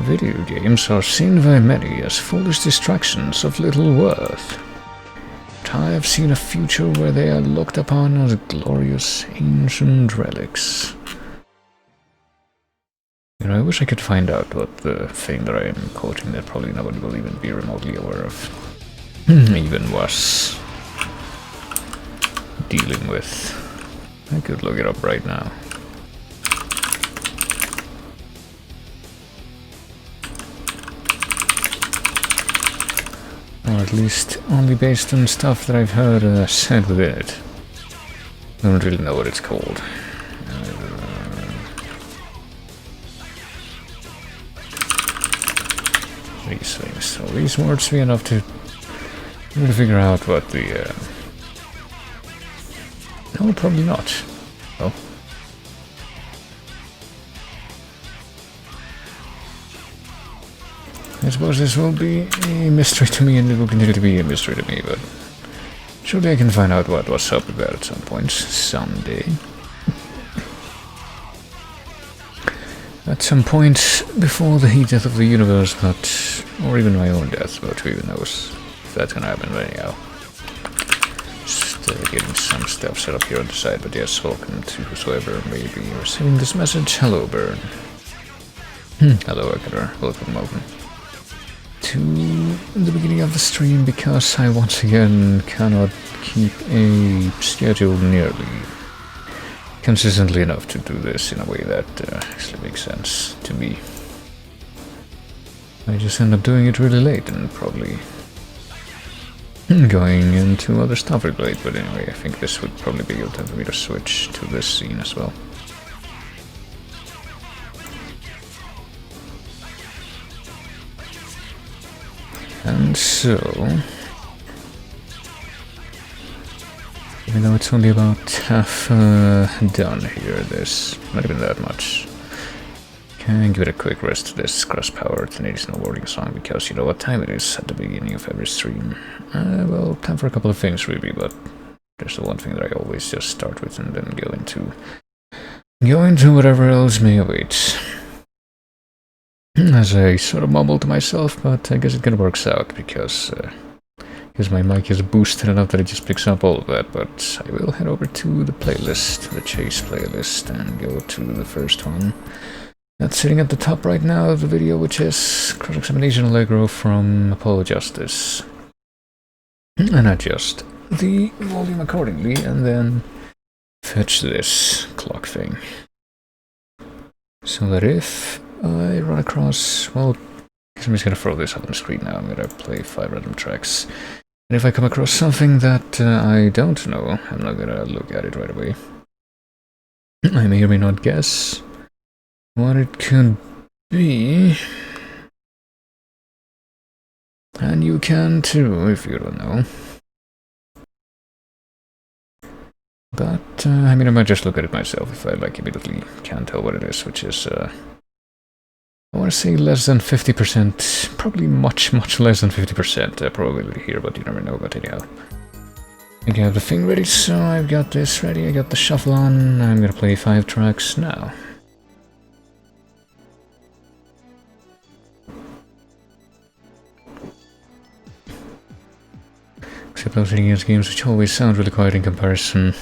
Video games are seen by many as foolish distractions of little worth. But I have seen a future where they are looked upon as glorious ancient relics. You know, I wish I could find out what the thing that I am quoting that probably nobody will even be remotely aware of even was dealing with. I could look it up right now. Or at least only based on stuff that I've heard said within it. I don't really know what it's called. These things. So these words be enough to really figure out what the... No, probably not. Oh. I suppose this will be a mystery to me, and it will continue to be a mystery to me, but surely I can find out what was up with that at some point, someday. At some point before the death of the universe, but... or even my own death, but who even knows if that's gonna happen, but anyhow. Just getting some stuff set up here on the side, but yes, welcome to whosoever may be receiving this message. Hello, Burn. Hello, Akira. Welcome. To the beginning of the stream, because I once again cannot keep a schedule nearly consistently enough to do this in a way that actually makes sense to me. I just end up doing it really late and probably going into other stuff really late, but anyway, I think this would probably be a good time for me to switch to this scene as well. And so, even though it's only about half done here, there's not even that much. Can give it a quick rest to this cross power 1080 snowboarding song, because you know what time it is at the beginning of every stream. Well, time for a couple of things really, but there's the one thing that I always just start with and then go into whatever else may await. As I sort of mumble to myself, but I guess it kind of works out because my mic is boosted enough that it just picks up all of that. But I will head over to the playlist, the Chase playlist, and go to the first one. That's sitting at the top right now of the video, which is Cross-Examination Allegro from Apollo Justice. And adjust the volume accordingly, and then fetch this clock thing. So that if I run across, well, I'm just gonna throw this up on the screen now. I'm gonna play 5 random tracks. And if I come across something that I don't know, I'm not gonna look at it right away. I may or may not guess what it could be. And you can too, if you don't know. But, I mean, I might just look at it myself if I, like, immediately can't tell what it is, which is, I want to say less than 50%, probably much less than 50% probability here, but you never know, but anyhow. I think I have the thing ready, so I've got this ready, I got the shuffle on, I'm gonna play 5 tracks now. Except those hitting against games which always sound really quiet in comparison.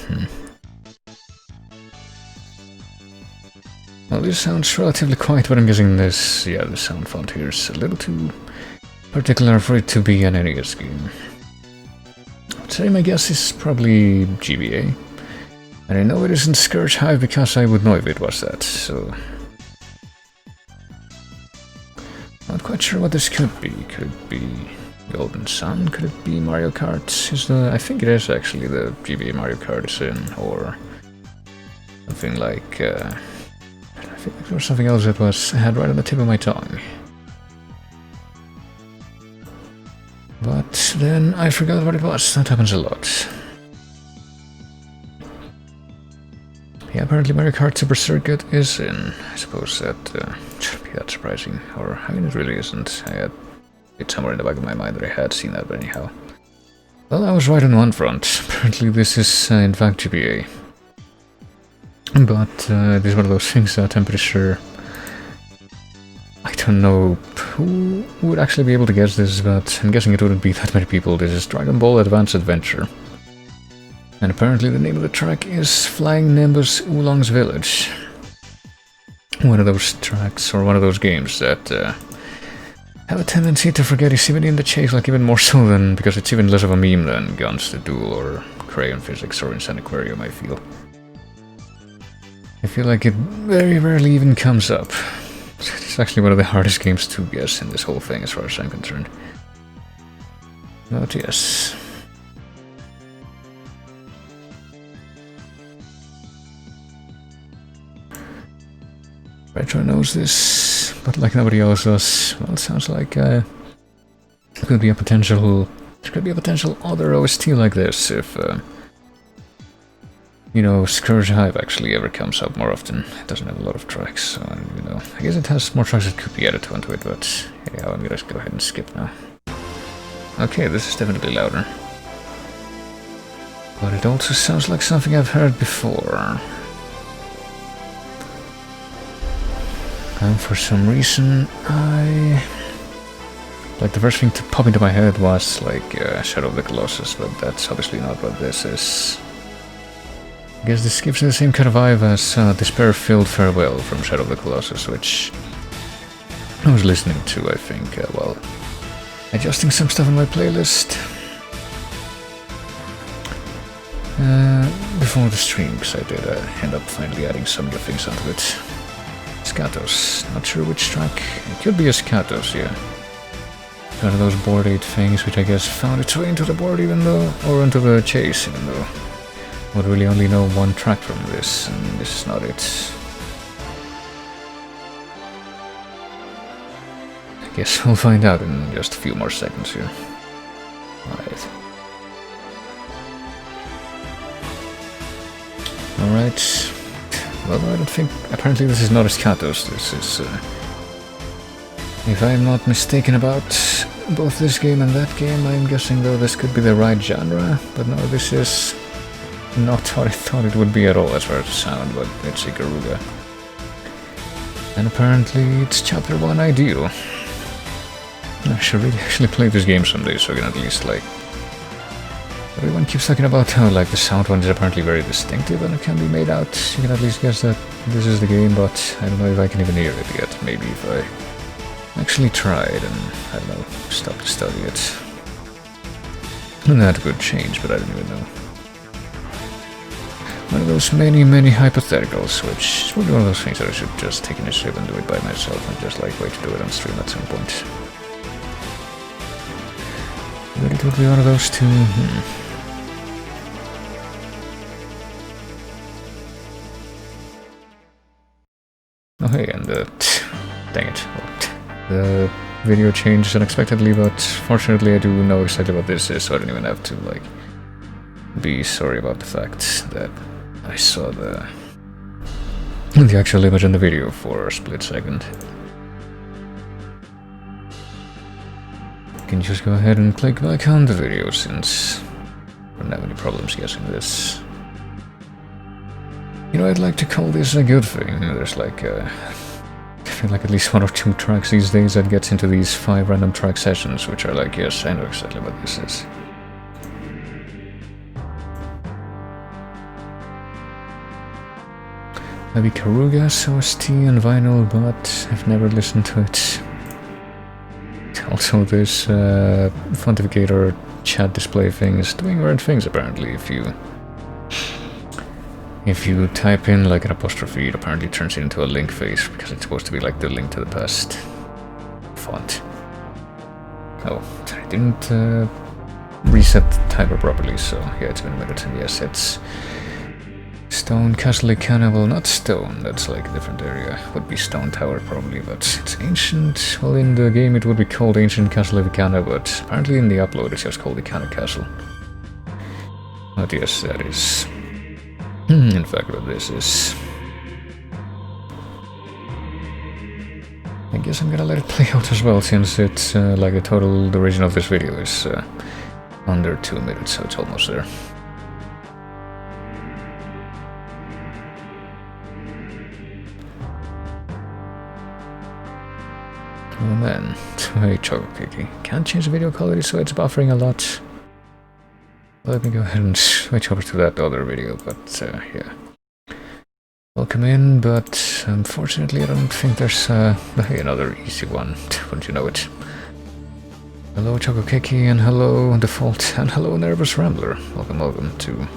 Well, this sounds relatively quiet, but I'm guessing this, yeah, the sound font here is a little too particular for it to be an NES game. I'd say my guess is probably GBA. And I know it isn't Scourge Hive because I would know if it was that, so... Not quite sure what this could be. Could it be Golden Sun? Could it be Mario Kart? I think it is actually the GBA Mario Kart is in, or something like... I think there was something else that I had right on the tip of my tongue. But then I forgot what it was. That happens a lot. Yeah, apparently Mario Kart Super Circuit is in. I suppose that should be that surprising. Or, I mean, it really isn't. I had it somewhere in the back of my mind that I had seen that, but anyhow. Well, I was right on one front. Apparently this is, in fact, GBA. But this is one of those things that I'm pretty sure I don't know who would actually be able to guess this, but I'm guessing it wouldn't be that many people. This is Dragon Ball Advance Adventure. And apparently the name of the track is Flying Nimbus Oolong's Village. One of those tracks, or one of those games that have a tendency to forget it's even in the chase, like even more so than, because it's even less of a meme than Guns to Duel or Crayon Physics or Insane Aquarium, I feel. I feel like it very rarely even comes up. It's actually one of the hardest games to guess in this whole thing, as far as I'm concerned. But yes. Retro knows this, but like nobody else does. Well, it sounds like there could be a potential other OST like this if you know, Scourge Hive actually ever comes up more often. It doesn't have a lot of tracks, so I don't even know. I guess it has more tracks that could be added onto it, but yeah, I'm gonna go ahead and skip now. Okay, this is definitely louder. But it also sounds like something I've heard before. And for some reason, like the first thing to pop into my head was like Shadow of the Colossus, but that's obviously not what this is. I guess this gives me the same kind of vibe as Despair-Filled Farewell from Shadow of the Colossus, which I was listening to, I think, while adjusting some stuff on my playlist before the stream, because I did end up finally adding some new things onto it. Scatos, not sure which track. It could be a Scatos, yeah. One of those board 8 things, which I guess found its way into the board even though, or into the chase even though. I would really only know one track from this, and this is not it. I guess we'll find out in just a few more seconds here. Alright. Well, I don't think... Apparently this is not a Scatos, this is... if I'm not mistaken about both this game and that game, I'm guessing though this could be the right genre, but no, this is not what I thought it would be at all as far as the sound, but it's Ikaruga. And apparently it's Chapter 1 Ideal. I should really actually play this game someday, so I can at least like... Everyone keeps talking about how like the sound one is apparently very distinctive and it can be made out. You can at least guess that this is the game, but I don't know if I can even hear it yet. Maybe if I actually tried and, I don't know, stopped to study it. And that could change, but I don't even know. One of those many hypotheticals, which is probably one of those things that I should just take initiative and do it by myself and just like wait to do it on stream at some point. But it would be one of those two. Oh hey, and dang it. The video changed unexpectedly, but fortunately I do know exactly what this is, so I don't even have to like be sorry about the fact that I saw the actual image in the video for a split second. I can just go ahead and click back on the video since I don't have any problems guessing this. You know, I'd like to call this a good thing. There's like I feel like at least 1 or 2 tracks these days that gets into these 5 random track sessions, which are like, yes, I know exactly what this is. Maybe Karuga's OST and vinyl, but I've never listened to it. Also, this Fontificator chat display thing is doing weird things apparently. If you type in like an apostrophe, it apparently turns it into a link face because it's supposed to be like the link to the past font. Oh, I didn't reset the timer properly, so yeah, it's been a minute. Yes, it's Stone Castle Cannibal, not Stone, that's like a different area. Would be Stone Tower probably, but it's ancient. Well, in the game it would be called Ancient Castle Icana, but apparently in the upload it's just called Icana Castle. But yes, that is in fact what this is. I guess I'm gonna let it play out as well, since it's like the total duration of this video is under 2 minutes, so it's almost there. Oh man, hey Choco Kiki. Can't change the video quality, so it's buffering a lot. Let me go ahead and switch over to that other video, but yeah. Welcome in, but unfortunately I don't think there's hey, another easy one, wouldn't you know it. Hello Choco Kiki, and hello Default, and hello Nervous Rambler. Welcome to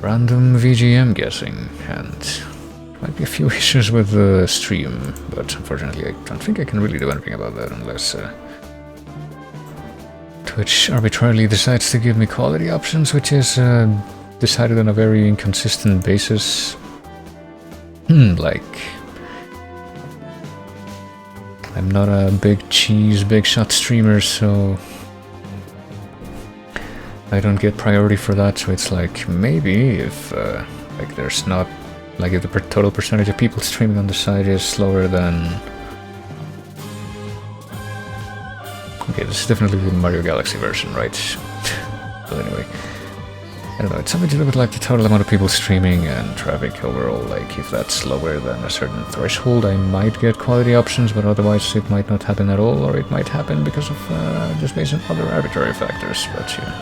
random VGM guessing, and might be a few issues with the stream, but unfortunately I don't think I can really do anything about that unless Twitch arbitrarily decides to give me quality options, which is decided on a very inconsistent basis. Like, I'm not a big cheese, big shot streamer, so I don't get priority for that, so it's like, maybe if, like, there's not, like, if the total percentage of people streaming on the side is lower than... Okay, this is definitely the Mario Galaxy version, right? But anyway, I don't know, it's something to do with, like, the total amount of people streaming and traffic overall. Like, if that's lower than a certain threshold, I might get quality options, but otherwise it might not happen at all, or it might happen because of just based on other arbitrary factors. But yeah,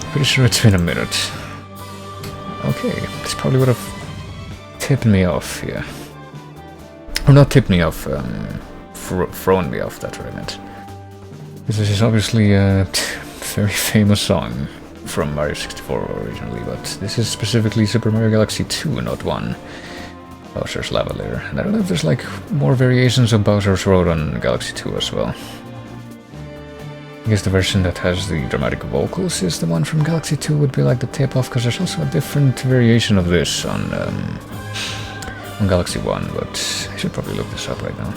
pretty sure it's been a minute. Okay, this probably would have tipped me off, yeah. Or not tipped me off, thrown me off, that's what I meant. This is obviously a very famous song from Mario 64 originally, but this is specifically Super Mario Galaxy 2, not 1. Bowser's Lava Lair. And I don't know if there's like more variations of Bowser's Road on Galaxy 2 as well. I guess the version that has the dramatic vocals is the one from Galaxy 2 would be like the tip-off, because there's also a different variation of this on Galaxy 1, but I should probably look this up right now.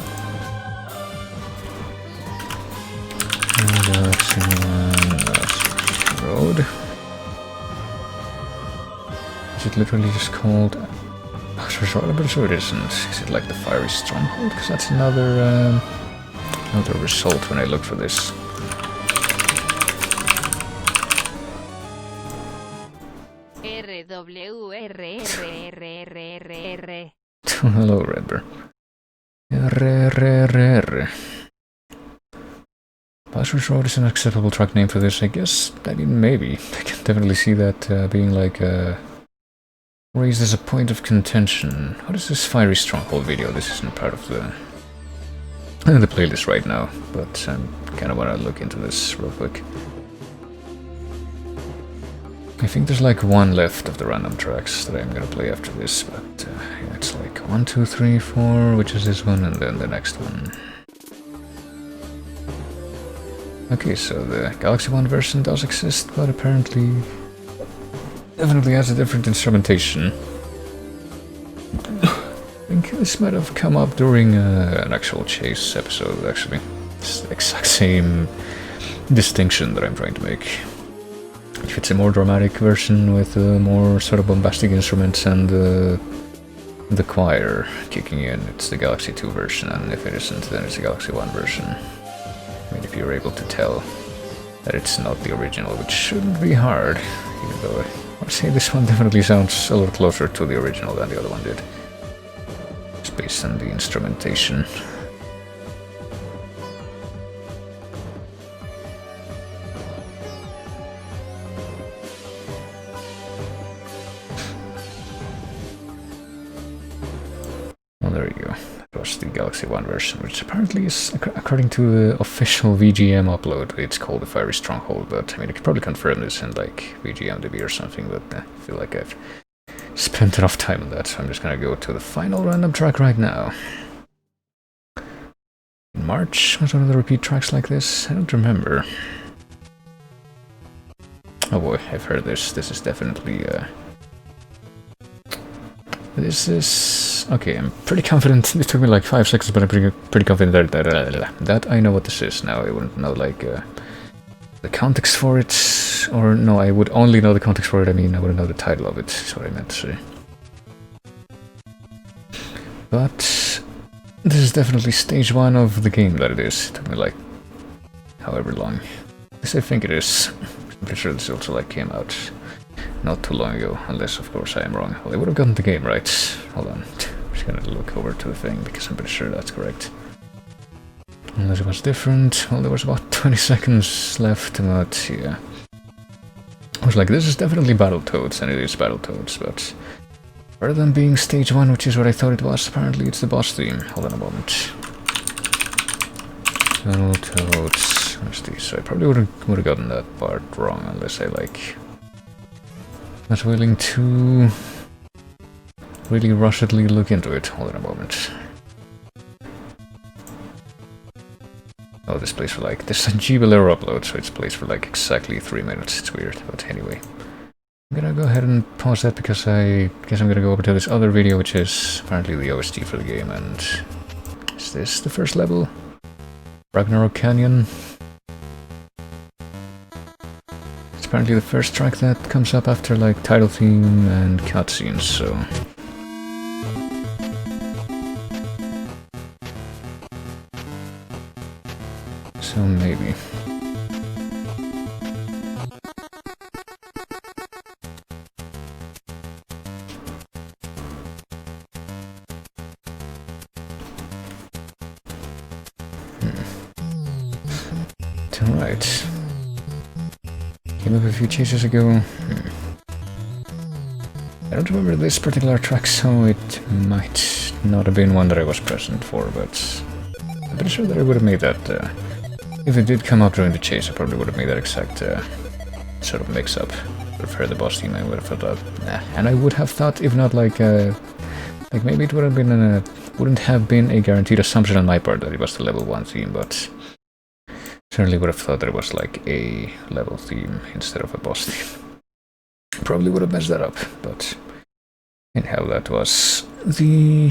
Galaxy 1 Road. Is it literally just called Bowser's Road? I'm pretty sure it isn't. Is it like the Fiery Stronghold? Because that's another result when I look for this. Hello, Redbird. Bowser's Road is an acceptable track name for this, I guess. I mean, maybe. I can definitely see that being like raised as a point of contention. What is this Fiery Stronghold video? This isn't part of the playlist right now, but I kind of want to look into this real quick. I think there's like one left of the random tracks that I'm gonna play after this, but yeah, it's like 1, 2, 3, 4, which is this one, and then the next one. Okay, so the Galaxy 1 version does exist, but apparently definitely has a different instrumentation. I think this might have come up during an actual Chase episode, actually. It's the exact same distinction that I'm trying to make. If it's a more dramatic version with more sort of bombastic instruments and the choir kicking in, it's the Galaxy 2 version, and if it isn't, then it's the Galaxy 1 version. I mean, if you're able to tell that it's not the original, which shouldn't be hard, even though I would say this one definitely sounds a little closer to the original than the other one did. Just based on the instrumentation. Well, there you go. That was the Galaxy 1 version, which apparently is, according to the official VGM upload, it's called the Fiery Stronghold, but I mean, I could probably confirm this in like VGMDB or something, but I feel like I've spent enough time on that, so I'm just gonna go to the final random track right now. In March was one of the repeat tracks like this? I don't remember. Oh boy, I've heard this. This is definitely this is... okay, I'm pretty confident. It took me like 5 seconds, but I'm pretty confident that I know what this is now. I wouldn't know like the context for it, or no, I would only know the context for it. I mean, I wouldn't know the title of it, is what I meant to say. But this is definitely stage 1 of the game that it is. It took me like however long. Yes, I think it is. I'm pretty sure this also like came out not too long ago, unless of course I am wrong. Well, I would have gotten the game right. Hold on, I'm just gonna look over to the thing because I'm pretty sure that's correct. Unless it was different. Well, there was about 20 seconds left, but yeah. I was like, this is definitely Battletoads, and it is Battletoads, but rather than being stage 1, which is what I thought it was, apparently it's the boss theme. Hold on a moment. Battletoads. Where's these? So I probably would have gotten that part wrong, unless I like was willing to really rushedly look into it. Hold on a moment. Oh, this plays for like, this is a G-Bolero upload, so it's plays for like exactly 3 minutes. It's weird, but anyway. I'm gonna go ahead and pause that because I guess I'm gonna go over to this other video, which is apparently the OST for the game, and is this the first level? Ragnarok Canyon. It's apparently the first track that comes up after like title theme and cutscenes, so... So maybe. Alright. Came up a few chases ago. I don't remember this particular track, so it might not have been one that I was present for, but I'm pretty sure that I would have made that. If it did come up during the chase, I probably would have made that exact sort of mix-up. Would have heard the boss theme, I would have thought, nah. And I would have thought, if not like maybe it would have been wouldn't have been a guaranteed assumption on my part that it was the level 1 theme, but certainly would have thought that it was like a level theme instead of a boss theme. Probably would have messed that up, but anyhow, that was the,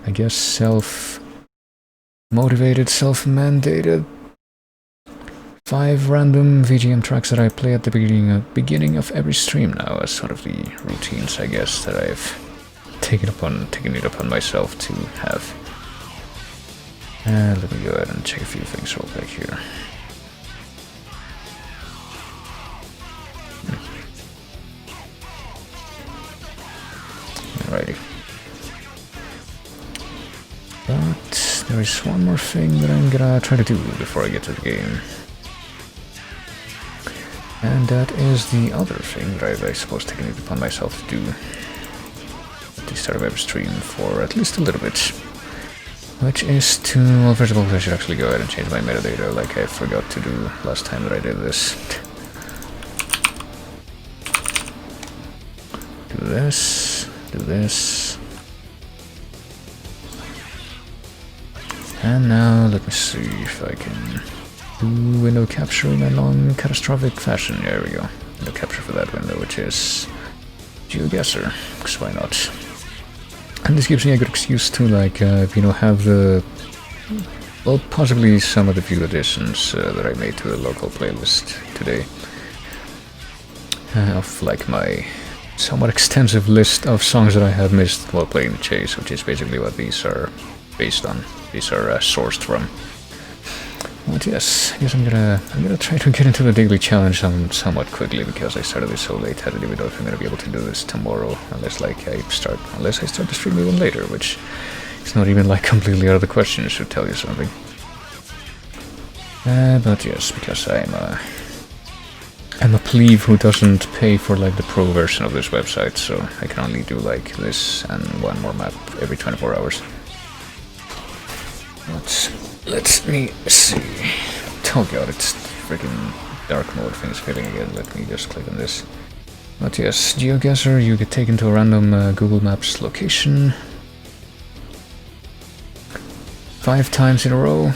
I guess, self-motivated, self-mandated 5 random VGM tracks that I play at the beginning of every stream now as sort of the routines, I guess, that I've taken it upon myself to have. Let me go ahead and check a few things real quick here. Alrighty. But there is one more thing that I'm gonna try to do before I get to the game. And that is the other thing that I suppose taking it upon myself to do at the start of every stream for at least a little bit. Which is to, well, first of all, I should actually go ahead and change my metadata like I forgot to do last time that I did this. Do this. And now let me see if I can do window capture in a non-catastrophic fashion. There we go. Window capture for that window, which is GeoGuessr, because why not? And this gives me a good excuse to, like, have the, well, possibly some of the few additions that I made to the local playlist today. Of, like, my somewhat extensive list of songs that I have missed while playing the chase, which is basically what these are based on. These are sourced from. But yes, I guess I'm gonna try to get into the daily challenge somewhat quickly because I started this so late. I don't even know if I'm gonna be able to do this tomorrow, unless I start the stream even later, which is not even like completely out of the question. Should tell you something. But yes, because I'm a plebe who doesn't pay for like the pro version of this website, so I can only do like this and one more map every 24 hours. But let me see. Oh god, it's freaking dark mode thing is failing again. Let me just click on this. But yes, GeoGuessr, you get taken to a random Google Maps location 5 times in a row.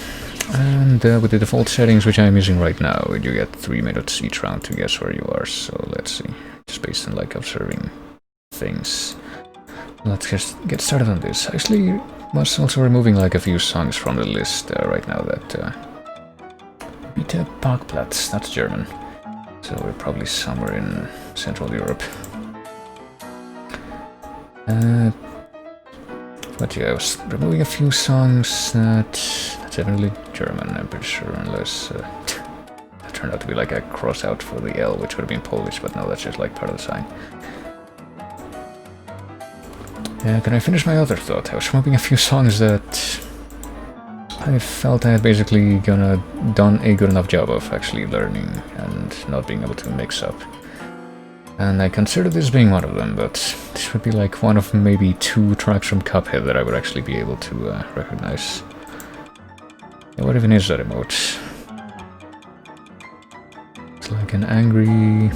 And with the default settings, which I'm using right now, you get 3 minutes each round to guess where you are. So let's see. Just based on like observing things. Let's just get started on this. Actually, was also removing like a few songs from the list right now that Bitte Parkplatz, that's German. So we're probably somewhere in Central Europe. But yeah, I was removing a few songs that's definitely German, I'm pretty sure, unless that turned out to be like a cross out for the L, which would have been Polish, but no, that's just like part of the sign. Can I finish my other thought? I was removing a few songs that I felt I had basically done a good enough job of actually learning and not being able to mix up. And I consider this being one of them, but this would be like one of maybe 2 tracks from Cuphead that I would actually be able to recognize. Yeah, what even is that emote? It's like an angry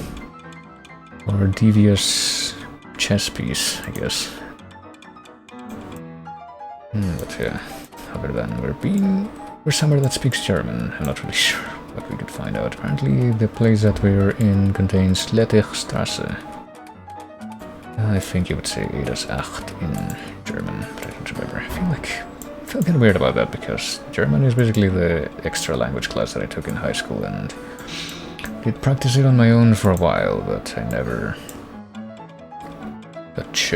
or devious chess piece, I guess. But yeah, other than we're somewhere that speaks German. I'm not really sure what we could find out. Apparently the place that we're in contains Lettichstrasse. I think you would say das Acht in German, but I don't remember. I feel kind of weird about that, because German is basically the extra language class that I took in high school, and did practice it on my own for a while, but I never... Dutch.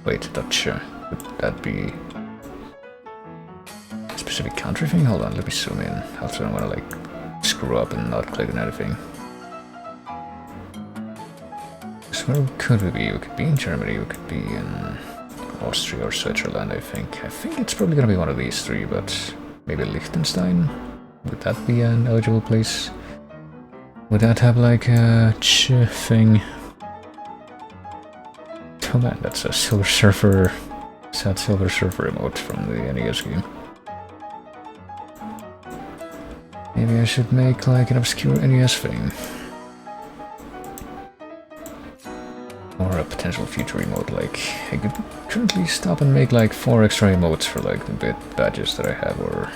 Wait, Dutch. Would that be a specific country thing? Hold on, let me zoom in. Also, I don't want to like screw up and not click on anything. So where could we be? We could be in Germany, we could be in Austria or Switzerland, I think. I think it's probably gonna be one of these 3, but maybe Liechtenstein? Would that be an eligible place? Would that have like a ch thing? Oh man, that's a Silver Surfer, sad Silver Surfer emote from the NES game. Maybe I should make like an obscure NES thing. Or a potential future emote, like I could currently stop and make like 4 extra emotes for like the bit badges that I have, or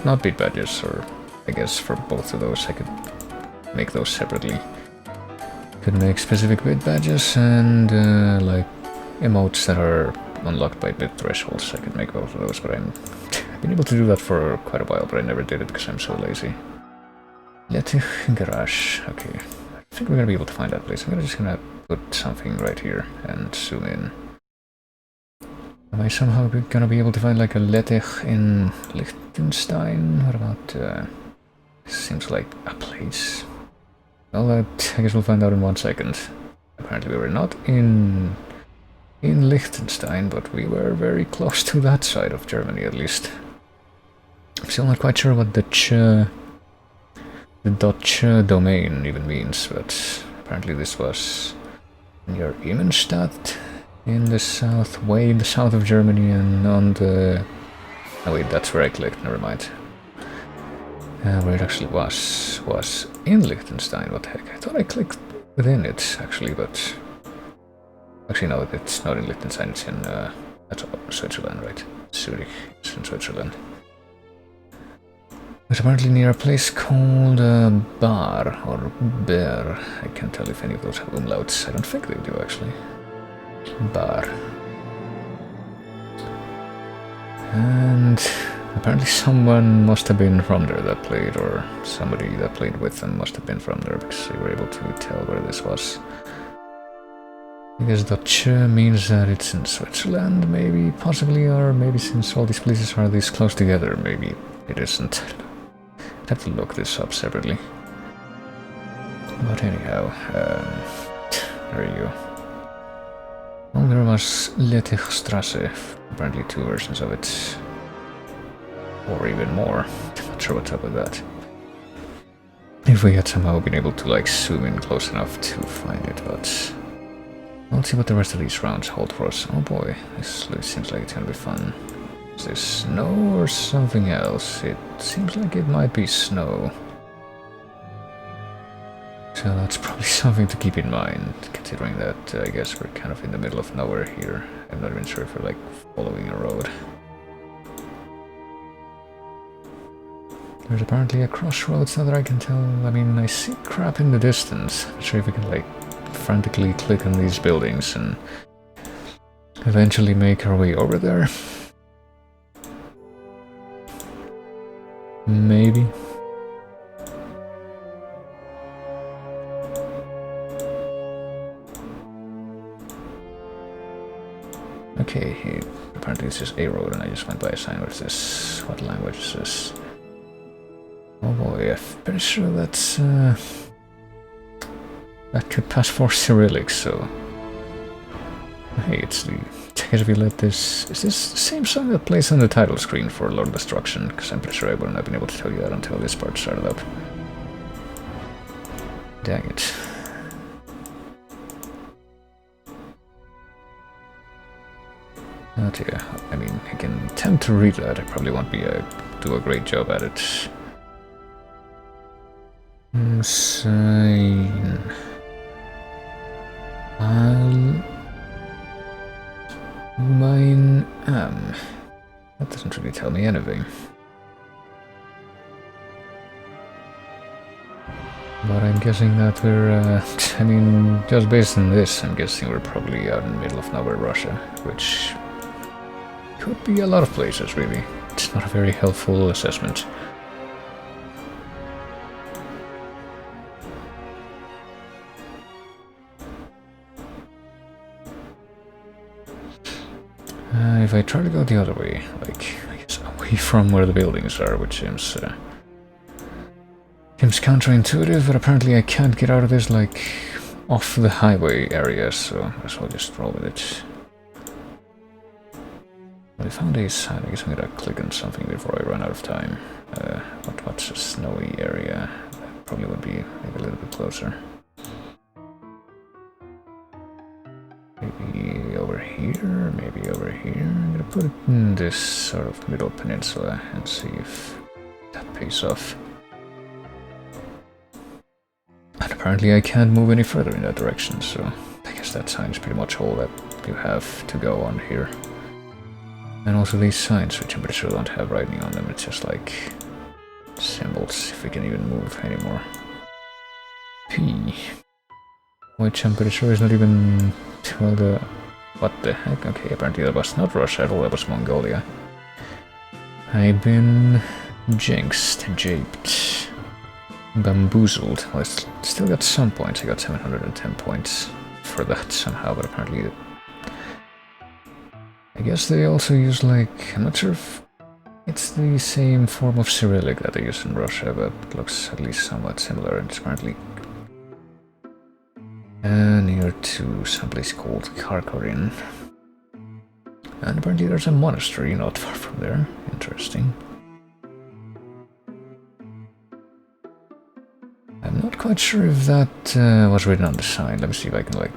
not bit badges, or I guess for both of those I could make those separately. Could make specific bit badges and like emotes that are unlocked by bit thresholds. I could make both of those, but I've been able to do that for quite a while, but I never did it because I'm so lazy. Lettich Garage. Okay, I think we're gonna be able to find that place. I'm just gonna put something right here and zoom in. Am I somehow gonna be able to find like a Lettich in Liechtenstein? What about seems like a place. Well, I guess we'll find out in 1 second. Apparently we were not in Liechtenstein, but we were very close to that side of Germany at least. I'm still not quite sure what the Dutch domain even means, but apparently this was near Immenstadt in the south, way in the south of Germany, and on the... Oh wait, that's where I clicked, never mind. Where it actually was in Liechtenstein. What the heck? I thought I clicked within it actually, but actually no, it's not in Liechtenstein. It's in that's Switzerland, right? Zurich. It's in Switzerland. It's apparently near a place called Bar or Bear. I can't tell if any of those have umlauts. I don't think they do actually. Bar. And apparently someone must have been from there that played, or somebody that played with them must have been from there, because they were able to tell where this was. I guess Dutch means that it's in Switzerland, maybe, possibly, or maybe since all these places are this close together, maybe it isn't. I'd have to look this up separately. But anyhow, there you go. Well, there was Lettichstrasse, apparently 2 versions of it. Or even more. I'm not sure what's up with that. If we had somehow been able to like zoom in close enough to find it, but let's see what the rest of these rounds hold for us. Oh boy, this seems like it's gonna be fun. Is this snow or something else? It seems like it might be snow. So that's probably something to keep in mind, considering that I guess we're kind of in the middle of nowhere here. I'm not even sure if we're like following a road. There's apparently a crossroads now that I can tell. I mean, I see crap in the distance. I'm not sure if we can like frantically click on these buildings and eventually make our way over there. Maybe. Okay, apparently this is a road and I just went by a sign. What is this? What language is this? Oh boy, I'm pretty sure that's that could pass for Cyrillic, so hey, it's the I guess we let this... Is this the same song that plays on the title screen for Lord of Destruction? Because I'm pretty sure I wouldn't have been able to tell you that until this part started up. Dang it. Oh dear. I mean, I can attempt to read that. I probably won't do a great job at it. Sign. Mine am. That doesn't really tell me anything. But I'm guessing that we're, I mean, just based on this, I'm guessing we're probably out in the middle of nowhere, Russia, which could be a lot of places, really. It's not a very helpful assessment. If I try to go the other way, like, I guess away from where the buildings are, which seems counterintuitive, but apparently I can't get out of this, like, off the highway area, so I guess I'll just roll with it. But I found a sign. I guess I'm gonna click on something before I run out of time. What's a snowy area? That probably would be maybe a little bit closer. Maybe over here, maybe over here. I'm gonna put it in this sort of middle peninsula and see if that pays off. And apparently I can't move any further in that direction, so I guess that sign is pretty much all that you have to go on here. And also these signs, which I'm pretty sure don't have writing on them, it's just like symbols, if we can even move anymore. P. Which I'm pretty sure is not even... well, the... what the heck? Okay, apparently that was not Russia at all, that was Mongolia. I've been... jinxed, japed, bamboozled. Well, I still got some points. I got 710 points for that somehow, but apparently... I guess they also use, like... I'm not sure if it's the same form of Cyrillic that they use in Russia, but it looks at least somewhat similar, and it's apparently... near to someplace called Kharkorin. And apparently there's a monastery not far from there. Interesting. I'm not quite sure if that was written on the sign. Let me see if I can like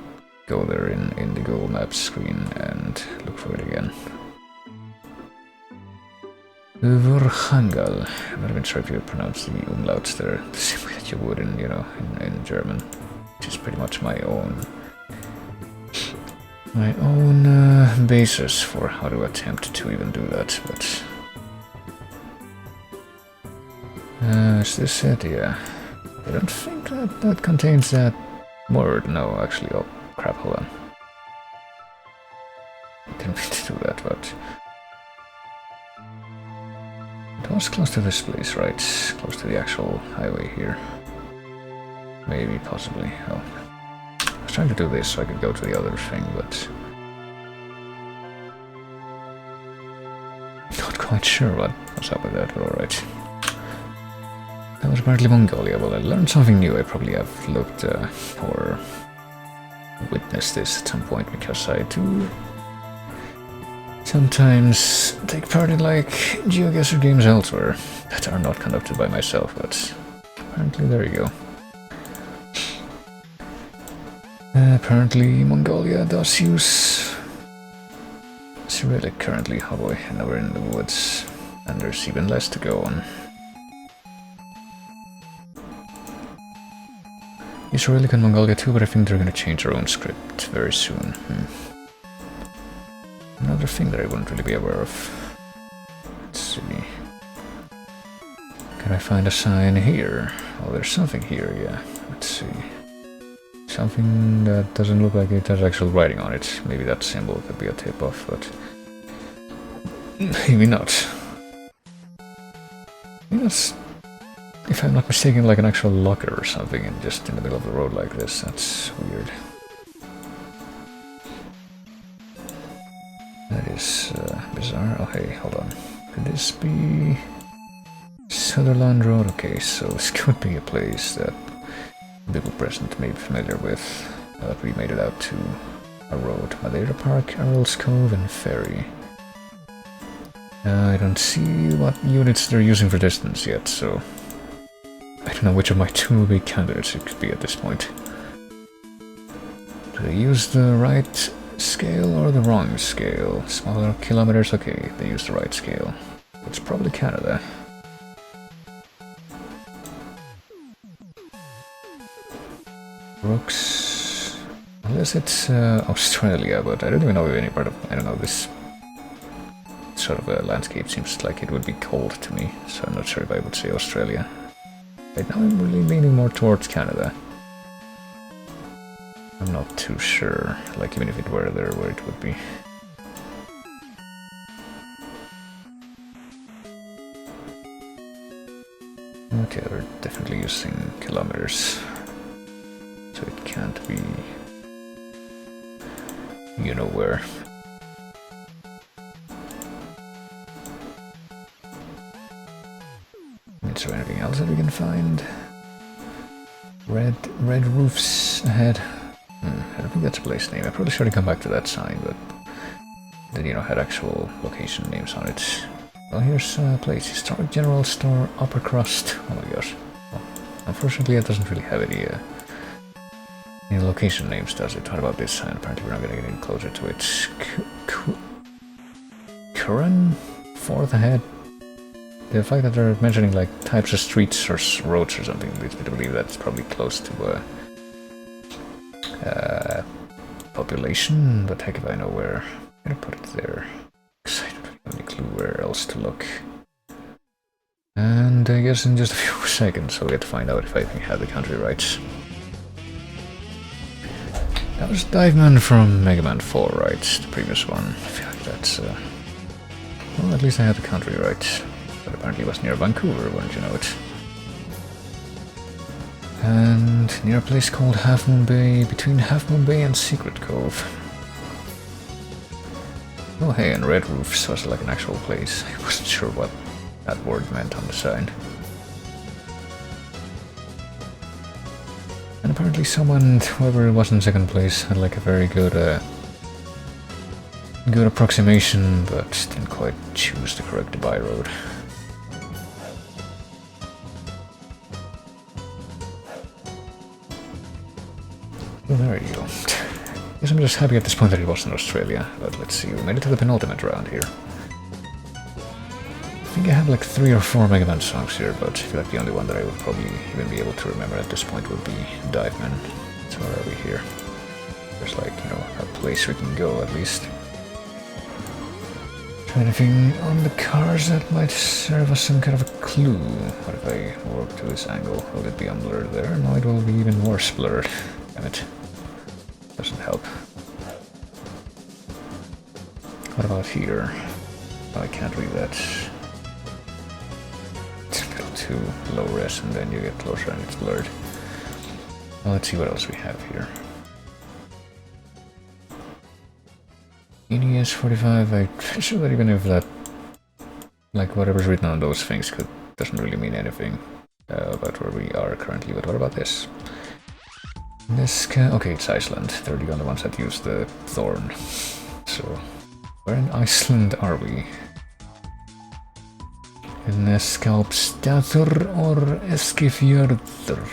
go there in the Google Maps screen and look for it again. Vurhangal. I'm not even sure if you pronounce the umlauts there the same way that you would in, you know, in German. Which is pretty much my own basis for how to attempt to even do that, but is this it? Yeah. I don't think that contains that word. No, actually, oh crap, hold on. I didn't mean to do that, but it was close to this place, right? Close to the actual highway here. Maybe, possibly. Oh. I was trying to do this so I could go to the other thing, but... not quite sure what's up with that, but alright. That was apparently Mongolia. Well, I learned something new. I probably have looked or witnessed this at some point, because I do sometimes take part in, like, GeoGuessr games elsewhere that are not conducted by myself, but apparently there you go. Apparently Mongolia does use Cyrillic currently. Oh boy, and now we're in the woods, and there's even less to go on. Use Cyrillic in Mongolia too, but I think they're gonna change their own script very soon. Another thing that I wouldn't really be aware of. Let's see. Can I find a sign here? Oh, there's something here, yeah. Let's see. Something that doesn't look like it has actual writing on it. Maybe that symbol could be a tip-off, but maybe not. Maybe that's, if I'm not mistaken, like an actual locker or something, and just in the middle of the road like this. That's weird. That is bizarre. Oh hey, hold on. Could this be Sutherland Road? Okay, so this could be a place that people present may be familiar with, that we made it out to a road. Madeira Park, Earl's Cove, and Ferry. I don't see what units they're using for distance yet, so I don't know which of my two big candidates it could be at this point. Do they use the right scale or the wrong scale? Smaller kilometers? Okay, they use the right scale. It's probably Canada. Brooks... Unless it's Australia, but I don't even know any part of... I don't know, this sort of a landscape seems like it would be cold to me, so I'm not sure if I would say Australia. Right now I'm really leaning more towards Canada. I'm not too sure, like even if it were there, where it would be. Okay, we're definitely using kilometers, so it can't be, you know where. Is there anything else that we can find? Red roofs ahead. I don't think that's a place name. I probably should have come back to that sign, but then, you know, had actual location names on it. Well, here's a place. Historic General Store, Upper Crust. Oh my gosh. Well, unfortunately, it doesn't really have any location names, does it? What about this sign? Apparently, we're not going to get any closer to it. Curran? Fourth ahead. The fact that they're mentioning like types of streets or roads or something leads me to believe that's probably close to population, but heck if I know where. I'm gonna put it there. I don't have any clue where else to look. And I guess in just a few seconds we'll get to find out if I have the country right. That was Diveman from Mega Man 4, right? The previous one. I feel like that's well, at least I had the country right. But apparently it was near Vancouver, wouldn't you know it? And near a place called Half Moon Bay, between Half Moon Bay and Secret Cove. Oh hey, and Red Roofs was like an actual place. I wasn't sure what that word meant on the sign. And apparently someone, whoever was in second place, had like a very good good approximation, but didn't quite choose the correct by road. Well, there you go. Guess I'm just happy at this point that it wasn't Australia, but let's see, we made it to the penultimate round here. I think I have like 3 or 4 Mega Man songs here, but I feel like the only one that I would probably even be able to remember at this point would be Diveman. So where are we here? There's like, you know, a place we can go at least. Anything on the cars that might serve us some kind of a clue? What if I work to this angle? Will it be unblurred there? No, it will be even worse blurred. Damn it. Doesn't help. What about here? Oh, I can't read that. It's a little too low res, and then you get closer and it's blurred. Well, let's see what else we have here. NES 45, I'm pretty sure that even if that, like whatever's written on those things doesn't really mean anything about where we are currently, but what about this? This okay, it's Iceland. They're the only ones that use the thorn. So, where in Iceland are we? In Skálpstaður or Eskifjörður?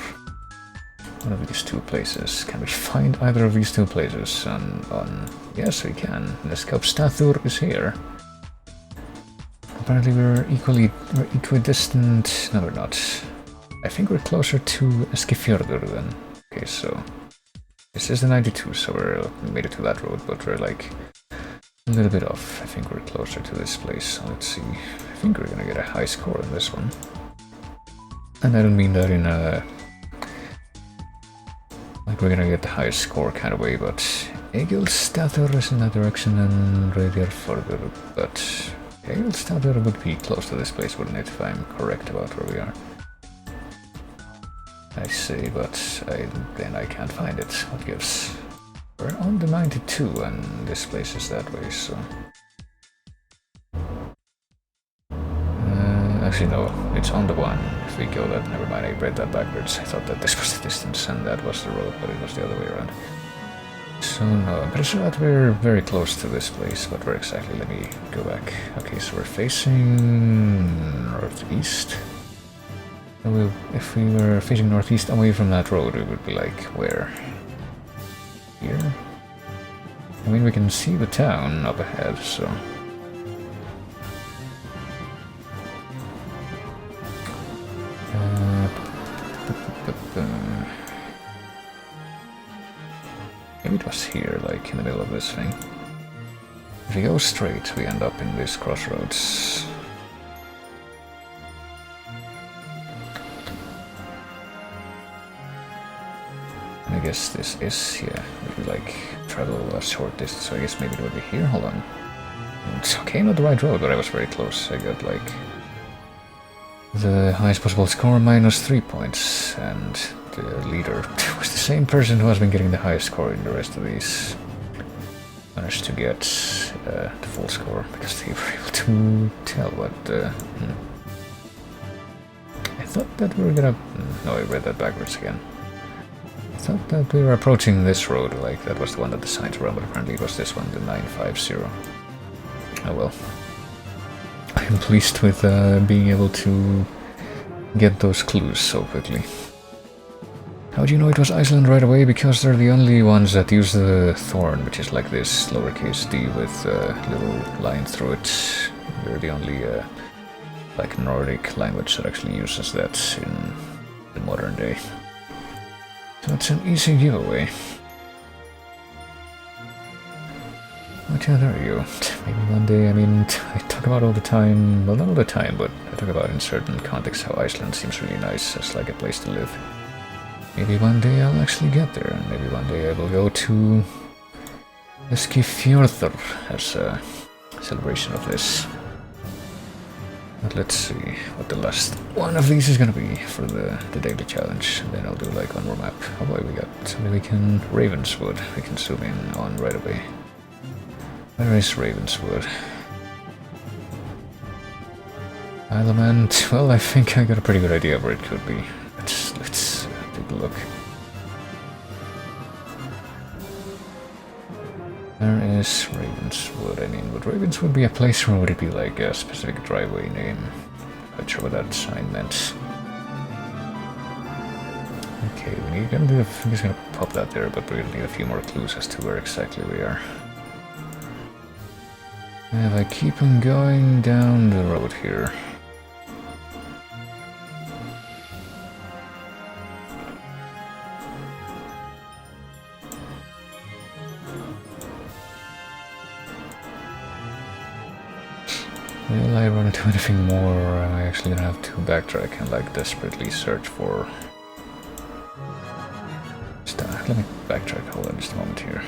One of these two places. Can we find either of these two places on... Yes, we can. Skálpstaður is here. Apparently we're equidistant... No, we're not. I think we're closer to Eskifjörður then. Okay, so... This is the 92, so we made it to that road, but we're like... a little bit off. I think we're closer to this place. So let's see. I think we're gonna get a high score in this one. And I don't mean that in a... like we're gonna get the highest score kind of way, but Egilstaður is in that direction and Radiar further, but Egilstaður would be close to this place, wouldn't it, if I'm correct about where we are? I say, but then I can't find it. What gives? We're on the 92 and this place is that way, so... actually no, it's on the 1. If we go that, never mind, I read that backwards. I thought that this was the distance and that was the road, but it was the other way around. So no, I'm pretty sure that we're very close to this place, but where exactly? Let me go back. Okay, so we're facing northeast. So if we were facing northeast away from that road, it would be like where? Here? I mean, we can see the town up ahead, so... Maybe it was here, like in the middle of this thing. If we go straight, we end up in this crossroads. And I guess this is, yeah, we could like travel a short distance, so I guess maybe it would be here. Hold on. It's okay, not the right road, but I was very close. I got like the highest possible score, -3 points, and the leader was the same person who has been getting the highest score in the rest of these. Managed to get the full score because they were able to tell what. I thought that we were gonna. No, I read that backwards again. I thought that we were approaching this road, like that was the one that the signs were on, but apparently it was this one, the 950. Oh well. I'm pleased with being able to get those clues so quickly. How do you know it was Iceland right away? Because they're the only ones that use the thorn, which is like this lowercase d with a little line through it. They're the only like Nordic language that actually uses that in the modern day. So it's an easy giveaway. But yeah, there you go. Maybe one day, I mean, I talk about all the time, well not all the time, but I talk about in certain contexts how Iceland seems really nice as like a place to live. Maybe one day I'll actually get there, and maybe one day I will go to Eskifjordur as a celebration of this. But let's see what the last one of these is gonna be for the daily challenge, and then I'll do like one more map. Oh boy, we got something we can... Ravenswood, we can zoom in on right away. Where is Ravenswood? Isle of Man, well, I think I got a pretty good idea of where it could be. Let's take a look. There is Ravenswood. I mean, would Ravenswood be a place, or would it be like a specific driveway name? Not sure what that sign meant. Okay, we need... I'm just gonna pop that there, but we're gonna need a few more clues as to where exactly we are. If I keep on going down the road here... Will I run into anything more, or am I actually gonna have to backtrack and like desperately search for... Let me backtrack, hold on just a moment here.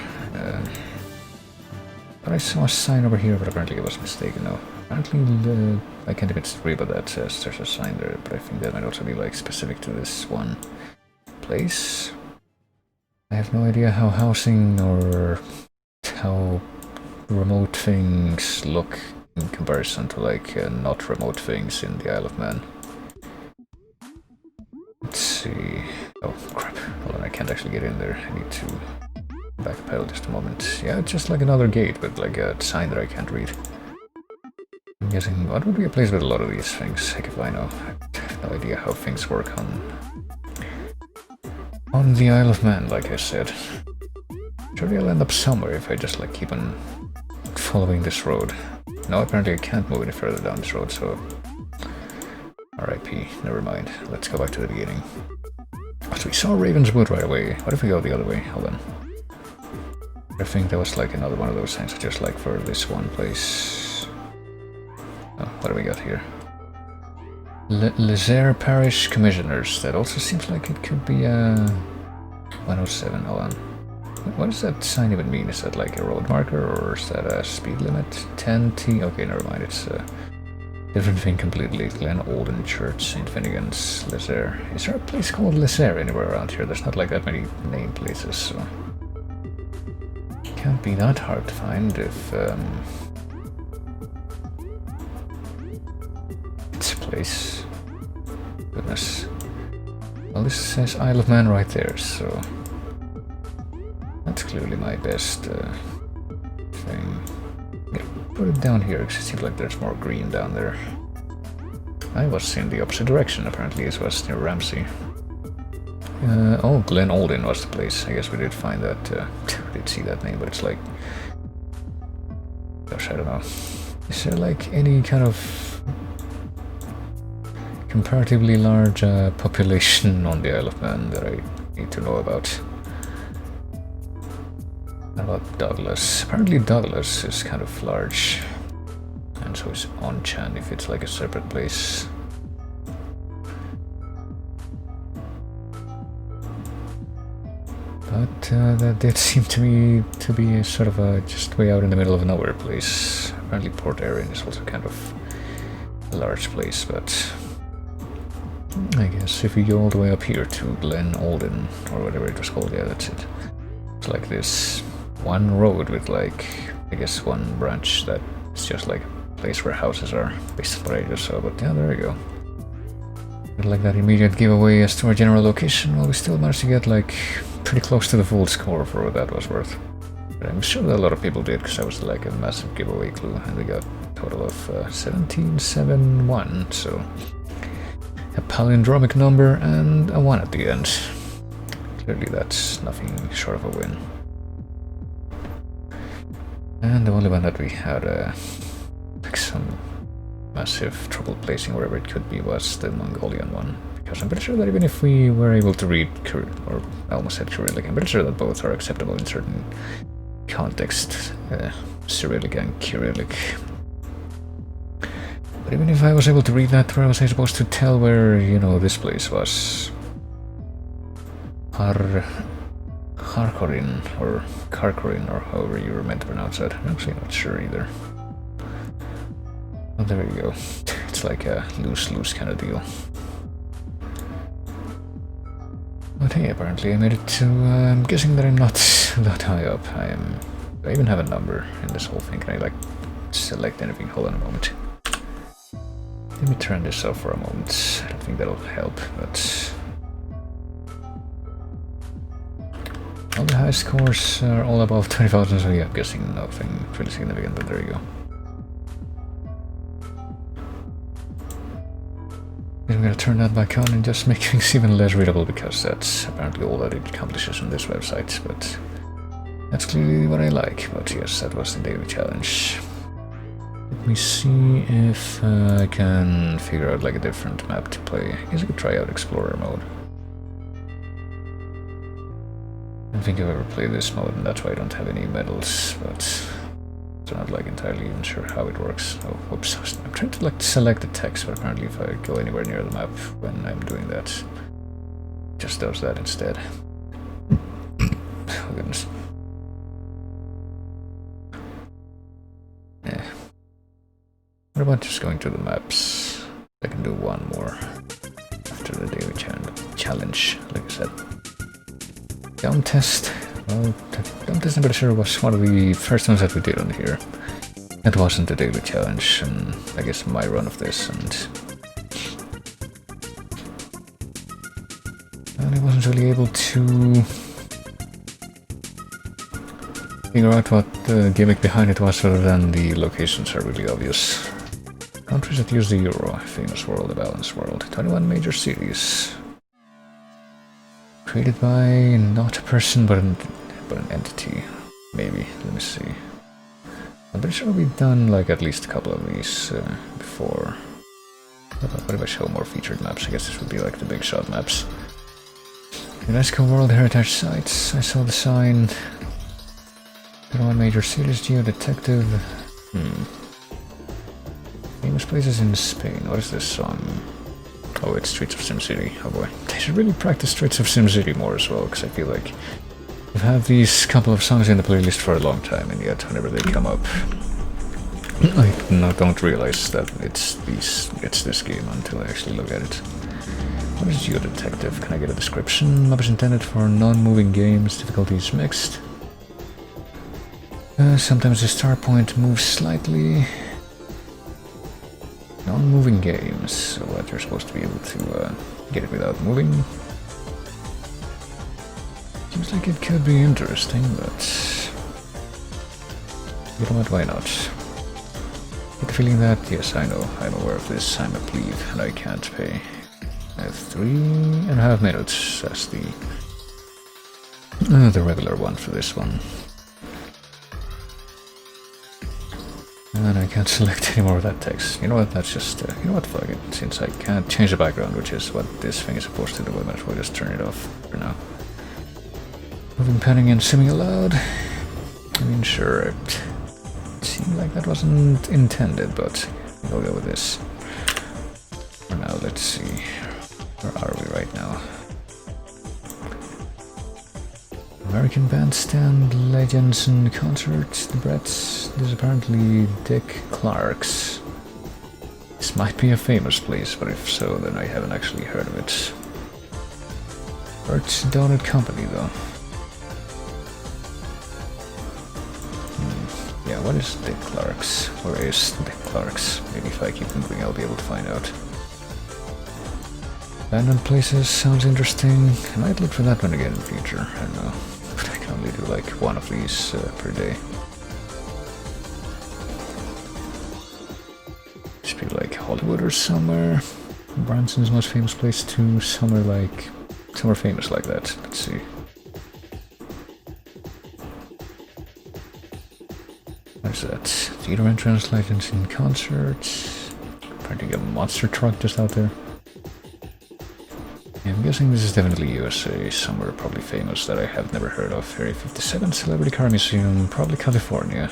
But I saw a sign over here, but apparently I was mistaken. No, apparently I can't even read what that says. There's a sign there, but I think that might also be like specific to this one place. I have no idea how housing or how remote things look in comparison to like not remote things in the Isle of Man. Let's see. Oh crap! Hold on, I can't actually get in there. I need to backpedal just a moment. Yeah, it's just like another gate with like a sign that I can't read. I'm guessing what would be a place with a lot of these things? Heck if I know. I have no idea how things work on the Isle of Man, like I said. Surely I'll end up somewhere if I just like keep on following this road. No, apparently I can't move any further down this road, so... RIP, never mind. Let's go back to the beginning. But we saw Ravenswood right away. What if we go the other way? Hold on. I think that was like another one of those things, just like for this one place. Oh, what do we got here? Lezayre Parish Commissioners. That also seems like it could be 107. Hold on. What does that sign even mean? Is that like a road marker, or is that a speed limit? 10T? Okay, never mind. It's a different thing completely. Glen Olden Church, St. Finnegan's, Lezayre. Is there a place called Lezayre anywhere around here? There's not like that many name places, so... Can't be that hard to find if it's a place. Goodness. Well, this says Isle of Man right there, so that not clearly my best thing. Yeah, put it down here because it seems like there's more green down there. I was in the opposite direction, apparently it was near Ramsey. Oh, Glen Olden was the place. I guess we did find that, we did see that name, but it's like... Gosh, I don't know. Is there like any kind of comparatively large population on the Isle of Man that I need to know about? What about Douglas? Apparently Douglas is kind of large. And so is Onchan if it's like a separate place. But that did seem to me to be sort of a just way out in the middle of nowhere place. Apparently Port Erin is also kind of a large place, but I guess if we go all the way up here to Glen Olden, or whatever it was called, yeah, that's it. It's like this one road with like, I guess one branch that is just like a place where houses are, based on what I just saw, but yeah, there we go. Like that immediate giveaway as to our general location, well, we still managed to get like pretty close to the full score for what that was worth. But I'm sure that a lot of people did, because that was like a massive giveaway clue, and we got a total of 1771, so a palindromic number and a 1 at the end. Clearly that's nothing short of a win. And the only one that we had like some massive trouble placing wherever it could be was the Mongolian one, because I'm pretty sure that even if we were able to read or I almost said Cyrillic, I'm pretty sure that both are acceptable in certain contexts, Cyrillic and Kyrillic. But even if I was able to read that, where was I supposed to tell where, you know, this place was? Harkorin, or Karkorin, or however you were meant to pronounce that. I'm actually not sure either. Oh, there we go. It's like a lose-lose kind of deal. But hey, apparently I made it to... I'm guessing that I'm not that high up. I even have a number in this whole thing. Can I, like, select anything? Hold on a moment. Let me turn this off for a moment. I don't think that'll help, but... all the high scores are all above 20,000, so yeah, I'm guessing nothing really significant, but there you go. I'm gonna turn that back on and just make things even less readable, because that's apparently all that it accomplishes on this website, but that's clearly what I like. But yes, that was the daily challenge. Let me see if I can figure out like a different map to play. I guess I could try out Explorer mode. I don't think I've ever played this mode, and that's why I don't have any medals, but I'm not like entirely even sure how it works. Oh, whoops, I'm trying to like select the text, but apparently if I go anywhere near the map when I'm doing that, it just does that instead. Oh goodness. Yeah. What about just going to the maps? I can do one more after the daily challenge, like I said. Down test. Well, Down test I'm pretty sure was one of the first ones that we did on here. It wasn't the daily challenge, and I guess my run of this, and I wasn't really able to figure out what the gimmick behind it was, other than the locations are really obvious. Countries that use the euro: famous world, a balanced world, 21 major cities. Created by not a person, but an entity. Maybe. Let me see. I'm pretty sure we've done like at least a couple of these before. What if I show more featured maps? I guess this would be like the big shot maps. UNESCO World Heritage Sites. I saw the sign. 21 major cities, Geodetective. Famous places in Spain. What is this song? Oh, it's Streets of SimCity. Oh boy. They should really practice Streets of SimCity more as well, because I feel like we've had these couple of songs in the playlist for a long time, and yet whenever they come up, I don't realize that it's this game until I actually look at it. What is Geodetective? Can I get a description? Map is intended for non-moving games, difficulties mixed. Sometimes the star point moves slightly. Non-moving games, so what you're supposed to be able to get it without moving. Seems Seems like it could be interesting, but you know what, why not? Get the feeling that, yes, I know, I'm aware of this, I'm a plebe, and I can't pay. I have 3.5 minutes as the regular one for this one. And I can't select any more of that text. You know what, that's just, you know what, fuck it. Since I can't change the background, which is what this thing is supposed to do, I might as well just turn it off for now. Moving, panning, and simming aloud. I mean, sure, it seemed like that wasn't intended, but we'll go with this. For now, let's see. Where are we right now? American Bandstand Legends and Concerts, the Bretts. This is apparently Dick Clark's. This might be a famous place, but if so, then I haven't actually heard of it. Bert's Donut Company, though. Yeah, what is Dick Clark's? Where is Dick Clark's? Maybe if I keep moving, I'll be able to find out. Abandoned places sounds interesting. I might look for that one again in the future. I don't know. But I can only do like one of these per day. Should be like Hollywood or somewhere. Branson's most famous place too. Somewhere famous like that. Let's see. There's that. Theater entrance, legends in concerts. Apparently a monster truck just out there. I'm guessing this is definitely USA, somewhere probably famous that I have never heard of. Area 57 Celebrity Car Museum, probably California.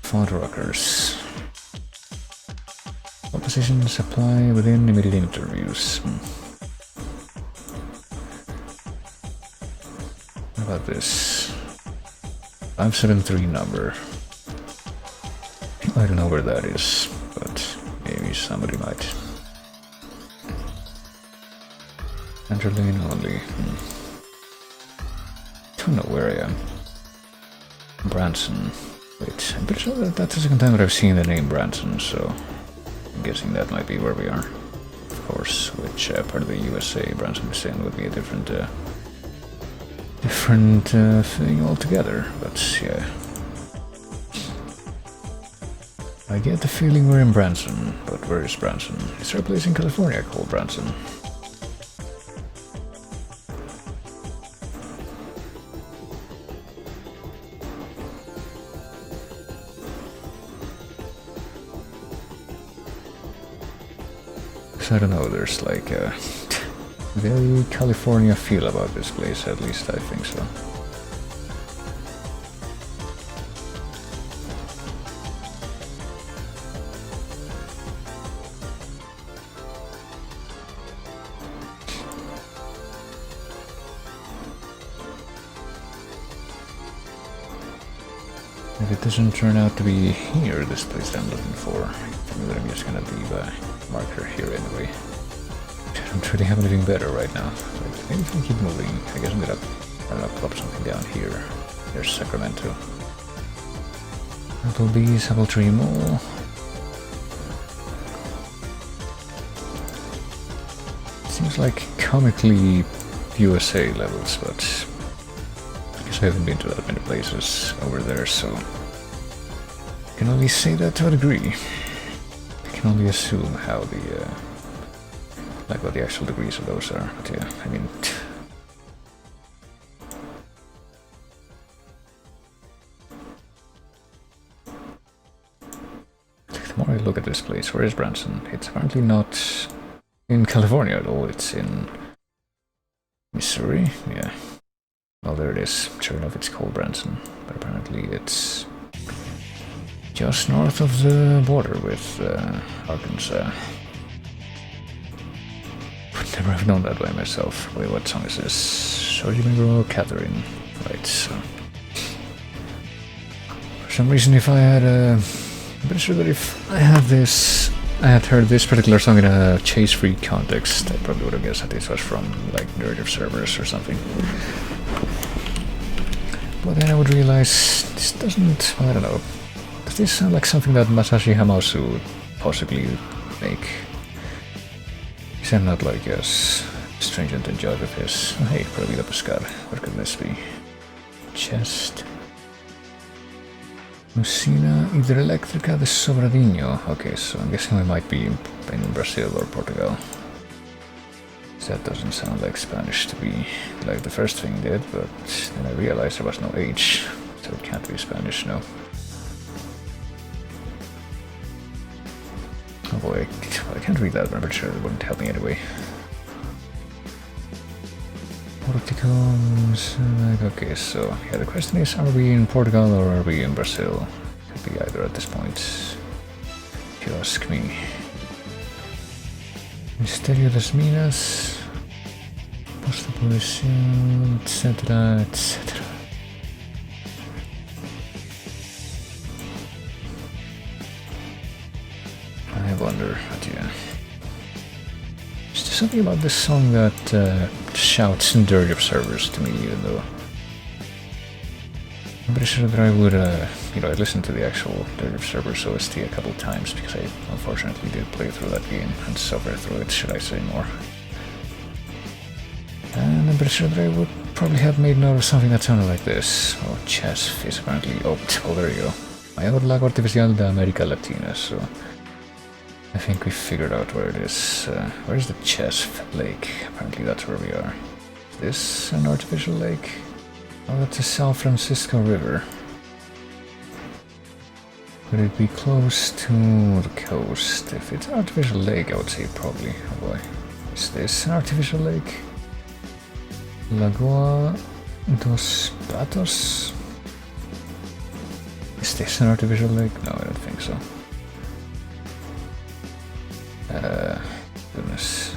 Font Rockers. All positions apply within immediate interviews. What about this? 573 number. I don't know where that is, but maybe somebody might. Enter lane only. Don't know where I am. Branson. Wait, I'm pretty sure that's the second time that I've seen the name Branson, so I'm guessing that might be where we are. Of course, which part of the USA Branson is in would be a different thing altogether, but yeah. I get the feeling we're in Branson, but where is Branson? Is there a place in California called Branson? I don't know, there's like a very California feel about this place, at least I think so. If it doesn't turn out to be here, this place that I'm looking for, then I'm just gonna leave a marker here anyway. I don't really have anything better right now. But maybe if I keep moving, I guess I'm gonna plop something down here. There's Sacramento. Applebee's, Apple Tree Mall. Seems like comically USA levels, but I guess I haven't been to that many places over there, so I can only say that to a degree. I can only assume how the like what the actual degrees of those are, but yeah, I mean, the more I look at this place, where is Branson? It's apparently not in California at all, it's in Missouri, yeah. Well, there it is. Sure enough, it's called Branson, but apparently it's just north of the border with Arkansas. Would never have known that by myself. Wait, what song is this? Sorry, Negro, Catherine. Right, so. For some reason, if I had I'm pretty sure that if I had heard this particular song in a chase-free context, I probably would have guessed that this was from, like, Dirge of Cerberus or something. But then I would realize this doesn't, I don't know. Does this sound like something that Masashi Hamauzu would possibly make? Because I'm not like as stringent and joy of his. Oh, hey, prohibido pescar. What could this be? Chest. Usina hidroeléctrica de Sobradinho. Okay, so I'm guessing we might be in Brazil or Portugal. That doesn't sound like Spanish to be like the first thing did, but then I realized there was no H, so it can't be Spanish, no. Oh boy, I can't read that, but I'm pretty sure it wouldn't help me anyway. Porticos, okay, so yeah, the question is, are we in Portugal or are we in Brazil? Could be either at this point, if you ask me. Misterio das Minas, Posta Policial, etc, etc. I wonder, but yeah. Is there something about this song that shouts dirty observers to me, even though I'm pretty sure that I would, I listened to the actual Dirty Observers OST a couple times because I unfortunately did play through that game and suffer through it, should I say more. And I'm pretty sure that I would probably have made note of something that sounded like this. Oh, chess is apparently opt. Oh, there you go. Mayor Lago Artificial de América Latina, so I think we figured out where it is. Where's the Chess Lake? Apparently that's where we are. Is this an artificial lake? Oh, that's the San Francisco River. Would it be close to the coast? If it's an artificial lake, I would say probably. Oh boy. Is this an artificial lake? Lagoa dos Patos? Is this an artificial lake? No, I don't think so. Goodness.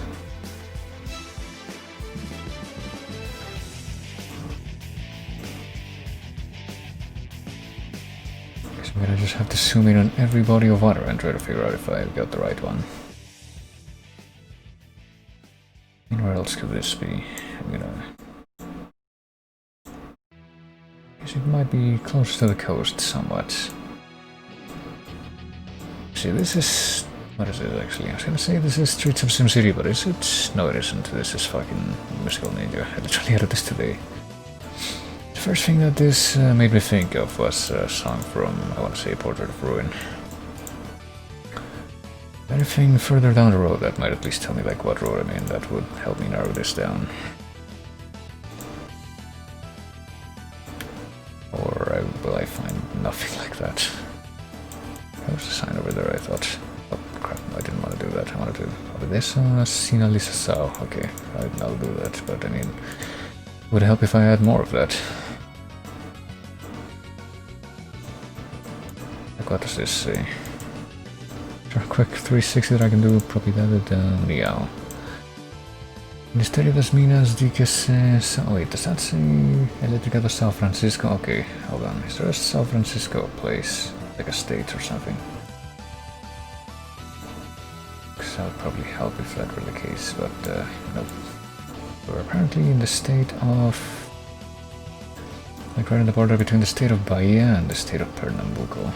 I'm gonna just have to zoom in on every body of water and try to figure out if I got the right one. And where else could this be? I'm gonna... guess it might be close to the coast somewhat. See, this is... what is it actually? I was gonna say this is Streets of SimCity, but is it? No, it isn't. This is fucking Musical Ninja. I literally added this today. The first thing that this made me think of was a song from, I want to say, Portrait of Ruin. Anything further down the road that might at least tell me like what road I'm in, that would help me narrow this down. Or will I find nothing like that? There was a sign over there, I thought. Oh crap, I didn't want to do that. I wanted to... this Sina Lisa Sao. Okay, I'll do that, but I mean... it would help if I had more of that. Like, what does this say? Sure, quick 360 that I can do, probably that down. Yeah. Ministerio das Minas de que se... oh wait, does that say Eléctrica de San Francisco? Okay, hold on. Is there a San Francisco place? Like a state or something? Because that would probably help if that were the case, but nope. We're apparently in the state of... like right on the border between the state of Bahia and the state of Pernambuco.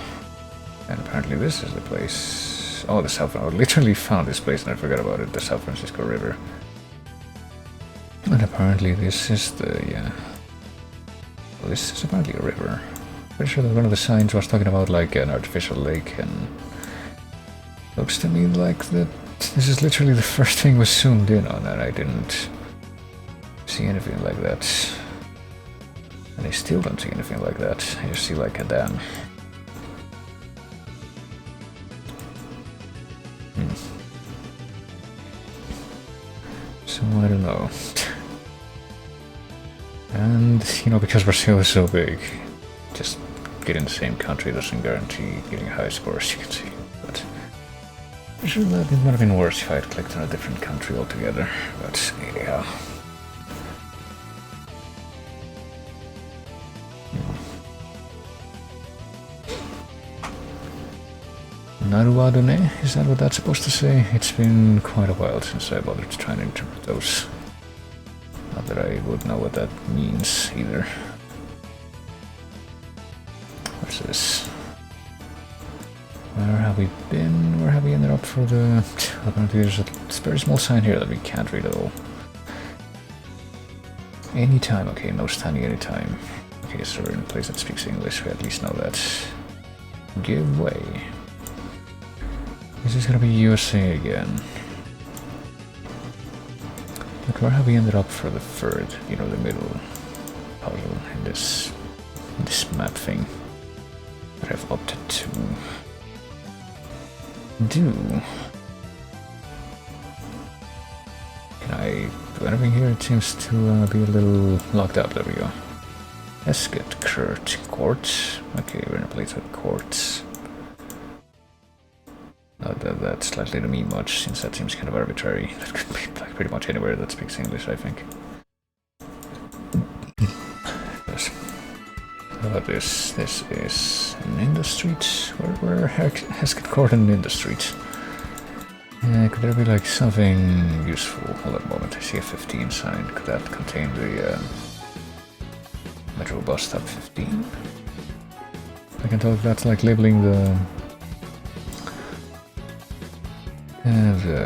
And apparently this is the place... oh, the South... I literally found this place and I forgot about it, the San Francisco River. And apparently this is the... yeah... well, this is apparently a river. Pretty sure that one of the signs was talking about like an artificial lake, and... looks to me like that this is literally the first thing was zoomed in on, and I didn't see anything like that. And I still don't see anything like that. I just see like a dam. So I don't know. And you know, because Brazil is so big, just getting in the same country doesn't guarantee getting high scores, you can see. But I'm sure that it would have been worse if I had clicked on a different country altogether. But yeah. Naruadone, is that what that's supposed to say? It's been quite a while since I bothered to try and interpret those. Not that I would know what that means either. What's this? Where have we been? Where have we ended up for the... apparently there's a very small sign here that we can't read at all. Anytime, okay, no standing anytime. Okay, so we're in a place that speaks English, we at least know that. Give way. This is gonna be USA again. Look, where have we ended up for the third, you know, the middle puzzle in this map thing that I've opted to do. Can I do anything here? It seems to be a little locked up. There we go. Esket Court. Okay, we're in a place with courts. Not that that's likely to mean much, since that seems kind of arbitrary. That could be like pretty much anywhere that speaks English, I think. Yes. How about this? This is an industry. Where Esket Court and industry? Could there be like something useful? Hold on a moment, I see a 15 sign. Could that contain the Metro bus stop 15? I can tell if that's like labeling the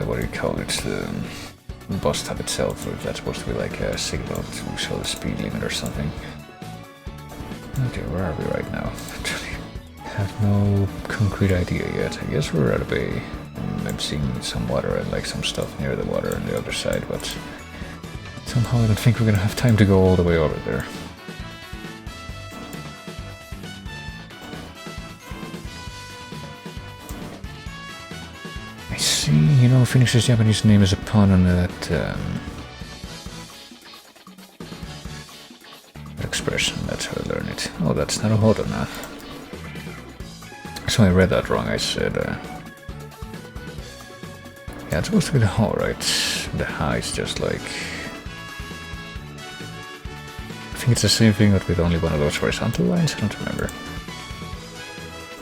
what do you call it? The bus stop itself, or if that's supposed to be like a signal to show the speed limit or something. Okay, where are we right now? I have no concrete idea yet. I guess we're at a bay. I'm seeing some water and like some stuff near the water on the other side, but somehow I don't think we're gonna have time to go all the way over there. I see, you know, Phoenix's Japanese name is a pun on that expression. That's how I learn it. Oh, that's not a Hodona. So I read that wrong. I said yeah, it's supposed to be the Ho, right? The Ha is just like... I think it's the same thing, but with only one of those horizontal lines. I don't remember.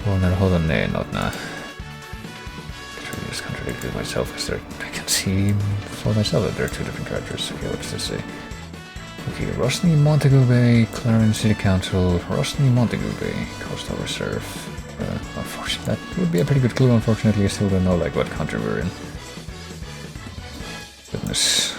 Oh, no, hold on, no, not Na. I just contradicted myself, because I can see for myself that there are two different characters. Okay, what does this say? Okay, Rosny Montagu Bay, Clarence City Council, Rosny Montagu Bay, Coastal Reserve. Unfortunately, that would be a pretty good clue. Unfortunately, I still don't know like what country we're in. Goodness.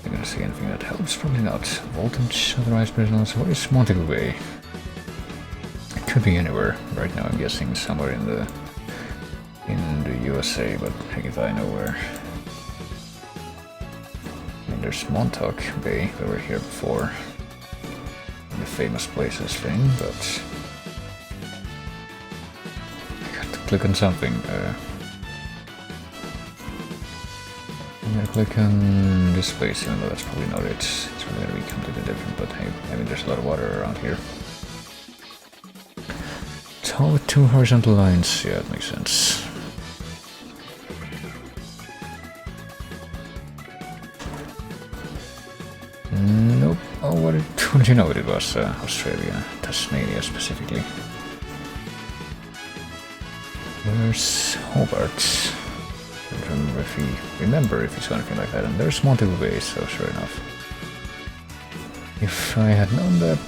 You're gonna see anything that helps? Probably not. Voltage, otherwise prisoners. What is Montagu Bay? It could be anywhere. Right now I'm guessing somewhere in the USA, but heck if I know where. And there's Montauk Bay, we were here before. The famous places thing, but I got to click on something. I'm gonna click on this place, even though that's probably not it. It's probably gonna be completely different, but hey, I mean there's a lot of water around here. Tall with two horizontal lines, yeah, it makes sense. Nope. Oh, what did you know what it was? Australia, Tasmania specifically. There's Hobart. I don't remember if he saw anything like that. And there's Montagu Bay, so sure enough. If I had known that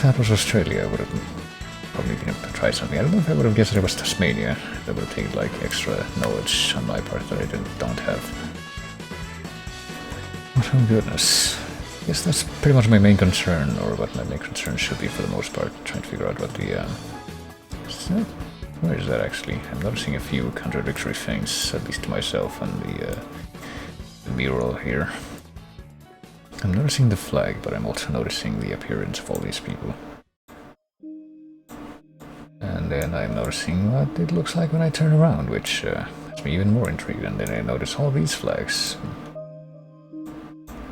that was Australia, I would have probably been able to try something. I don't know if I would have guessed it was Tasmania. That would have taken like extra knowledge on my part that I don't have. But oh goodness. Yes, that's pretty much my main concern, or what my main concern should be for the most part, trying to figure out what the, where is that actually? I'm noticing a few contradictory things, at least to myself, on the mural here. I'm noticing the flag, but I'm also noticing the appearance of all these people. And then I'm noticing what it looks like when I turn around, which has me even more intrigued, and then I notice all these flags.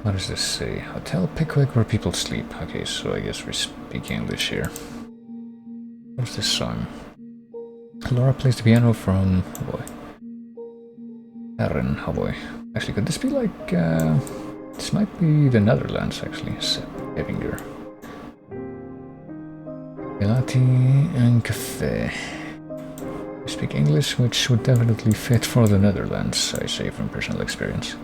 What does this say? Hotel Pickwick where people sleep. Okay, so I guess we speak English here. What's this song? Laura plays the piano from... oh boy. Erin, oh boy. Actually, could this be like... this might be the Netherlands, actually. Evinger. Calamity and Cafe. We speak English, which would definitely fit for the Netherlands, I say from personal experience.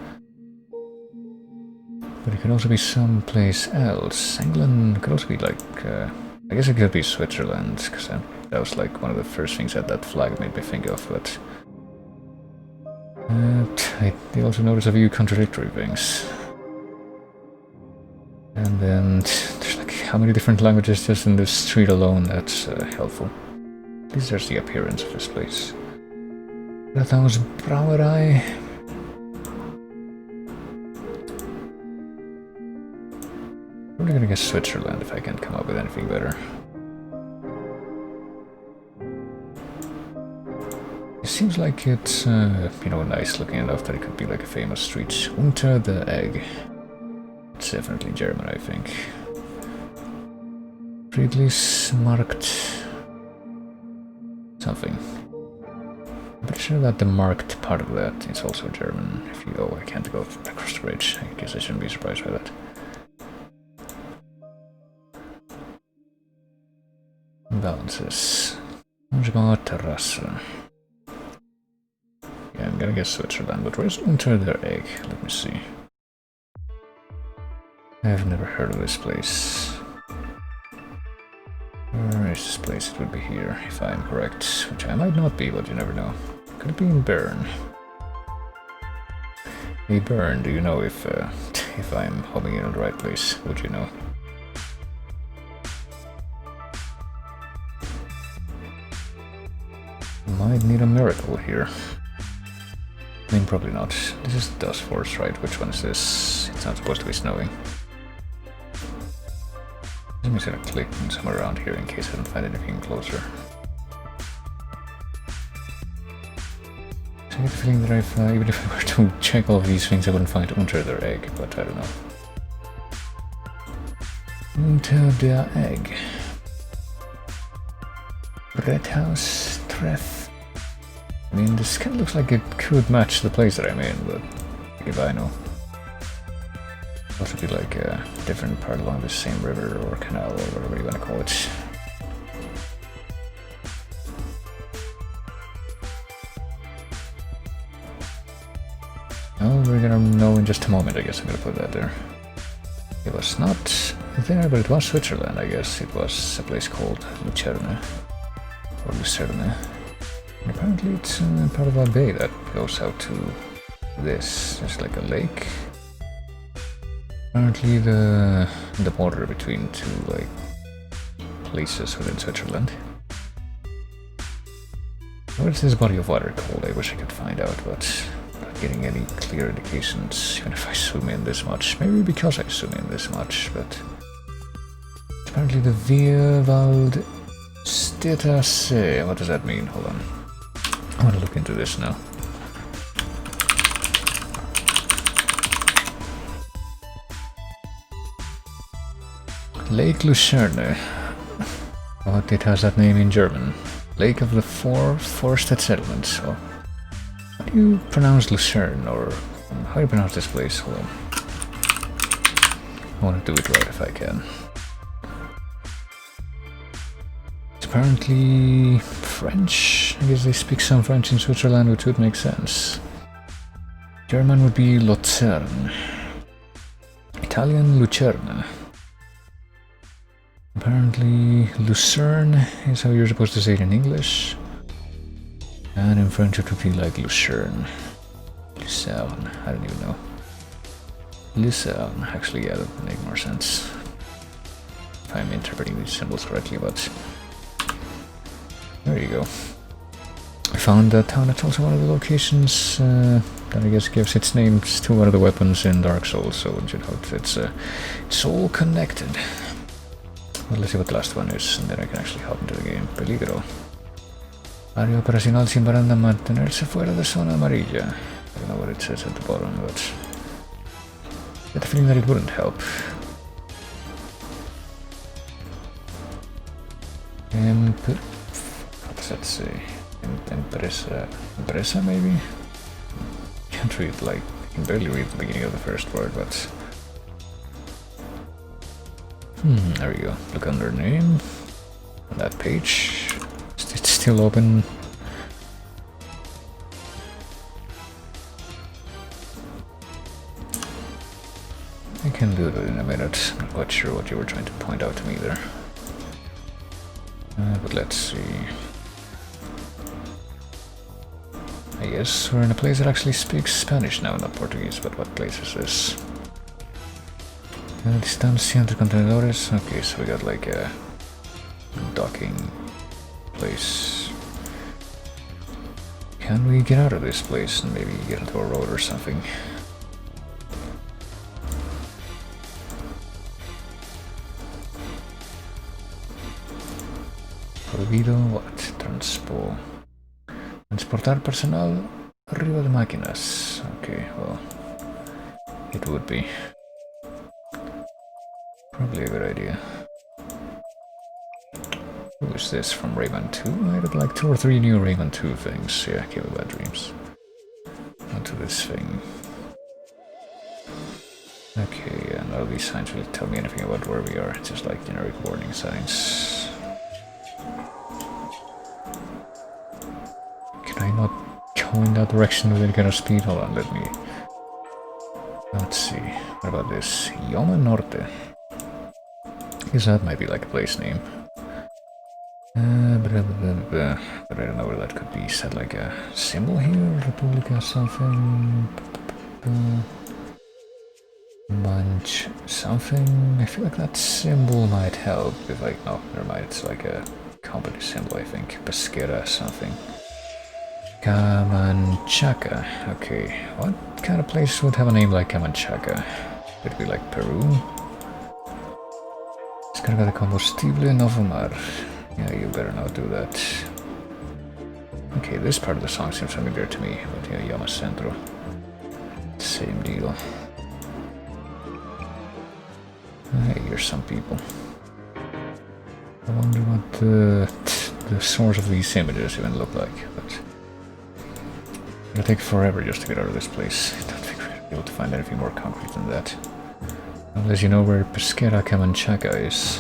But it could also be someplace else. England could also be like I guess it could be Switzerland, because that was like one of the first things that flag made me think of, but... I did also notice a few contradictory things. And then there's like how many different languages just in this street alone, that's helpful. At least there's the appearance of this place. That was Brouwerij. I'm probably gonna guess Switzerland if I can't come up with anything better. It seems like it's, you know, nice looking enough that it could be like a famous street. Unter the Egg. It's definitely German, I think. Friedrichsmarkt. Something. I'm pretty sure that the marked part of that is also German. If you go, I can't go across the bridge. I guess I shouldn't be surprised by that. Balances. Terrasse. Yeah, I'm gonna guess Switzerland, but where's Unter der Egg? Let me see. I've never heard of this place. Where is this place? It would be here, if I'm correct. Which I might not be, but you never know. Could it be in Bern? Hey Bern, do you know if I'm homing in on the right place? Would you know? Might need a miracle here. I mean, probably not. This is Dust Force, right? Which one is this? It's not supposed to be snowing. I'm just gonna click somewhere around here in case I don't find anything closer. So I get the feeling that even if I were to check all of these things, I wouldn't find Unter der Egg, but I don't know. Unter der Egg. Bretthaus Treff. I mean, this kind of looks like it could match the place that I'm in, but if I know. Also be like a different part along the same river or canal or whatever you want to call it. Oh, we're gonna know in just a moment, I guess I'm gonna put that there. It was not there, but it was Switzerland, I guess. It was a place called Lucerne. Or Lucerne. And apparently it's part of a bay that goes out to this. It's like a lake. Apparently the border between two like places within Switzerland. What is this body of water called? I wish I could find out, but not getting any clear indications, even if I zoom in this much. Maybe because I zoom in this much, but apparently the Vierwald Städtersee. What does that mean? Hold on. I want to look into this now. Lake Lucerne. What it has that name in German? Lake of the Four Forested Settlements. Oh. How do you pronounce Lucerne, or how do you pronounce this place? Hold on. I want to do it right if I can. It's apparently French. I guess they speak some French in Switzerland, which would make sense. German would be Luzern. Italian Lucerne. Apparently Lucerne is how you're supposed to say it in English. And in French it would be like Lucerne. Lucerne, I don't even know. Lucerne, actually, yeah, that would make more sense. If I'm interpreting these symbols correctly, but... There you go. I found a town that's also one of the locations that I guess gives its names to one of the weapons in Dark Souls, so you know, it's all connected. Well, let's see what the last one is, and then I can actually hop into the game. Peligro. Área operacional sin baranda mantenerse fuera de zona amarilla. I don't know what it says at the bottom, but I get the feeling that it wouldn't help. What does that say? Empresa maybe? Can't read, like, I can barely read the beginning of the first word, but... there we go. Look under name. On that page. It's still open. I can do that in a minute. I'm not quite sure what you were trying to point out to me there. But let's see. I guess we're in a place that actually speaks Spanish now, not Portuguese, but what place is this? Distancia entre contenedores. Okay, so we got like a docking place. Can we get out of this place and maybe get into a road or something? Prohibido what? Transportar personal arriba de máquinas. Okay, well, it would be probably a good idea. Who is this from Rayman 2? I got like 2 or 3 new Rayman 2 things. Yeah, give me bad dreams. Onto this thing. Okay, yeah, none of these signs will tell me anything about where we are. It's just like generic warning signs. Can I not go in that direction with any kind of speed? Hold on, let me... Let's see. What about this? Yoma Norte. I guess that might be like a place name. But I don't know where that could be. Is that like a symbol here? Republica something? Munch something? I feel like that symbol might help. If like, no, never mind. It's like a company symbol, I think. Pesquera something. Camanchaca. Okay, what kind of place would have a name like Camanchaca? Would it be like Peru? Descarga de combustible Novo Mar. Yeah, you better not do that. Okay, this part of the song seems familiar to me, but yeah, Yama Centro. Same deal. Hey, here's some people. I wonder what the source of these images even look like, but... It'll take forever just to get out of this place. I don't think we'll be able to find anything more concrete than that. Unless you know where Pesquera Camanchaca is.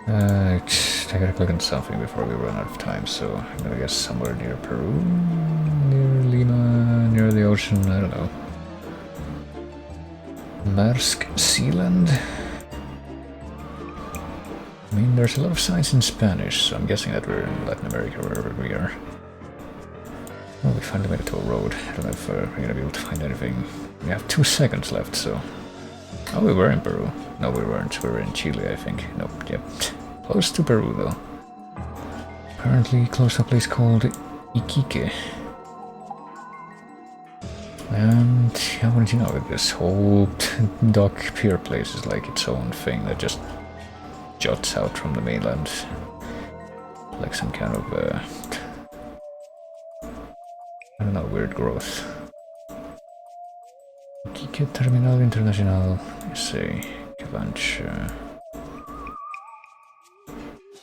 I gotta click on something before we run out of time, so I'm gonna guess somewhere near Peru, near Lima, near the ocean, I don't know. Maersk Sealand? I mean, there's a lot of signs in Spanish, so I'm guessing that we're in Latin America, wherever we are. Well, we finally made it to a road. I don't know if we're gonna be able to find anything. We have 2 seconds left, so... Oh, we were in Peru. No, we weren't. We were in Chile, I think. Nope, yep. Close to Peru, though. Apparently close to a place called Iquique. And yeah, what did you know? This whole dock pier place is like its own thing that just juts out from the mainland. Like some kind of, I don't know, weird growth. Iquique Terminal Internacional, say, Cavancha.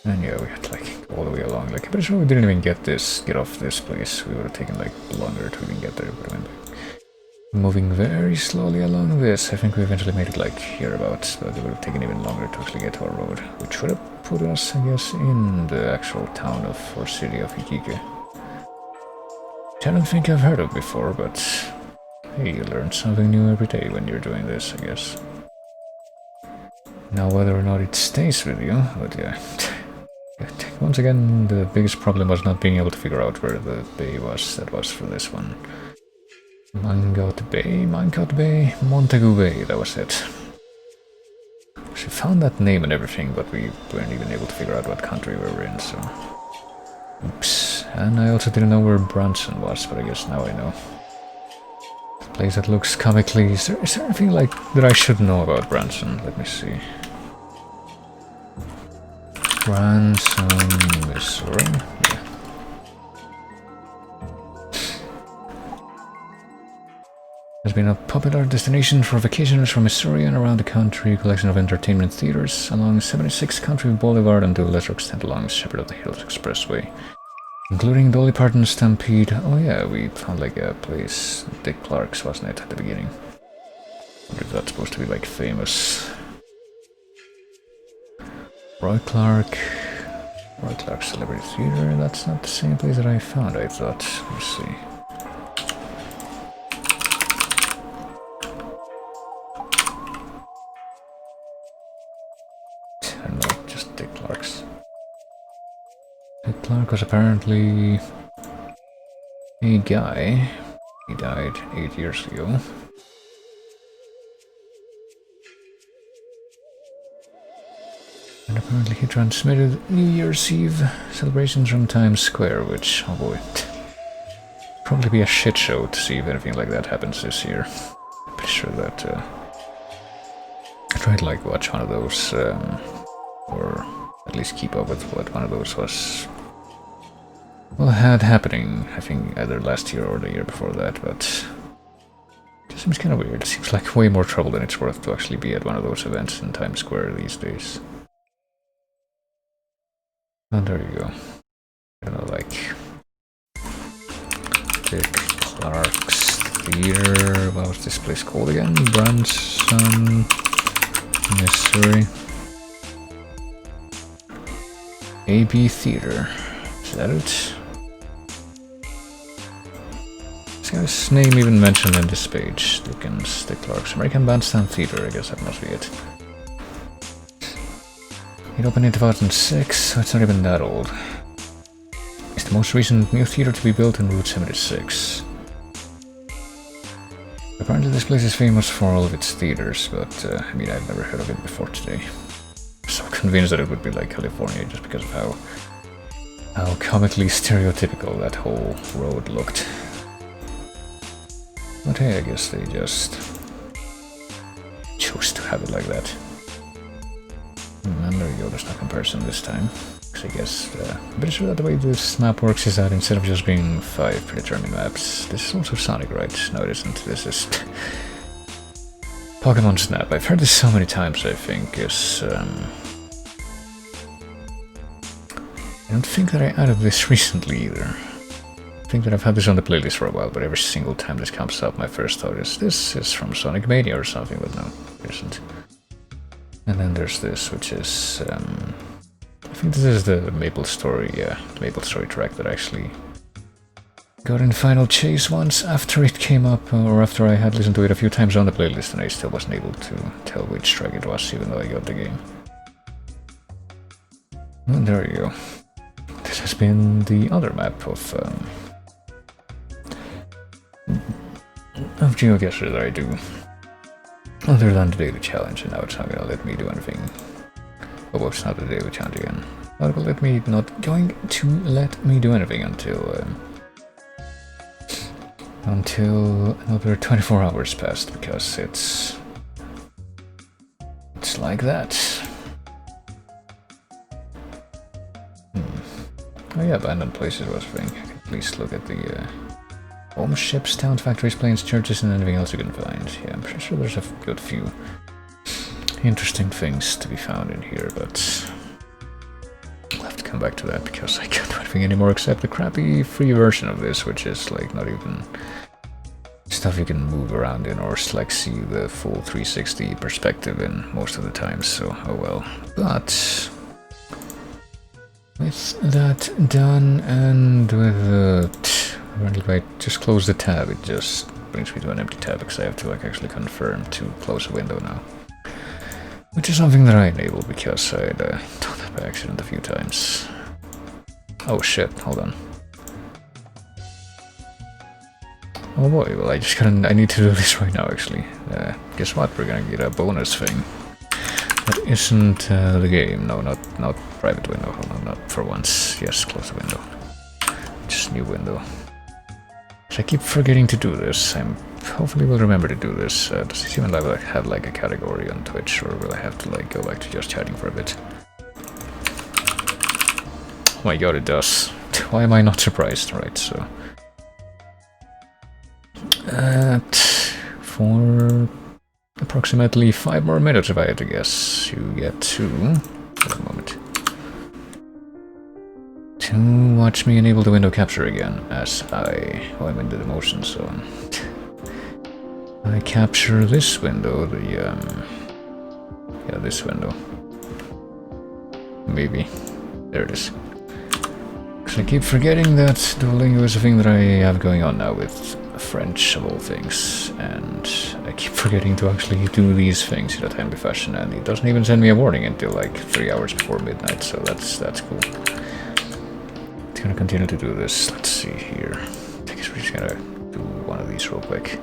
And yeah, we had like all the way along. Like, I'm pretty sure we didn't even get off this place. We would have taken like longer to even get there, but I mean, moving very slowly along this. I think we eventually made it like hereabouts, but it would have taken even longer to actually get to our road, which would have put us, I guess, in the actual town of, or city of Iquique. Which I don't think I've heard of before, but hey, you learn something new every day when you're doing this, I guess. Now, whether or not it stays with you, but yeah. Once again, the biggest problem was not being able to figure out where the bay was that was for this one. Mangot Bay, Montagu Bay, that was it. She found that name and everything, but we weren't even able to figure out what country we were in, so... Oops. And I also didn't know where Branson was, but I guess now I know. A place that looks comically... Is there anything like that I should know about Branson? Let me see. Branson, Missouri? Yeah. Has been a popular destination for vacationers from Missouri and around the country, a collection of entertainment theaters along 76 Country Boulevard and to a lesser extent along Shepherd of the Hills Expressway, including Dolly Parton's Stampede. Oh yeah, we found like a place, Dick Clark's, wasn't it, at the beginning? I wonder if that's supposed to be like famous. Roy Clark Celebrity Theater, that's not the same place that I found, I thought. Let's see. And not just Dick Clark's. Dick Clark was apparently a guy. He died 8 years ago. And apparently he transmitted New Year's Eve celebrations from Times Square, which, oh boy, probably be a shit show to see if anything like that happens this year. I'm pretty sure that I tried to like watch one of those, or at least keep up with what one of those was, well, had happening, I think either last year or the year before that, but it just seems kind of weird. It seems like way more trouble than it's worth to actually be at one of those events in Times Square these days. And there you go. I don't know, like Dick Clark's Theater. What was this place called again? Branson, Missouri. AB Theater. Is that it? This guy's name even mentioned in this page. Dick Clark's American Bandstand Theater. I guess that must be it. It opened in 2006, so it's not even that old. It's the most recent new theater to be built in Route 76. Apparently this place is famous for all of its theaters, but I mean, I've never heard of it before today. I'm so convinced that it would be like California just because of how comically stereotypical that whole road looked. But hey, I guess they just chose to have it like that. And there you go, there's no comparison this time. Because I guess, I'm pretty sure that the way this map works is that instead of just being 5 predetermined maps, this is also Sonic, right? No, it isn't. This is Pokemon Snap. I've heard this so many times, I think, is I don't think that I added this recently either. I think that I've had this on the playlist for a while, but every single time this comes up, my first thought is, this is from Sonic Mania or something, but no, it isn't. And then there's this, which is, I think this is the Maple Story track that I actually got in Final Chase once after it came up, or after I had listened to it a few times on the playlist, and I still wasn't able to tell which track it was, even though I got the game. And there you go. This has been the other map of GeoGuessr that I do. Other than the daily challenge, and now it's not gonna let me do anything. Oh, well, it's not the daily challenge again. Well, it will not going to let me do anything until another 24 hours passed, because it's like that. Oh yeah, abandoned places was a thing. I can at least look at the homes, ships, towns, factories, planes, churches, and anything else you can find. Yeah, I'm pretty sure there's a good few interesting things to be found in here, but I'll have to come back to that because I can't do anything anymore except the crappy free version of this, which is like not even stuff you can move around in or like see the full 360 perspective in most of the time, so oh well. But with that done, and with apparently if I just close the tab, it just brings me to an empty tab because I have to like actually confirm to close a window now. Which is something that I enable because I'd done that by accident a few times. Oh shit, hold on. Oh boy, well I need to do this right now actually. Guess what, we're gonna get a bonus thing. That isn't the game, no, not private window, hold on, not for once. Yes, close the window. Just new window. So I keep forgetting to do this. I hopefully will remember to do this. Does this even have like a category on Twitch, or will I have to like go back to just chatting for a bit? Oh my god, it does. Why am I not surprised? Right, so for approximately 5 more minutes, if I had to guess, you get to wait a moment. To watch me enable the window capture again, as I'm in the motion, so I capture this window, yeah, this window. Maybe. There it is. Because I keep forgetting that Duolingo is a thing that I have going on now with French of all things, and I keep forgetting to actually do these things in a timely fashion, and it doesn't even send me a warning until like 3 hours before midnight, so that's cool. It's gonna continue to do this. Let's see here. I guess we're just gonna do one of these real quick.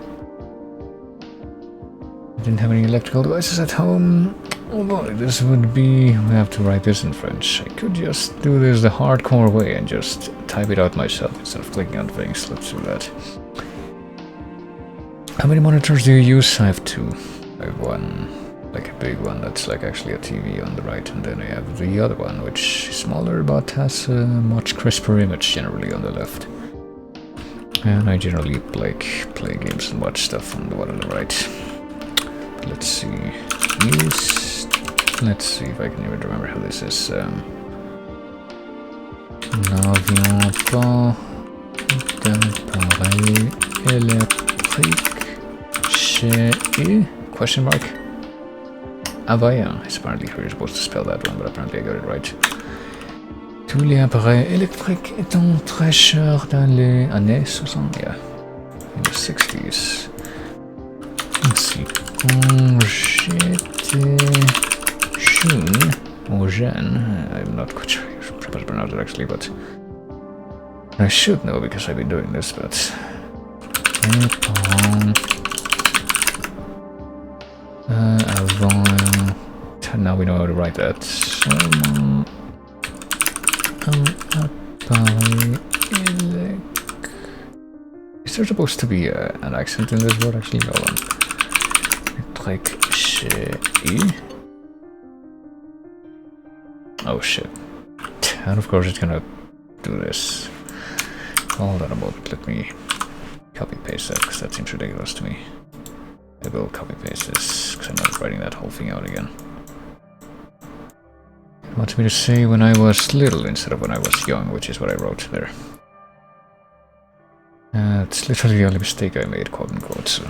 I didn't have any electrical devices at home. Although this would be... I have to write this in French. I could just do this the hardcore way and just type it out myself instead of clicking on things. Let's do that. How many monitors do you use? I have two. I have one, like a big one that's like actually a TV on the right, and then I have the other one which is smaller but has a much crisper image generally on the left. And I generally play games and watch stuff on the one on the right. Let's see. Use... Let's see if I can even remember how this is. N'avions pas d'appareil électrique chez eux? Question mark? Availlant is apparently how you're supposed to spell that one, but apparently I got it right. Tous les appareils électriques étant très chers dans les années 60. Yeah, in the 60s. Let's see. Quand j'étais jeune, or jeune, I'm not quite sure you're supposed to pronounce it actually, but I should know because I've been doing this, but avant, now we know how to write that. Is there supposed to be an accent in this word actually? Hold on. Oh shit. And of course it's gonna do this. Hold on a moment, let me copy paste that because that seems ridiculous to me. I will copy paste this because I'm not writing that whole thing out again. It wants me to say when I was little instead of when I was young, which is what I wrote there. It's literally the only mistake I made, quote unquote, so...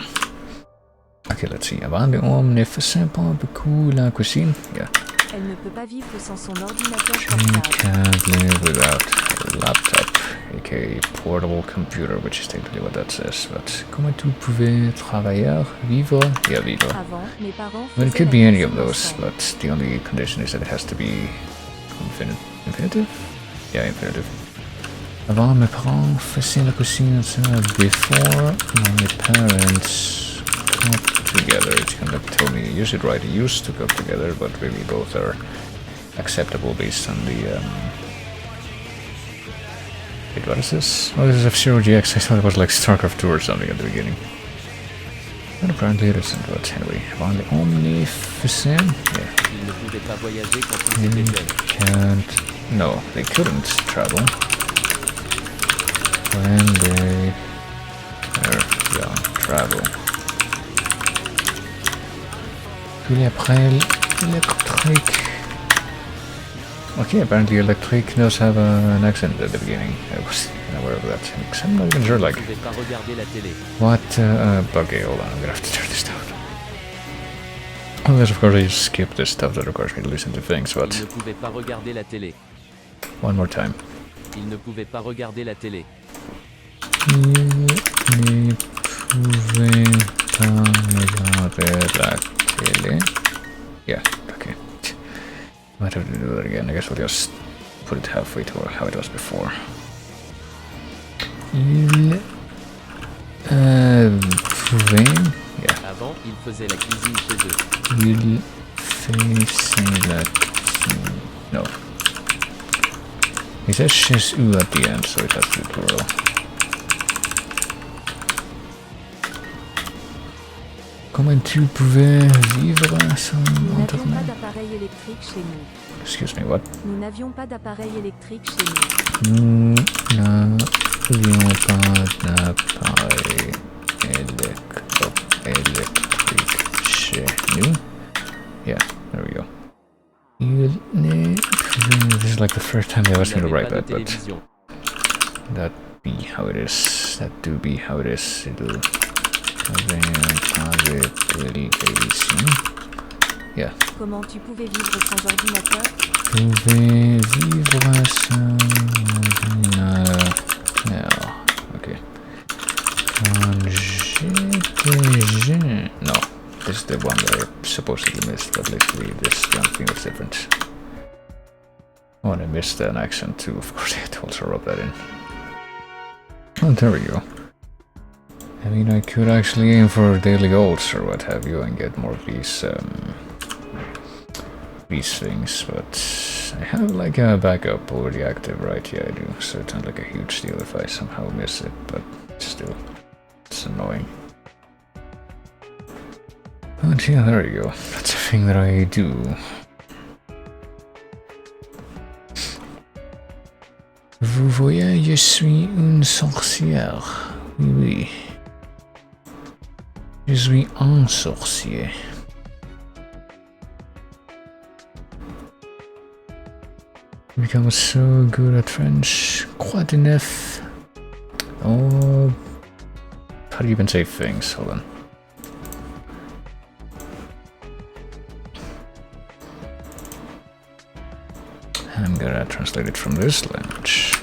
Okay, let's see. Avant les hommes ne faisaient pas beaucoup la cuisine. Yeah. Elle ne peut pas vivre sans son ordinateur She portable. can't live without her laptop, aka portable computer, which is technically what that says. But comment tu pouvais travailler, vivre? Yeah, vivre. Avant, mes parents Well, it faisaient could la be any of cuisine those, ensemble. but the only condition is that it has to be infinitive? Yeah, infinitive. Avant, mes parents faisaient la cuisine ensemble before my parents got together. It's kind of tell me you should write used to cook together, but really both are acceptable based on the wait, what is this? Oh, this is F-Zero GX. I thought it was like StarCraft 2 or something at the beginning. But apparently it isn't, but anyway. Avant les omnificent? Yeah. Ils ne pouvaient pas voyager quand ils étaient jeunes. Can't... No, they couldn't travel. When they were young, travel. Puis après, électrique. Okay, apparently electric does have an accent at the beginning. I was unaware of that. Because I'm not even sure, like... Ils ne pouvaient pas regarder la télé. What, okay, hold on, I'm gonna have to turn this down. Unless, of course, I just skip this stuff that requires me to listen to things, Ils but... ne pouvaient pas regarder la télé. One more time. Ils ne pouvaient pas regarder la télé. Il ne pouvait pas regarder la télé. Yeah, okay. Might have to do that again. I guess we'll just put it halfway to how it was before. Il pouvait... Yeah. Avant, ils faisaient la cuisine chez eux. Il faisait la cuisine... No. He says chez eux at the end, so it has to be plural. Comment tu pouvais vivre sans Nous n'avions pas internet? d'appareil électrique chez nous. Excuse me, what? Nous n'avions pas d'appareil électrique chez nous. Nous n'avions pas d'appareil électrique chez nous. Yeah, there we go. Il ne pouvait... This is like the first time they asked me to Ils write n'avaient that, pas de but télévision. that be how it is. That do be how it is. It'll... Yeah. Comment tu pouvais vivre sans ordinateur? Pouvez vivre sans ordinateur. Okay. No, this is the one that I supposedly missed, but literally this young thing was different. Oh, and I missed an accent too, of course I had to also rub that in. Oh, there we go. I mean, I could actually aim for daily golds or what have you and get more of these things, but I have like a backup already active, right? Yeah, I do, so it's not like a huge deal if I somehow miss it, but still, it's annoying. But yeah, there you go. That's a thing that I do. Vous voyez, je suis une sorcière. Oui, oui. Je suis un sorcier. Become so good at French. Quoi de neuf? Oh, how do you even say things? Hold on. I'm gonna translate it from this language.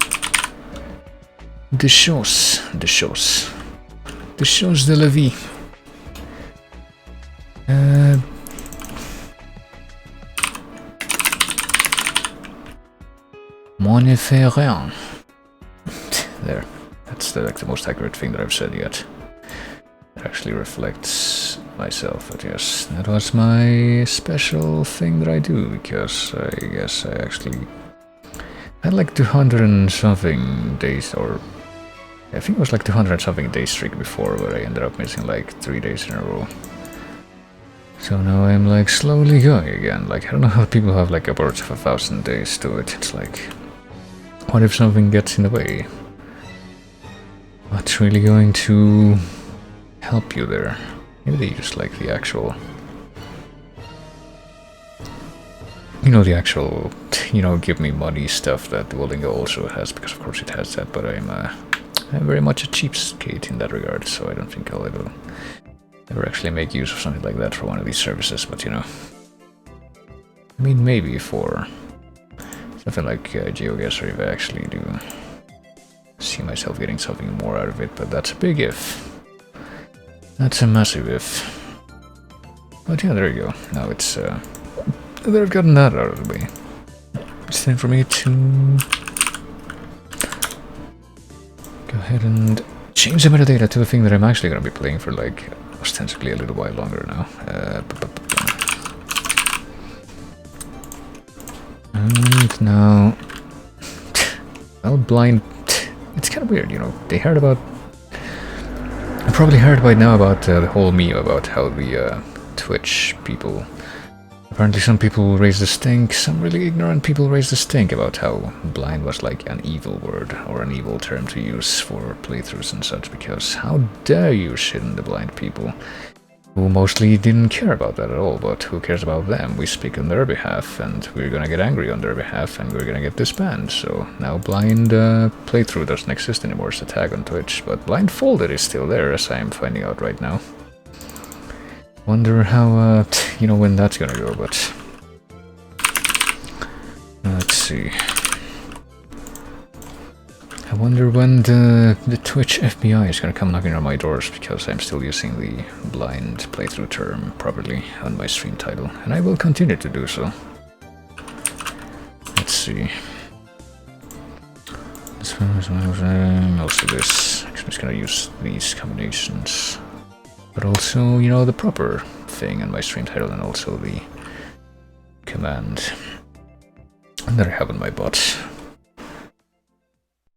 Des choses de la vie. Mon ne fait rien. There. That's like the most accurate thing that I've said yet. It actually reflects myself, but yes, that was my special thing that I do, because I guess I actually had like 200 and something days, or I think it was like 200 and something day streak before, but I ended up missing like 3 days in a row. So now I'm like slowly going again. Like, I don't know how people have like upwards of 1,000 days to it. It's like, what if something gets in the way? What's really going to help you there? Maybe they use like the actual, the actual, give me money stuff that Duolingo also has, because of course it has that, but I'm very much a cheapskate in that regard, so I don't think I'll ever actually make use of something like that for one of these services, but I mean, maybe for something like GeoGuessr if I actually do see myself getting something more out of it, but that's a big if. That's a massive if. But yeah, there you go. Now it's, that I've gotten that out of the way. It's time for me to go ahead and change the metadata to the thing that I'm actually going to be playing for, like, ostensibly a little while longer now. And now, well, blind, it's kind of weird, they heard about, I probably heard by now about the whole meme about how the Twitch people, apparently some people raised the stink, some really ignorant people raised the stink about how blind was like an evil word or an evil term to use for playthroughs and such, because how dare you shit on the blind people who mostly didn't care about that at all, but who cares about them? We speak on their behalf, and we're gonna get angry on their behalf, and we're gonna get disbanded. So now blind playthrough doesn't exist anymore as a tag on Twitch, but blindfolded is still there, as I'm finding out right now. Wonder how, when that's gonna go, but let's see. I wonder when the Twitch FBI is gonna come knocking on my doors, because I'm still using the blind playthrough term properly on my stream title, and I will continue to do so. Let's see. This one is mostly this. I'm just gonna use these combinations, but also, the proper thing on my stream title, and also the command that I have on my bot.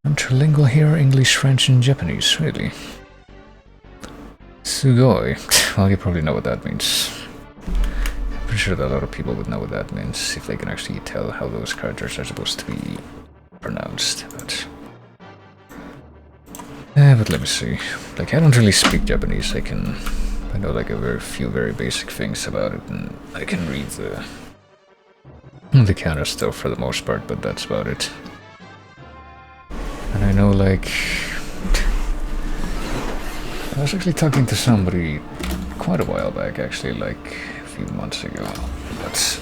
I'm trilingual here, English, French, and Japanese, really. Sugoi. Well, you probably know what that means. I'm pretty sure that a lot of people would know what that means, if they can actually tell how those characters are supposed to be pronounced, but let me see. Like, I don't really speak Japanese. I know like a very few very basic things about it, and I can read the counter stuff for the most part, but that's about it. And I know, like, I was actually talking to somebody quite a while back, actually, like a few months ago, but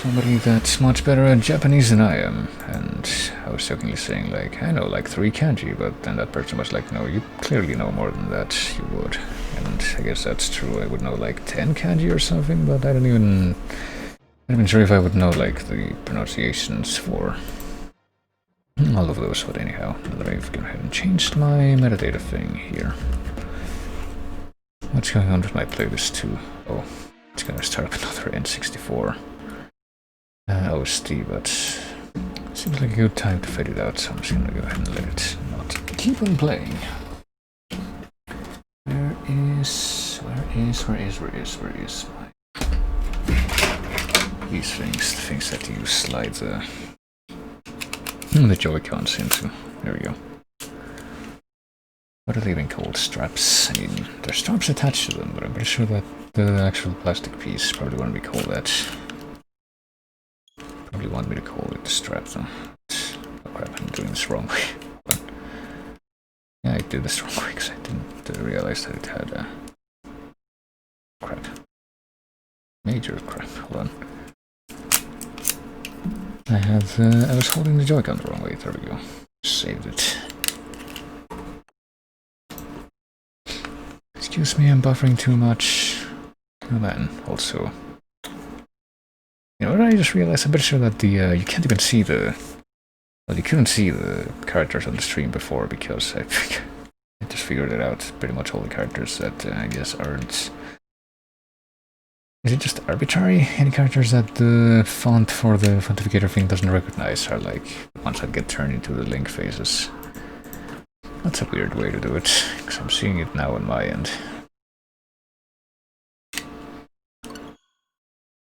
somebody that's much better at Japanese than I am, and I was jokingly saying, like, I know like 3 kanji, but then that person was like, no, you clearly know more than that, you would. And I guess that's true, I would know like 10 kanji or something, but I'm not even sure if I would know like the pronunciations for all of those. But anyhow, now that I've gone ahead and changed my metadata thing here. What's going on with my playlist too? Oh, it's gonna start up another N64 OST, but it seems like a good time to fade it out, so I'm just gonna go ahead and let it not keep on playing. Where is my... These things, the things that you slide the Joy-Cons into. There we go. What are they even called? Straps? I mean, there's straps attached to them, but I'm pretty sure that the actual plastic piece probably wouldn't be called that. Probably want me to call it the strap though. Oh crap, I'm doing this wrong way. Yeah, I did this wrong way because I didn't realize that it had crap. Major crap, hold on. I was holding the Joy-Con the wrong way, there we go. Saved it. Excuse me, I'm buffering too much. Oh man, also... You know what I just realized? I'm pretty sure that you can't even see the... Well, you couldn't see the characters on the stream before, because I just figured it out. Pretty much all the characters that I guess aren't... Is it just arbitrary? Any characters that the font for the fontificator thing doesn't recognize are like ones that get turned into the link faces. That's a weird way to do it, because I'm seeing it now on my end.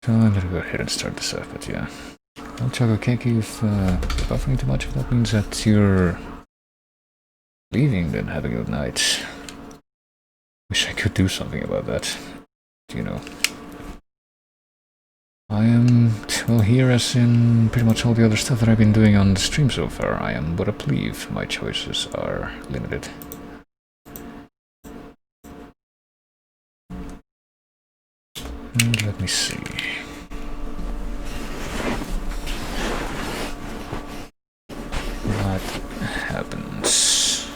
So I'm gonna go ahead and start this up, but yeah. I'll check Keki if you're buffering too much, if that means that you're leaving, then have a good night. Wish I could do something about that. You know. I am, well, here as in pretty much all the other stuff that I've been doing on the stream so far, I am but a plebe. My choices are limited. And let me see. What happens?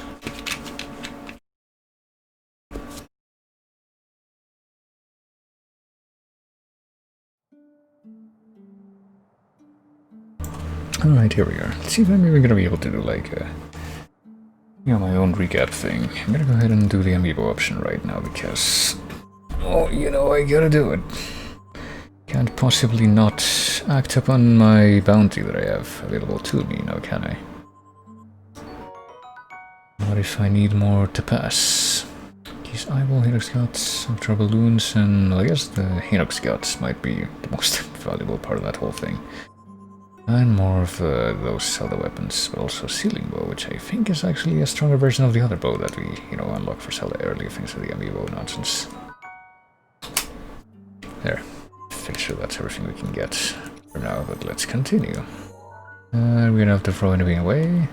Alright, here we are. Let's see if I'm even gonna be able to do like my own recap thing. I'm gonna go ahead and do the amiibo option right now because, oh, you know, I gotta do it. Can't possibly not act upon my bounty that I have available to me now, can I? What if I need more to pass? These eyeball Hinox guts, ultra balloons, and well, I guess the Hinox guts might be the most valuable part of that whole thing. And more of those other weapons, but also Sealing Bow, which I think is actually a stronger version of the other bow that we, you know, unlock for Zelda earlier thanks to the amiibo nonsense. There. Pretty sure that's everything we can get for now, but let's continue. We're gonna have to throw anything away.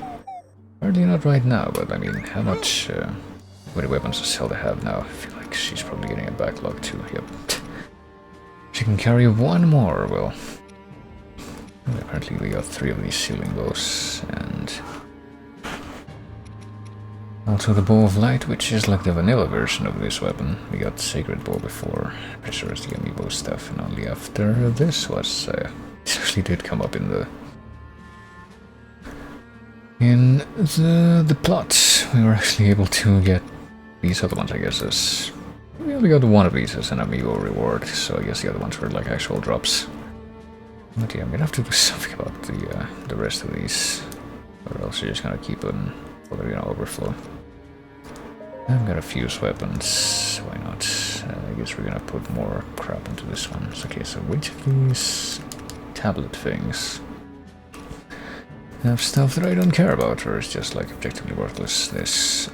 Hardly not right now, but I mean, how much what weapons does Zelda have now? I feel like she's probably getting a backlog too. Yep. She can carry one more, well. Apparently we got 3 of these Sealing Bows, and also the Bow of Light, which is like the vanilla version of this weapon. We got Sacred Bow before, pretty sure it's the amiibo stuff, and only after this was, this actually did come up in the plot. We were actually able to get these other ones, I guess, as... We only got one of these as an amiibo reward, so I guess the other ones were like actual drops. But yeah, I'm gonna have to do something about the rest of these, or else you're just gonna keep them, or they're gonna overflow. I'm gonna fuse weapons, why not? I guess we're gonna put more crap into this one. Okay, so which of these tablet things have stuff that I don't care about, or is just like objectively worthless? This,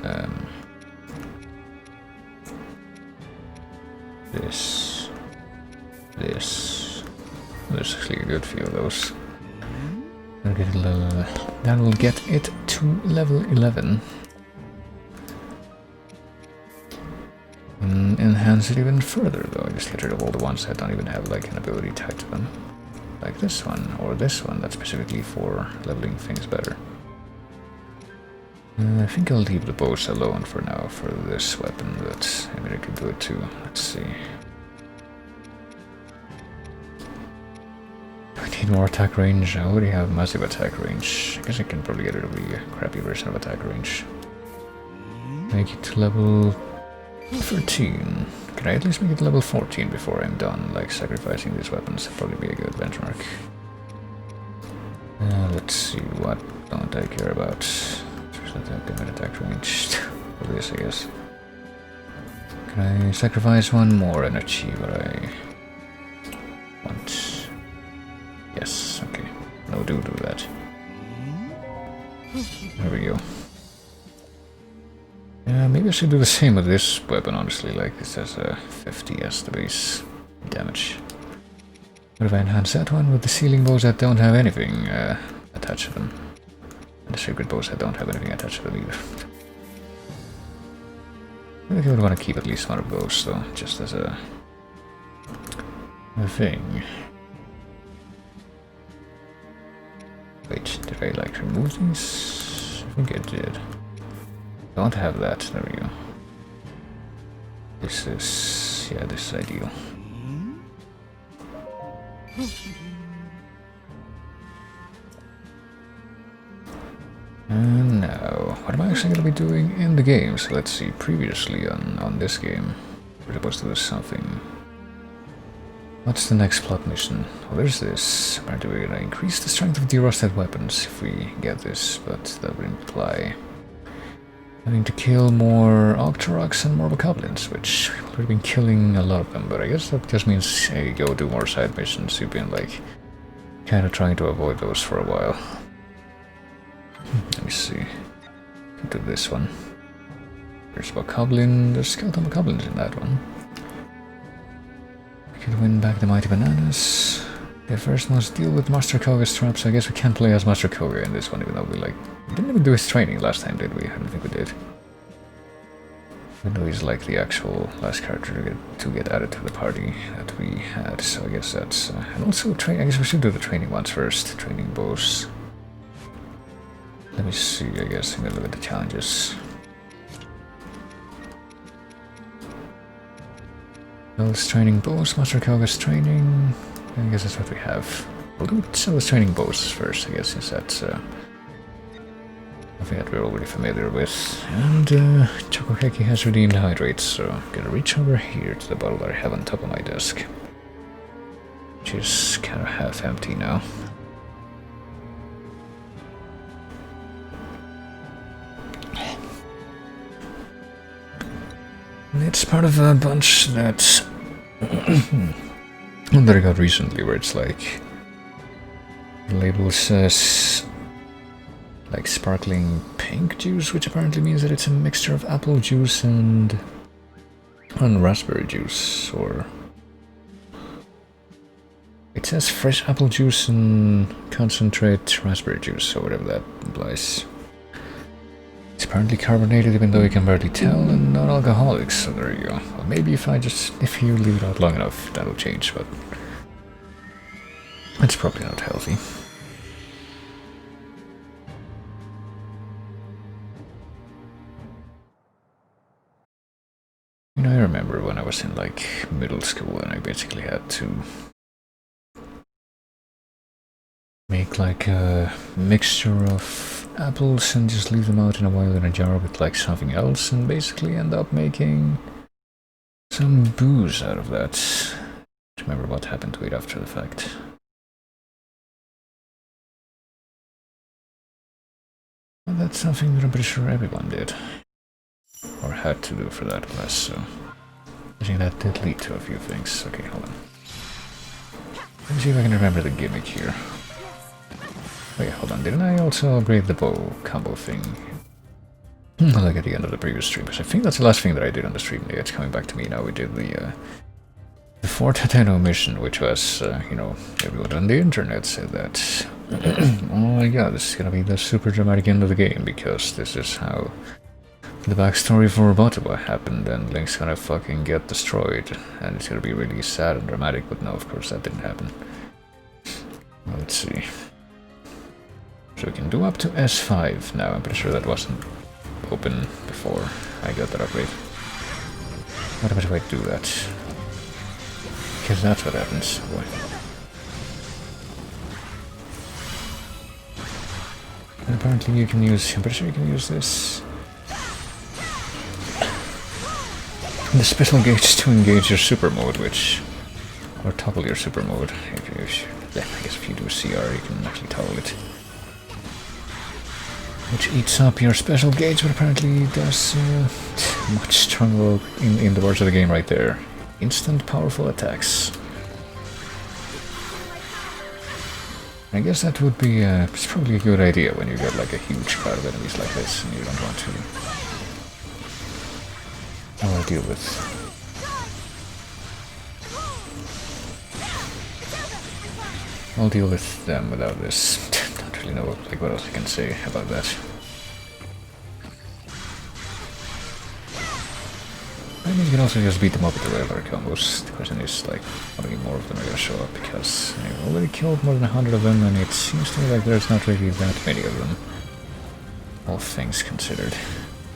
There's actually a good few of those. That will get it to level 11. And enhance it even further though. I just get rid of all the ones that don't even have like an ability tied to them. Like this one, or this one, that's specifically for leveling things better. I think I'll leave the bows alone for now for this weapon, but I mean I could do it too. Let's see. Do I need more attack range? I already have massive attack range. I guess I can probably get rid of the crappy version of attack range. Make it to level 13. Can I at least make it to level 14 before I'm done, like sacrificing these weapons? That'd probably be a good benchmark. Let's see, what don't I care about? Attack range. For this, I guess. Can I sacrifice one more and achieve what I want? Yes, okay. No, do that. There we go. Yeah, maybe I should do the same with this weapon, honestly. Like, this has a 50 as the base damage. What if I enhance that one with the ceiling bows that don't have anything attached to them? And the sacred bows that don't have anything attached to them either. I think I would want to keep at least one of those, though, just as a thing. Wait, did I like remove these? I think I did. Don't have that, there we go. This is, yeah, this is ideal. And now, what am I actually going to be doing in the game? So let's see, previously on this game, we're supposed to do something. What's the next plot mission? Well, there's this. Apparently we're going to increase the strength of de-rusted weapons if we get this, but that would imply having to kill more Octoroks and more Bokoblins, which we've already been killing a lot of them, but I guess that just means, hey, go do more side missions. You've been, like, kind of trying to avoid those for a while. Let me see. Do this one. There's Bokoblin, there's skeleton Bokoblins in that one. We could win back the Mighty Bananas. Okay, first must deal with Master Koga's traps. I guess we can't play as Master Koga in this one, even though we didn't even do his training last time, did we? I don't think we did. Even though he's like the actual last character to get added to the party that we had, so I guess that's... and also, I guess we should do the training ones first. Training bows. Let me see, I guess I'm gonna look at the challenges. Bell's training bows, Master Koga's training. I guess that's what we have. We'll do Bell's training bows first, I guess, since that's something that we're already familiar with. And Chokokeki has redeemed hydrates, so I'm gonna reach over here to the bottle that I have on top of my desk, which is kind of half empty now. It's part of a bunch that I got recently, where it's like the label says like sparkling pink juice, which apparently means that it's a mixture of apple juice and raspberry juice, or it says fresh apple juice and concentrate raspberry juice, or whatever that implies. It's apparently carbonated, even though you can barely tell, and non-alcoholic, so there you go. Well, maybe if you leave it out long enough, that'll change, but it's probably not healthy. You know, I remember when I was in, like, middle school, and I basically had to make, like, a mixture of apples and just leave them out in a while in a jar with like something else, and basically end up making some booze out of that. I don't remember what happened to it after the fact. Well, that's something that I'm pretty sure everyone did, or had to do for that class, so I think that did lead to a few things. Okay, hold on. Let me see if I can remember the gimmick here. Wait, hold on, didn't I also upgrade the bow combo thing? Like at the end of the previous stream, because I think that's the last thing that I did on the stream. It's coming back to me now. We did the Fort Hateno mission, which was, you know, everyone on the internet said that, oh my god, this is gonna be the super dramatic end of the game, because this is how the backstory for Robotoba happened, and Link's gonna fucking get destroyed, and it's gonna be really sad and dramatic, but no, of course that didn't happen. Well, let's see. So we can do up to S5 now. I'm pretty sure that wasn't open before I got that upgrade. What if I do that? Because that's what happens. Boy. And apparently you can use... I'm pretty sure you can use this. The special gauge to engage your super mode, which... Or toggle your super mode. I guess if you do CR you can actually toggle it. Which eats up your special gauge, but apparently does much stronger in the words of the game right there. Instant powerful attacks. I guess that would be it's probably a good idea when you get like a huge crowd of enemies like this and you don't want to deal with. I'll deal with them without this. Don't really know like what else I can say about that. I mean, you can also just beat them up with the regular combos. The question is, like, how many more of them are gonna show up, because I've already killed more than 100 of them, and it seems to me like there's not really that many of them, all things considered.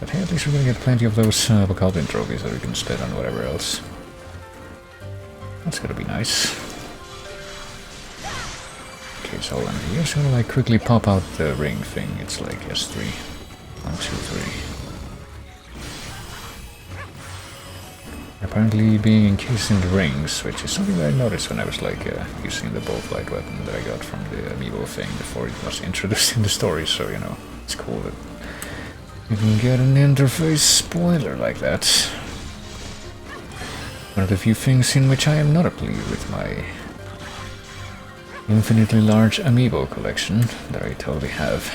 But hey, at least we're gonna get plenty of those Goblin trophies that we can spend on whatever else. That's gonna be nice. Okay, so I'm just gonna like quickly pop out the ring thing. It's like S3. 1, 2, 3. Apparently being encased in the rings, which is something that I noticed when I was like using the bowflight weapon that I got from the amiibo thing before it was introduced in the story, so you know, it's cool that you can get an interface spoiler like that. One of the few things in which I am not pleased with my infinitely large amiibo collection that I totally have.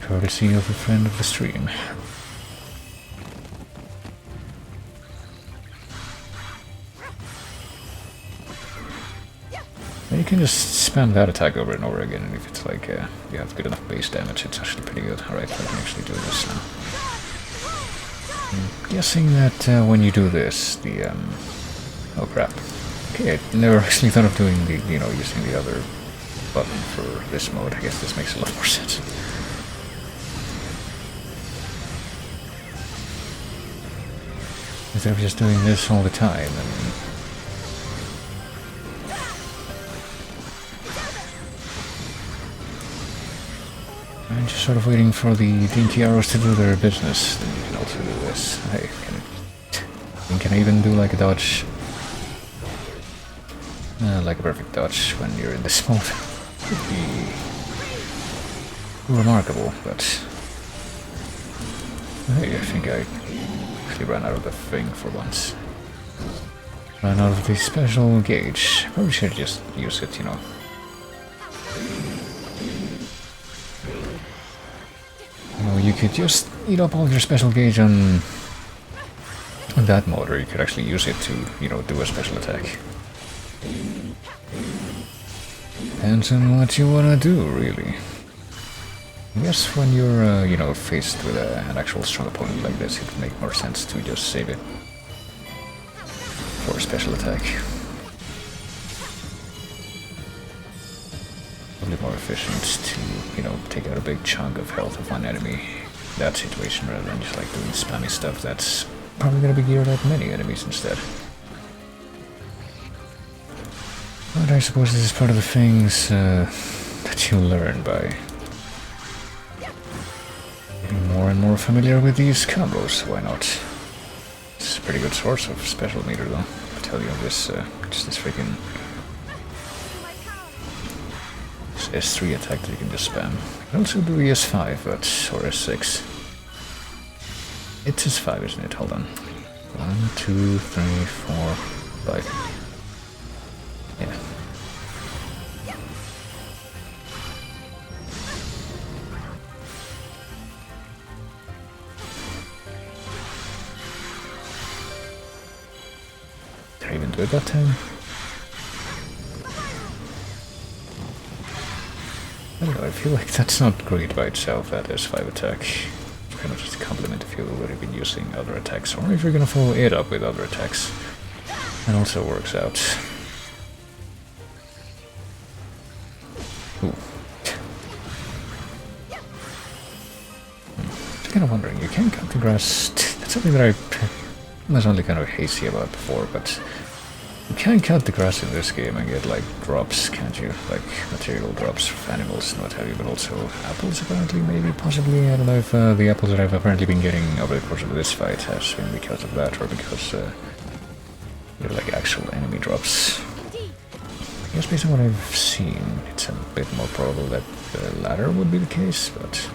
Courtesy of a friend of the stream. And you can just spam that attack over and over again, and if it's like you have good enough base damage, it's actually pretty good. Alright, I can actually do this now. I'm guessing that when you do this, the oh crap. Okay, I never actually thought of doing the, you know, using the other button for this mode. I guess this makes a lot more sense. Instead of just doing this all the time, and just sort of waiting for the dinky arrows to do their business, then you can also do this. Hey, can I even do like a dodge? Like a perfect dodge when you're in this mode. Would be remarkable, but hey, I think I actually ran out of the thing for once. Ran out of the special gauge. Probably should just use it, you know. You could just eat up all your special gauge on that mode, or you could actually use it to, you know, do a special attack. Depends on what you wanna do, really. I guess when you're, you know, faced with an actual strong opponent like this, it would make more sense to just save it for a special attack. Probably more efficient to, you know, take out a big chunk of health of one enemy in that situation, rather than just like doing spammy stuff that's probably gonna be geared at many enemies instead. But I suppose this is part of the things that you learn by getting more and more familiar with these combos. Why not? It's a pretty good source of special meter, though. I'll tell you this, just this freaking S3 attack that you can just spam. You can also do ES5, but or S6. It's S5, isn't it? Hold on. 1, 2, 3, 4, 5. Yeah. Did I even do it that time? I don't know, I feel like that's not great by itself, that S5 attack. It's kind of just a compliment if you've already been using other attacks, or if you're gonna follow it up with other attacks. That also works out. Ooh. I'm kind of wondering, you can cut the grass. That's something that I was only kind of hasty about before, but you can cut the grass in this game and get like drops, can't you? Like material drops of animals and what have you, but also apples apparently, maybe, possibly. I don't know if the apples that I've apparently been getting over the course of this fight has been because of that or because they're like actual enemy drops. I guess based on what I've seen, it's a bit more probable that the latter would be the case, but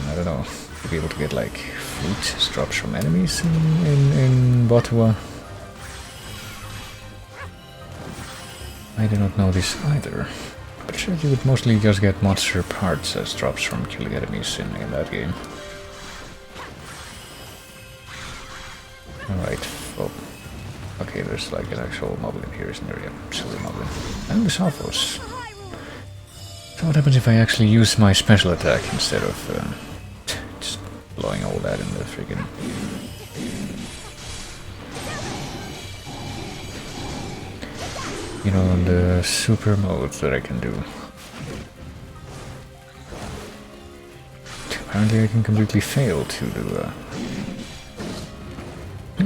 I don't know. To be able to get like fruit drops from enemies in Botua. I do not know this either. But sure, you would mostly just get monster parts as drops from killing enemies in that game. Alright, well, okay, there's like an actual moblin here, isn't there? Yeah, silver moblin. And the Salphos. So what happens if I actually use my special attack instead of just blowing all that in the friggin'... You know, the super modes that I can do. Apparently I can completely fail to do the... You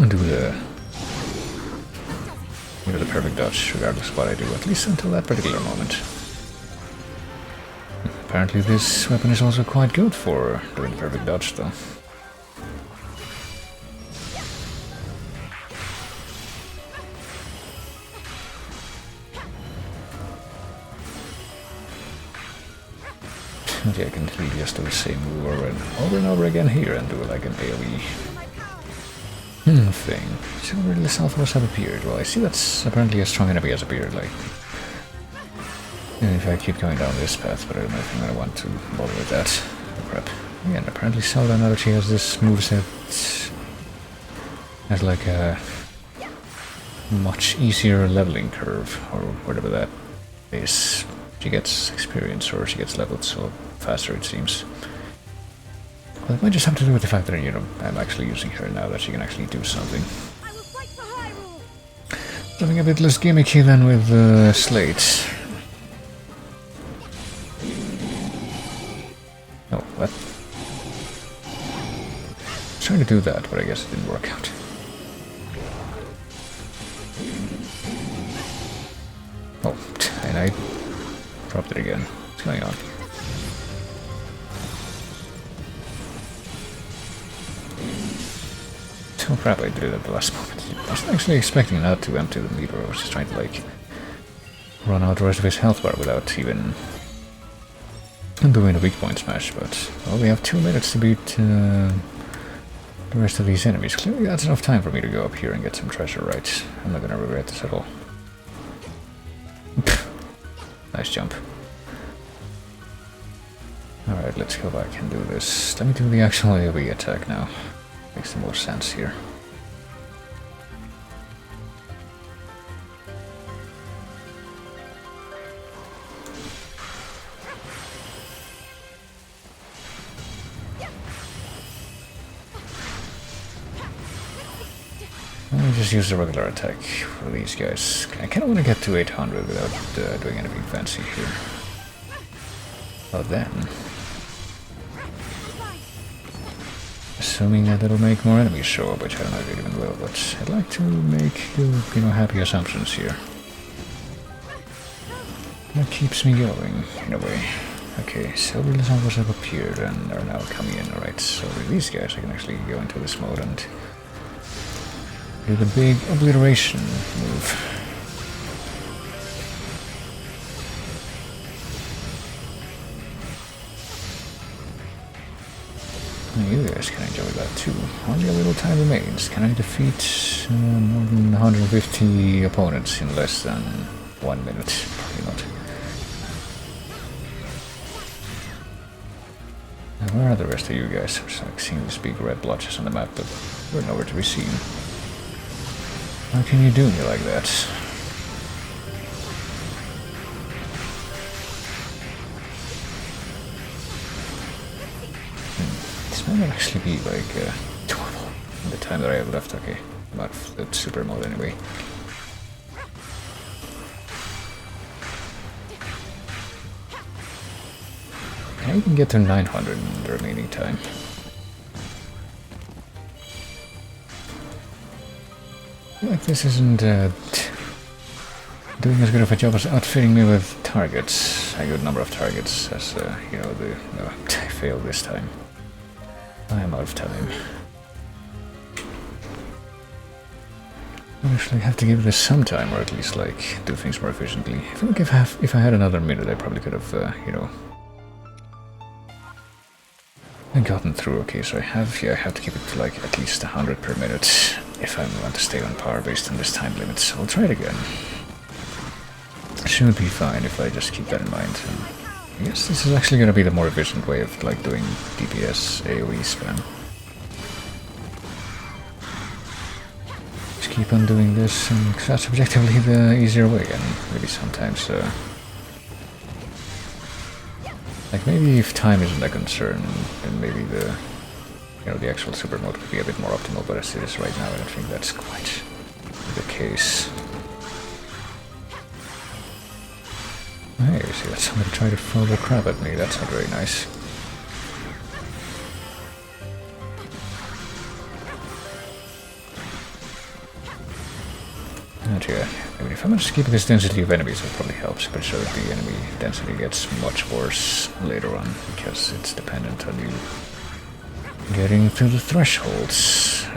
know, the perfect dodge, regardless of what I do, at least until that particular moment. Apparently this weapon is also quite good for doing the perfect dodge, though. Yeah, I can really just do the same move over and over again here and do like an AoE thing. So really the Salphos have appeared. Well, I see that's apparently a strong enemy has appeared, like... if I keep going down this path, but I don't know if I'm gonna want to bother with that. Oh, crap. Yeah, and apparently Zelda, now that she has this moveset, has like a much easier leveling curve, or whatever that is. She gets experience, or she gets leveled so faster, it seems. Well, it might just have to do with the fact that, you know, I'm actually using her now, that she can actually do something. I will fight for Hyrule. Something a bit less gimmicky than with Slate. Oh, what? I was trying to do that, but I guess it didn't work out. Oh, and I dropped it again. What's going on? Oh crap, I did it at the last moment. I wasn't actually expecting that to empty the meter. I was just trying to, like, run out the rest of his health bar without even doing a weak point smash, but, well, we have 2 minutes to beat the rest of these enemies. Clearly that's enough time for me to go up here and get some treasure, right? I'm not gonna regret this at all. Nice jump. Alright, let's go back and do this. Let me do the actual AoE attack now. Makes the most sense here. Let me just use the regular attack for these guys. I kind of want to get to 800 without doing anything fancy here. Well then, assuming that it'll make more enemies show up, which I don't know if it even will, but I'd like to make, you know, happy assumptions here. That keeps me going, in a way. Okay, so the Salphos have appeared and are now coming in, alright, so with these guys I can actually go into this mode and do the big obliteration move. You guys can enjoy that too. Only a little time remains. Can I defeat more than 150 opponents in less than 1 minute? Probably not. Now, where are the rest of you guys? I've just like seeing these big red blotches on the map, but we're nowhere to be seen. How can you do me like that? This might actually be like doable in the time that I have left. Okay, I'm out of the super mode anyway. I can get to 900 in the remaining time. I feel like this isn't doing as good of a job as outfitting me with targets. A good number of targets as, you know, I failed this time. I am out of time. I actually have to give this some time, or at least, like, do things more efficiently. I feel like if I had another minute, I probably could have, you know, gotten through. Okay, so I have to keep it to, like, at least 100 per minute if I want to stay on par based on this time limit. So I'll try it again. Should be fine if I just keep that in mind. And I guess this is actually going to be the more efficient way of, like, doing DPS AoE spam. Just keep on doing this, and that's objectively the easier way, and maybe sometimes, like, maybe if time isn't a concern, then maybe the, you know, the actual super mode could be a bit more optimal, but as it is right now, I don't think that's quite the case. Hey, see that somebody tried to throw the crab at me, that's not very nice. Not yet. I mean, if I manage to keep this density of enemies, it probably helps, but sure that the enemy density gets much worse later on, because it's dependent on you getting through the thresholds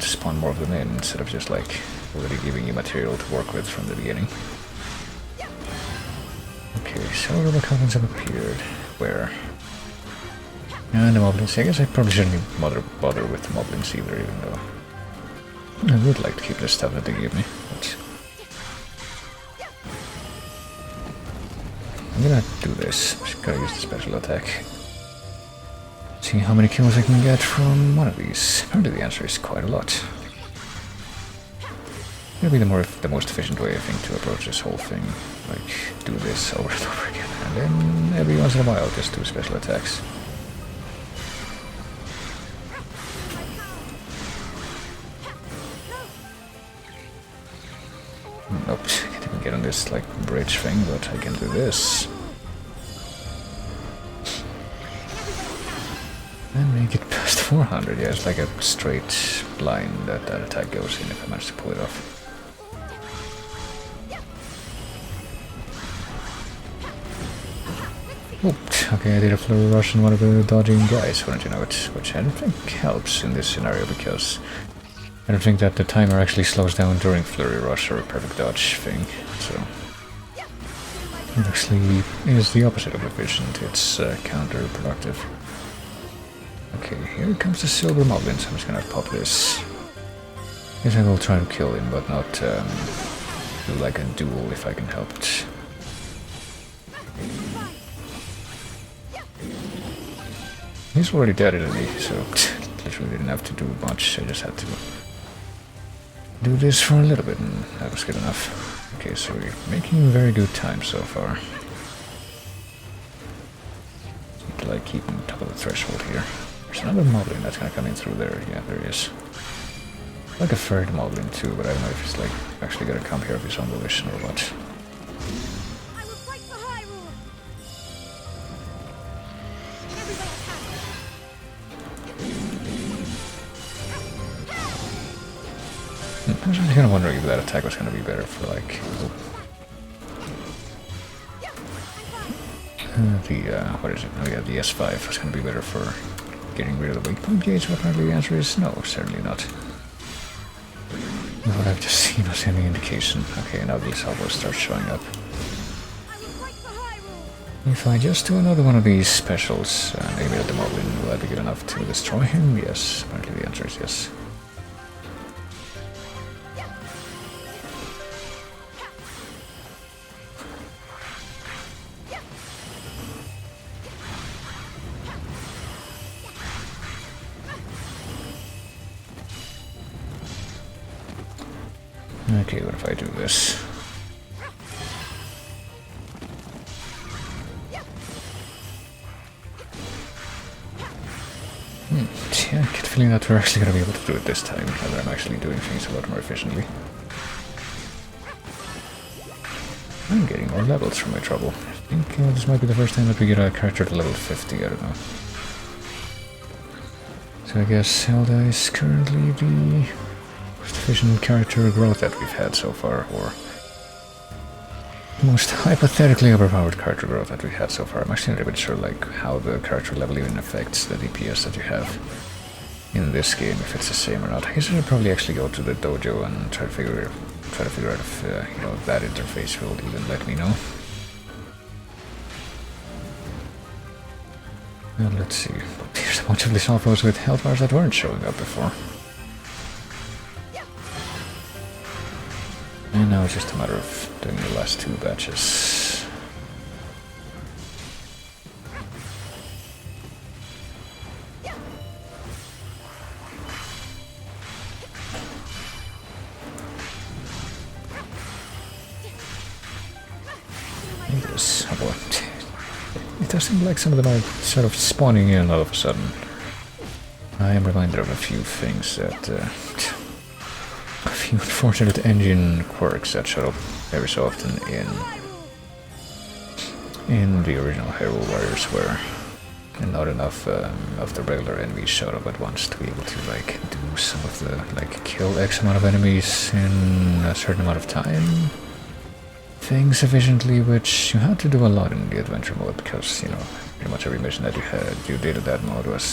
to spawn more of them in, instead of just, like, already giving you material to work with from the beginning. Okay, so the goblins have appeared. Where? And the moblins. I guess I probably shouldn't even bother with the moblins either, even though I would like to keep the stuff that they give me. But I'm gonna do this. Just gotta use the special attack. See how many kills I can get from one of these. Apparently the answer is quite a lot. It'll be the most efficient way, I think, to approach this whole thing. Like, do this over and over again, and then every once in a while just do special attacks. Nope, can't even get on this, like, bridge thing, but I can do this. And make it past 400, yeah, it's like a straight line that attack goes in if I manage to pull it off. Oops, okay, I did a flurry rush on one of the dodging guys, wouldn't you know it? Which I don't think helps in this scenario, because I don't think that the timer actually slows down during flurry rush or a perfect dodge thing, so it actually is the opposite of efficient, it's counterproductive. Okay, here comes the silver moblin, so I'm just gonna pop this. Guess I will try to kill him, but not do like a duel if I can help it. He's already dead, isn't he? So literally didn't have to do much. I just had to do this for a little bit, and that was good enough. Okay, so we're making very good time so far. Need to, like, keep on top of the threshold here. There's another moblin that's gonna come in through there. Yeah, there he is. Like a third moblin too, but I don't know if he's, like, actually gonna come here of his own volition or what. I will fight for Hyrule. Everybody I was actually kind of wondering if that attack was going to be better for, like, what is it? Oh yeah, the S5 was going to be better for getting rid of the weak point gauge, but apparently the answer is no, certainly not. What I've just seen was any indication. Okay, now these elbows start showing up. I will fight for Hyrule. If I just do another one of these specials, maybe at the moblin, will I be good enough to destroy him? Yes, apparently the answer is yes. Okay, what if I do this? Yeah, I get the feeling that we're actually going to be able to do it this time, now that I'm actually doing things a lot more efficiently. I'm getting more levels from my trouble. I think this might be the first time that we get a character to level 50, I don't know. So I guess Zelda is currently the most efficient character growth that we've had so far, or the most hypothetically overpowered character growth that we've had so far. I'm actually not even sure like how the character level even affects the DPS that you have in this game, if it's the same or not. I guess I should probably actually go to the dojo and try to figure out if you know, that interface will even let me know. Well, let's see. There's a bunch of Lysalfos with health bars that weren't showing up before. And now it's just a matter of doing the last 2 batches. Yes, oh boy. It does seem like some of them are sort of spawning in all of a sudden. I am reminded of a few things that... a few unfortunate engine quirks that showed up every so often in the original Hyrule Warriors, where not enough of the regular enemies showed up at once to be able to like do some of the like kill X amount of enemies in a certain amount of time things efficiently, which you had to do a lot in the adventure mode, because you know pretty much every mission that you did in that mode was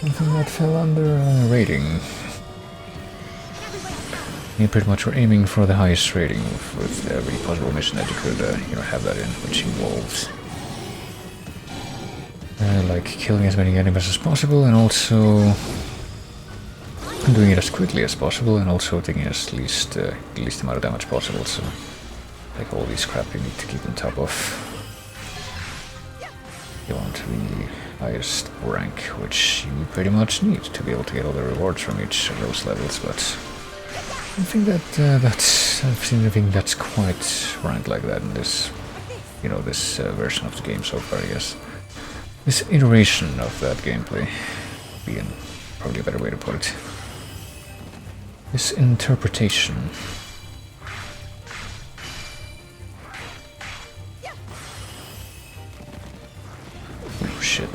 something that fell under rating. You pretty much were aiming for the highest rating with every possible mission that you could you know, have that in, which involves like killing as many enemies as possible, and also doing it as quickly as possible, and also taking as least amount of damage possible. So like all these crap you need to keep on top of. You want the highest rank, which you pretty much need to be able to get all the rewards from each of those levels, but I think that I've seen anything that's quite ranked like that in this, you know, this version of the game so far, I guess. This iteration of that gameplay being probably a better way to put it. This interpretation. Oh shit.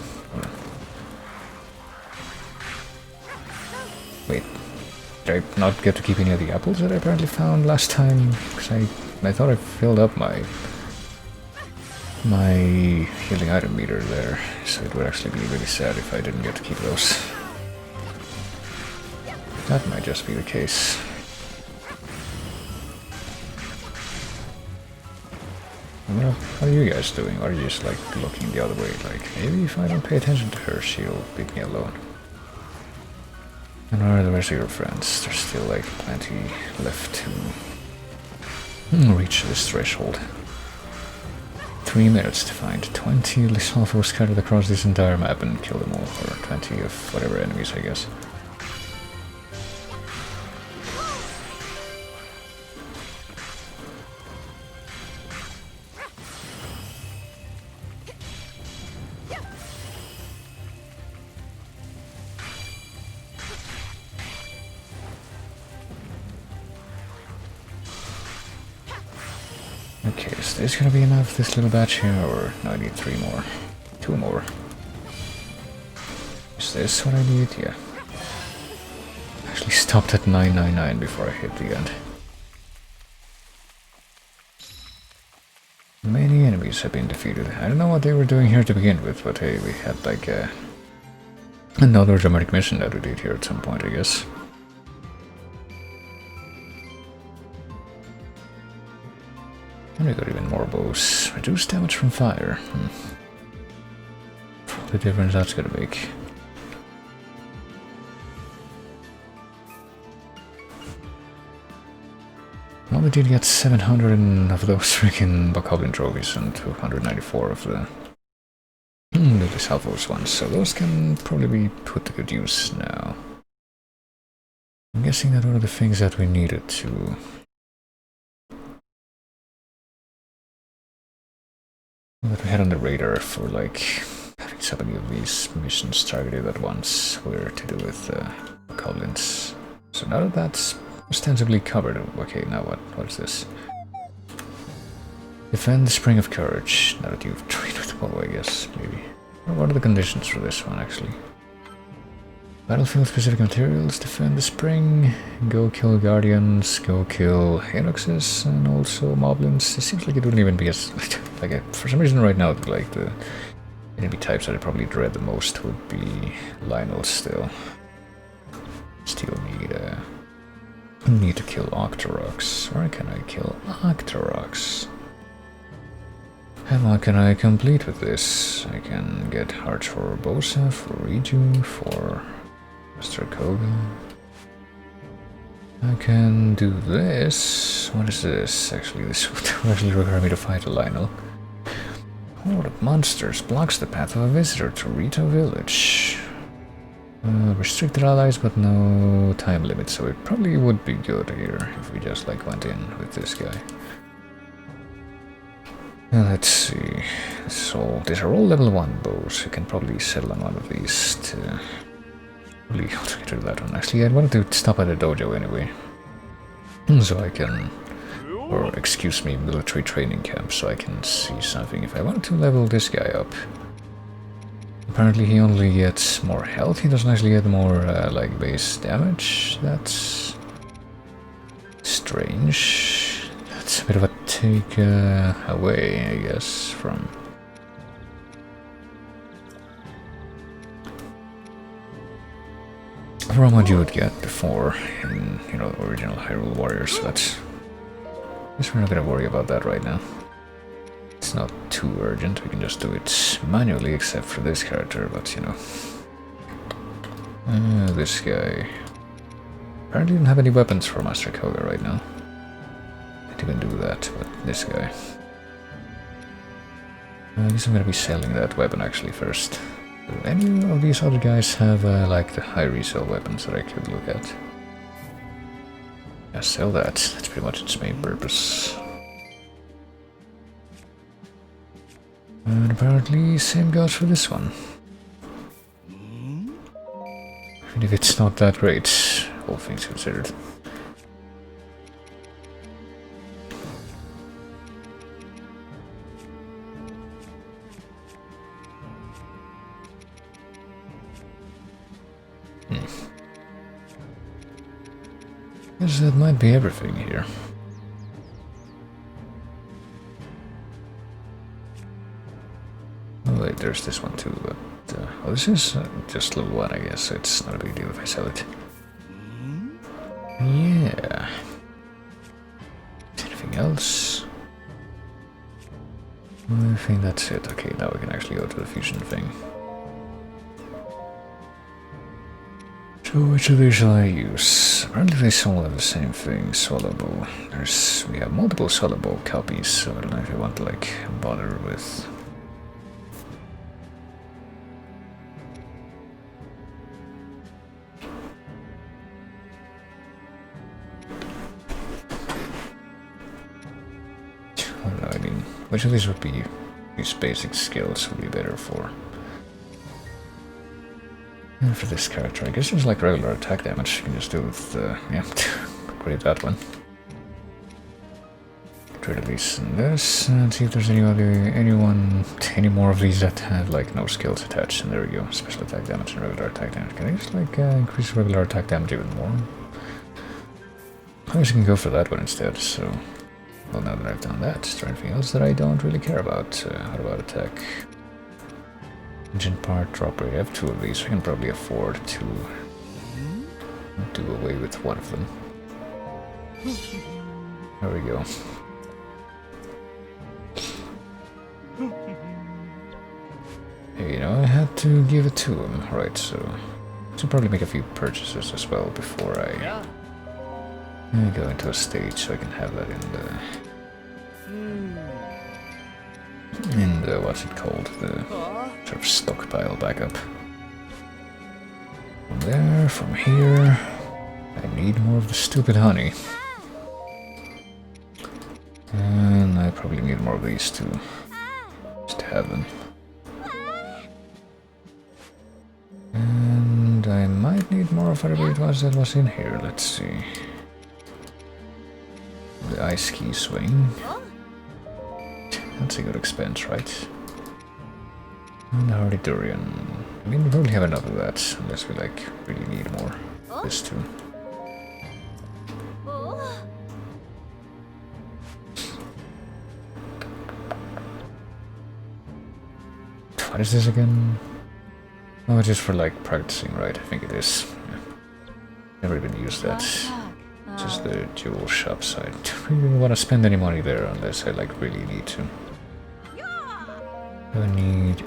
Wait, did I not get to keep any of the apples that I apparently found last time? Because I thought I filled up my healing item meter there, so it would actually be really sad if I didn't get to keep those. That might just be the case. Well, how are you guys doing? Or are you just like looking the other way, like maybe if I don't pay attention to her she'll leave me alone? And where are the rest of your friends? There's still like plenty left to reach this threshold. 3 minutes to find 20 Lysalfos scattered across this entire map and kill them all, or 20 of whatever enemies, I guess. Okay, is this gonna be enough, this little batch here, or no, I need 3 more. 2 more. Is this what I need? Yeah. Actually stopped at 999 before I hit the end. Many enemies have been defeated. I don't know what they were doing here to begin with, but hey, we had like another dramatic mission that we did here at some point, I guess. And we got even more bows. Reduce damage from fire. The difference that's gonna make. Well, we did get 700 of those freaking Bokoblin trophies and 294 of the Lysalfos ones, so those can probably be put to good use now. I'm guessing that one of the things that we needed to that we had on the radar for like having so many of these missions targeted at once were to do with Bokoblins. So now that that's ostensibly covered. Okay, now what? What's this? Defend the Spring of Courage. Now that you've trained with the bow, I guess, maybe. Or what are the conditions for this one, actually? Battlefield specific materials, defend the spring, go kill guardians, go kill Henoxes, and also moblins. It seems like it wouldn't even be as like for some reason right now like the enemy types that I probably dread the most would be Lionel still. Still need to kill Octoroks. Where can I kill Octoroks? And what can I complete with this? I can get hearts for Bosa, for Riju, for Mr. Koga. I can do this. What is this? Actually, this would actually require me to fight a Lionel. Horde of monsters blocks the path of a visitor to Rito Village. Restricted allies, but no time limit, so it probably would be good here if we just like went in with this guy. Let's see. So these are all level 1 bows. You can probably settle on one of these to probably get rid of that one. Actually, I wanted to stop at a dojo anyway. So I can, or excuse me, military training camp, so I can see something. If I want to level this guy up. Apparently he only gets more health, he doesn't actually get more like base damage. That's strange. That's a bit of a take away, I guess, from what you would get before in, you know, original Hyrule Warriors, but I guess we're not gonna worry about that right now. It's not too urgent, we can just do it manually except for this character, but you know. This guy apparently didn't have any weapons for Master Koga right now. Can't even do that, but this guy. I guess I'm gonna be selling that weapon actually first. Do any of these other guys have like the high resale weapons that I could look at? Yeah, sell that. That's pretty much its main purpose. And apparently same goes for this one. Even if it's not that great, all things considered. Guess that might be everything here. Oh wait, there's this one too, but oh, this is just level 1, I guess, so it's not a big deal if I sell it. Yeah. Anything else? I think that's it. Okay, now we can actually go to the fusion thing. So which of these shall I use? Apparently they all have the same thing, Solobo. We have multiple Solobo copies, so I don't know if I want to like bother with. I don't know, I mean, which of these would be, these basic skills would be better for? And for this character, I guess it's like regular attack damage, you can just do with, yeah, upgrade that one. Get rid of these and this, and see if there's any more of these that have like no skills attached, and there we go, special attack damage and regular attack damage. Can I just like increase regular attack damage even more? I guess I can go for that one instead, so... Well, now that I've done that, is there anything else that I don't really care about? How about attack? Engine part, drop rate. I have 2 of these, so I can probably afford to do away with one of them. There we go. Hey, you know, I had to give it to him, right, so... I should probably make a few purchases as well before I go into a stage, so I can have that in the what's it called, the sort of stockpile backup. From there, from here, I need more of the stupid honey. And I probably need more of these too, just to have them. And I might need more of whatever it was that was in here, let's see. ice ski swing. Huh? That's a good expense, right? And the Hardy Durian. I mean, we probably have enough of that, unless we like really need more. This too. Oh. What is this again? Oh, just for like practicing, right? I think it is. Yeah. Never even used that. Just the jewel shop side. I don't really want to spend any money there unless I like really need to. Do I need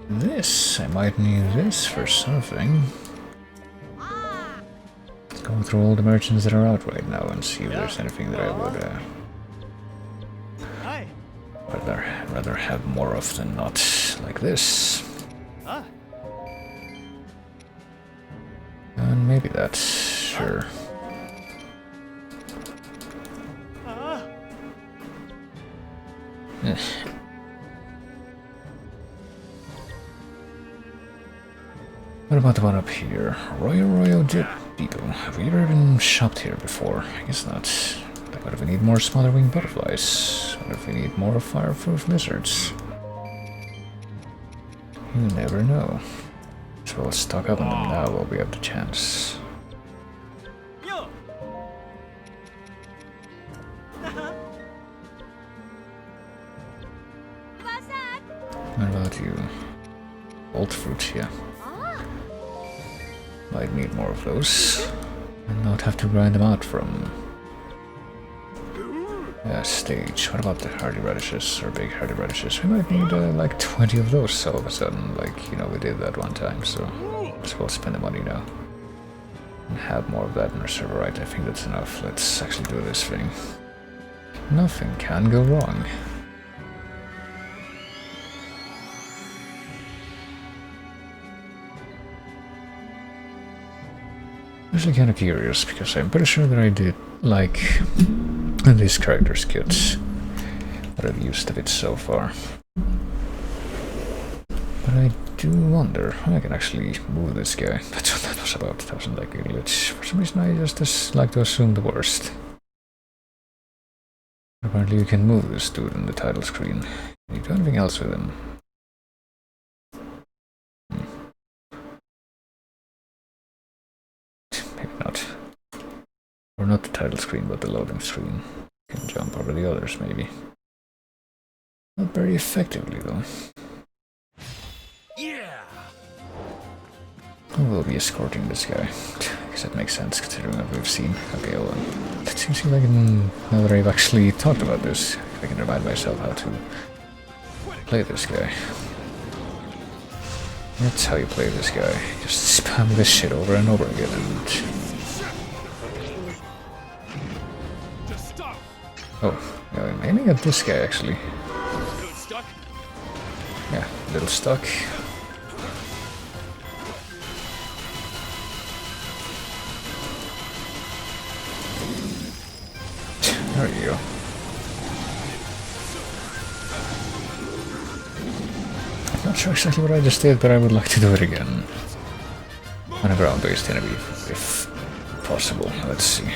this? I might need this for something. Let's go through all the merchants that are out right now and see if there's anything that I would rather have more of than not, like this. And maybe that, sure. Eh. What about the one up here? Royal Depot. Have we ever been shopped here before? I guess not. What if we need more smaller winged butterflies? What if we need more fireproof lizards? You never know. So we'll stock up on them now while we have the chance. What about you? Old fruit, yeah. Might need more of those. And not have to grind them out from stage. What about the hardy radishes or big hardy radishes? We might need like 20 of those all of a sudden, like, you know, we did that one time, so let's go spend the money now. And have more of that in our server, right? I think that's enough. Let's actually do this thing. Nothing can go wrong. I'm actually kind of curious, because I'm pretty sure that I did, like, these characters kits that I've used of it so far. But I do wonder, I can actually move this guy. That's what that was about. That wasn't like a glitch. For some reason I just like to assume the worst. Apparently you can move this dude in the title screen. Can you do anything else with him? Maybe not. Or not the title screen, but the loading screen. You can jump over the others, maybe. Not very effectively, though. Yeah. I will be escorting this guy. I guess that makes sense, considering what we've seen. Okay, hold on. It seems like now that I've actually talked about this, I can remind myself how to play this guy. That's how you play this guy. Just spam this shit over and over again and... Oh, yeah, I'm aiming at this guy actually. Yeah, a little stuck. There you go. Not sure exactly what I just did, but I would like to do it again. On a ground-based enemy, if possible. Let's see.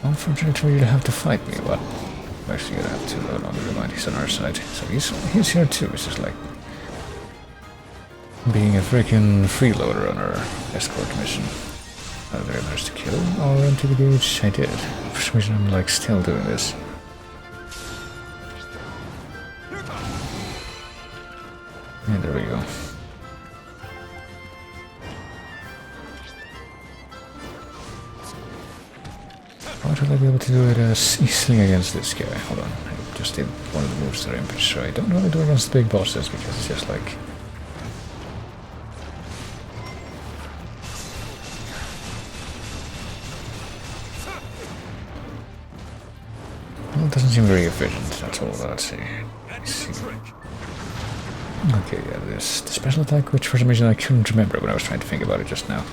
Unfortunately, you'd have to fight me, but actually you'd have to. Oh no, never mind, he's on our side. So he's here too. It's just like being a freaking freeloader on our escort mission. Did I manage to kill or empty the gauge? I did. For some reason I'm like still doing this. And there we go. Why should I be able to do it as easily against this guy? Hold on, I just did one of the moves that I'm pretty sure I don't know how to do against the big bosses because it's just like... Well, it doesn't seem very efficient, that's all I'd say. Let's see. Okay, yeah, the special attack, which for some reason I couldn't remember when I was trying to think about it just now.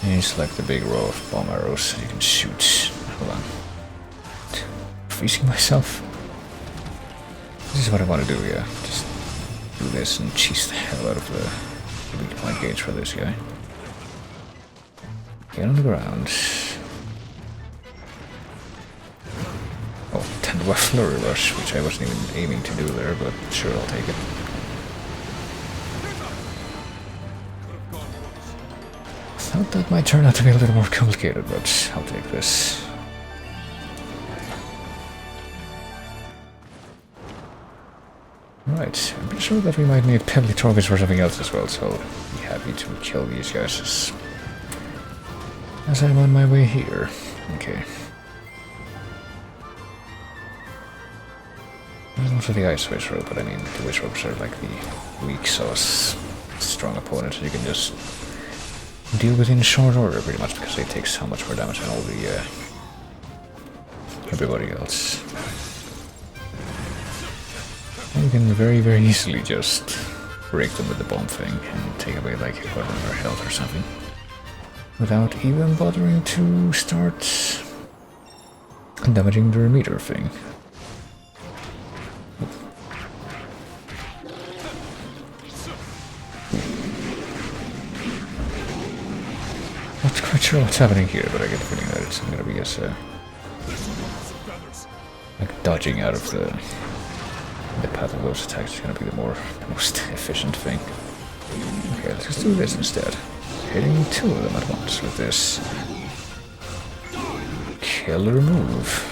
And you select the big row of bomb arrows you can shoot. Hold on. freezing myself. This is what I want to do, yeah. Just do this and cheese the hell out of the weak point gauge for this guy. Get on the ground. Oh, 10 to a flurry rush, which I wasn't even aiming to do there, but sure, I'll take it. Thought that might turn out to be a little more complicated, but I'll take this. Right, I'm pretty sure that we might need penalty trophies for something else as well, so I'll be happy to kill these guys as I'm on my way here. Okay. There's also the ice wish rope, but I mean, the wish ropes are like the weak sauce, strong opponents you can just deal with in short order pretty much, because they take so much more damage than all the everybody else. And you can very, very easily just break them with the bomb thing and take away like a quarter of their health or something, without even bothering to start damaging their meter thing. Not quite sure what's happening here, but I get the feeling that it's gonna be as like dodging out of the path of those attacks is gonna be the most efficient thing. Okay, let's just do this instead. Hitting 2 of them at once with this killer move.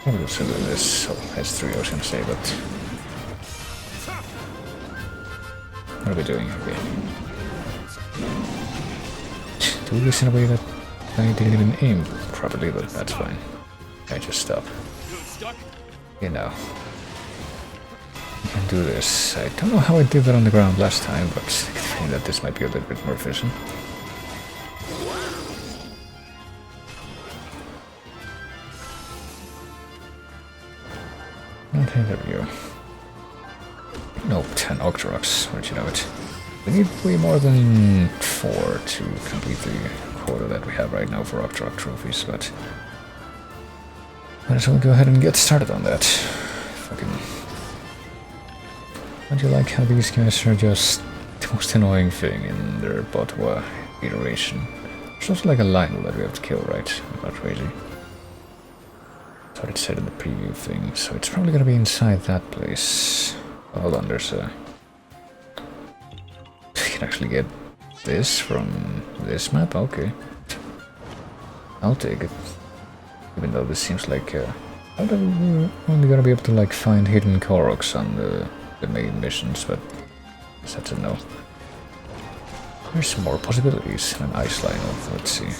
Maybe we'll still do this. Oh, that's 3 I was gonna say, but what are we doing? Okay. Do this in a way that I didn't even aim properly, but that's fine. I just stop. Okay, now. I can do this. I don't know how I did that on the ground last time, but I think that this might be a little bit more efficient. Okay, there we go. Nope, 10 Octoroks, where'd you know it? We need way more than 4 to complete the quota that we have right now for Octorok trophies, but might as well go ahead and get started on that. Fucking... Don't you like how these guys are just the most annoying thing in their Botwa iteration? There's also like a Lionel that we have to kill, right? I'm not crazy. That's what it said in the preview thing, so it's probably gonna be inside that place. Oh, hold on, there's a... I can actually get this from this map? Okay. I'll take it. Even though this seems like... I'm only gonna be able to like find hidden Koroks on the main missions, but I guess that's a no. There's some more possibilities in an ice Lionel. Let's see.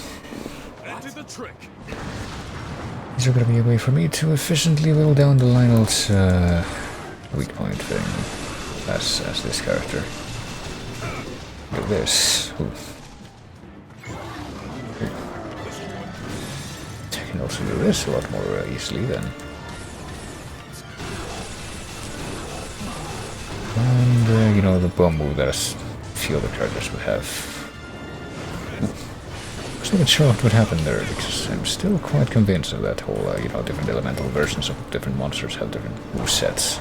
Is there gonna be a way for me to efficiently whittle down the Lionel's weak point thing as this character? Do this. Ooh. I can also do this a lot more easily then. And you know, the bomb move that a few other characters would have. I wasn't even sure what would happen there, because I'm still quite convinced of that whole, you know, different elemental versions of different monsters have different move sets.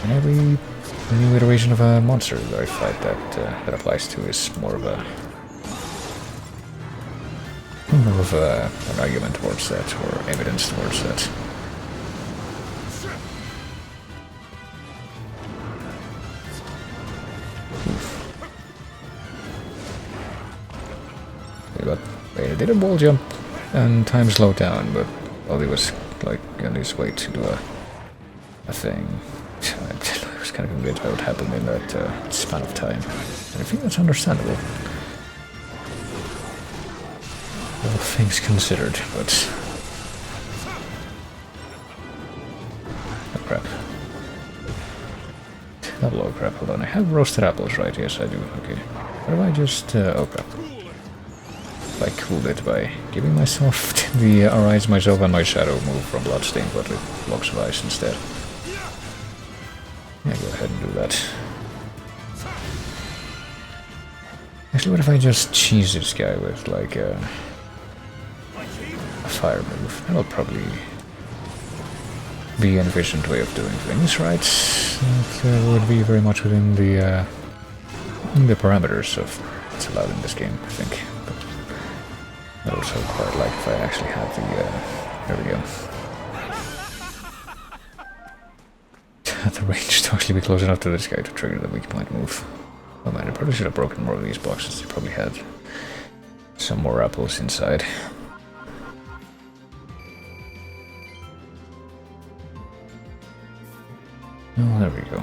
And every new iteration of a monster that I fight that applies to is more of an argument towards that, or evidence towards that. But I did a wall jump and time slowed down, but while he was like on his way to do a thing, I was kind of convinced what would happen in that span of time. And I think that's understandable. All things considered, but... Oh crap. Oh crap, hold on. I have roasted apples, right? Yes, I do. Okay. What if I just... oh crap. I cooled it by giving myself the Arise Myself and My Shadow move from Bloodstained, but with Blocks of Ice instead. Yeah, go ahead and do that. Actually, what if I just cheese this guy with, like, a fire move? That'll probably be an efficient way of doing things, right? That would be very much within the parameters of what's allowed in this game, I think. But I also quite like if I actually had the, there we go. Had the range to actually be close enough to this guy to trigger the weak point move. Oh man, I probably should have broken more of these boxes. They probably had some more apples inside. Oh, there we go.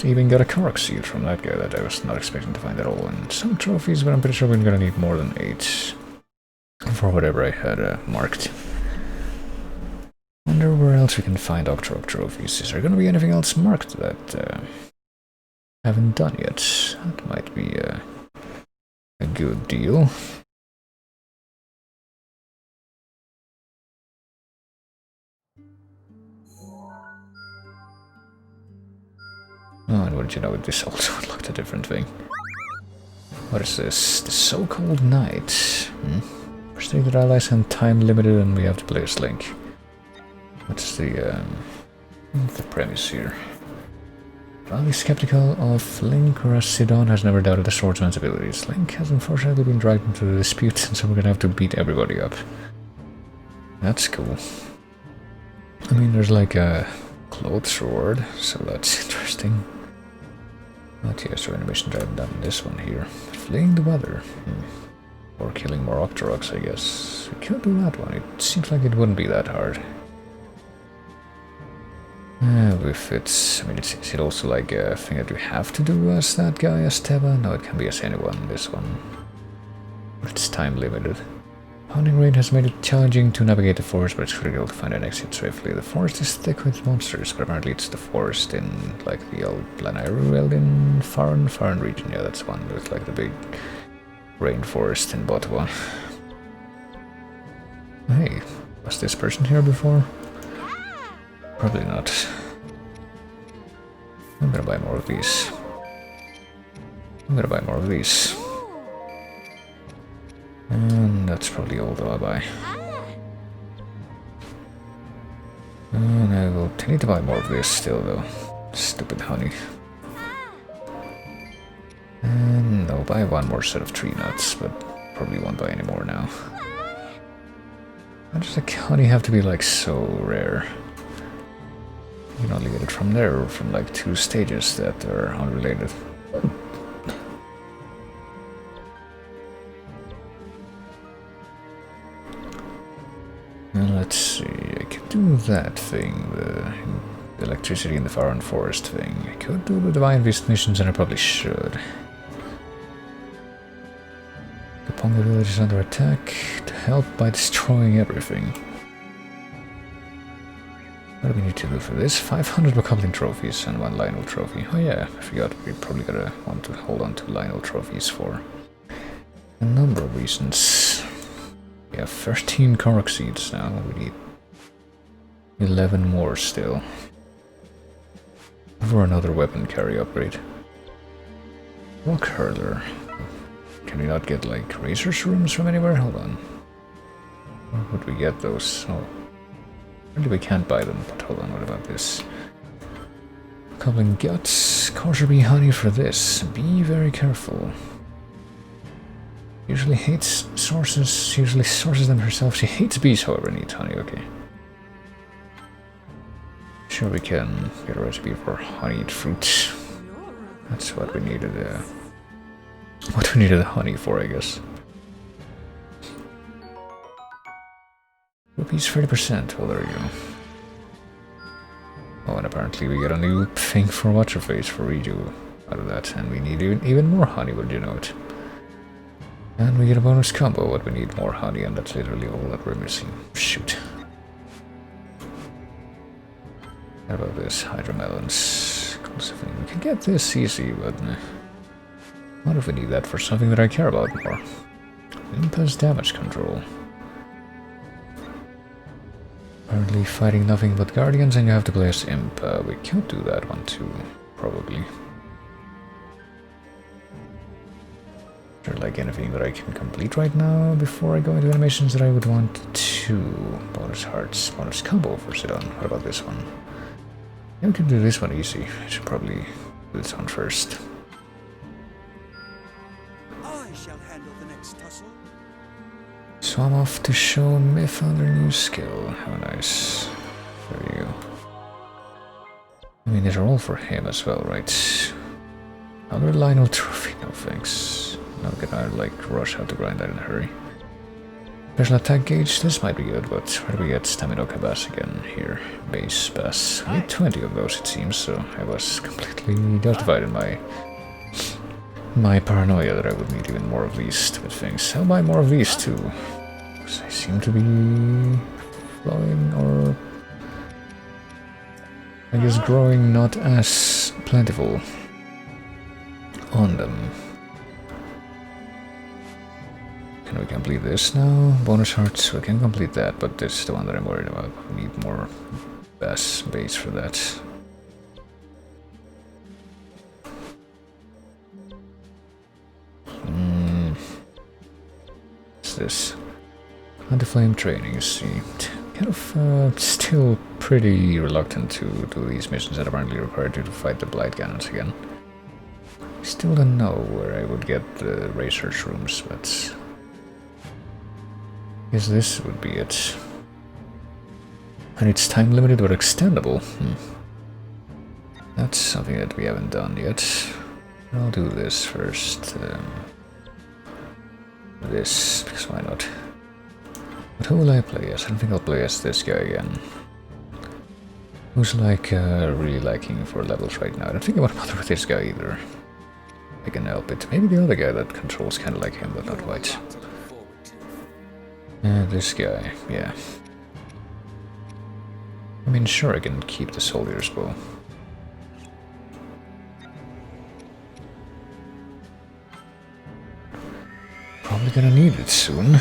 Even got a Korok seed from that guy that I was not expecting to find at all. And some trophies, but I'm pretty sure we're gonna need more than 8 for whatever I had marked. Wonder where else we can find Octorok trophies. Is there gonna be anything else marked that I haven't done yet? That might be a good deal. Oh, and what did you know, this also unlocked a different thing. What is this? The so-called night. Restricted allies and time limited, and we have to play as Link. What's the premise here? While he's skeptical of Link, whereas Sidon has never doubted the swordsman's abilities. Link has unfortunately been dragged into the dispute, and so we're gonna have to beat everybody up. That's cool. I mean, there's like a clothes sword, so that's interesting. But yes, we're in a mission driving down this one here. Fleeing the weather. Or killing more Octoroks, I guess. We could do that one. It seems like it wouldn't be that hard. If it's... I mean, is it also like a thing that you have to do as that guy, as Teba? No, it can be as anyone, this one. It's time limited. Hunting rain has made it challenging to navigate the forest, but it's critical to find an exit swiftly. The forest is thick with monsters, but apparently it's the forest in, like, the old Hyrule in Faran region. Yeah, that's one with, like, the big rainforest in Botwa. Hey, was this person here before? Probably not. I'm gonna buy more of these. And that's probably all that I'll buy. And I need to buy more of this still, though. Stupid honey. And I'll buy one more set of tree nuts, but probably won't buy any more now. Why does the honey have to be, like, so rare? You can only get it from there, or from, like, 2 stages that are unrelated. Let's see, I could do that thing, the electricity in the Faran Forest thing. I could do the Divine Beast missions, and I probably should. Kaponga village is under attack, to help by destroying everything. What do we need to do for this? 500 Bokoblin trophies and 1 Lionel trophy. Oh yeah, I forgot, we probably gotta want to hold on to Lionel trophies for a number of reasons. We have 13 Korok seeds now, we need 11 more still. For another weapon carry upgrade. Rock Hurler. Can we not get, like, Razor's Rooms from anywhere? Hold on. Where would we get those? Oh. Really, we can't buy them, but hold on, what about this? Goblin Guts. Kosher Bee Honey for this. Be very careful. Usually sources them herself. She hates bees, however, needs honey, okay. Sure, we can get a recipe for honeyed fruits. That's what we needed, the honey for, I guess. Rupees 30%, well, there you go. Oh, and apparently we get a new thing for What's-Her-Face for redo out of that, and we need even more honey, would you know it? And we get a bonus combo, but we need more honey, and that's literally all that we're missing. Shoot. How about this? Hydromelons. We can get this easy, but What if we need that for something that I care about more? Impulse damage control. Currently fighting nothing but guardians and you have to play as imp. We can't do that one too, probably. Is there like anything that I can complete right now before I go into animations that I would want to? Bonus hearts, bonus combo for Sidon. What about this one? Yeah, we can do this one easy. I should probably do this one first. I shall handle the next tussle. So I'm off to show Myth on their new skill. How nice. For you. I mean, these are all for him as well, right? Another Lionel trophy, no thanks. Not gonna like rush out to grind that in a hurry. Special attack gauge, this might be good, but where do we get Stamina Bass again? Here, base bass. We had 20 of those it seems, so I was completely justified in my paranoia that I would need even more of these stupid things. I'll buy more of these too. Because they seem to be flowing or I guess growing not as plentiful on them. Can we complete this now? Bonus hearts, we can complete that, but this is the one that I'm worried about. We need more bass base for that. What's this? Anti-flame training, you see. Kind of still pretty reluctant to do these missions that apparently require you to fight the Blight Cannons again. Still don't know where I would get the research rooms, but I guess this would be it. And it's time limited or extendable. That's something that we haven't done yet. I'll do this first. This, because why not? But who will I play as? I don't think I'll play as this guy again. Who's like really lacking for levels right now. I don't think I want to bother with this guy either. I can help it. Maybe the other guy that controls kind of like him, but not quite. This guy, yeah. I mean, sure, I can keep the soldier's bow. Probably gonna need it soon.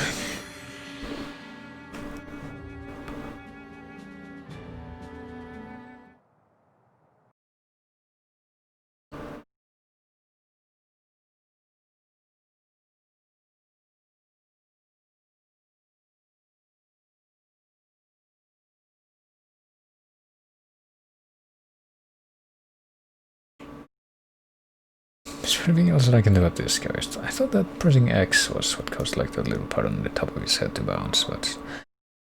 Is there anything else that I can do at this guy? I thought that pressing X was what caused like that little part on the top of his head to bounce, but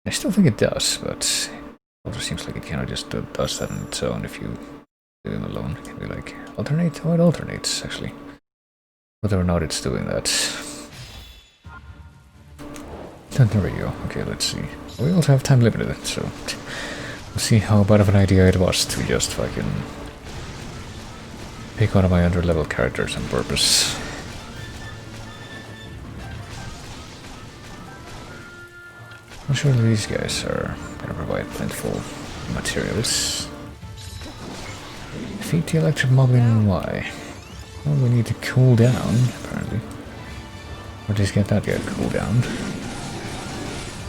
I still think it does, but it also seems like it kind of just does that on its own if you do him alone. It can be like, alternate? Oh, it alternates, actually. Whether or not it's doing that. There we go. Okay, let's see. We also have time limited, so we'll see how bad of an idea it was to just fucking pick one of my under-level characters on purpose. I'm sure these guys are gonna provide plentiful materials. Defeat the electric mob in Y. Well, we need to cool down, apparently. Or just get that guy to cool down.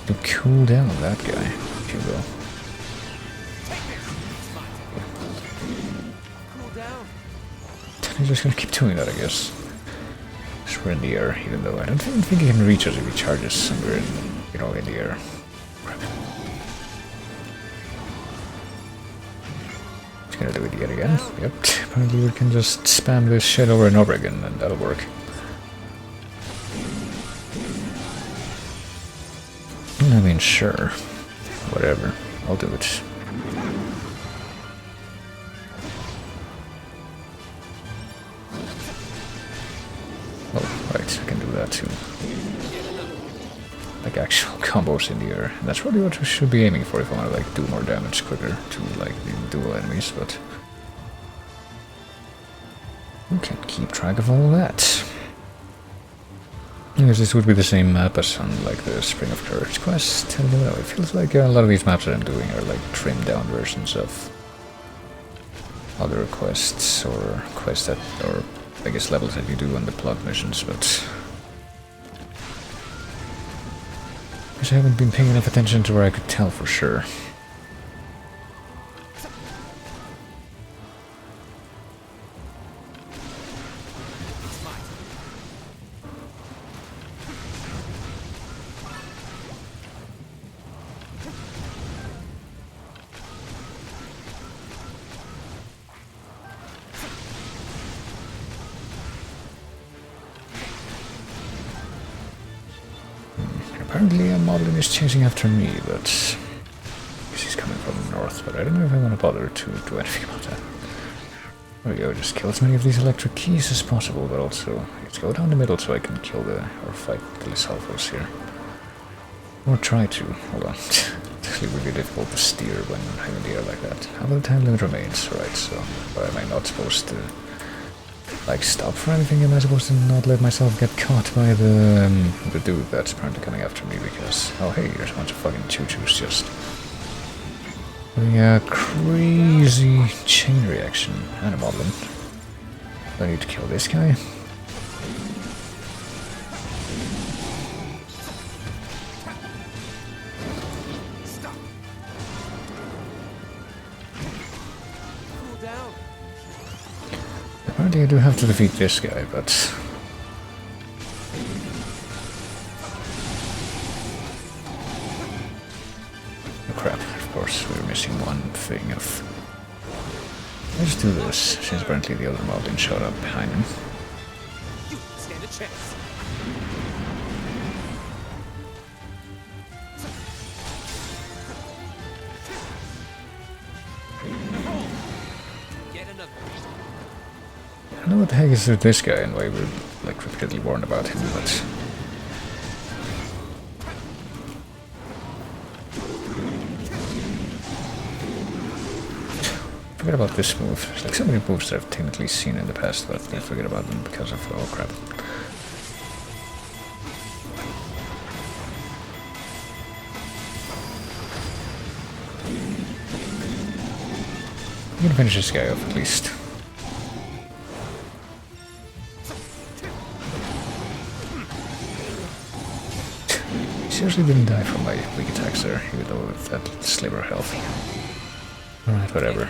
To cool down that guy, if you will. I'm just gonna keep doing that, I guess. Because we're in the air, even though I don't think he can reach us if he charges somewhere in, you know, in the air. Just gonna do it yet again. Yep. Apparently we can just spam this shit over and over again, and that'll work. I mean, sure. Whatever. I'll do it. Oh, right, I can do that too. Like actual combos in the air. And that's probably what we should be aiming for if I want to like do more damage quicker to like the dual enemies, but we can keep track of all that. I guess this would be the same map as on like the Spring of Courage quest. I don't know, it feels like a lot of these maps that I'm doing are like trimmed down versions of other quests or quests that, or biggest levels that you do on the plot missions, but I haven't been paying enough attention to where I could tell for sure. Apparently a Moblin is chasing after me, but he's coming from the north, but I don't know if I want to bother to do anything about that. There we go, just kill as many of these electric keys as possible, but also let's go down the middle so I can kill the, or fight the Lysalphos here. Or try to, hold on. It's actually really difficult to steer when I'm in the air like that. How about the time limit remains? Right, so why am I not supposed to like stop for anything? Am I supposed to not let myself get caught by the dude that's apparently coming after me because, oh hey, there's a bunch of fucking choo-choos just having a crazy chain reaction. And a Moblin. Do I need to kill this guy? Apparently I do have to defeat this guy, but oh crap, of course we're missing one thing of... Let's do this, since apparently the other Moblin showed up behind him. You stand a chance. Get another. I don't know what the heck is with this guy and why we're like repeatedly warned about him, but forget about this move. There's like so many moves that I've technically seen in the past, but I forget about them because of, oh crap. I'm gonna finish this guy off at least. Seriously didn't die from my weak attacks there, even though with that sliver of health. Alright, whatever.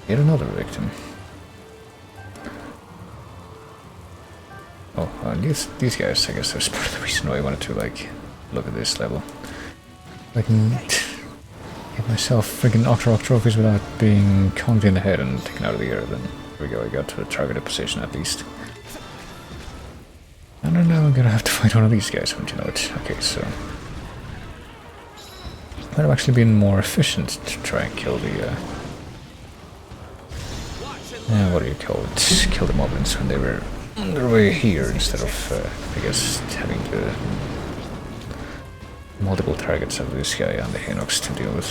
Yet another victim. Oh, these guys, I guess that's part of the reason why I wanted to, like, look at this level. I can get myself freaking Octorok trophies without being conked in the head and taken out of the air, then here we go, I got to the targeted position at least. And then now I'm gonna have to fight one of these guys, wouldn't you know it? Okay, so might have actually been more efficient to try and kill the what do you call it? Kill the Moblins when they were on their way here instead of I guess having the multiple targets of this guy and the Hinox to deal with.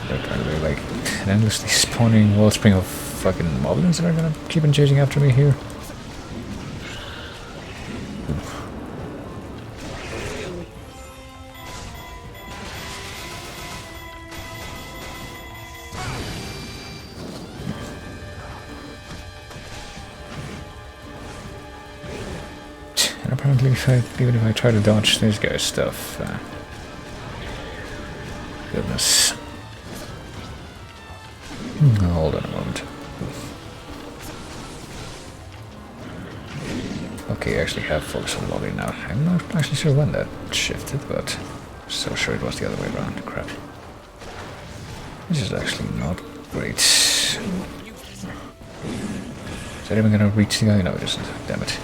They're apparently like an endlessly spawning wellspring of fucking Moblins that are gonna keep on chasing after me here. Apparently, even if I try to dodge this guy's stuff, goodness. Hold on a moment. Okay, I actually have focus on lobby now. I'm not actually sure when that shifted, but I'm so sure it was the other way around. Crap. This is actually not great. Is that even gonna reach the guy? No, it isn't. Damn it.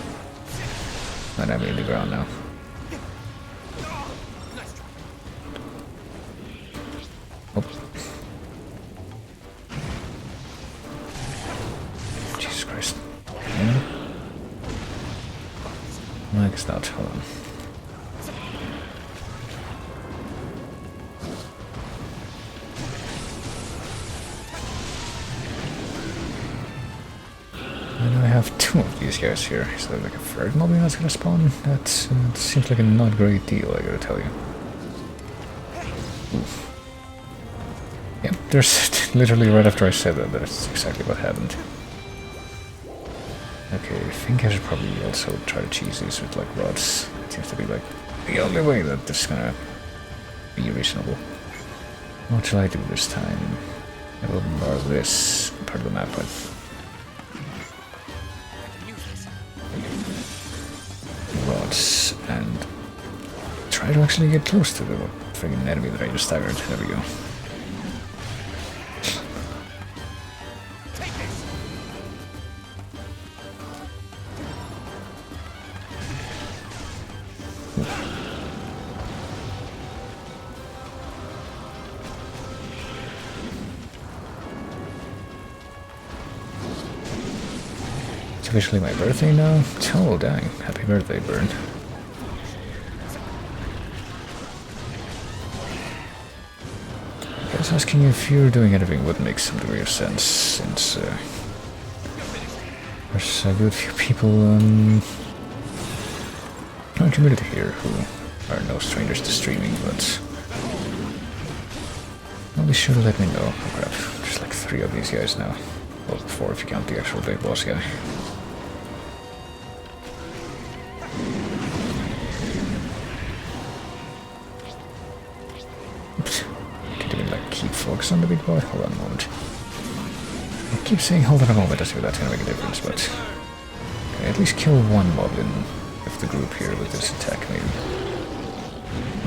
And I'm in the ground now. Oh. Jesus Christ. Yeah. No, I guess not. Hold on. I have two of these guys here. Is there like a third Moblin that's gonna spawn? That seems like a not great deal, I gotta tell you. Oof. Yep, there's literally right after I said that, that's exactly what happened. Okay, I think I should probably also try to cheese these with like rods. It seems to be like the only way that this is gonna be reasonable. What shall I do this time? I will mark this part of the map with rods and try to actually get close to the friggin' enemy that I just staggered. There we go. It's officially my birthday now? Oh dang, happy birthday, Burn. I was asking if you're doing anything would make some degree of sense, since there's a good few people in our community here who are no strangers to streaming, but I'll be sure to let me know. Oh crap, there's like 3 of these guys now. Well, 4 if you count the actual big boss guy. Keep focus on the big boy. Hold on a moment. I keep saying hold on a moment as if that's gonna make a difference, but okay, at least kill one moblin with the group here with this attack, maybe.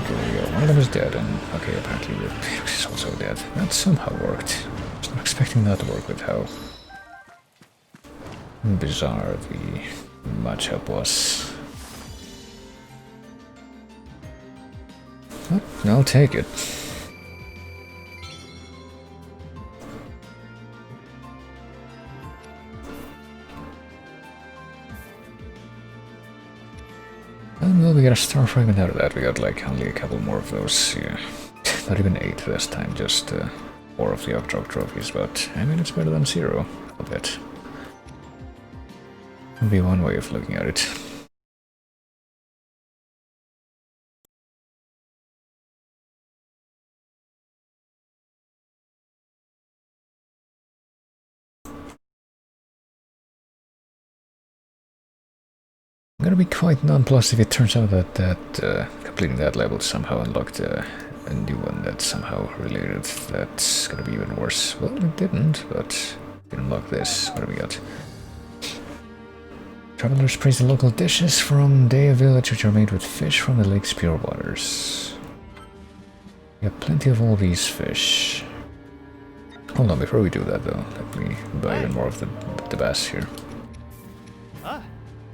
Okay, there we go. One of them is dead, and okay, apparently the Phoenix is also dead. That somehow worked. I was not expecting that to work with how bizarre the matchup was. But I'll take it. Well, we got a star fragment out of that. We got like only a couple more of those. Yeah, not even 8 this time, just 4 of the Octrok trophies. But I mean, it's better than 0, I'll bet. Would be one way of looking at it. I'm gonna be quite nonplussed if it turns out that completing that level somehow unlocked a new one that's somehow related. That's gonna be even worse. Well, it didn't, but it unlocked this. What do we got? Travelers praise the local dishes from Daya Village, which are made with fish from the lake's pure waters. We have plenty of all these fish. Hold on, before we do that though, let me buy even more of the bass here.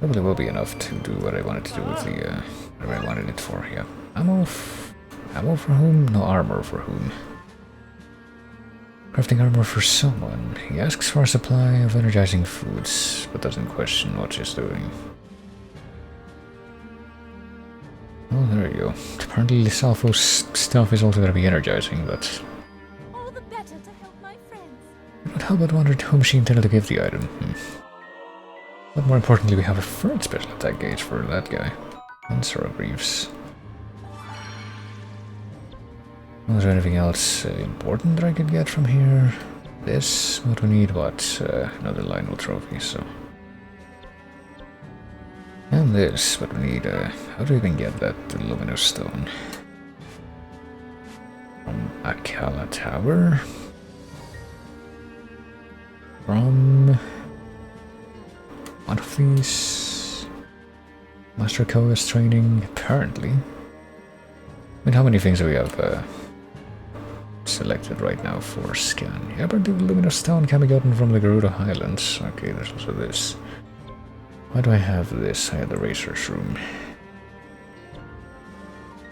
Probably will be enough to do what I wanted to do with the, whatever I wanted it for, yeah. Ammo for whom? No, armor for whom? Crafting armor for someone. He asks for a supply of energizing foods, but doesn't question what she's doing. Oh, there you go. Apparently Salfo's stuff is also going to be energizing, but... All the better to help my friends. But how about wondered whom she intended to give the item? But more importantly, we have a third special attack gauge for that guy. And Sorrow Greaves. Was there anything else important that I could get from here? This, what we need, what? Another Lionel trophy, so... And this, what we need, how do we even get that luminous stone? From Akala Tower? From... one of these... Master Koga's training, apparently. I mean, how many things do we have selected right now for scan? Yeah, but the luminous stone can be gotten from the Gerudo Highlands. Okay, there's also this. Why do I have this? I had the Razor's Room.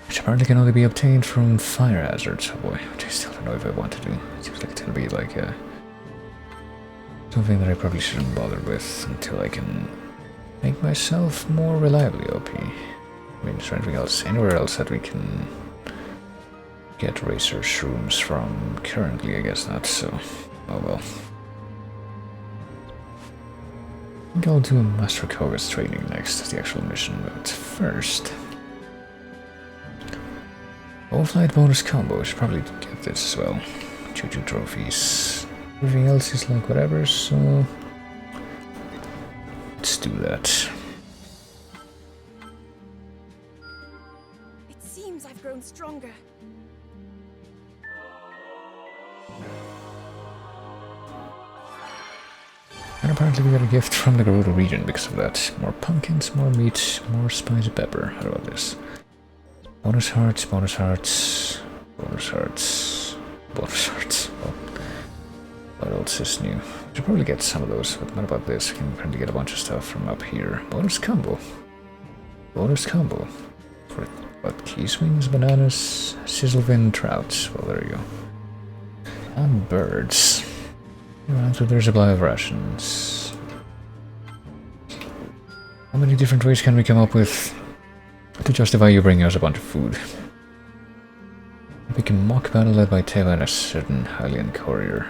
Which apparently can only be obtained from fire hazards. Oh boy, which I still don't know if I want to do. It seems like it's gonna be like something that I probably shouldn't bother with until I can make myself more reliably OP. I mean, is there anything else? Anywhere else that we can get Racer Shrooms from? Currently, I guess not, so... oh well. I think I'll do Master Koga's training next as the actual mission, but first... All-flight bonus combo, I should probably get this as well. Choo-choo trophies. Everything else is like whatever, so... Let's do that. It seems I've grown stronger. And apparently we got a gift from the Gerudo region because of that. More pumpkins, more meat, more spicy pepper. How about this? Bonus hearts, bonus hearts, bonus hearts, bonus hearts. Oh. What else is new? Should probably get some of those, but what about this? I can apparently get a bunch of stuff from up here. Bonus combo. Bonus combo. For what? Key swings, bananas, sizzlevin, trouts. Well, there you go. And birds. Around with their supply of rations. How many different ways can we come up with to justify you bringing us a bunch of food? We can mock battle led by Teva and a certain Hylian courier.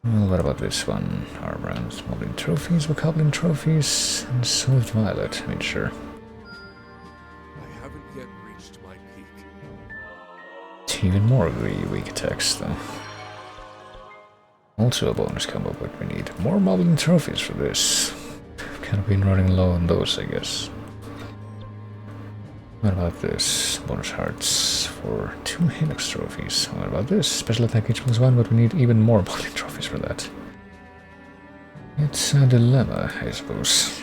Well, what about this one? Arm rounds, Moblin trophies, Bokoblin trophies, and Swift Violet. I mean, sure. I haven't yet reached my peak. Even more of the weak attacks, though. Also a bonus combo, but we need more Moblin trophies for this. Kind of been running low on those, I guess. What about this? Bonus hearts for 2 Hilux trophies. What about this? Special attack each +1, but we need even more Moblin trophies for that. It's a dilemma, I suppose.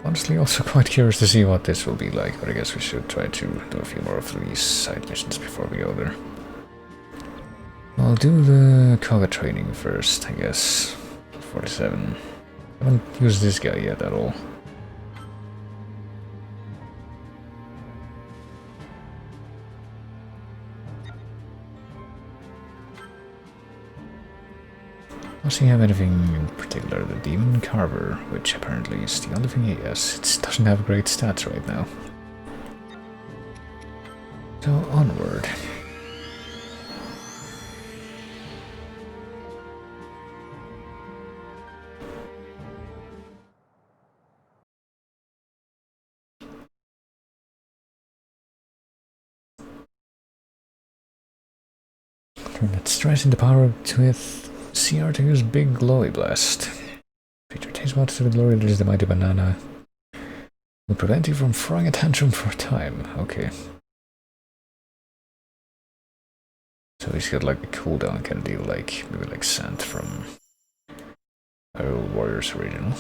Honestly, also quite curious to see what this will be like, but I guess we should try to do a few more of these side missions before we go there. I'll do the Koga training first, I guess. 47. I haven't used this guy yet at all. Does he have anything in particular? The Demon Carver, which apparently is the only thing he has. It doesn't have great stats right now. So, onward. Let's stress into power with CR to use Big Glowy Blast. Feature taste buds to the glory that is the mighty banana. Will prevent you from throwing a tantrum for a time. Okay. So he's got like a cooldown kind of deal, like maybe like Sand from Hyrule Warriors Original.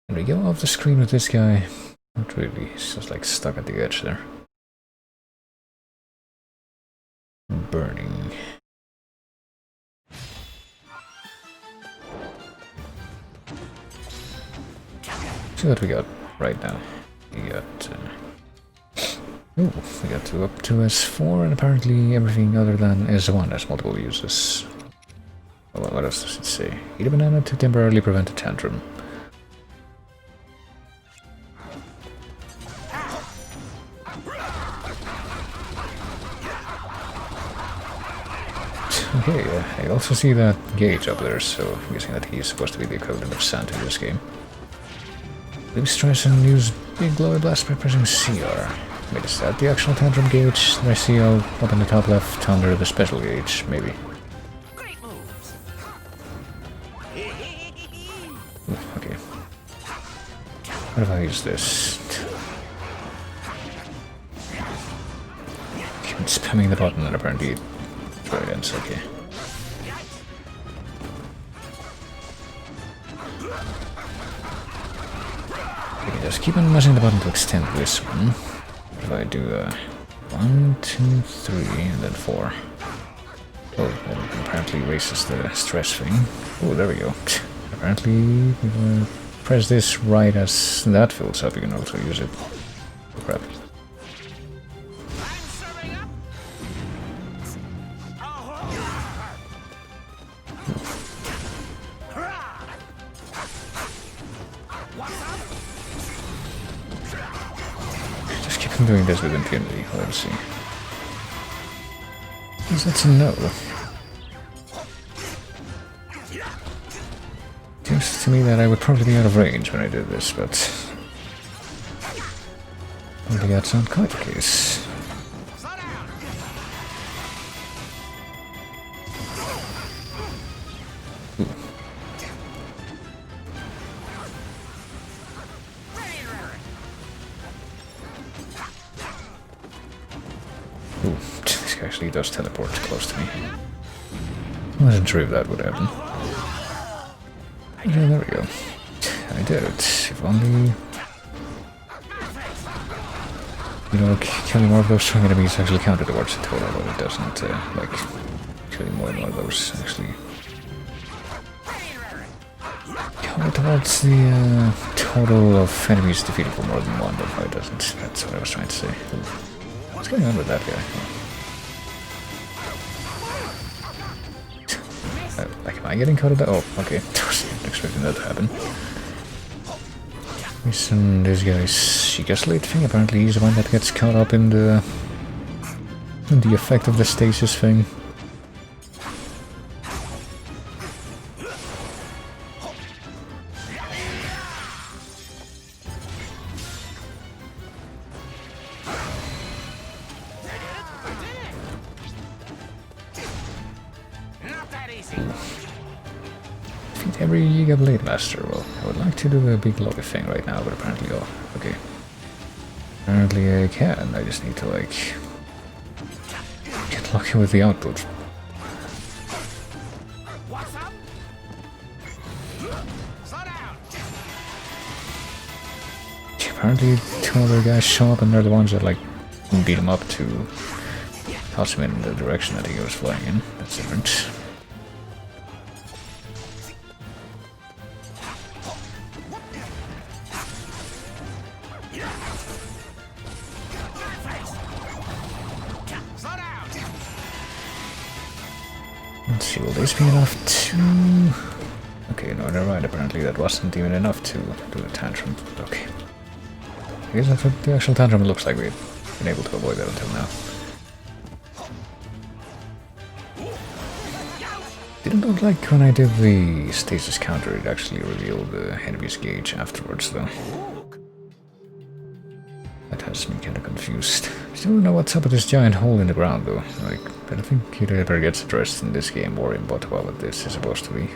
And we go off the screen with this guy. Not really, he's just like stuck at the edge there. Burning. See what we got right now. We got we got 2 up to S4, and apparently everything other than S1 has multiple uses. Oh, what else does it say? Eat a banana to temporarily prevent a tantrum. Okay, I also see that gauge up there, so I'm guessing that he's supposed to be the equivalent of Sand in this game. Please try and use Big Glowy Blast by pressing CR. Wait, is that the actual tantrum gauge that I see up in the top left under the special gauge, maybe? Great moves. Ooh, okay. What if I use this? Keep spamming the button and apparently it ends, okay. Just keep on mashing the button to extend this one. If I do 1, 2, 3, and then 4. Oh, that apparently raises the stress thing. Oh, there we go. Apparently, if you press this right as that fills up, you can also use it. Oh, crap. I'm doing this with impunity. Let's see. Is that a no? Seems to me that I would probably be out of range when I did this, but I think that's not quite the case. Ooh, this guy actually does teleport close to me. I wasn't sure if that would happen. Yeah, there we go. I did it. If only... You know, killing more of those strong enemies actually counted towards the total, but it doesn't, like, killing more and more of those actually counted towards the total of enemies defeated for more than one, but no, it doesn't. That's what I was trying to say. Ooh. What's going on with that guy? Like, am I getting caught at that? Oh, okay. I wasn't expecting that to happen. Listen, this guy's Sheikah Slate thing. Apparently he's the one that gets caught up in the effect of the stasis thing. Defeat every Yiga Blade Master. Well, I would like to do the big lobby thing right now, but apparently, oh, okay. Apparently I can, I just need to, like, get lucky with the output. Apparently 2 other guys show up and they're the ones that, like, beat him up to toss him in the direction that he was flying in. That's different. Let's see, will this be enough to... Okay, no, never mind. Apparently that wasn't even enough to do the tantrum. Okay. I guess that's what the actual tantrum looks like. We've been able to avoid that until now. Didn't look like when I did the stasis counter, it actually revealed the enemy's gauge afterwards, though. That has me kinda confused. Still don't know what's up with this giant hole in the ground, though. Like, I don't think it ever gets addressed in this game or in Botwa what this is supposed to be.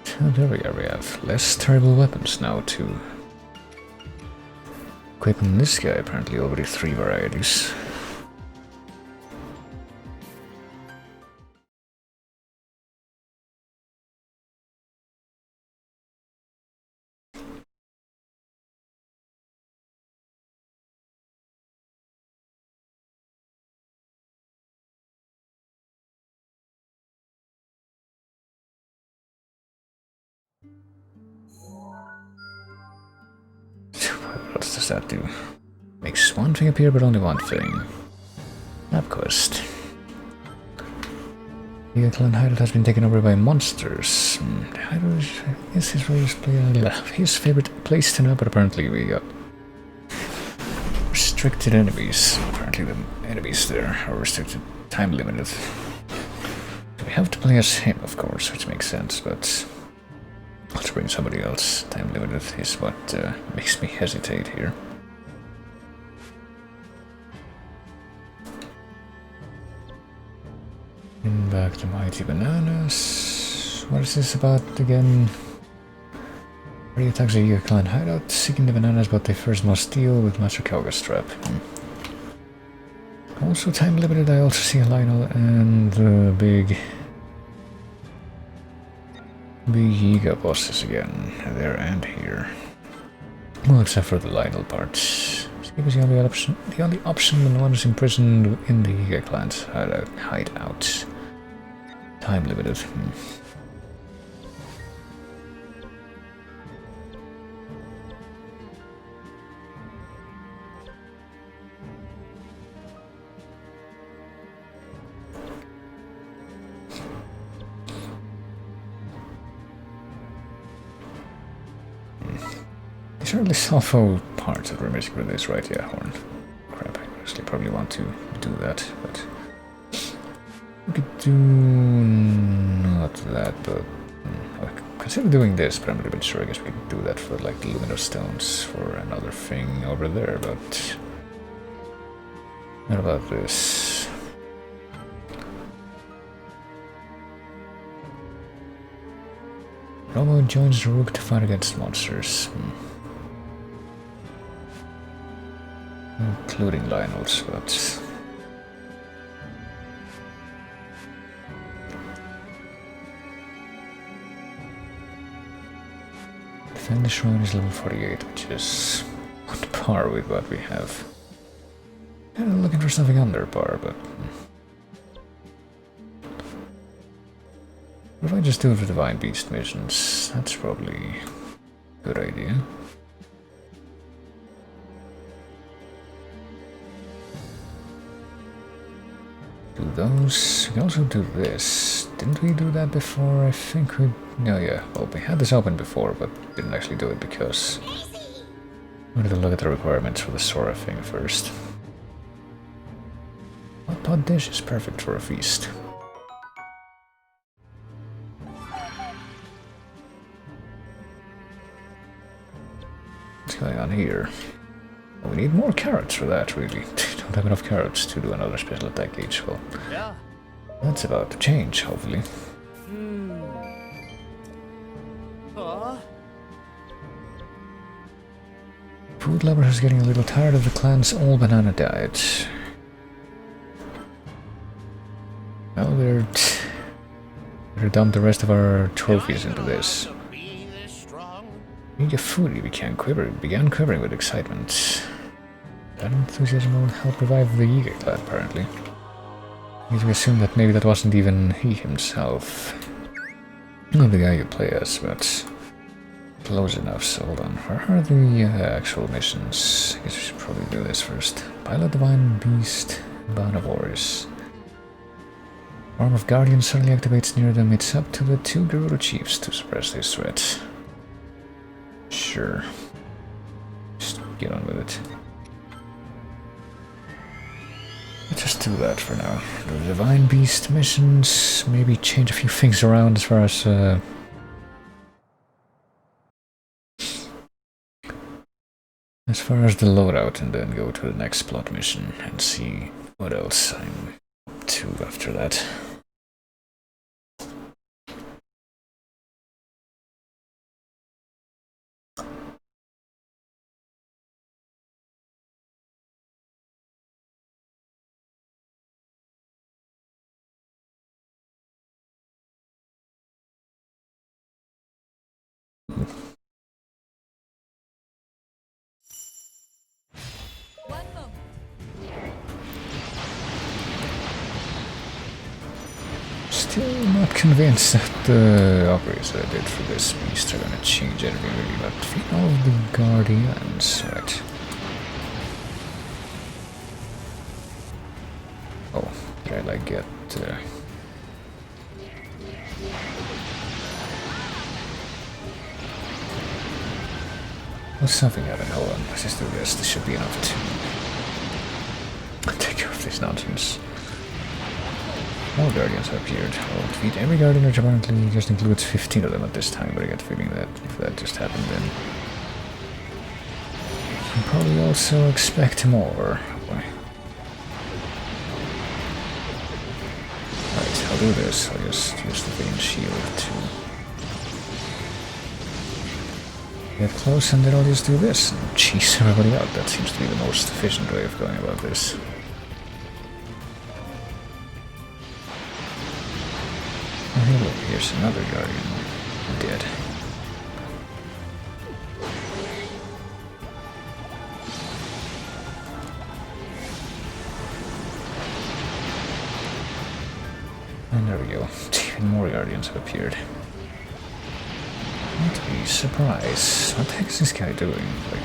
So there we are, we have less terrible weapons now to equip on this guy, apparently already 3 varieties. What does that do? Makes one thing appear, but only one thing. Map quest. The clan Hyrule has been taken over by monsters. Hyrule is his favorite place to know, but apparently we got restricted enemies. Apparently the enemies there are restricted, time limited. We have to play as him, of course, which makes sense, but let's bring somebody else. Time limited is what makes me hesitate here. And back to Mighty Bananas. What is this about again? Party attacks a Yiga clan hideout, seeking the bananas, but they first must deal with Master Kauga's trap. Also time limited, I also see a Lionel and the big Yiga bosses again, there and here. Well, except for the Lionel part. Escape is the only option when one is imprisoned in the Yiga clan's hideout. Time limited. These are the Salfo parts that we're missing with this, right? Yeah, horn. Crap, I actually probably want to do that, but we could do not that, but I consider doing this, but I'm not even sure. I guess we could do that for like the luminous stones for another thing over there, but what about this? Robo joins the Rook to fight against monsters. Including Lionel's, but... Defend the Shrine is level 48, which is on par with what we have. Looking for something under par, but... If I just do the Divine Beast missions, that's probably a good idea. Do those. We can also do this. Didn't we do that before? I think we... No, yeah. Well, we had this open before, but didn't actually do it because... I wanted to look at the requirements for the Sora thing first. Hot pot dish is perfect for a feast. What's going on here? We need more carrots for that, really. Don't have enough carrots to do another special attack gauge. Well, Yeah. that's about to change, hopefully. Food lovers are getting a little tired of the clan's all-banana diet. Well, they're dump the rest of our trophies into this. Being a foodie began quivering with excitement. That enthusiasm will help revive the Yiga clan, apparently. Need to assume that maybe that wasn't even he himself. Not the guy you play as, but close enough, so hold on. Where are the actual missions? I guess we should probably do this first. Pilot Divine Beast, Bound of Warriors. Arm of Guardian suddenly activates near them. It's up to the two Gerudo Chiefs to suppress this threat. Sure. Just get on with it. Let's just do that for now. The Divine Beast missions, maybe change a few things around as far as the loadout, and then go to the next plot mission and see what else I'm up to after that. Still not convinced that the upgrades that I did for this beast are gonna change anything really, but feed all of the Guardians, right. Oh, did I like get... What's something happened? Hold on, let's just do this. This should be enough to take care of this nonsense. More Guardians have appeared. I'll defeat every Guardian, which apparently just includes 15 of them at this time, but I get the feeling that if that just happened, then you can probably also expect more. Right, I'll do this. I'll just use the Vein Shield to get close, and then I'll just do this and cheese everybody out. That seems to be the most efficient way of going about this. Oh, hey, look, here's another Guardian. Dead. And there we go. Even more Guardians have appeared. Not a surprise. What the heck is this guy doing? Like,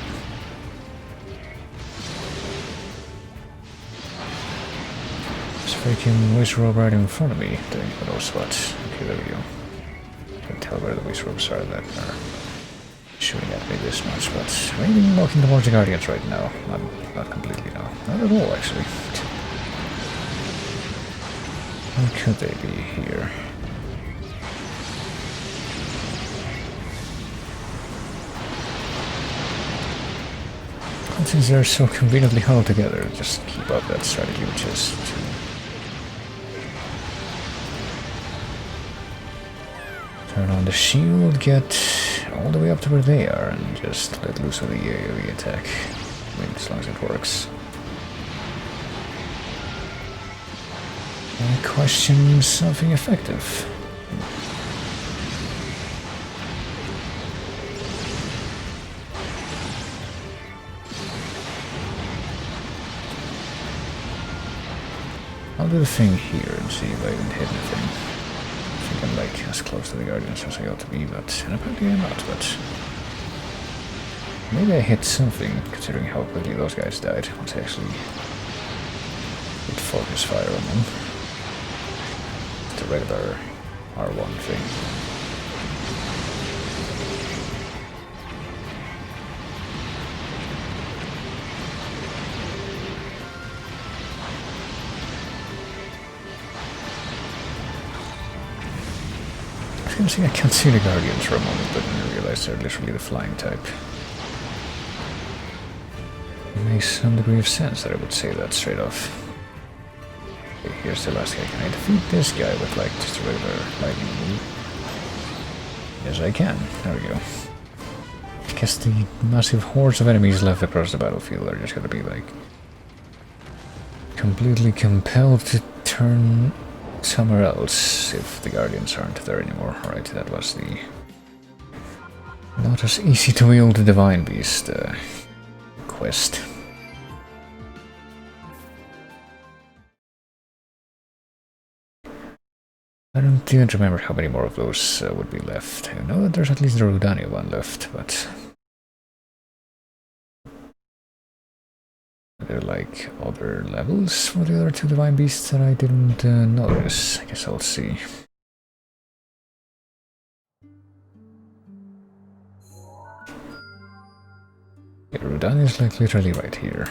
this freaking Wish Robe right in front of me doing who knows what. Okay, there we go. I can tell where the Wish Robes are that are shooting at me this much, but maybe walking towards the Guardians right now. Not completely, no. Not at all, actually. Where could they be here? And since they're so conveniently held together, just keep up that strategy, which is to Turn on the shield, get all the way up to where they are, and just let loose with the AoE attack. I mean, as long as it works. Question something effective. I'll do the thing here and see if I even hit anything. I think I'm like as close to the Guardians as I ought to be, but and apparently I'm not, but maybe I hit something considering how quickly those guys died once I actually did focus fire on them. The regular R1 thing. I was gonna say I can't see the Guardians for a moment, but then I realized they're literally the flying type. It makes some degree of sense that I would say that straight off. Okay, here's the last guy. Can I defeat this guy with like just a regular lightning move? Yes, I can. There we go. I guess the massive hordes of enemies left across the battlefield are just gonna be like completely compelled to turn somewhere else if the Guardians aren't there anymore. Right, that was the not as easy to wield the Divine Beast quest. I don't even remember how many more of those would be left. I know that there's at least the Rudania one left, but are there like other levels for the other two Divine Beasts that I didn't notice? I guess I'll see. Yeah, Rudania is like literally right here.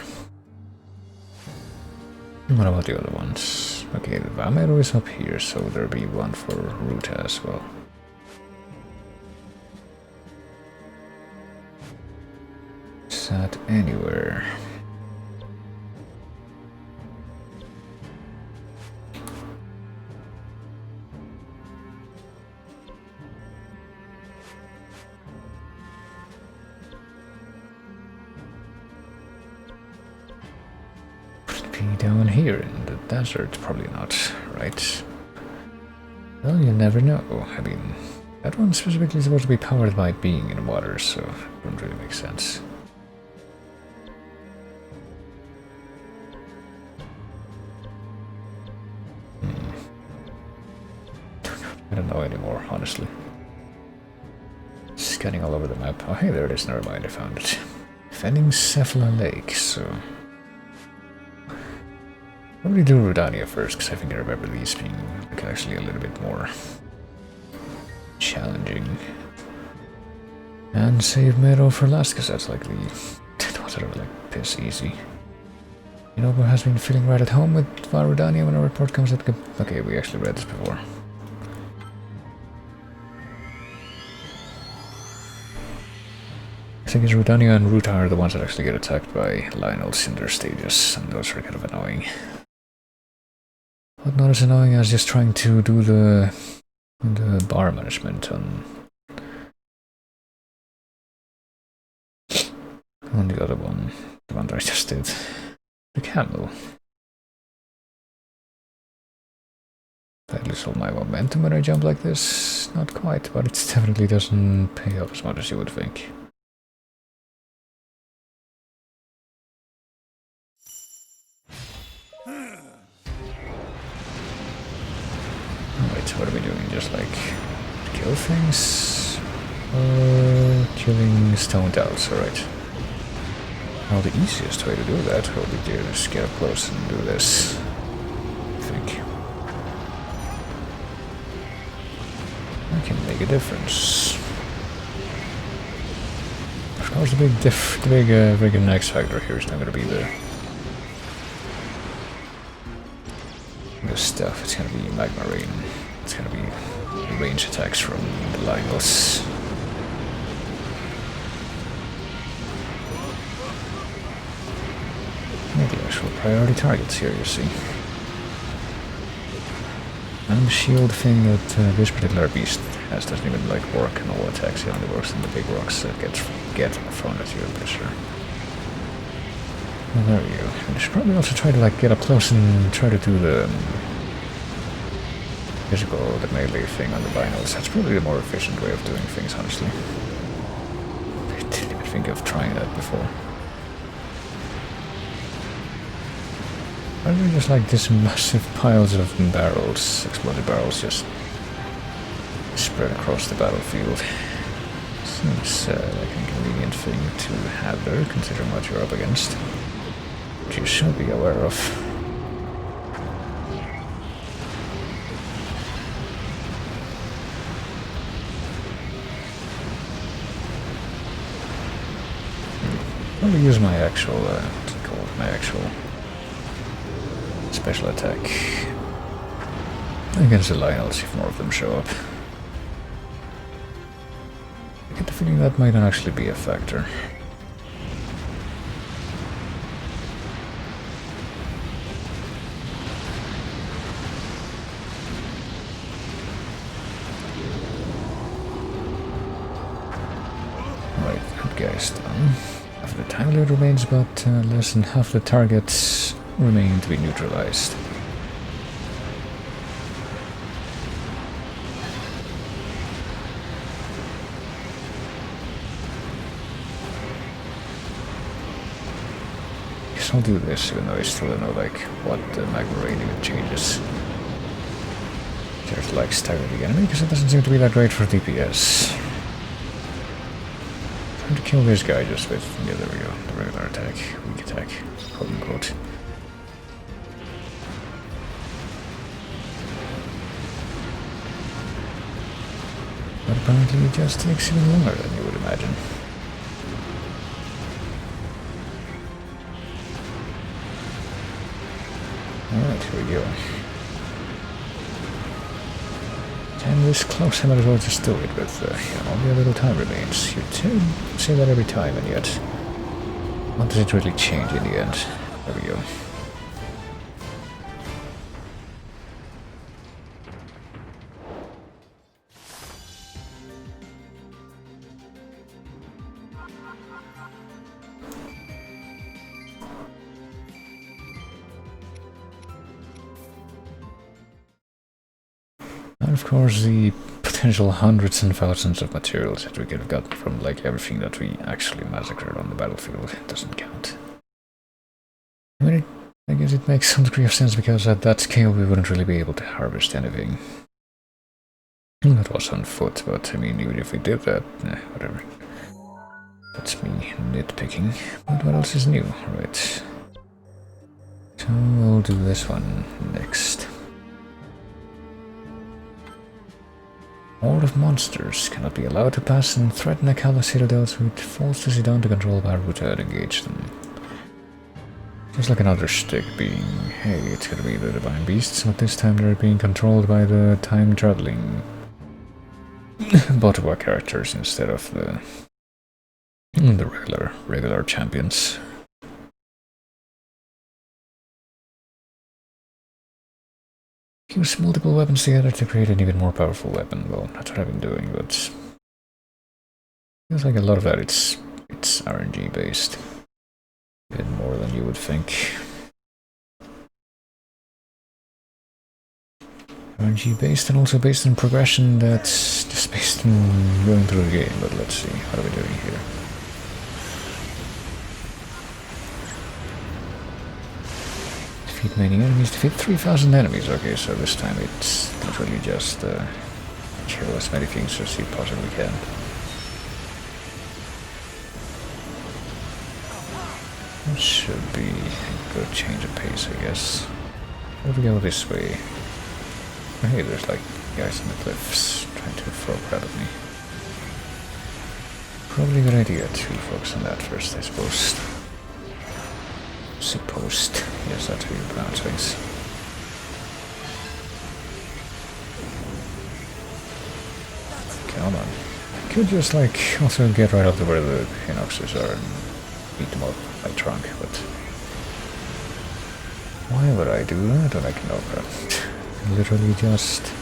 What about the other ones? Okay, the Vamero is up here, so there'll be one for Ruta as well. Is that anywhere? Down here in the desert, probably not, right? Well, you never know. I mean, that one's specifically supposed to be powered by being in water, so it wouldn't really make sense. I don't know anymore, honestly. Scanning all over the map. Oh, hey, there it is. Never mind, I found it. Fending Cephala Lake, so probably do Rudania first, because I think I remember these being like, actually a little bit more challenging. And save Meadow for last, because that's like the ones that are like piss easy. You know who has been feeling right at home with Rudania when a report comes up? Okay, we actually read this before. I think it's Rudania and Ruta are the ones that actually get attacked by Lionels in their stages, and those are kind of annoying. But not as annoying as just trying to do the bar management on the other one, the one that I just did, the camel. I lose all my momentum when I jump like this. Not quite, but it definitely doesn't pay off as much as you would think. What are we doing? Just like kill things? Or killing stoned owls, alright. Well, the easiest way to do that will be to just get up close and do this, I think. That can make a difference. Of course, the big X factor here is not going to be the stuff. It's going to be Magma Rain. It's gonna be range attacks from the Lionels. The actual priority targets here, you see. random shield thing that this particular beast has doesn't even like work on all attacks. It only works on the big rocks that get thrown at you. I'm pretty sure. Well, there we go. And you should probably also try to like get up close and try to do the physical, the melee thing on the binos. That's probably the more efficient way of doing things, honestly. I didn't even think of trying that before. Why don't we just like this massive piles of barrels, exploded barrels, just spread across the battlefield? Seems like an inconvenient thing to have there, considering what you're up against. Which you should be aware of. I'm gonna use my actual, what's it called? My actual special attack against the Lionels if more of them show up. I get the feeling that might not actually be a factor. Right, that guy's done. After the time limit remains, but less than half the targets remain to be neutralized. Guess I'll do this, even though I still don't know like what the magma raid even changes. Just like stagger the enemy, because it doesn't seem to be that great for DPS. Trying to kill this guy just with, yeah, there we go, the regular attack, weak attack, quote unquote. But apparently it just takes even longer than you would imagine. Alright, here we go. And this close, I might as well just do it with, only a little time remains. You say that every time, and yet, what does it really change in the end? There we go. And of course, the potential hundreds and thousands of materials that we could have gotten from like everything that we actually massacred on the battlefield doesn't count. I mean, I guess it makes some degree of sense because at that scale we wouldn't really be able to harvest anything. That was on foot, but I mean, even if we did that, whatever. That's me nitpicking. But what else is new? Right. So we'll do this one next. Horde of monsters cannot be allowed to pass and threaten Akala citadels with forces down to control Hyrule to engage them. Just like another stick being, hey, it's gonna be the divine beasts, but this time they're being controlled by the time-traveling Botawa characters instead of the regular champions. Use multiple weapons together to create an even more powerful weapon. Well, that's what I've been doing, but feels like a lot of that it's RNG based. A bit more than you would think. RNG based and also based on progression that's just based on going through the game, but let's see, what are we doing here? Defeat many enemies, defeat 3,000 enemies. Okay, so this time it's literally just kill as many things as you possibly can. That should be a good change of pace, I guess. If we go this way. Oh, hey, there's like guys on the cliffs trying to throw crap at me. Probably a good idea to focus on that first, I suppose. Supposed. Yes, that's how you pronounce things. Come on. I could just like also get right up to where the Hinoxes are and beat them up by trunk, but why would I do that when I can open? literally just...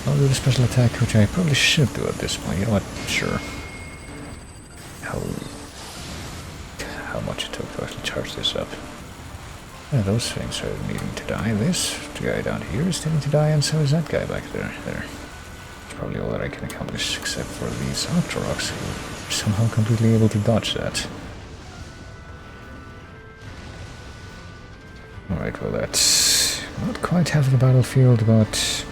I'll do the special attack, which I probably should do at this point. You know what? Sure. How much it took to actually charge this up. Yeah, those things are needing to die. This guy down here is needing to die, and so is that guy back there. That's probably all that I can accomplish, except for these Octoroks, who are somehow completely able to dodge that. Alright, well that's not quite half of the battlefield, but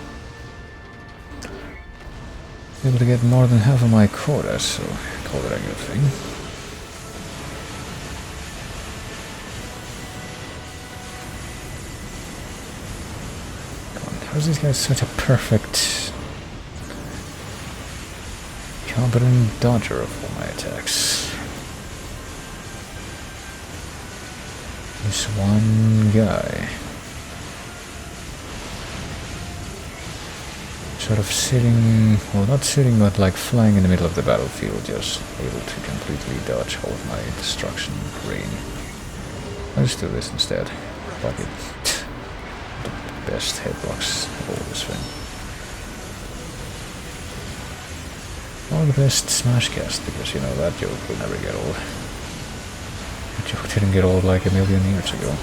able to get more than half of my quota, so call it a good thing. How's these guys such a perfect, competent dodger of all my attacks? This one guy. Sort of sitting, well not sitting, but like flying in the middle of the battlefield, just able to completely dodge all of my destruction rain. I'll just do this instead. Fuck it. Best hitbox of all this thing. Or the best smash cast, because you know that joke will never get old. That joke didn't get old like a million years ago.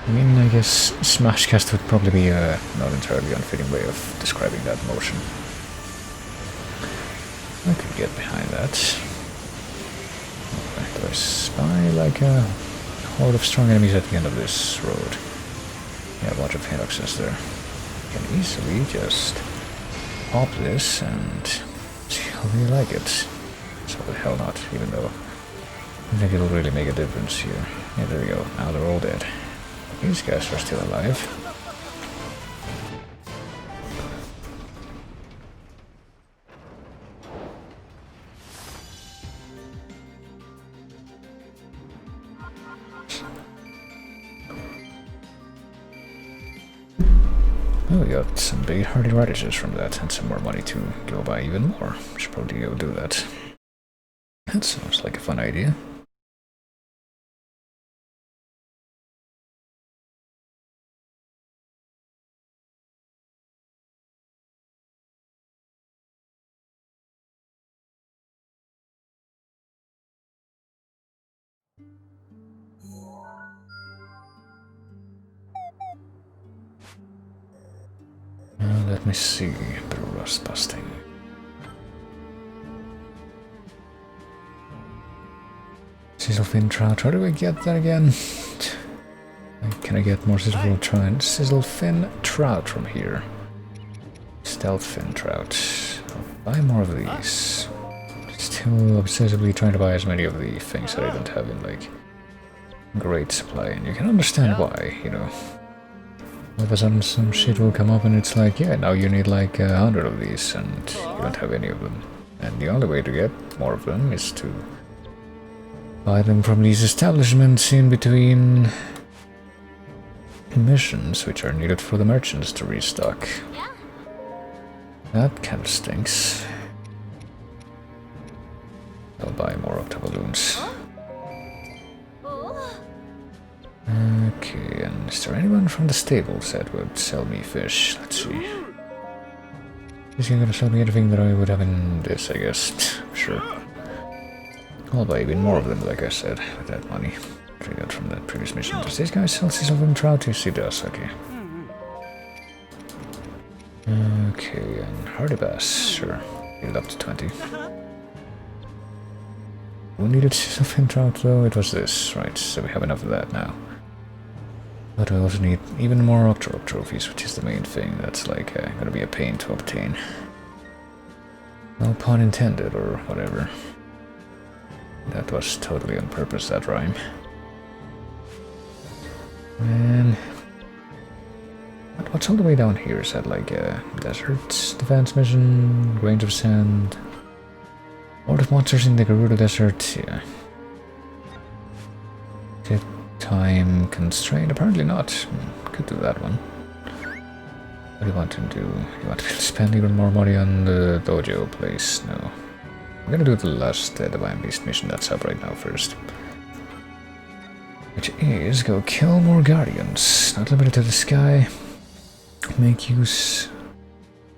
I mean, I guess smash cast would probably be a not entirely unfitting way of describing that motion. I could get behind that. Okay, do I spy like a horde of strong enemies at the end of this road? Yeah, a bunch of Hinoxes there. You can easily just pop this and see how they like it. So the hell not, even though I think it'll really make a difference here. Yeah, there we go. Now they're all dead. These guys are still alive. Oh, we got some big hardy radishes from that, and some more money to go buy even more. Should probably go do that. That sounds like a fun idea. Let me see, the rust busting. Sizzlefin trout, how do I get that again? Can I get more sizzlefin trout from here? Stealthfin trout. I'll buy more of these. Still obsessively trying to buy as many of the things that I don't have in like great supply, and you can understand why, you know. All of a sudden some shit will come up and it's like, yeah, now you need like 100 of these and you don't have any of them. And the only way to get more of them is to buy them from these establishments in between missions, which are needed for the merchants to restock. Yeah. That kind of stinks. I'll buy more octoballoons. Okay, and is there anyone from the stables that would sell me fish? Let's see. Is he gonna sell me anything that I would have in this, I guess? Sure. I'll buy even more of them, like I said, with that money. I got from that previous mission. Does this guy sell sizzlefin trout? Yes, he does, okay. Okay, and hardy bass, sure. Get it up to 20. Who needed sizzlefin trout though? It was this, right, so we have enough of that now. But we also need even more Octorok trophies, which is the main thing that's like gonna be a pain to obtain. No pun intended, or whatever. That was totally on purpose, that rhyme. Man. What's all the way down here? Is that like a desert defense mission? Range of sand? All the monsters in the Gerudo Desert? Yeah. Is it time constrained? Apparently not. Could do that one. What do you want to do? You want to spend even more money on the dojo place? No. I'm gonna do the last Divine Beast mission that's up right now first. Which is go kill more guardians. Not limited to the sky. Make use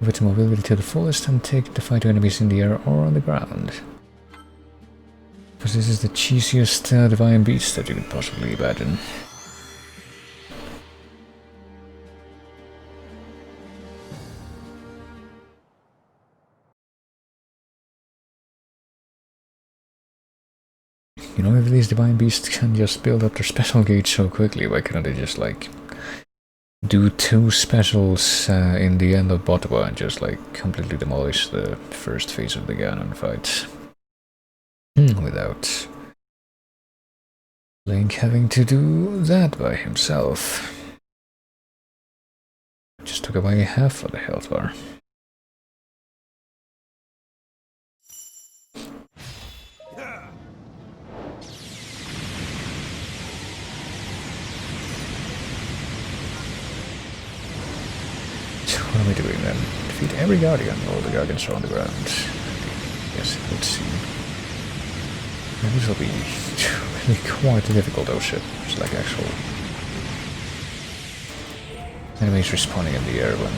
of its mobility to the fullest and take the fight to enemies in the air or on the ground. Because this is the cheesiest Divine Beast that you could possibly imagine. You know, if these Divine Beasts can just build up their special gauge so quickly, why couldn't they just, like, do 2 specials in the end of Botawa and just, like, completely demolish the first phase of the Ganon fight? Without Link having to do that by himself. Just took away half of the health bar. What are we doing then? Defeat every guardian. All the guardians are on the ground. Yes, let's see. Now, this will be really quite difficult. Oh shit, it's like actual enemies respawning in the air when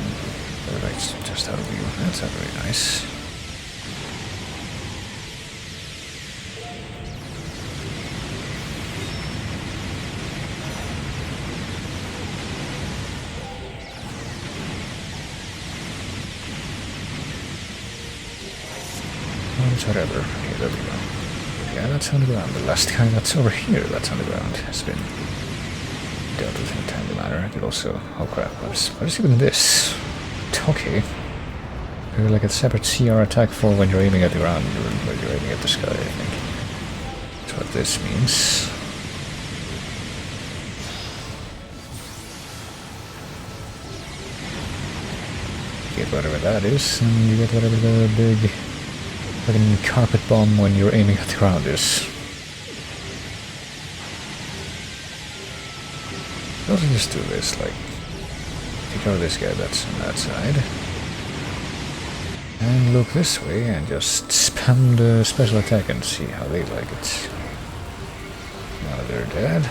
they're like just out of view. That's not very nice. Whatever. Okay, there we go. Yeah, that's on the ground. The last guy that's over here that's on the ground has been dealt with in a timely manner. I could also... Oh crap, what is even this? Okay. Maybe like a separate CR attack for when you're aiming at the ground, when you're aiming at the sky, I think. That's what this means. You get whatever that is, and you get whatever the big... fucking carpet bomb when you're aiming at the ground is. Also just do this, like, take out this guy that's on that side. And look this way and just spam the special attack and see how they like it. Now they're dead,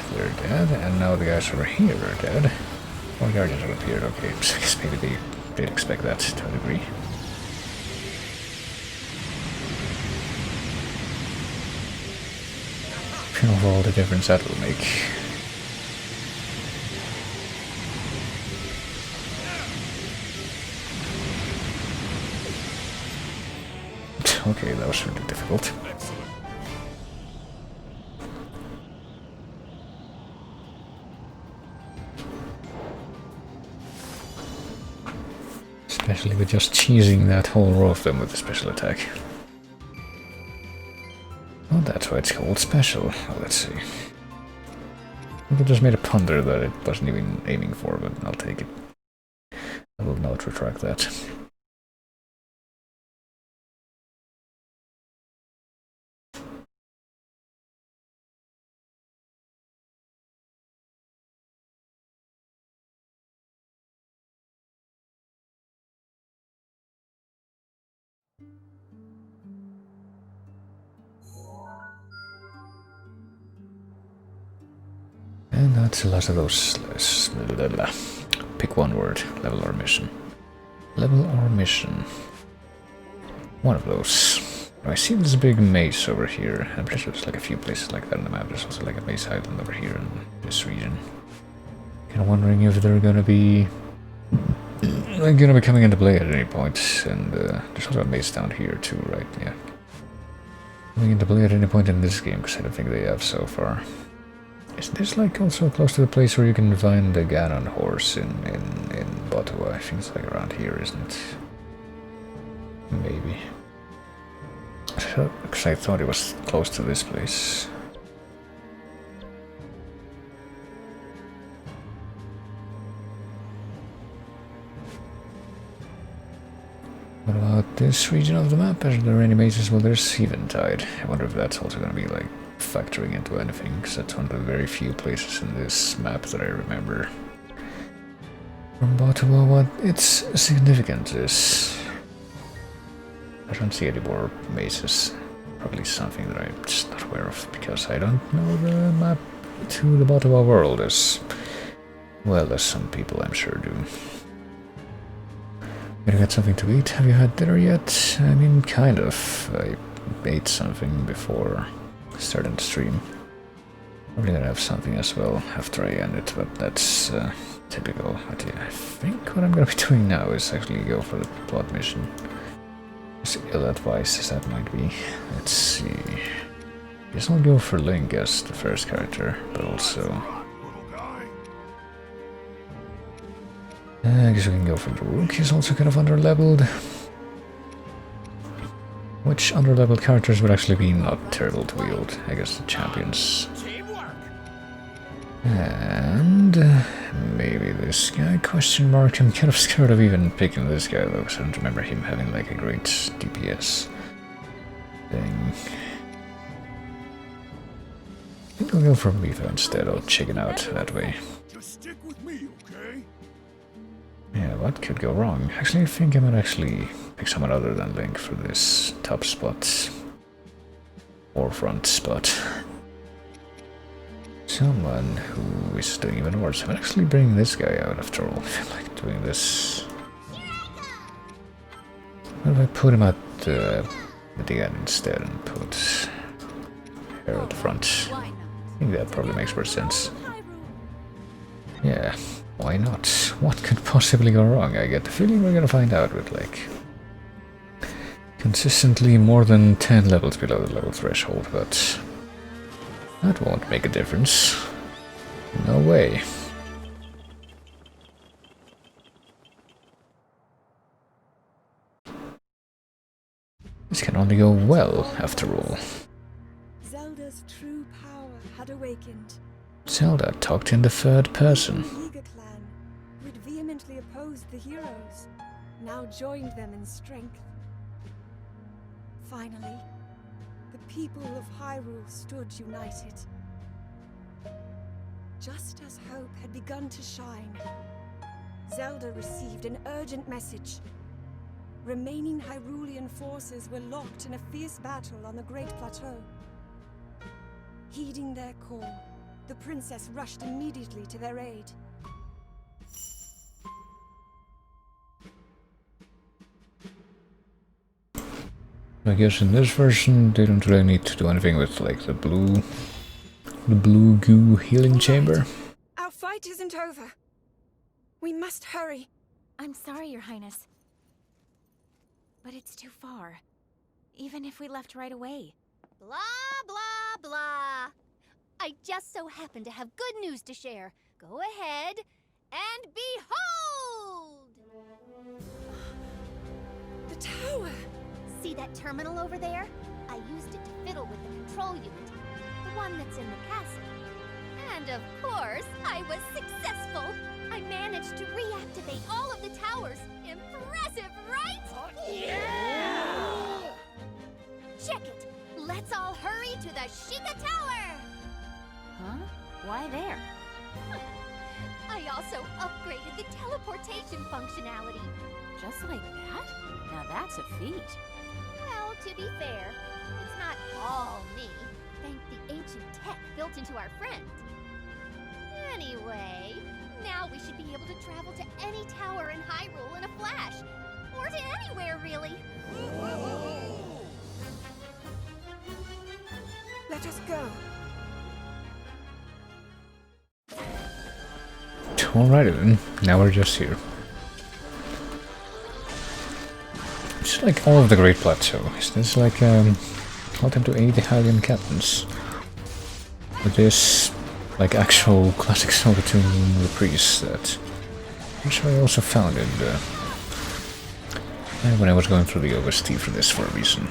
and now the guys over here are dead. More guardians have appeared, okay, so I guess maybe they did expect that to a degree. Of all the difference that will make. Okay, that was really difficult. Especially with just cheesing that whole row of them with a special attack. Oh, that's why it's called special. Oh, let's see. I just made a pun there that it wasn't even aiming for, but I'll take it. I will not retract that. And that's the last of those. Pick one word. Level or mission. Level or mission. One of those. I see this big maze over here. I'm pretty sure there's like a few places like that on the map. There's also like a maze island over here in this region. Kind of wondering if they're gonna be coming into play at any point. And there's also a maze down here too, right? Yeah. Coming into play at any point in this game, because I don't think they have so far. Is this like also close to the place where you can find the Ganon horse in Botawa? I think it's like around here, isn't it? Maybe. Because I thought it was close to this place. What about this region of the map? Are there any mazes? Well, there's Eventide. I wonder if that's also going to be like factoring into anything, because that's one of the very few places in this map that I remember From Bottom, what its significance is. I don't see any more mazes. Probably something that I'm just not aware of because I don't know the map to the bottom of the world as well as some people I'm sure do. Gonna get something to eat. Have you had dinner yet? I mean, kind of. I ate something before starting the stream. Probably gonna have something as well after I end it, but that's typical. But yeah, I think what I'm gonna be doing now is actually go for the plot mission. As ill-advised as that might be. Let's see. Guess I'll go for Link as the first character, but also... I guess we can go for Rook, he's also kind of underleveled. Which underleveled characters would actually be not terrible to wield? I guess the champions. And maybe this guy, question mark. I'm kind of scared of even picking this guy though, because I don't remember him having like a great DPS thing. I think I'll go for Mifa instead, I'll chicken out that way. Just stick with me, okay? Yeah, what could go wrong? Actually, I think I might actually pick someone other than Link for this top spot. Or front spot. Someone who is doing even worse. I might actually bring this guy out after all. I feel like doing this. What if I put him at the end instead and put her at the front? I think that probably makes more sense. Yeah, why not? What could possibly go wrong? I get the feeling we're gonna find out with like consistently more than 10 levels below the level threshold, but that won't make a difference. No way. This can only go well, after all. Zelda's true power had awakened. Zelda talked in the third person. The Eager clan, who had vehemently opposed the heroes, now joined them in strength. Finally, the people of Hyrule stood united. Just as hope had begun to shine, Zelda received an urgent message. Remaining Hyrulean forces were locked in a fierce battle on the Great Plateau. Heeding their call, the princess rushed immediately to their aid. I guess in this version they don't really need to do anything with like the blue goo healing chamber. Our fight isn't over. We must hurry. I'm sorry, Your Highness. But it's too far. Even if we left right away. Blah, blah, blah. I just so happen to have good news to share. Go ahead and behold! The tower! See that terminal over there? I used it to fiddle with the control unit. The one that's in the castle. And of course, I was successful. I managed to reactivate all of the towers. Impressive, right? Yeah! Check it. Let's all hurry to the Sheikah Tower! Huh? Why there? I also upgraded the teleportation functionality. Just like that? Now that's a feat. Well, to be fair, it's not all me. Thank the ancient tech built into our friend. Anyway, now we should be able to travel to any tower in Hyrule in a flash. Or to anywhere, really. Let us go. Alrighty then, now we're just here. It's like all of the Great Plateau. Is this like welcome to 80 Hylian captains? With this like actual classic Zelda 2 reprise that I'm sure I also found in the when I was going through the OST for this for a reason.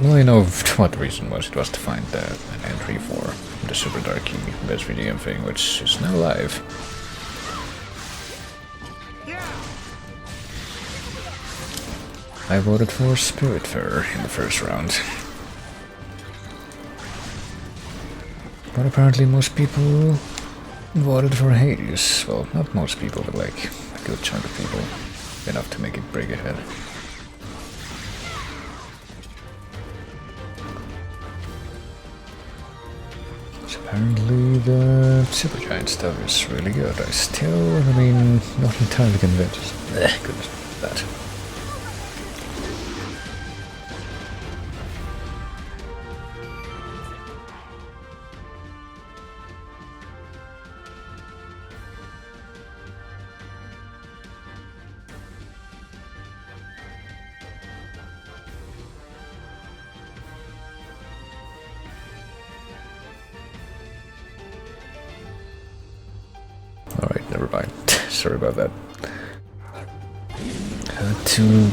Well, I know what the reason was. It was to find an entry for the Super Darky Best Video Game thing, which is now live. I voted for Spiritfarer in the first round. But apparently most people voted for Hades. Well, not most people, but like a good chunk of people. Enough to make it break ahead. So apparently the Supergiant stuff is really good. I still remain not entirely convinced. Goodness, that. Alright, never mind. Sorry about that. To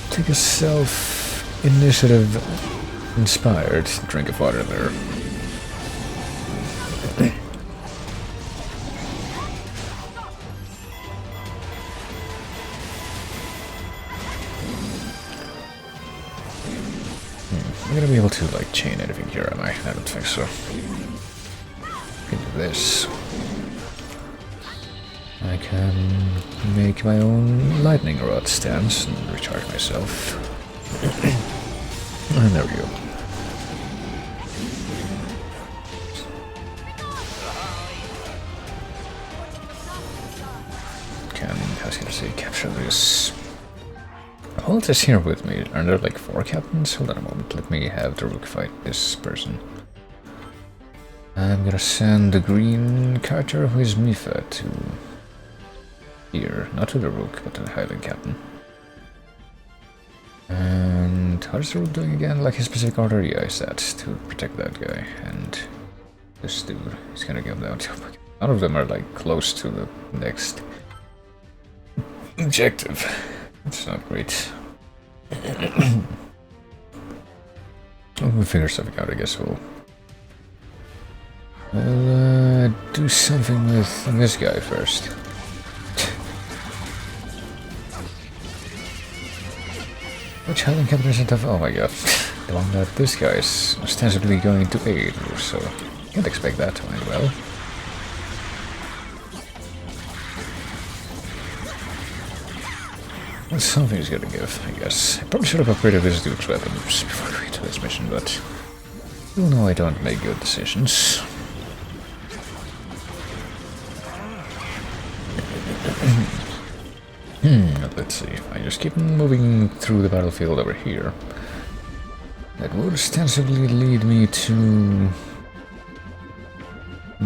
take a self-initiative inspired drink of water there. I'm gonna be able to like chain anything here, am I? I don't think so. Can do this. I can make my own lightning rod stance and recharge myself. And there we go. I was gonna say, capture this. Hold this here with me. Are there like 4 captains? Hold on a moment, let me have the rook fight this person. I'm gonna send the green character who is Mifa to here, not to the rook, but to the Highland captain. And how is the rook doing again? Like his specific order? Yeah, is that to protect that guy. And this dude, he's gonna go down. None of them are like close to the next objective. It's not great. We'll figure something out, I guess we'll do something with this guy first. Which Highland captain isn't of? Oh my god. The one that this guy is ostensibly going to aid, so can't expect that to end well. Well, something's gonna give, I guess. I probably should have upgraded this dude's weapons before going to this mission, but you know I don't make good decisions. Let's see, I just keep moving through the battlefield over here. That would ostensibly lead me to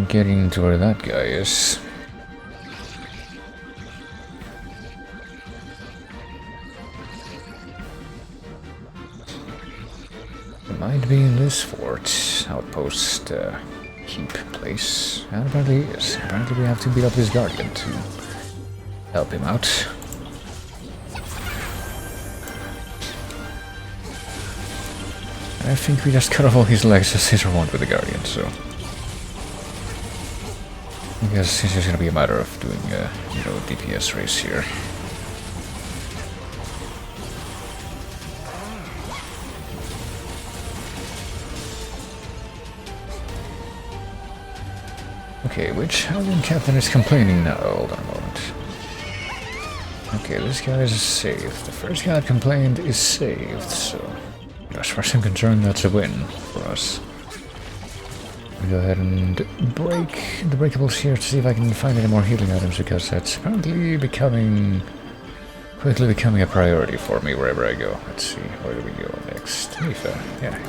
getting to where that guy is. It might be in this fort, outpost, keep place, and apparently he is. Apparently we have to beat up this guardian to help him out. I think we just cut off all his legs as his one with the Guardian, so I guess it's just gonna be a matter of doing a, you know, DPS race here. Okay, which Highland captain is complaining now? Hold on a moment. Okay, this guy is saved. The first guy that complained is saved, so as far as I'm concerned, that's a win for us. I'll go ahead and break the breakables here to see if I can find any more healing items, because that's apparently quickly becoming a priority for me wherever I go. Let's see, where do we go next? Mifa, yeah.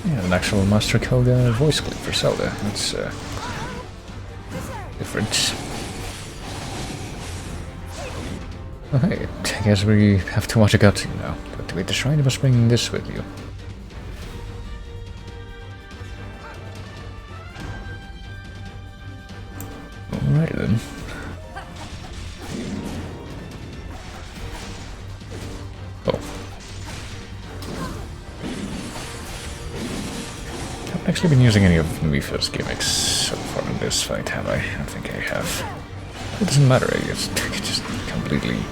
Yeah, an actual Master Koga voice clip for Zelda. That's different. Okay, I guess we have to watch a cutscene now. To activate the shrine, you must bring this with you. Alright then. Oh. I haven't actually been using any of Mifa's gimmicks so far in this fight, have I? I don't think I have. It doesn't matter, I guess. I could just completely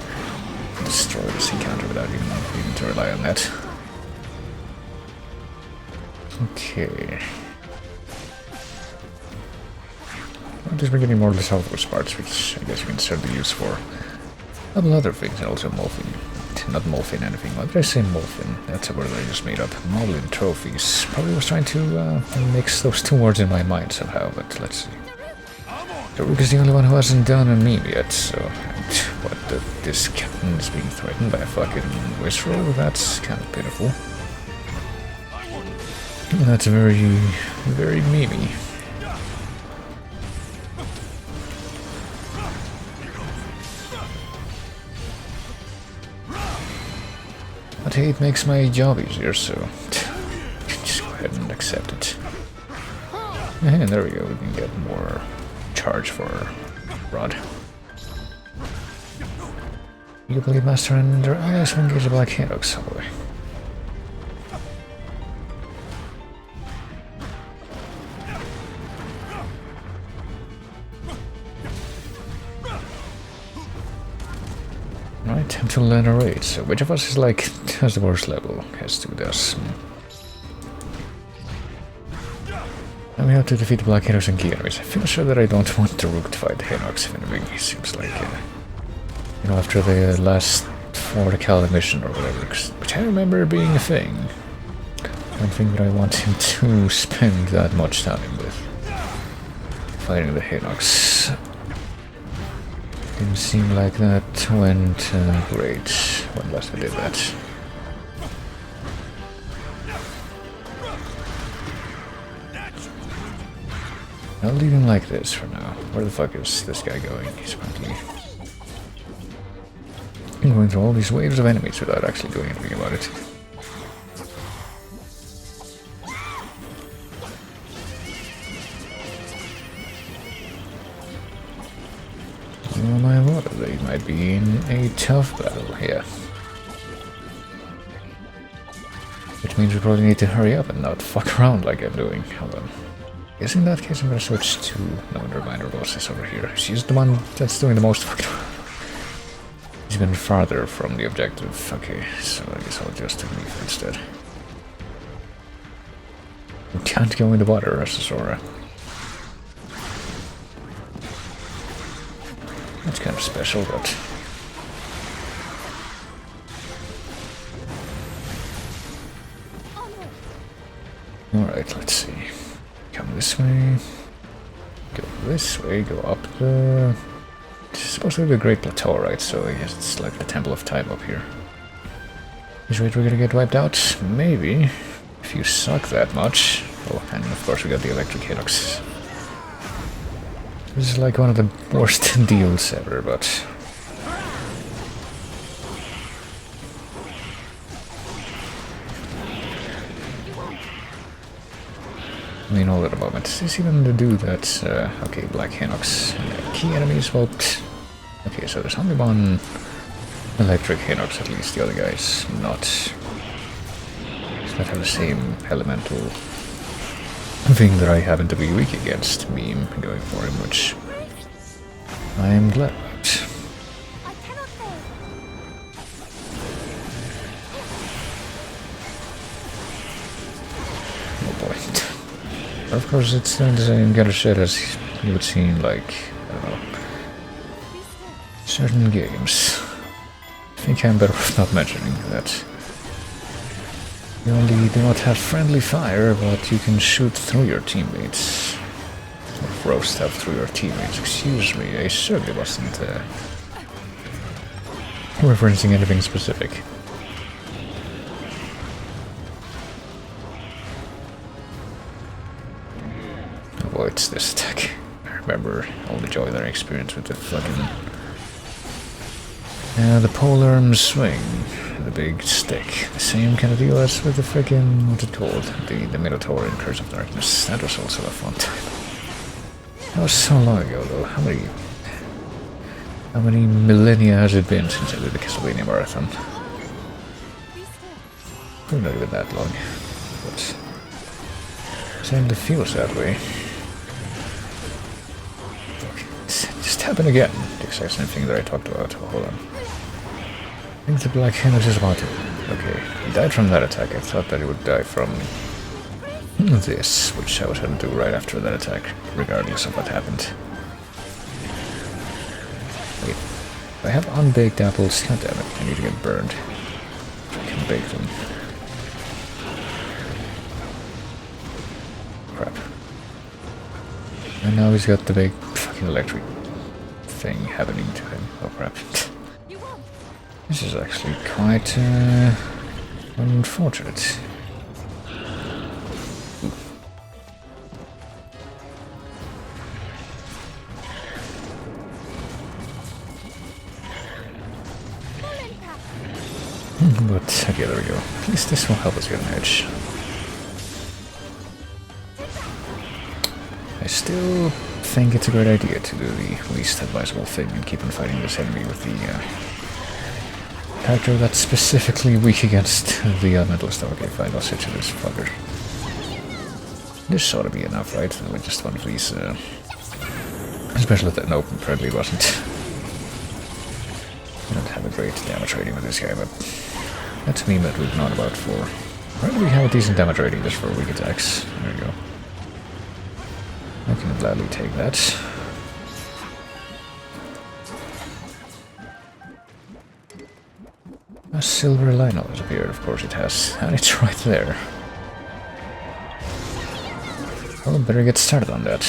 destroy this encounter without even needing to rely on that. Okay. At least we're getting more salvage parts, which I guess we can certainly use for a couple other things, and also Molfin. Not Molfin anything. What did I say Molfin? That's a word that I just made up. Moblin trophies. Probably was trying to mix those two words in my mind somehow, but let's see. Daruk is the only one who hasn't done a meme yet, so... What, this captain is being threatened by a fucking Whistle? That's kind of pitiful. That's very, very memey. But hey, it makes my job easier, so just go ahead and accept it. And there we go, we can get more charge for Rod. You believe Master and their allies will engage the Black Hinox subway. Right, time to learn a raid. So which of us is like has the worst level? Has to does. And we have to defeat the Black Hinox and key enemies. I feel sure that I don't want the Rook to fight the Hinox if anything. It seems like you know, after the last for the Calamity mission or whatever, which I remember being a thing. I don't think that I want him to spend that much time with fighting the Hinox. Didn't seem like that went great when last I did that. I'll leave him like this for now. Where the fuck is this guy going? He's apparently going through all these waves of enemies without actually doing anything about it. Oh my lord, they might be in a tough battle here. Which means we probably need to hurry up and not fuck around like I'm doing. Hold on. I guess in that case I'm gonna switch to... No, never mind, her boss is over here. She's the one that's doing the most fucking... He's been farther from the objective. Okay, so I guess I'll just do Leaf instead. We can't go in the water, as a Sora. That's kind of special, but... Alright, let's see. Come this way. Go this way, go up the... It's supposed to be a Great Plateau, right? So I guess it's like the Temple of Time up here. Is right we're gonna get wiped out? Maybe. If you suck that much. Oh, and of course we got the Electric Hinox. This is like one of the worst deals ever, but... I mean, hold on a moment. Is this even the dude that's... okay, Black Hinox. Key enemies, well... Okay, so there's only one Electric Hinox at least. The other guy's not... Does not have the same elemental thing that I happen to be weak against. Meme going for him, which... I am glad about. Oh boy. Of course, it's the same kind of shit as you would see in, like, I don't know, certain games. I think I'm better off not mentioning that. You only do not have friendly fire, but you can shoot through your teammates. Or throw stuff through your teammates. Excuse me, I certainly wasn't referencing anything specific. Oh, it's this tech. I remember all the joy that I experienced with the fucking... the polearm swing. The big stick. The same kind of deal as with the freaking... what's it called? The Minotaur in Curse of Darkness. That was also a fun time. That was so long ago though. How many millennia has it been since I did the Castlevania Marathon? Probably not even that long. But... it certainly feels that way. Just happened again. The exact same thing that I talked about. Oh, hold on. I think the Black Hinox is about to... Okay, he died from that attack. I thought that he would die from this, which I was going to do right after that attack, regardless of what happened. Wait, I have unbaked apples. God damn it, I need to get burned. I can bake them. Crap. And now he's got the big fucking electric thing happening to him. Oh crap. This is actually quite unfortunate. But okay, there we go. At least this will help us get an edge. I still think it's a great idea to do the least advisable thing and keep on fighting this enemy with the character that's specifically weak against the elementalist. Okay, fine, I'll switch to this fucker. This ought to be enough, right? With just one of these, especially that, no, apparently it wasn't. I don't have a great damage rating with this guy, but that's a meme that we've known about for... Why do we have a decent damage rating just for weak attacks? There we go. I can gladly take that. A silver Lionel has appeared, of course it has, and it's right there. Well, better get started on that.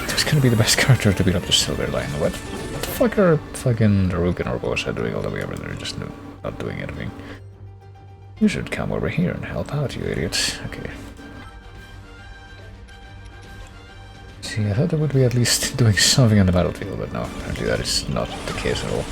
Who's gonna be the best character to beat up the silver Lionel? What the fuck are fucking Daruk and Urbosa doing all the way over there, just not doing anything? You should come over here and help out, you idiot. Okay. See, I thought they would be at least doing something on the battlefield, but no, apparently that is not the case at all.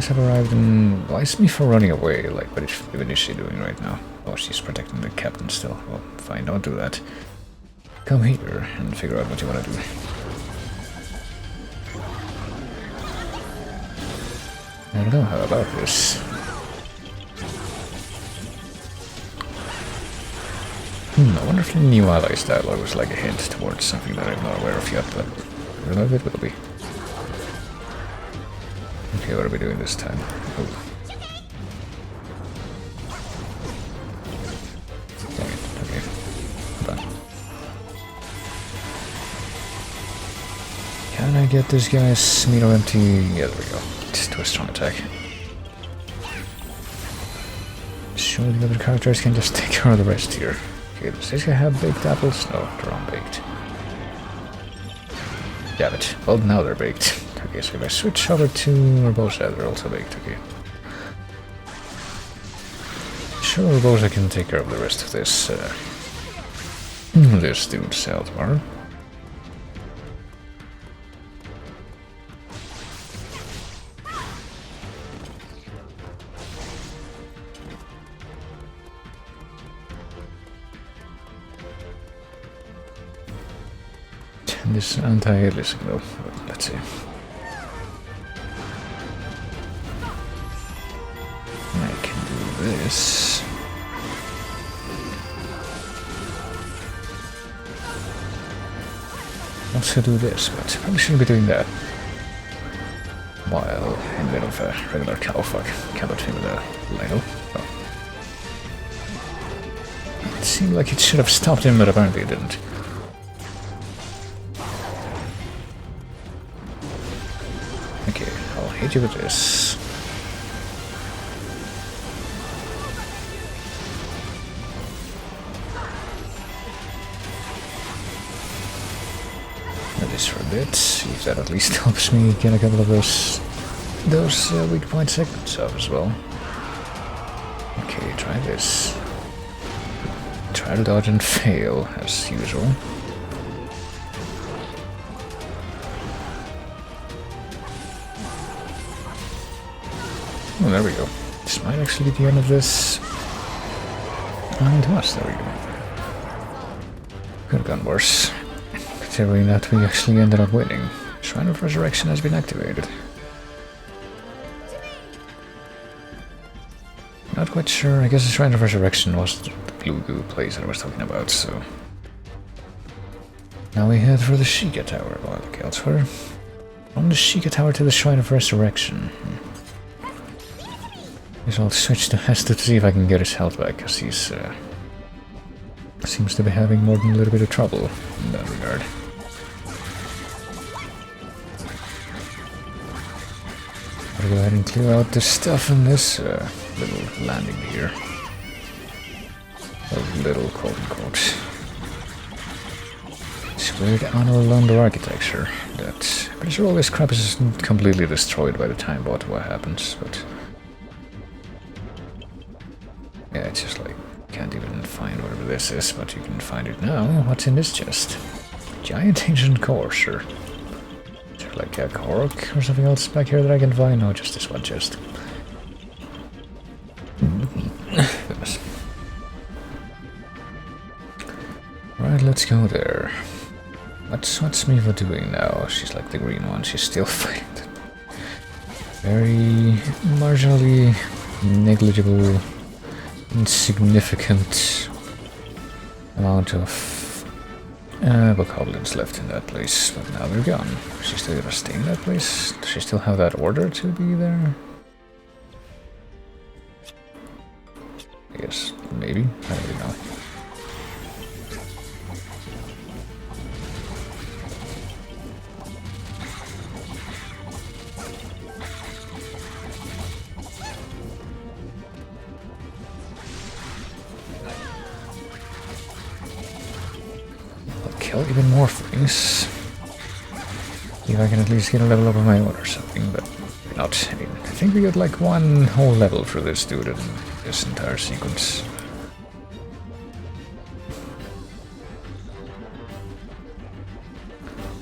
Have arrived and why is Mifa running away? Like, what even is she doing right now? Oh, she's protecting the captain still. Well, fine, don't do that. Come here and figure out what you want to do. I don't know how about this. I wonder if the new allies dialogue was like a hint towards something that I'm not aware of yet, but I don't know if it will be. Okay, what are we doing this time? Oh. Dang it, okay. Hold on. Can I get this guy's Smino empty? Yeah, there we go. Just do a strong attack. Sure, the other characters can just take care of the rest here. Okay, does this guy have baked apples? No, they're unbaked. Damn it. Well, now they're baked. Okay, so if I switch over to Urbosa, they're also baked, okay. Sure, Urbosa can take care of the rest of this, this dude, Saltmar. This anti-aliasing though, let's see. I can do this. Also do this, but probably shouldn't be doing that. While in the middle of a regular cow fuck. Cannot think with a Lionel. Oh. It seemed like it should have stopped him, but apparently it didn't. Okay, I'll hit you with this. That is for a bit. See if that at least helps me get a couple of those weak point segments off as well. Okay, try this. Try to dodge and fail as usual. Oh, there we go. This might actually be the end of this. And it was, there we go. Could have gone worse. Considering that we actually ended up winning. Shrine of Resurrection has been activated. Not quite sure. I guess the Shrine of Resurrection was the blue goo place that I was talking about, so... Now we head for the Sheikah Tower, while look elsewhere. From the Sheikah Tower to the Shrine of Resurrection. Guess I'll switch to Hester to see if I can get his health back, because he's... seems to be having more than a little bit of trouble in that regard. I'll go ahead and clear out the stuff in this little landing here. A little quote-unquote. It's weird honorable under architecture that pretty sure all this crap is completely destroyed by the time bot what happens, but yeah, it's just like can't even find whatever this is, but you can find it now. What's in this chest? Giant ancient core, sure. Is there like a cork or something else back here that I can find? No, just this one chest. Goodness. Right, let's go there. What's Miva doing now? She's like the green one. She's still fighting. Very marginally negligible, insignificant amount of bokoblins left in that place, but now they're gone. She's still gonna stay in that place? Does she still have that order to be there? I guess maybe. I don't really know. Kill even more things. See if I can at least get a level up of my own or something, but not. I mean, I think we got like one whole level for this dude in this entire sequence.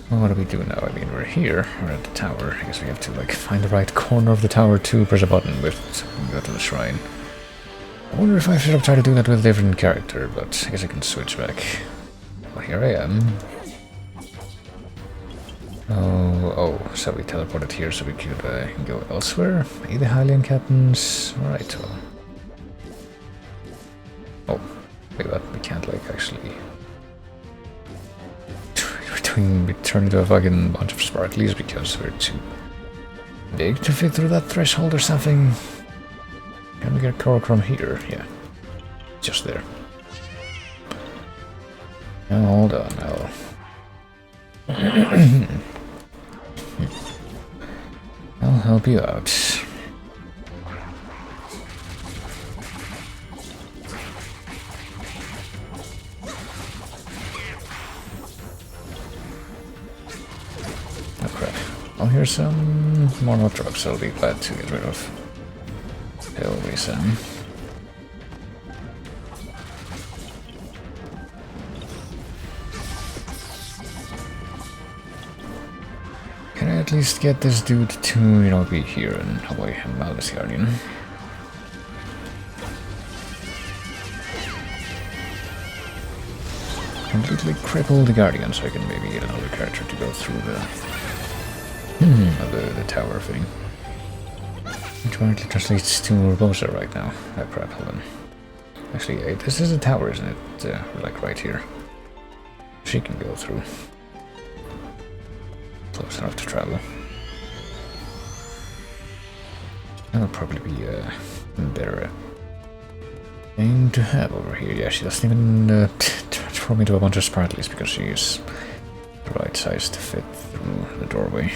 Well, what do we do now? I mean, we're here, we're at the tower. I guess we have to like find the right corner of the tower to press a button with so we can go to the shrine. I wonder if I should have tried to do that with a different character, but I guess I can switch back. Well, here I am. Oh, so we teleported here so we could go elsewhere? Hey, the Hylian captains. Alright, well. Oh, wait, what? We can't, like, actually... We turn into a fucking bunch of sparklies because we're too big to fit through that threshold or something. Can we get Korok from here? Yeah. Just there. Now, hold on, I'll help you out. Oh crap. Oh, here's some more not drugs I'll be glad to get rid of. Always some. Can I at least get this dude to, you know, be here and away him out this Guardian? Completely cripple the Guardian so I can maybe get another character to go through the tower thing. Which apparently translates to Urbosa right now. Oh crap, hold on. Actually, this is a tower, isn't it? Like right here. She can go through. Close enough to travel. That'll probably be a better thing to have over here. Yeah, she doesn't even transform into a bunch of sparklies because she is the right size to fit through the doorway.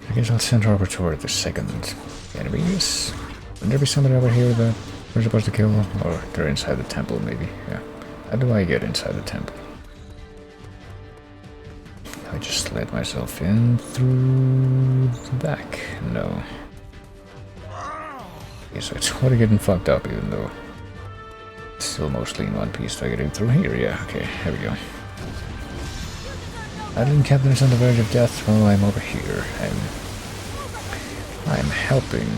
I guess I'll send her over toward the second enemies. Would there be somebody over here that we're supposed to kill? Or they're inside the temple, maybe? Yeah. How do I get inside the temple? I just let myself in through the back. No. Okay, so it's already getting fucked up, even though Still mostly in one piece. Do I get it through here? Yeah, okay, here we go. Idling captain is on the verge of death while I'm over here. I'm helping.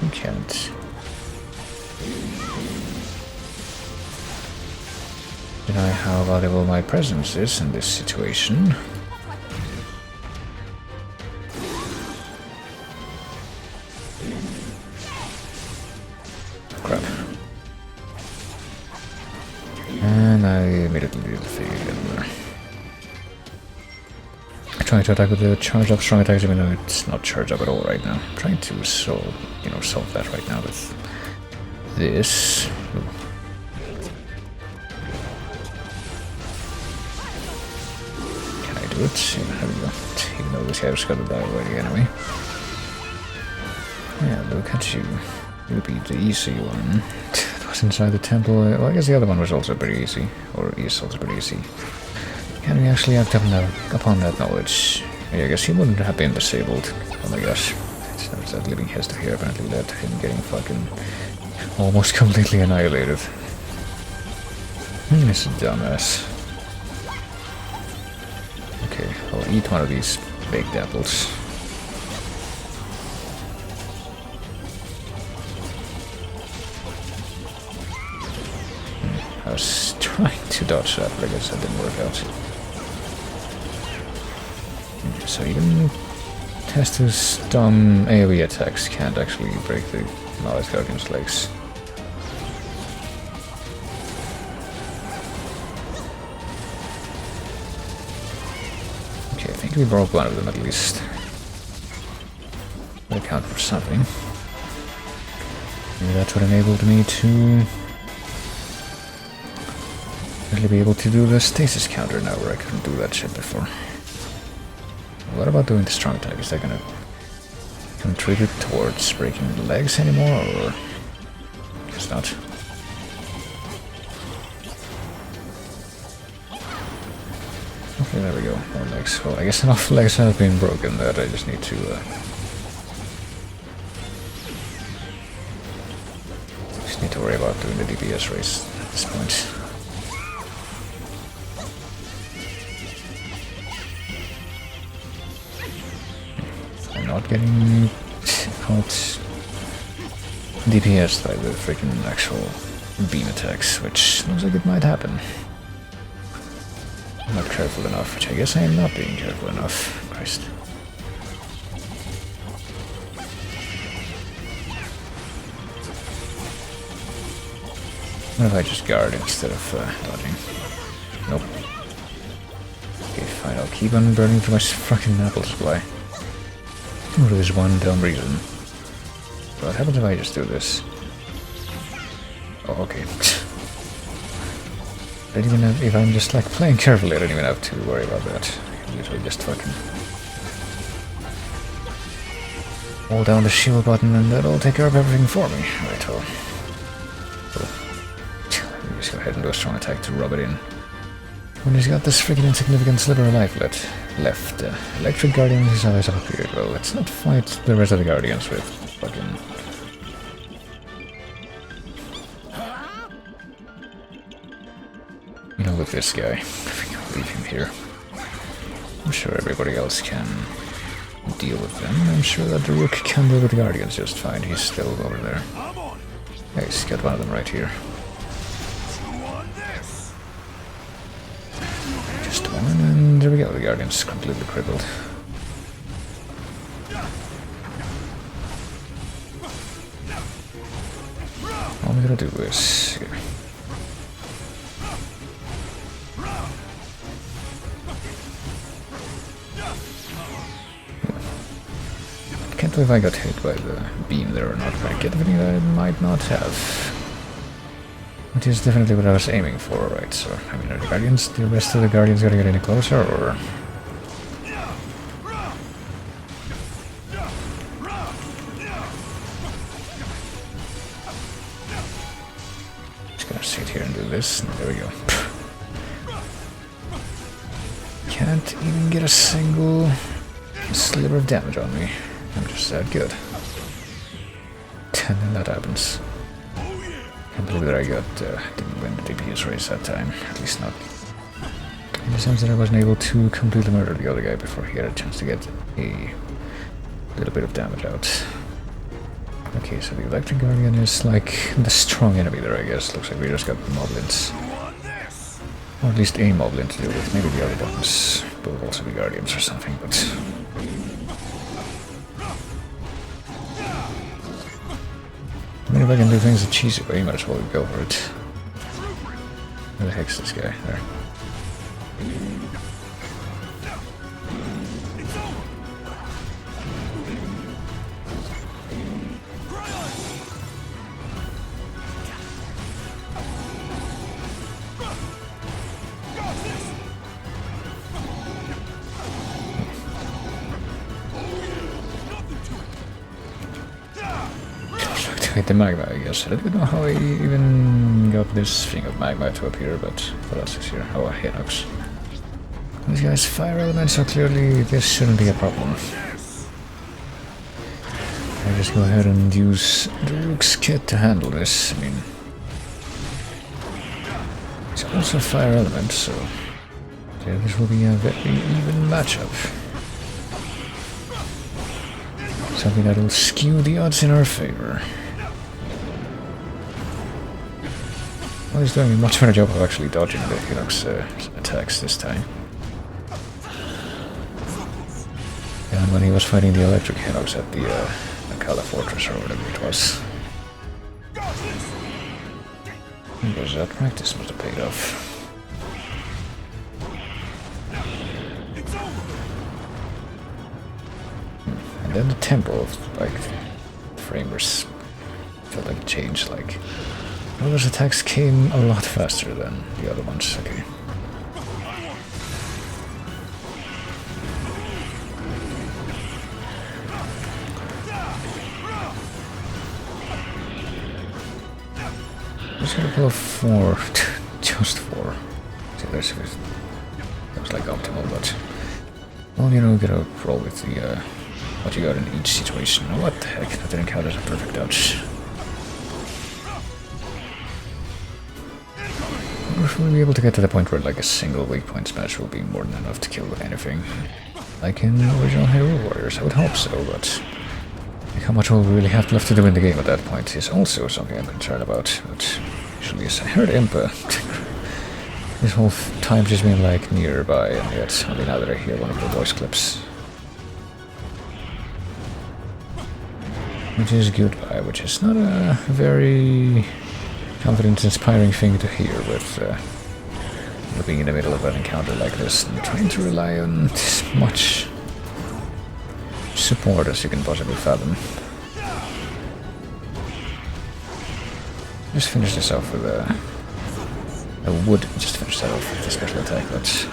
You can't. Deny how valuable my presence is in this situation. Crap. And I immediately did the thing again there. Trying to attack with the charge up strong attacks, even though it's not charged up at all right now. I'm trying to solve that right now with this. Ooh. Can I do it? Yeah, there we go. Even though this guy's got to die already anyway. Yeah, look at you. You beat the easy one. It was inside the temple. Well, I guess the other one was also pretty easy. Or is also pretty easy. Can we actually act upon that knowledge? Yeah, I guess he wouldn't have been disabled. Oh my gosh. It's that living history here apparently led to him getting fucking almost completely annihilated. He's a dumbass. Okay, I'll eat one of these baked apples. I was trying to dodge that, but I guess that didn't work out. So even Testa's dumb AoE attacks can't actually break the Mallet Guardian's legs. Okay, I think we broke one of them at least. That account for something. Maybe that's what enabled me to really be able to do the stasis counter now, where I couldn't do that shit before. What about doing the strong attack? Is that gonna contribute towards breaking the legs anymore, or guess not? Okay, there we go. More legs. Well, I guess enough legs have been broken that I just need to worry about doing the DPS race at this point. Not getting out DPS by the freaking actual beam attacks, which looks like it might happen. I'm not careful enough, which I guess I am not being careful enough. Christ. What if I just guard instead of dodging? Nope. Okay, fine, I'll keep on burning through my fucking apple supply. For this one dumb reason. What happens if I just do this? Oh, okay. I don't even have, if I'm just like playing carefully, I don't even have to worry about that. I can literally just fucking hold down the shield button and that'll take care of everything for me. Right, well. Let me just go ahead and do a strong attack to rub it in. When he's got this freaking insignificant sliver of life left. Electric Guardians is always up here. Well, let's not fight the rest of the Guardians with fucking... You know, with this guy. I think I'll leave him here. I'm sure everybody else can deal with them. I'm sure that the Rook can deal with the Guardians just fine. He's still over there. Yeah, he's got one of them right here. Just one, and there we go, the Guardian's completely crippled. All we gotta do is... Here. Can't believe I got hit by the beam there or not, but I get the feeling that I might not have. Which is definitely what I was aiming for, right? So, I mean, are the Guardians, the rest of the Guardians gonna get any closer, or...? Just gonna sit here and do this, and there we go. Can't even get a single sliver of damage on me. I'm just that good. And then that happens. can't believe that I didn't win the DPS race that time. At least not. In the sense that I wasn't able to completely murder the other guy before he had a chance to get a little bit of damage out. Okay, so the Electric Guardian is like the strong enemy there, I guess. Looks like we just got Moblins. Or at least a Moblin to deal with. Maybe the other ones will also be Guardians or something, but... I mean, if I can do things a cheesy way, might as well go for it. Where the heck's this guy? There. Hit the magma, I guess. I don't know how I even got this thing of magma to appear, but what else is here? Oh, Hinox. These guys' fire elements, so clearly this shouldn't be a problem. I just go ahead and use the Rook's kit to handle this. I mean, it's also a fire element, so yeah, this will be a very even matchup. Something that will skew the odds in our favor. Well, he's doing a much better job of actually dodging the Hinox attacks this time. And when he was fighting the electric Hinox at the Akala Fortress or whatever it was. Because that practice must have paid off. And then the tempo of, like, framers felt like it changed, like... Well, those attacks came a lot faster than the other ones, okay. Just got a pull of 4, just 4. See, that was like optimal, but... Well, you know, you gotta roll with the, what you got in each situation. What the heck, that didn't count as a perfect dodge. We'll be able to get to the point where like a single weak point smash will be more than enough to kill anything. Like in original Hyrule Warriors, I would hope so, but like how much will we really have left to do in the game at that point is also something I'm concerned about. But usually, I heard Impa this whole time just been like nearby, and yet only now that I hear one of the voice clips. Which is goodbye, which is not a very confidence-inspiring thing to hear with being in the middle of an encounter like this and trying to rely on as much support as you can possibly fathom. Just finish this off with a... I would just finish that off with a special attack, but...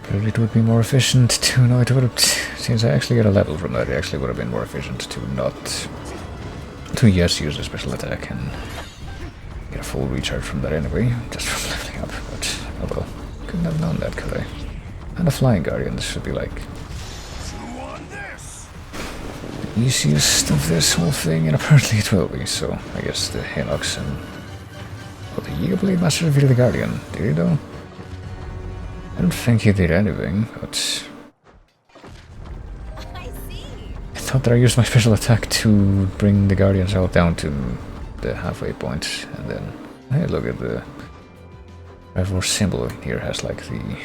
Probably it would be more efficient to... No, it would have... Since I actually get a level from that, it actually would have been more efficient to not... To yes, use a special attack and get a full recharge from that anyway, just from leveling up, but oh well, couldn't have known that, could I? And a Flying Guardian, this should be like the easiest of this whole thing, and apparently it will be, so I guess the Hinox and... Oh, the Yiga Blade Master defeated the Guardian, did he though? I don't think he did anything, but... I thought that I used my special attack to bring the Guardians out down to the halfway point, and then, hey, look at the Triforce symbol here has like the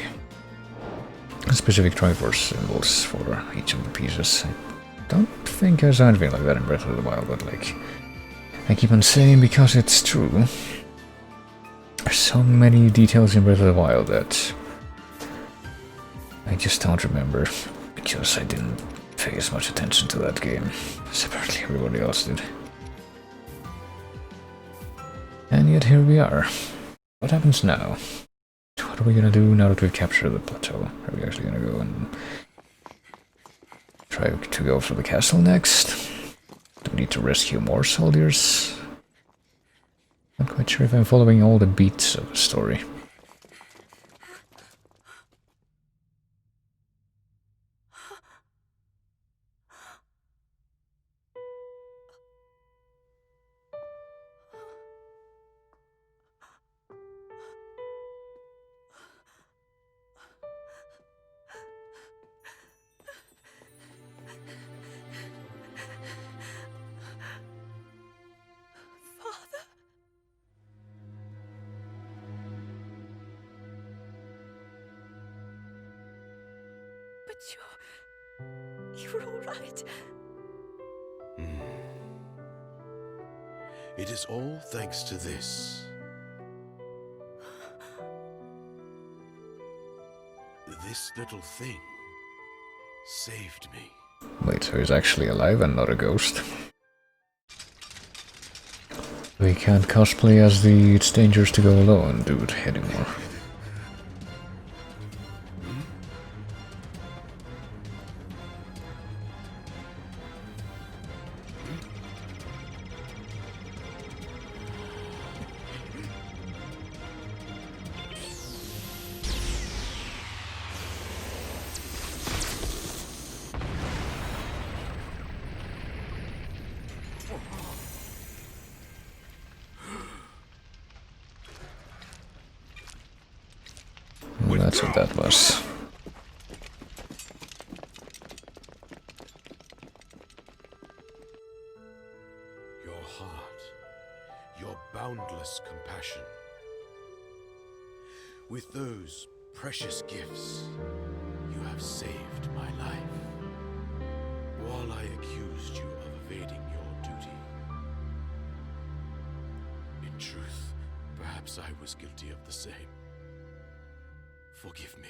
specific Triforce symbols for each of the pieces. I don't think I saw anything like that in Breath of the Wild, but like, I keep on saying because it's true. There's so many details in Breath of the Wild that I just don't remember, because I didn't pay as much attention to that game as apparently everybody else did. And yet here we are. What happens now? What are we gonna do now that we've captured the plateau? Are we actually gonna go and try to go for the castle next? Do we need to rescue more soldiers? Not quite sure if I'm following all the beats of the story. You're all right. It is all thanks to this. This little thing saved me. Wait, so he's actually alive and not a ghost? We can't cosplay as the "it's dangerous to go alone" dude anymore. Well, that's what that was. Your heart, your boundless compassion. With those precious gifts, you have saved my life. While I accused you of evading your duty. In truth, perhaps I was guilty of the same. Forgive me.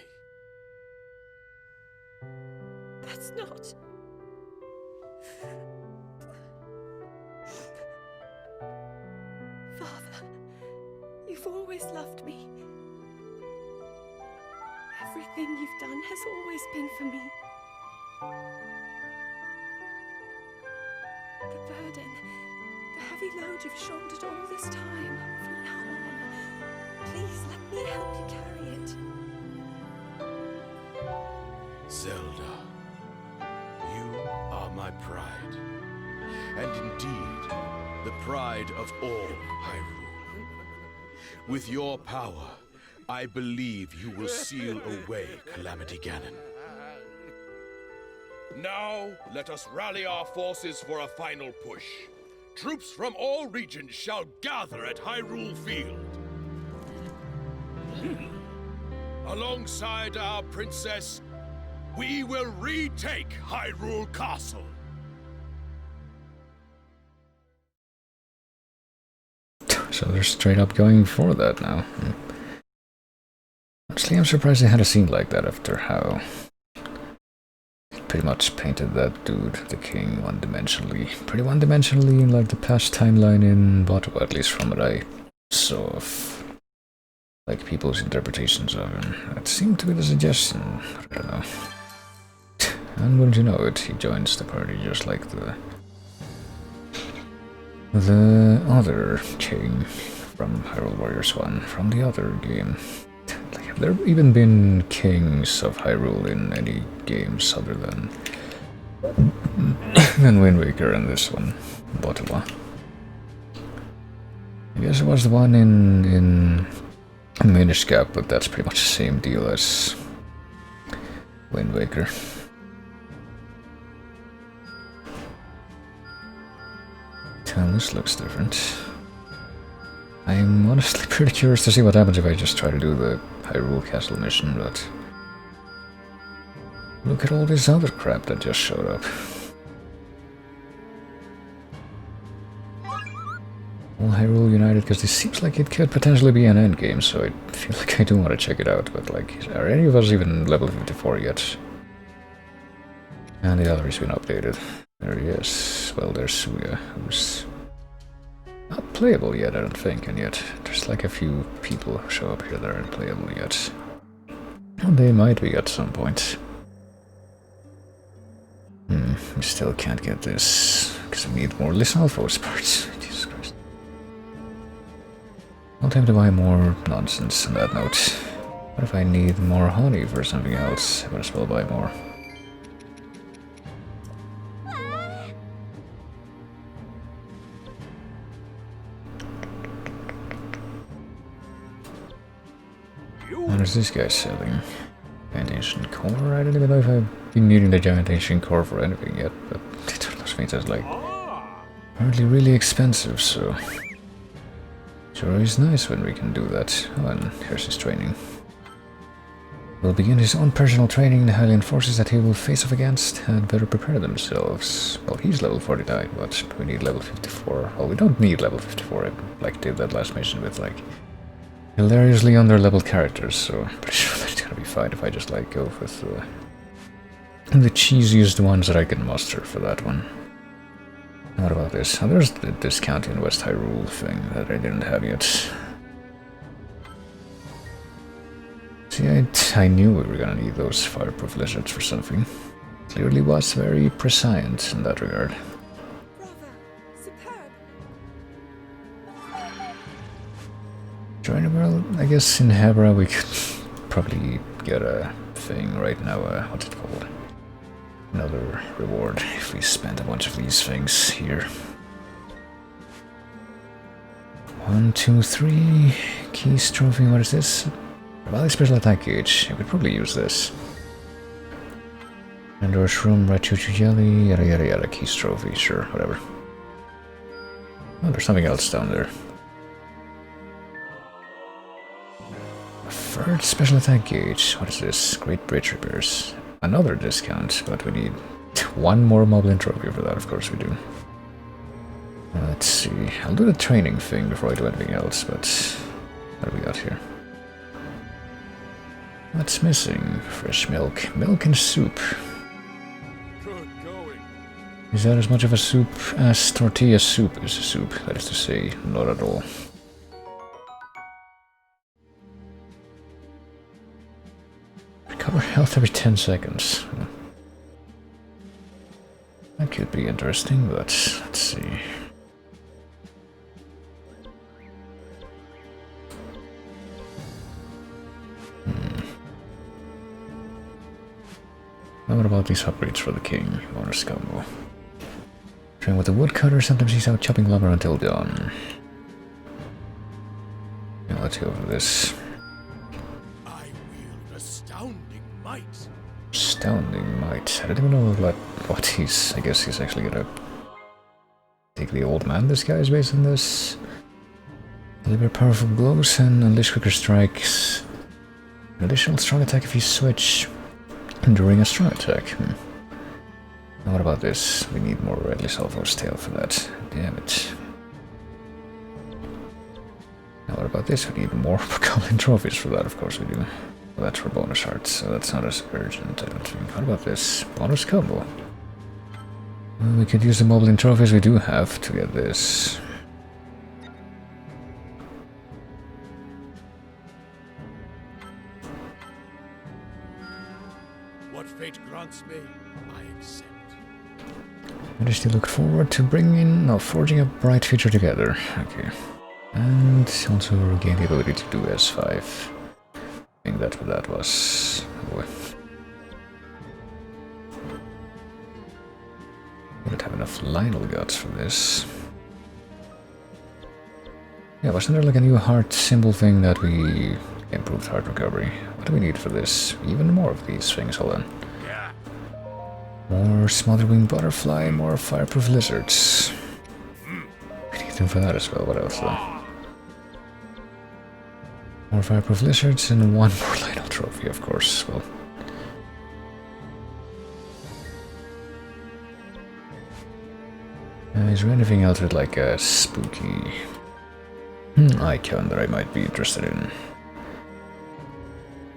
That's not... Father, you've always loved me. Everything you've done has always been for me. The burden, the heavy load you've shouldered all this time, from now on, please let me help you carry it. Zelda, you are my pride, and indeed, the pride of all Hyrule. With your power, I believe you will seal away Calamity Ganon. Now, let us rally our forces for a final push. Troops from all regions shall gather at Hyrule Field. Alongside our princess, we will retake Hyrule Castle. So they're straight up going for that now. Honestly, I'm surprised they had a scene like that after how it pretty much painted that dude, the king, one-dimensionally. Pretty one-dimensionally in like the past timeline in Botwa, at least from what I saw of like people's interpretations of him. That seemed to be the suggestion, but I don't know. And wouldn't you know it, he joins the party just like the other king from Hyrule Warriors 1, from the other game. Like, have there even been kings of Hyrule in any games other than Wind Waker and this one, Botwa? I guess it was the one in Minish Cap, but that's pretty much the same deal as Wind Waker. And this looks different. I'm honestly pretty curious to see what happens if I just try to do the Hyrule Castle mission, but look at all this other crap that just showed up. All Hyrule United, because this seems like it could potentially be an endgame, so I feel like I do want to check it out, but like, are any of us even level 54 yet? And the other has been updated. There he is. Well, there's Suya, who's not playable yet, I don't think, and yet there's like a few people who show up here that aren't playable yet. And they might be at some point. We still can't get this, because we need more Lysandros parts. Jesus Christ. No time to buy more nonsense on that note. What if I need more honey for something else? I might as well buy more. What is this guy selling? Giant Ancient Core? I don't even know if I've been needing the Giant Ancient Core for anything yet, but it looks like it's like apparently really expensive, so sure is nice when we can do that. Oh, and here's his training. will begin his own personal training. The Hylian forces that he will face off against had better prepare themselves. Well, he's level 49, but we need level 54. Well, we don't need level 54. I did that last mission with hilariously under-leveled characters, so I'm pretty sure that's gonna be fine if I just go with the cheesiest ones that I can muster for that one. What about this? Oh, there's the discount in West Hyrule thing that I didn't have yet. See, I knew we were gonna need those fireproof lizards for something. Clearly was very prescient in that regard. Bravo! Superb! Well, I guess in Hebra we could probably get a thing right now, what's it called? Another reward if we spend a bunch of these things here. 1, 2, 3. Keys trophy, what is this? Valley special attack gauge. I could probably use this. Andor's room, Rachuchu jelly, yada yada yada. Keys trophy, sure, whatever. Oh, there's something else down there. A third special attack gauge. What is this? Great bridge repairs. Another discount, but we need one more Moblin trophy for that, of course we do. Let's see. I'll do the training thing before I do anything else, but what do we got here? What's missing? Fresh milk. Milk and soup. Good going. Is that as much of a soup as tortilla soup is a soup? That is to say, not at all. Recover health every 10 seconds. That could be interesting, but let's see. What about these upgrades for the king? Bonus combo. Train with the woodcutter, sometimes he's out chopping lumber until dawn. Yeah, let's go for this. I wield astounding might. Astounding might. I don't even know what he's... I guess he's actually gonna take the old man disguise based on this. Deliver powerful blows and unleash quicker strikes. An additional strong attack if you switch during a strong attack. Now what about this? We need more Redly Salvo's tail for that. Damn it. Now what about this? We need more Goblin trophies for that, of course we do. Well, that's for bonus hearts, so that's not as urgent, I don't think. What about this? Bonus combo. Well, we could use the Moblin trophies we do have to get this. What fate grants me, I accept. I just look forward to forging a bright future together. Okay. And also regain the ability to do S5. I think that's what that was. Oh. I don't have enough Lionel guts for this. Yeah, wasn't there like a new heart symbol thing that we improved heart recovery? What do we need for this? Even more of these things, hold on. Yeah. More smotherwing butterfly, more fireproof lizards. We need them for that as well, what else though? More fireproof lizards and one more Lionel trophy, of course. Well, is there anything else with like a spooky icon that I might be interested in?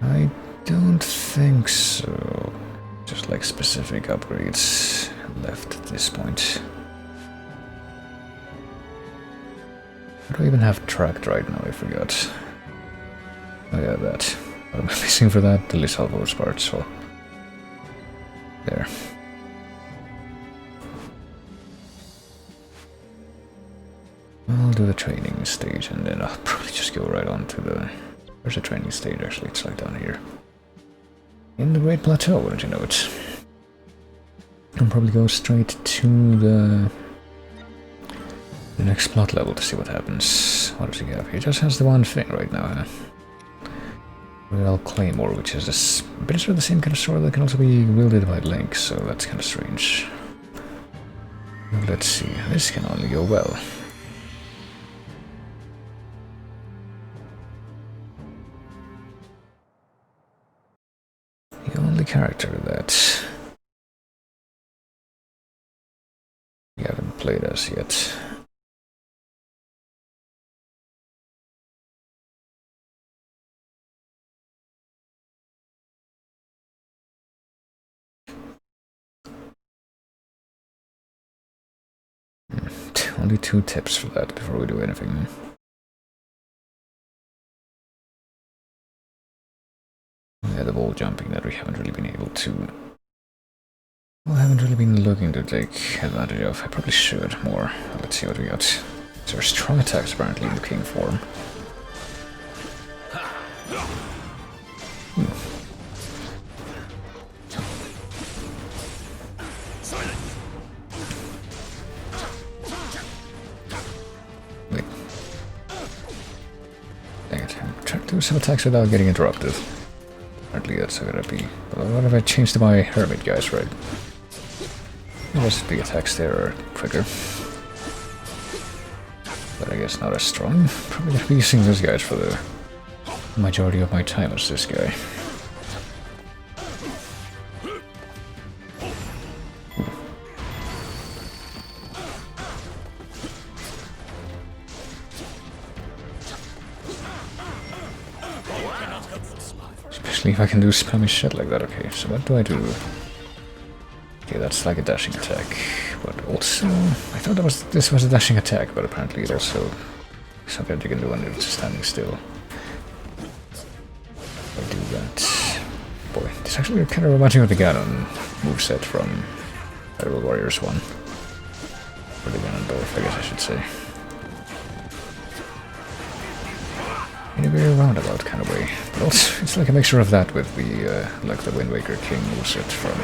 I don't think so. Just like specific upgrades left at this point. I don't even have tracked right now, I forgot. Oh yeah, that. What am I missing for that? The Lisalvo's part, so... There. I'll do the training stage and then I'll probably just go right on to the... Where's the training stage actually? It's like down here. In the Great Plateau, wouldn't you know it? I'll probably go straight to the next plot level to see what happens. What does he have? He just has the one thing right now, huh? Royal Claymore, which is this bit of the same kind of sword that can also be wielded by Link, so that's kind of strange. Let's see, this can only go well. only character that we haven't played as yet. Only 2 tips for that before we do anything. Yeah, the wall jumping that we haven't really been able to... Well, I haven't really been looking to take advantage of. I probably should more. Let's see what we got. There are strong attacks apparently in the king form. Wait. Dang it, I'm trying to do some attacks without getting interrupted. Apparently that's gonna be... Well, what if I change to my hermit guys, right? Those big attacks there are quicker. But I guess not as strong. Probably gonna be using those guys for the majority of my time as this guy. Especially if I can do spammy shit like that. Okay, so what do I do? Okay, that's like a dashing attack, but also I thought this was a dashing attack, but apparently it also something you can do when it's standing still. If I do that, boy, this actually kind of reminds me of the Ganon moveset from Hyrule Warriors 1, or the Ganondorf, I guess I should say. In a very roundabout kind of way, but also it's like a mixture of that with the like the Wind Waker King moveset from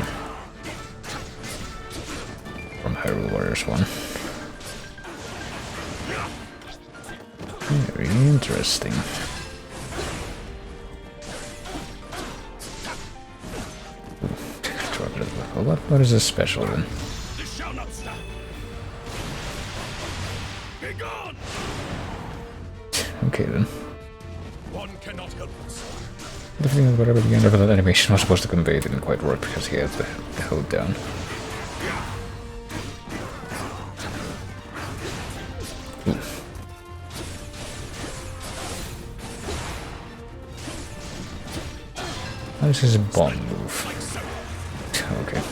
Hyrule Warriors 1. Very interesting. Well, what is this special then? This shall not stand. Be gone! Okay then. One cannot help himself. The thing that whatever the end of that animation was supposed to convey didn't quite work because he had the hold down. This is a bomb move. Okay.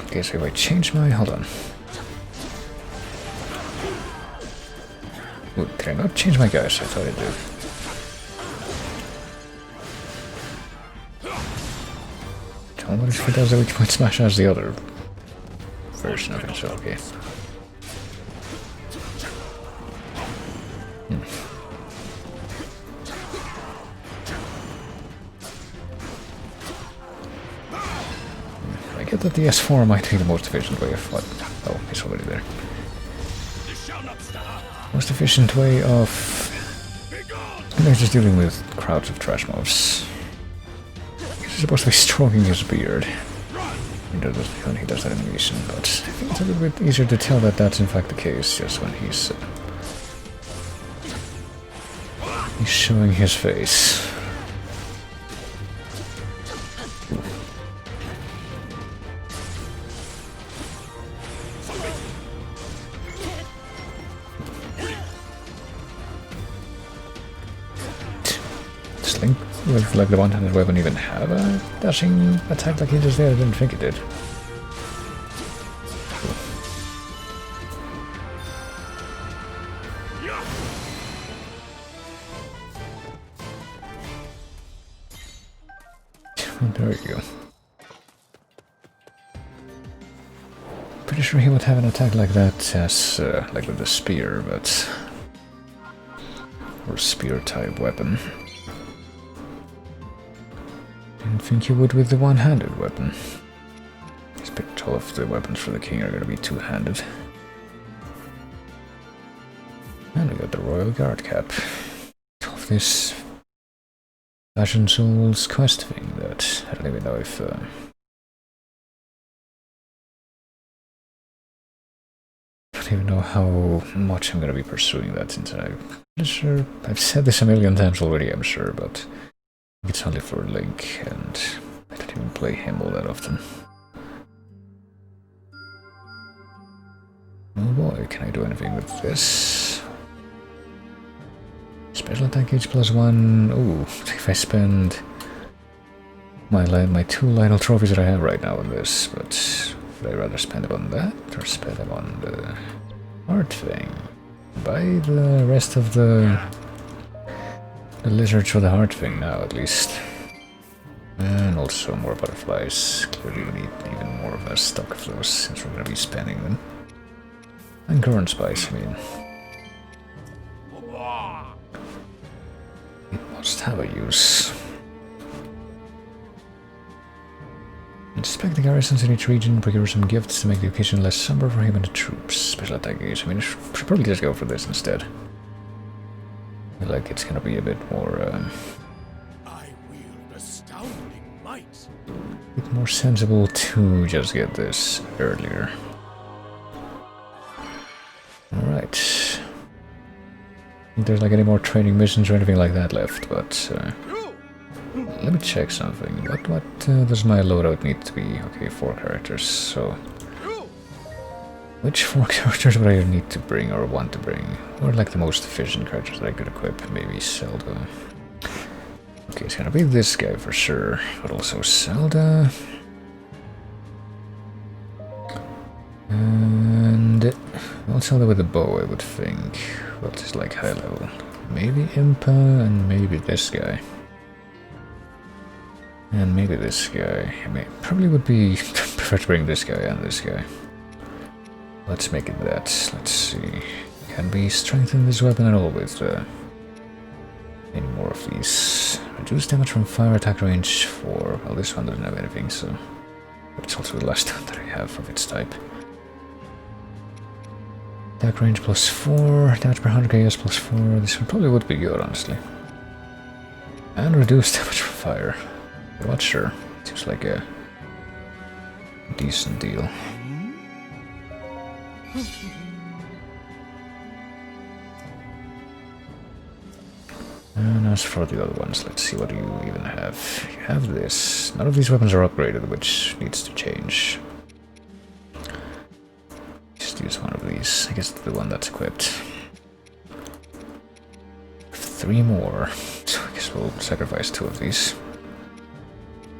Okay, so if I change my... Hold on. Ooh, did I not change my guys? I thought I did. I wonder if he does the weak point smash as the other version of it, so okay. I get that the S4 might be the most efficient way of what... Oh, he's already there. Most efficient way of... They're just dealing with crowds of trash mobs. He's supposed to be stroking his beard when he does that animation, but I think it's a little bit easier to tell that that's in fact the case just when he's showing his face. With like the one-handed weapon even have a dashing attack like he just did? I didn't think it did. There we go. Pretty sure he would have an attack like that as like with the spear, but or spear type weapon. I don't think you would with the one-handed weapon. It's a bit all of the weapons for the king are going to be two-handed. And we got the Royal Guard cap. Of this Fashion Souls quest thing that I don't even know if... I don't even know how much I'm going to be pursuing that since I'm not sure... I've said this a million times already, I'm sure, but... It's only for Link, and I don't even play him all that often. Oh boy, can I do anything with this? Special attack gauge +1. Ooh, if I spend my 2 Lionel trophies that I have right now on this, but would I rather spend them on that or spend them on the art thing? Buy the rest of the lizards for the heart thing now, at least. And also more butterflies. Clearly we need even more of a stock of those since we're going to be spending them. And current spice, I mean. It must have a use. Inspect the garrisons in each region, procure some gifts to make the occasion less somber for him and the troops. Special attack gauge. I mean, I should probably just go for this instead. I feel like it's gonna be a bit more, I wield astounding might. a bit more sensible to just get this earlier. Alright. If there's like any more training missions or anything like that left, but let me check something. What does my loadout need to be? Okay, 4 characters, so which 4 characters would I need to bring or want to bring? Or like the most efficient characters that I could equip? Maybe Zelda. Okay, it's gonna be this guy for sure, but also Zelda. And well, Zelda with a bow, I would think. What is like high level? Maybe Impa and maybe this guy. And maybe this guy. I mean, probably would be prefer to bring this guy and this guy. Let's make it that. Let's see. Can we strengthen this weapon at all with any more of these? Reduce damage from fire, attack range 4. Well, this one doesn't have anything, so. But it's also the last one that I have of its type. Attack range +4, damage per 100 KS +4. This one probably would be good, honestly. And reduce damage from fire. I'm not sure. Seems like a decent deal. And as for the other ones, let's see what you even have. You have this. None of these weapons are upgraded, which needs to change. Just use one of these. I guess the one that's equipped. 3 more. So I guess we'll sacrifice 2 of these.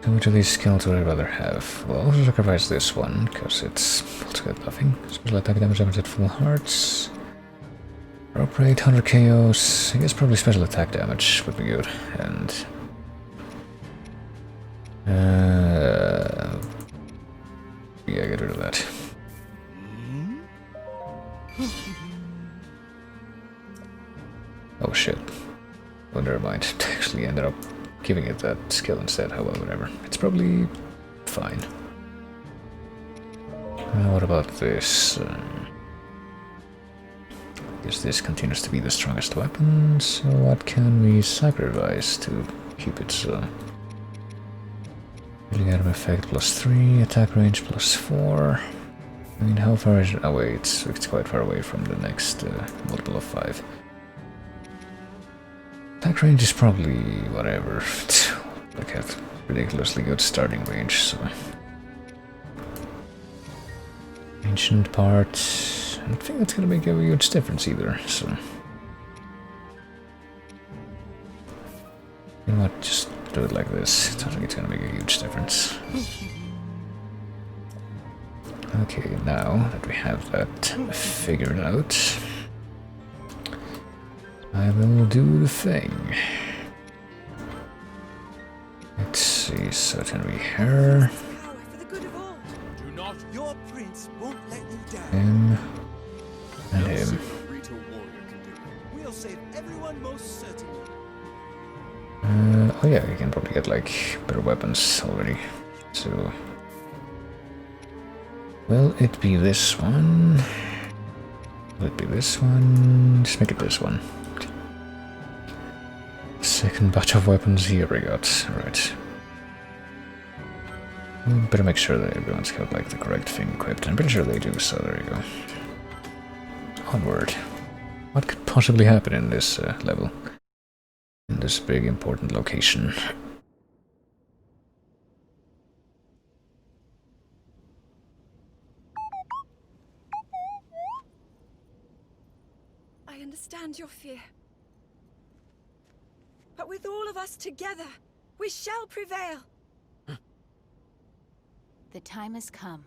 So which of these skills would I rather have? Well, I'll sacrifice this one, because it's also got nothing. Special attack damage at full hearts. Rope rate, 100 KOs. I guess probably special attack damage would be good. And yeah, get rid of that. Oh shit. Oh, never mind. I actually ended up giving it that skill instead. Oh well, whatever. It's probably fine. What about this? I guess this continues to be the strongest weapon, so what can we sacrifice to keep it so? Healing item effect +3, attack range +4. I mean, how far is it away? It's quite far away from the next multiple of 5. Attack range is probably whatever. Like a ridiculously good starting range, so. Ancient parts. I don't think that's gonna make a huge difference either, so. You know what, just do it like this. It sounds like it's gonna make a huge difference. Okay, now that we have that figured out, I will do the thing. Let's see, certainly her. Do not. Your prince won't let you down. Him. And him. We'll save everyone most certainly. Oh yeah, you can probably get like better weapons already. So will it be this one? Will it be this one? Just make it this one. Second batch of weapons here we got. Alright. Better make sure that everyone's got like the correct thing equipped. I'm pretty sure they do, so there you go. Onward. What could possibly happen in this level? In this big important location. understand your fear. But with all of us together, we shall prevail. The time has come.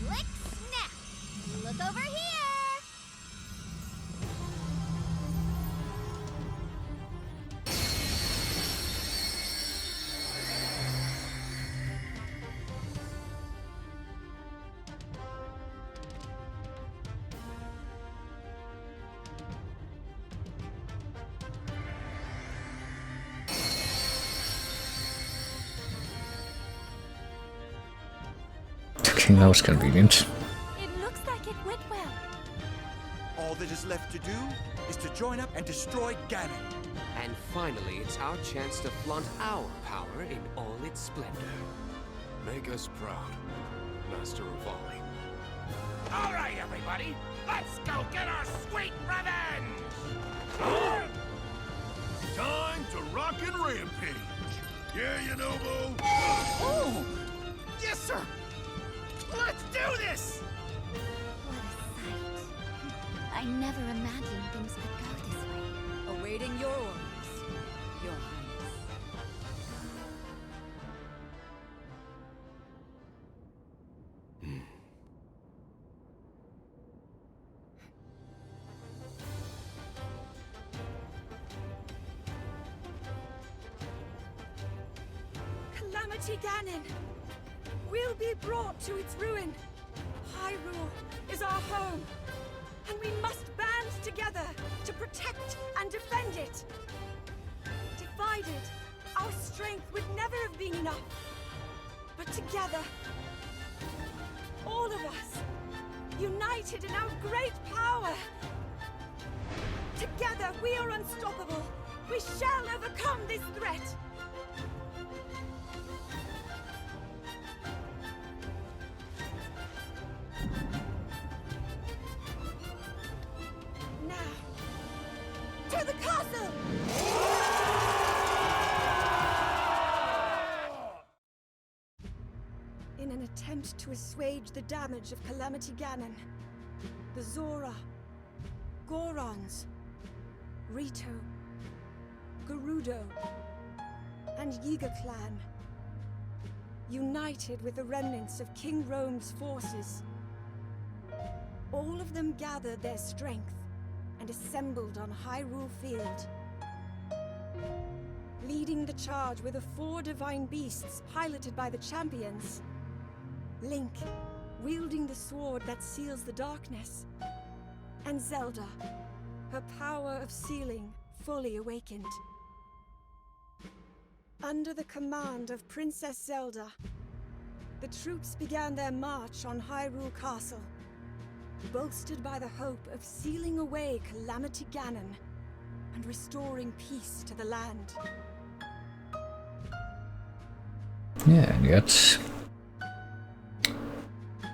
Lick snap! Look over here! Okay, that was convenient. It looks like it went well. All that is left to do is to join up and destroy Ganon. And finally, it's our chance to flaunt our power in all its splendor. Make us proud, Master of Volley. All right, everybody, let's go get our sweet revenge! Time to rock and rampage. Yeah, you know, Bo. Oh! Yes, sir! Let's do this! What a sight. I never imagined things could go this way. Awaiting your orders, Your Highness. Calamity Ganon! Will be brought to its ruin. Hyrule is our home, and we must band together to protect and defend it. Divided, our strength would never have been enough. But together, all of us, united in our great power. Together, we are unstoppable. We shall overcome this threat. To the castle! In an attempt to assuage the damage of Calamity Ganon, the Zora, Gorons, Rito, Gerudo, and Yiga clan united with the remnants of King Rome's forces. All of them gathered their strength and assembled on Hyrule Field. Leading the charge were the 4 divine beasts piloted by the champions. Link, wielding the sword that seals the darkness. And Zelda, her power of sealing fully awakened. Under the command of Princess Zelda, the troops began their march on Hyrule Castle, bolstered by the hope of sealing away Calamity Ganon and restoring peace to the land. Yeah, and yet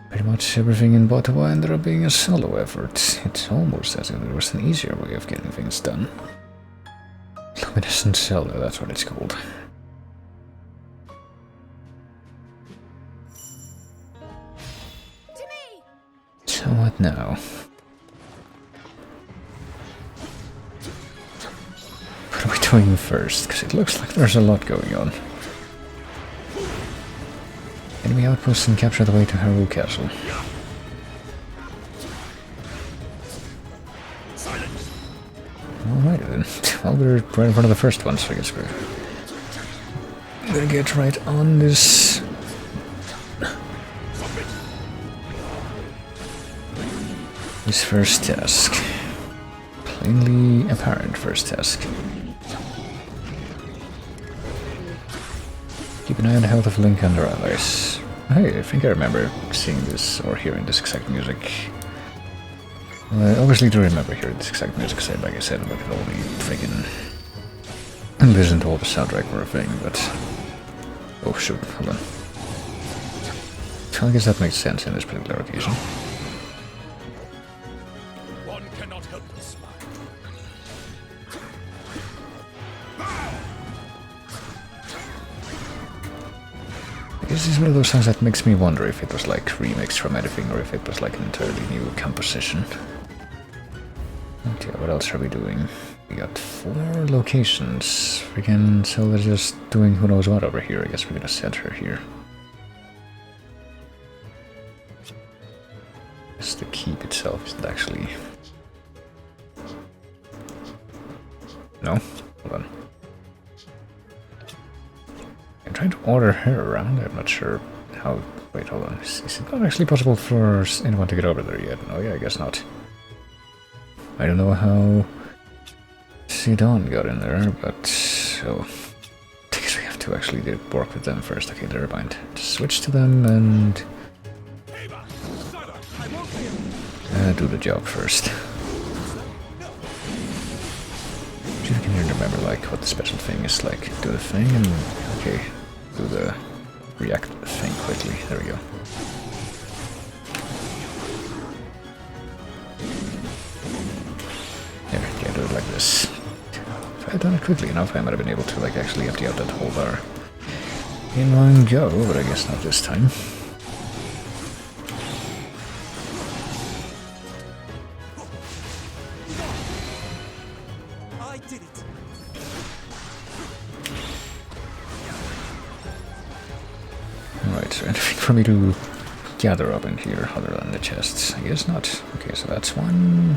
pretty much everything in Ottawa ended up being a solo effort. It's almost as if there was an easier way of getting things done. Luminescent Zelda, that's what it's called. To me! So what now? What are we doing first? Because it looks like there's a lot going on. Enemy outposts and capture the way to Hyrule Castle. Alright then. Well, we're right in front of the first one, so I guess we're gonna get right on this. This first task. Plainly apparent first task. Keep an eye on the health of Link and their allies. Hey, I think I remember seeing this or hearing this exact music. I obviously do remember hearing this exact music, like I said, but I could only freaking listen to all the soundtrack for a thing, but... Oh shoot, hold on. So I guess that makes sense in this particular occasion. One cannot help but smile. I guess This is one of those songs that makes me wonder if it was like remixed from anything or if it was like an entirely new composition. Okay, what else are we doing? We got 4 locations. So they're just doing who knows what over here. I guess we're gonna send her here. Guess the keep itself isn't actually... No? Hold on. I'm trying to order her around. I'm not sure how... Wait, hold on. Is it not actually possible for anyone to get over there yet? No, yeah, I guess not. I don't know how Sidon got in there, but... So... I guess we have to actually work with them first. Okay, never mind. Just switch to them and... do the job first. See if I can even remember like what the special thing is like. Do the thing and okay, do the react thing quickly. There we go. There, yeah, do it like this. If I had done it quickly enough, I might have been able to like actually empty out that whole bar in one go, but I guess not this time. For me to gather up in here other than the chests? I guess not. Okay, so that's one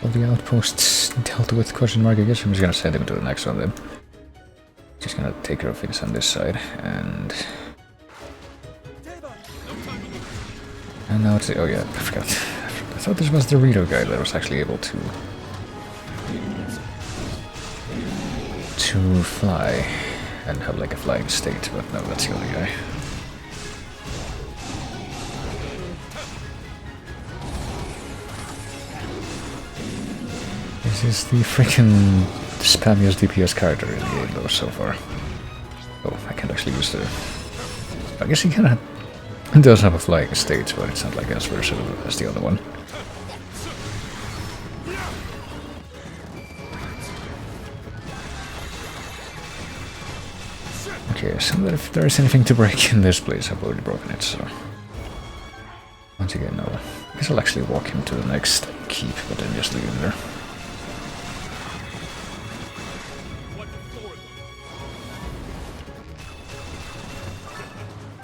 of the outposts dealt with, question mark. I guess I'm just gonna send him to the next one then. Just gonna take care of things on this side and now it's oh yeah, I forgot. I thought this was the Rito guy that was actually able to fly and have like a flying state, but no, that's the other guy. This is the freaking spammiest DPS character in the game though so far. Oh, I can't actually use the... I guess he kinda does have a flying state, but it's not like as versatile as the other one. Okay, so that if there is anything to break in this place, I've already broken it, so... Once again, no. I guess I'll actually walk him to the next keep, but then just leave him there.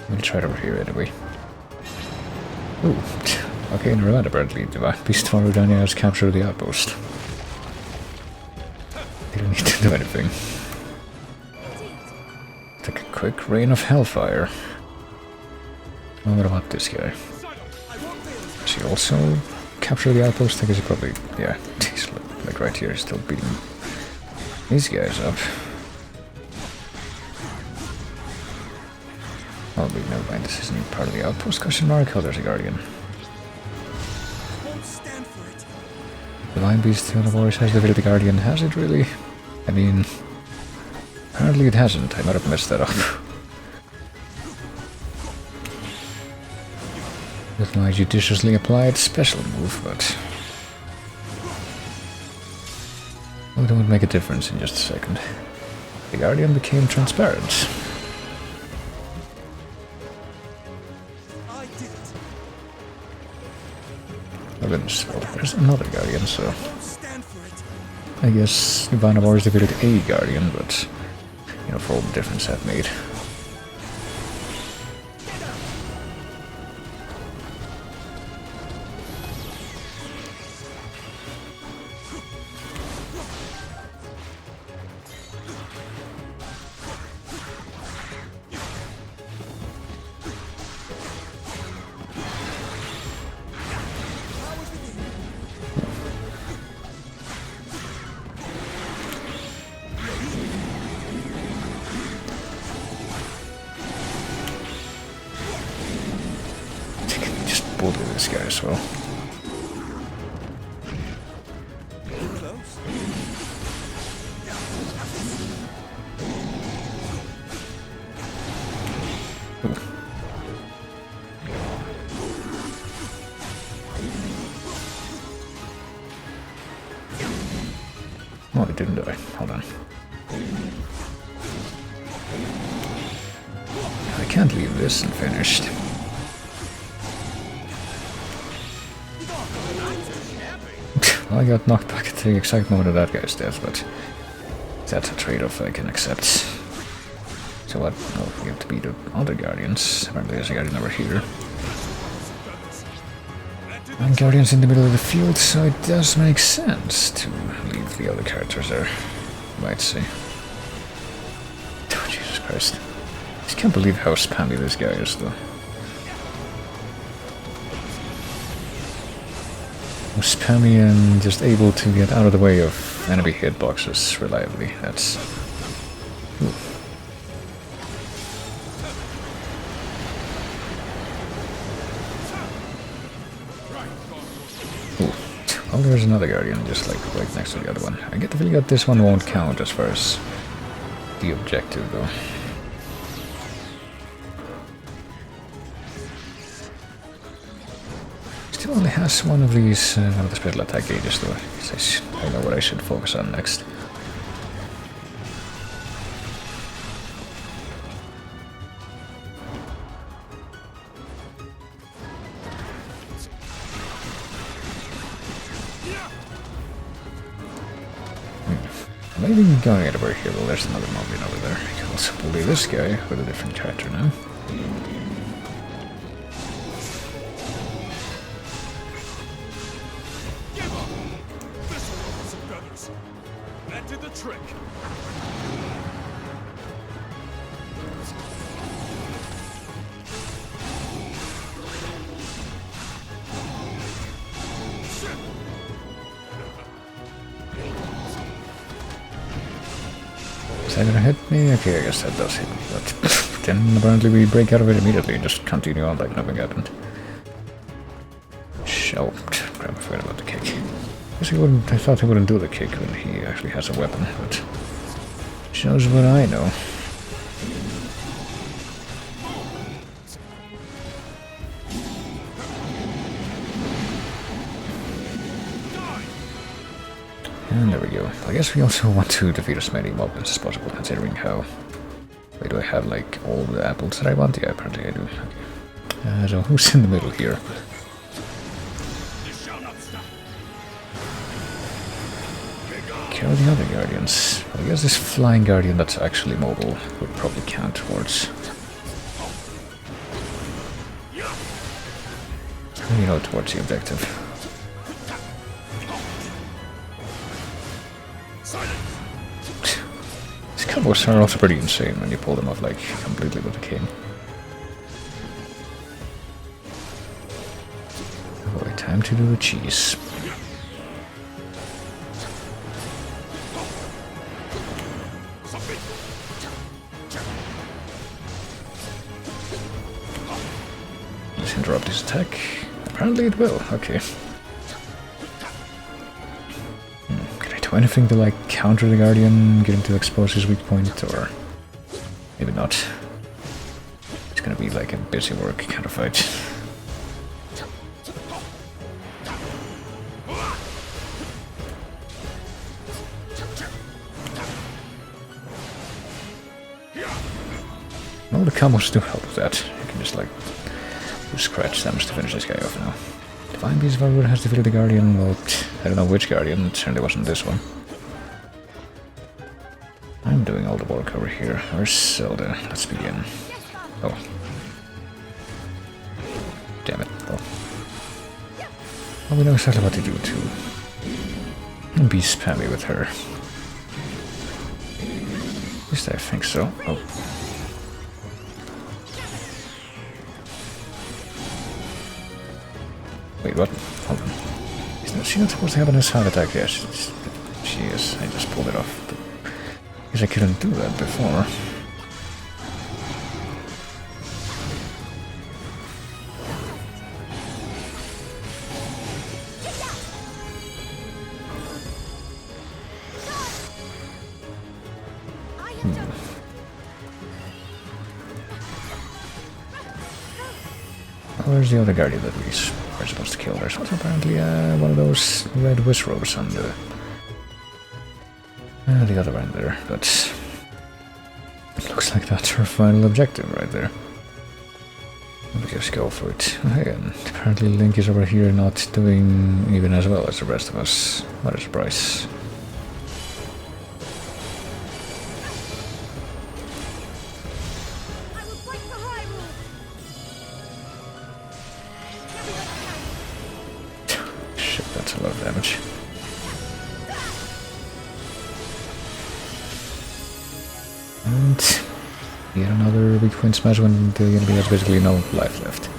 We'll try it over here anyway. Ooh, okay, never mind, apparently. Divine Beast Varudania has captured the outpost. They don't need to do anything. Take a quick rain of hellfire. Oh, what about this guy? Does he also capture the outpost? I guess he probably... Yeah, he's like right here, still beating these guys up. Oh, wait, never mind, this isn't part of the outpost, question mark? Oh, there's a guardian. Divine Beast, the other warriors has defeated the guardian. Has it really? I mean... Apparently it hasn't, I might have messed that up. With my judiciously applied special move, but... Well, it would make a difference in just a second. The guardian became transparent. Oh goodness, well, there's another guardian, so... I guess Divine Warriors defeated a guardian, but... You know, for all the difference that made. We'll do this guy as well. Oh, it didn't die. Hold on. I can't leave this unfinished. Well, I got knocked back at the exact moment of that guy's death, but that's a trade-off I can accept. So what? Oh, we have to beat the other Guardians. Apparently there's a Guardian over here. And Guardians in the middle of the field, so it does make sense to leave the other characters there, you might say. Oh, Jesus Christ. I just can't believe how spammy this guy is, though. Spammy and just able to get out of the way of enemy hitboxes reliably. That's... Ooh. Well, there's another Guardian just like right next to the other one. I get the feeling that this one won't count as far as the objective, though. Still only has one of these one of the special attack gauges, though. I know what I should focus on next. Maybe going anywhere here. Well, there's another Moblin over there. I can also bully this guy with a different character now. That did the trick. Is that gonna hit me? Okay, I guess that does hit me, but then apparently we break out of it immediately and just continue on like nothing happened. Oh, crap, I forgot about the kick. I thought he wouldn't do the kick when he actually has a weapon, but shows what I know. And there we go. I guess we also want to defeat as many moblins as possible, considering how... Wait, do I have like all the apples that I want? Yeah, apparently I do. Okay. So who's in the middle here? Kill the other Guardians. I guess this flying Guardian that's actually mobile would probably count towards... You know, towards the objective. These combos are also pretty insane when you pull them off like completely with a king. Oh, time to do the cheese. Let's interrupt his attack. Apparently it will, okay. Can I do anything to like counter the Guardian, get him to expose his weak point, or maybe not? It's gonna be like a busy work kind of fight. Well, the combos do help with that. You can just like do scratch damage to finish this guy off now. Divine Beast Varwood has defeated the Guardian. Well, I don't know which Guardian, it certainly wasn't this one. I'm doing all the work over here. Where's Zelda? Let's begin. Oh. Damn it. Oh. Well, we know exactly what to do too. And be spammy with her. At least I think so. Oh. Wait, what? Hold on. Isn't she not supposed to have a sound attack? Yes, she is. I just pulled it off. But I guess I couldn't do that before. Where's the other Guardian that we're supposed to kill? There's also apparently one of those red Wizrobes on the other end there, but it looks like that's our final objective right there. Let's go for it. Okay, and apparently Link is over here not doing even as well as the rest of us. What a surprise. I will fight for Hyrule! Shit, that's a lot of damage. And yet another weak point smash when the enemy has basically no life left.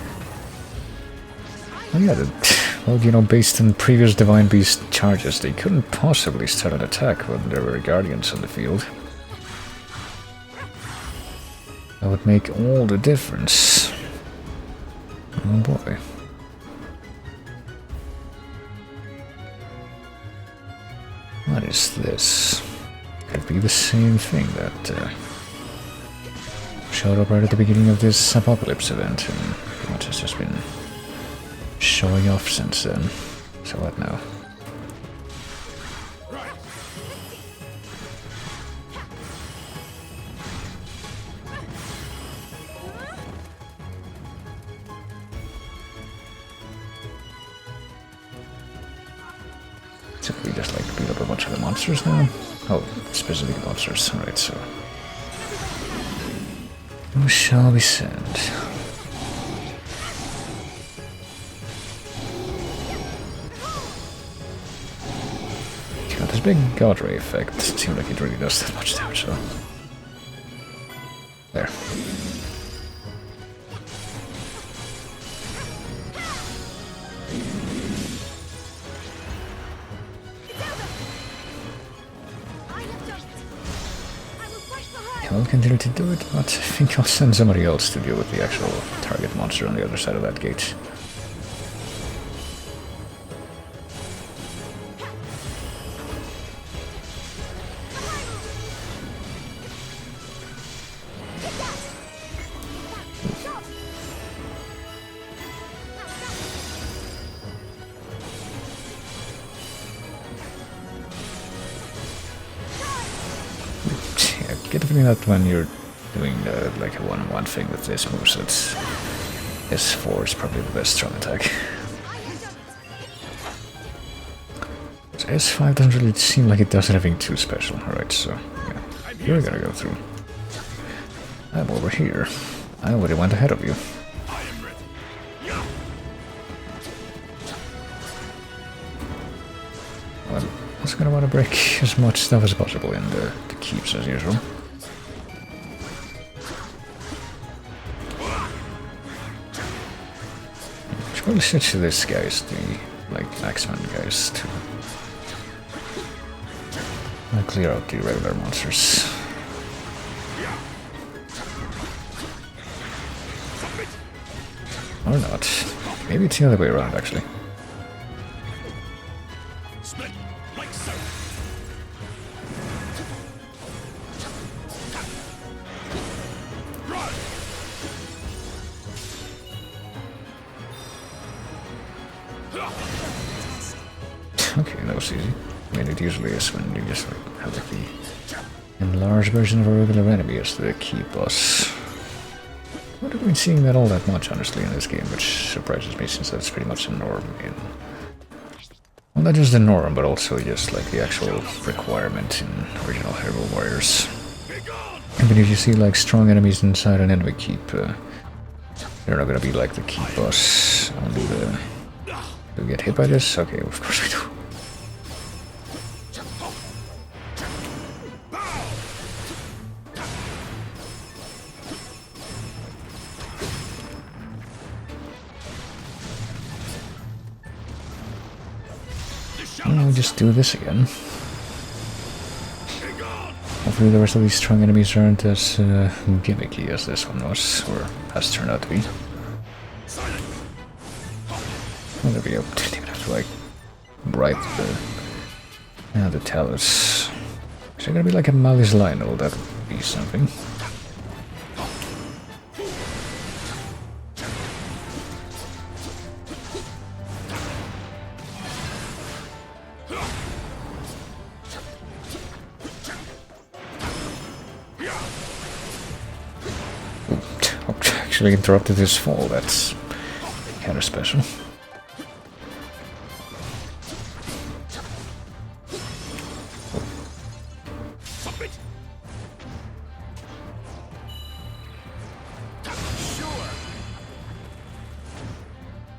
Oh yeah, well, you know, based on previous Divine Beast charges, they couldn't possibly start an attack when there were Guardians on the field. That would make all the difference. Oh boy. What is this? Could be the same thing that showed up right at the beginning of this Apocalypse event, and pretty much has just been showing off since then. So what now? So we just like beat up a bunch of the monsters now? Oh, specific monsters, alright, so... Who shall we send? God, this big God Ray effect seems like it really does that much damage, though. There. I'll continue to do it, but I think I'll send somebody else to deal with the actual target monster on the other side of that gate. Get the feeling that when you're doing like a one-on-one thing with this moveset, S4 is probably the best strong attack. So S5 doesn't really seem like it does anything too special. Alright, so yeah, you're gonna go through. I'm over here. I already went ahead of you. Well, I'm just gonna want to break as much stuff as possible in the keeps as usual. Should probably switch to this guys, the like Axeman guys, to clear out the regular monsters. Or not. Maybe it's the other way around actually. Okay, that was easy. I mean, it usually is when you just like have like the enlarged version of a regular enemy as the key boss. I haven't been seeing that all that much, honestly, in this game, which surprises me since that's pretty much a norm in... Well, not just the norm, but also just like the actual requirement in original Hyrule Warriors. Even if you see like strong enemies inside an enemy keep, they're not gonna be like the key boss. Only the... Do we get hit by this? Okay, of course we do. I'll just do this again. Hopefully the rest of these strong enemies aren't as gimmicky as this one was, or has turned out to be. Oh, there we go. Didn't even have to like bribe the talus. Is there gonna be like a Malice Lionel? That would be something. actually interrupted his fall. That's kind of special.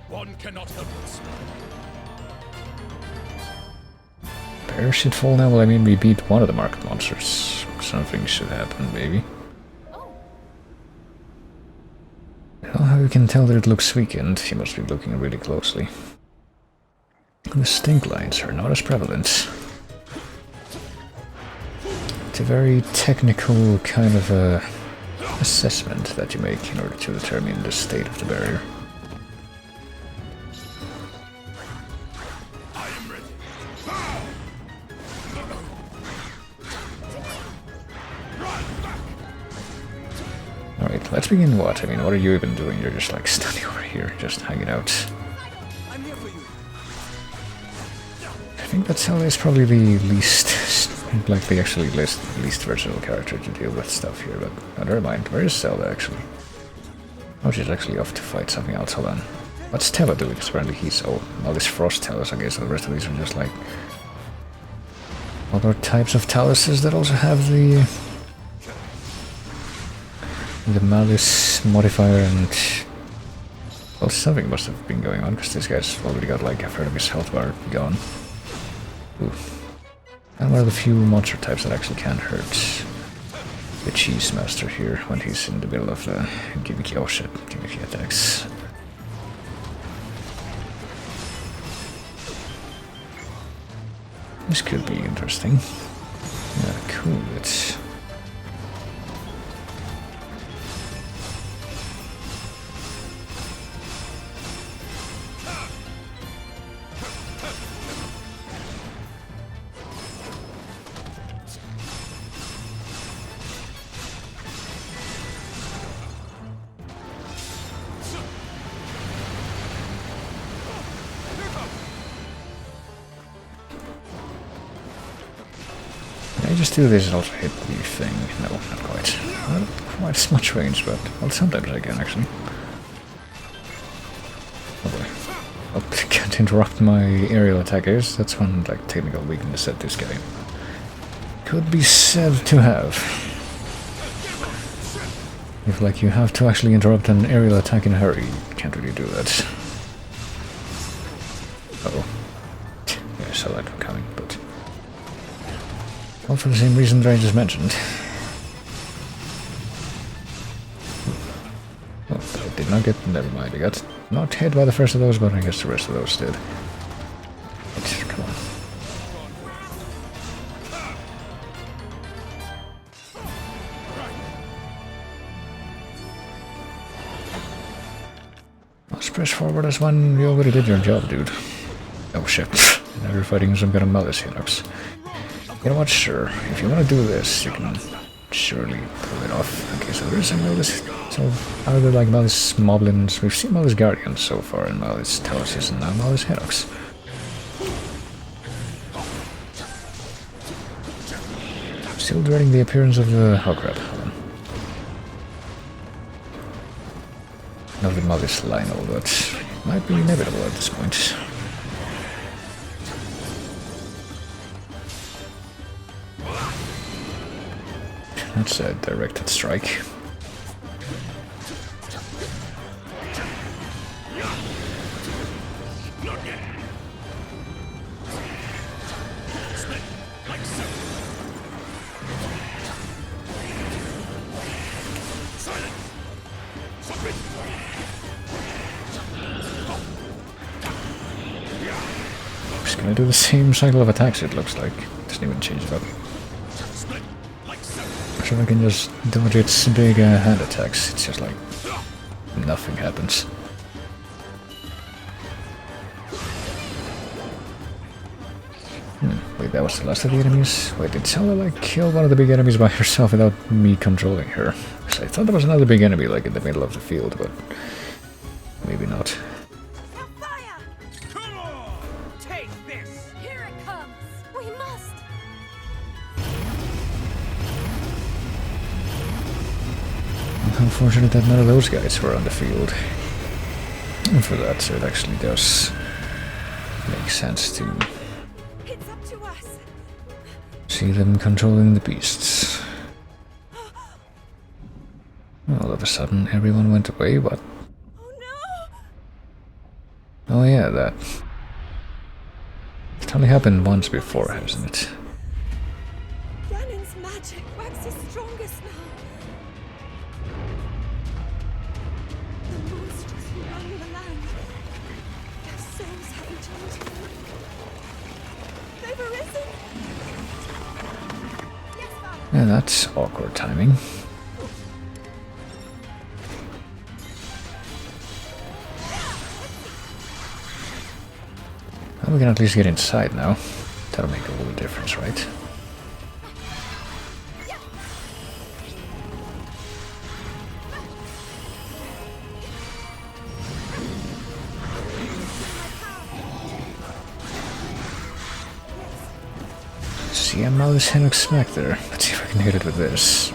One cannot help us. Bear should fall now. Well, I mean, we beat one of the market monsters. Something should happen, maybe. Well, how you can tell that it looks weakened, he must be looking really closely. The stink lines are not as prevalent. It's a very technical kind of assessment that you make in order to determine the state of the barrier. Alright, let's begin what? I mean, what are you even doing? You're just like standing over here, just hanging out. I'm here for you. I think that Zelda is probably the least, like the actually least versatile character to deal with stuff here, but never mind. Where is Zelda actually? Oh, she's actually off to fight something else. Hold on. What's Tella doing? Because apparently he's all this frost Tellus. I guess the rest of these are just like other types of Telluses that also have the malice modifier, and well, something must have been going on because this guy's already got like a third of his health bar gone. Ooh. And one of the few monster types that actually can hurt the Cheese Master here when he's in the middle of the gimmicky, oh shit, gimmicky attacks. This could be interesting. Yeah, cool. It's just do this and also hit the thing. No, not quite. Not quite as much range, but well, sometimes I can actually. Oh boy. Oh, can't interrupt my aerial attackers. That's one like technical weakness that this guy could be said to have. If like you have to actually interrupt an aerial attack in a hurry, you can't really do that. Uh-oh. Yeah, I saw that one coming, but all for the same reason that I just mentioned. Oh, I did not get... never mind, I got not hit by the first of those, but I guess the rest of those did. But, come on. Let's press forward as one. You already did your job, dude. Oh shit. Now you're fighting some kind of malice Hinox. You know what, sure, if you want to do this, you can surely pull it off. Okay, so there's some Malice, so are there like Malice Moblins? We've seen Malice Guardians so far, and Malice Telluses, and now Malice Hinox. Still dreading the appearance of the... oh crap, hold on. Not the Malice Lionel, but might be inevitable at this point. That's a directed strike. Just gonna do the same cycle of attacks, it looks like. Doesn't even change it up. So I can just dodge its big hand attacks. It's just like nothing happens. Wait, that was the last of the enemies? Wait, did Zelda like kill one of the big enemies by herself without me controlling her? So I thought there was another big enemy like in the middle of the field, but maybe not. Come on! Take this! Here it comes! We must! How Unfortunate that none of those guys were on the field. And for that, so it actually does make sense to It's up to us. see them controlling the beasts. All of a sudden, everyone went away, but... Oh no! Oh yeah, that... It's only happened once before, hasn't it? Ganon's magic waxes strongest now. The monsters who run the land, their souls have returned. They've arisen. Yes, Father. Yeah, that's awkward timing. Well, we can at least get inside now. That'll make all the difference, right? See, I'm now this Henrik smack there. Let's see if I can hit it with this.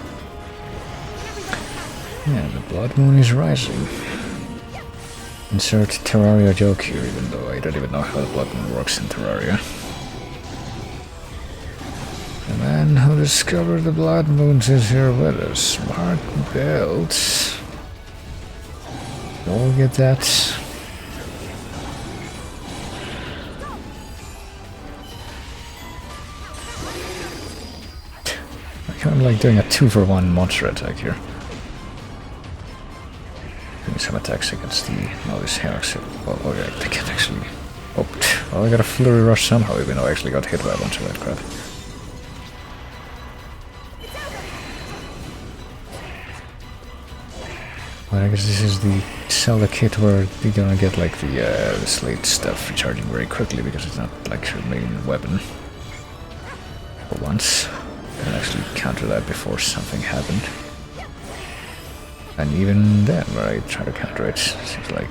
Yeah, the blood moon is rising. Insert Terraria joke here, even though I don't even know how the blood moon works in Terraria. The man who discovered the blood moons is here with us. Smart belt. Don't get that. I kind of like doing a 2-for-1 monster attack here. Doing some attacks against the... Oh, this Henox. Well, okay, I can't actually... Oh, well, I got a flurry rush somehow, even though I actually got hit by a bunch of that crap. Well, I guess this is the Zelda kit where you're gonna get like the slate stuff recharging very quickly because it's not like your main weapon. For once. I can actually counter that before something happened. And even then, where I try to counter it, seems like...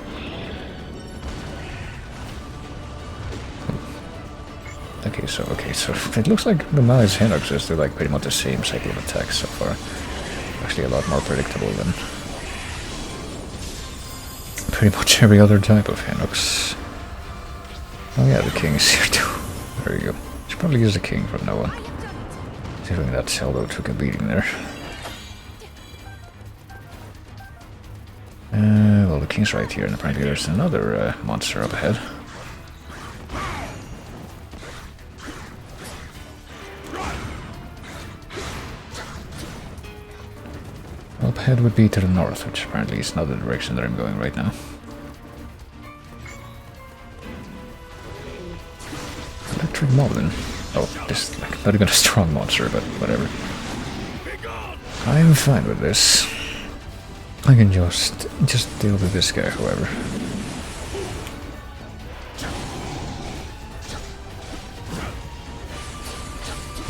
Okay, so it looks like the Malice Henoxes do like pretty much the same cycle of attacks so far. Actually a lot more predictable than pretty much every other type of Henox. Oh yeah, the king is here too. There you go. Should probably use the king from now on. Considering that Zelda took a beating there. Well, the king's right here, and apparently there's another monster up ahead. Up ahead would be to the north, which apparently is not the direction that I'm going right now. Electric Moblin. Oh, this like not even a strong monster, but whatever. I'm fine with this. I can just deal with this guy, however.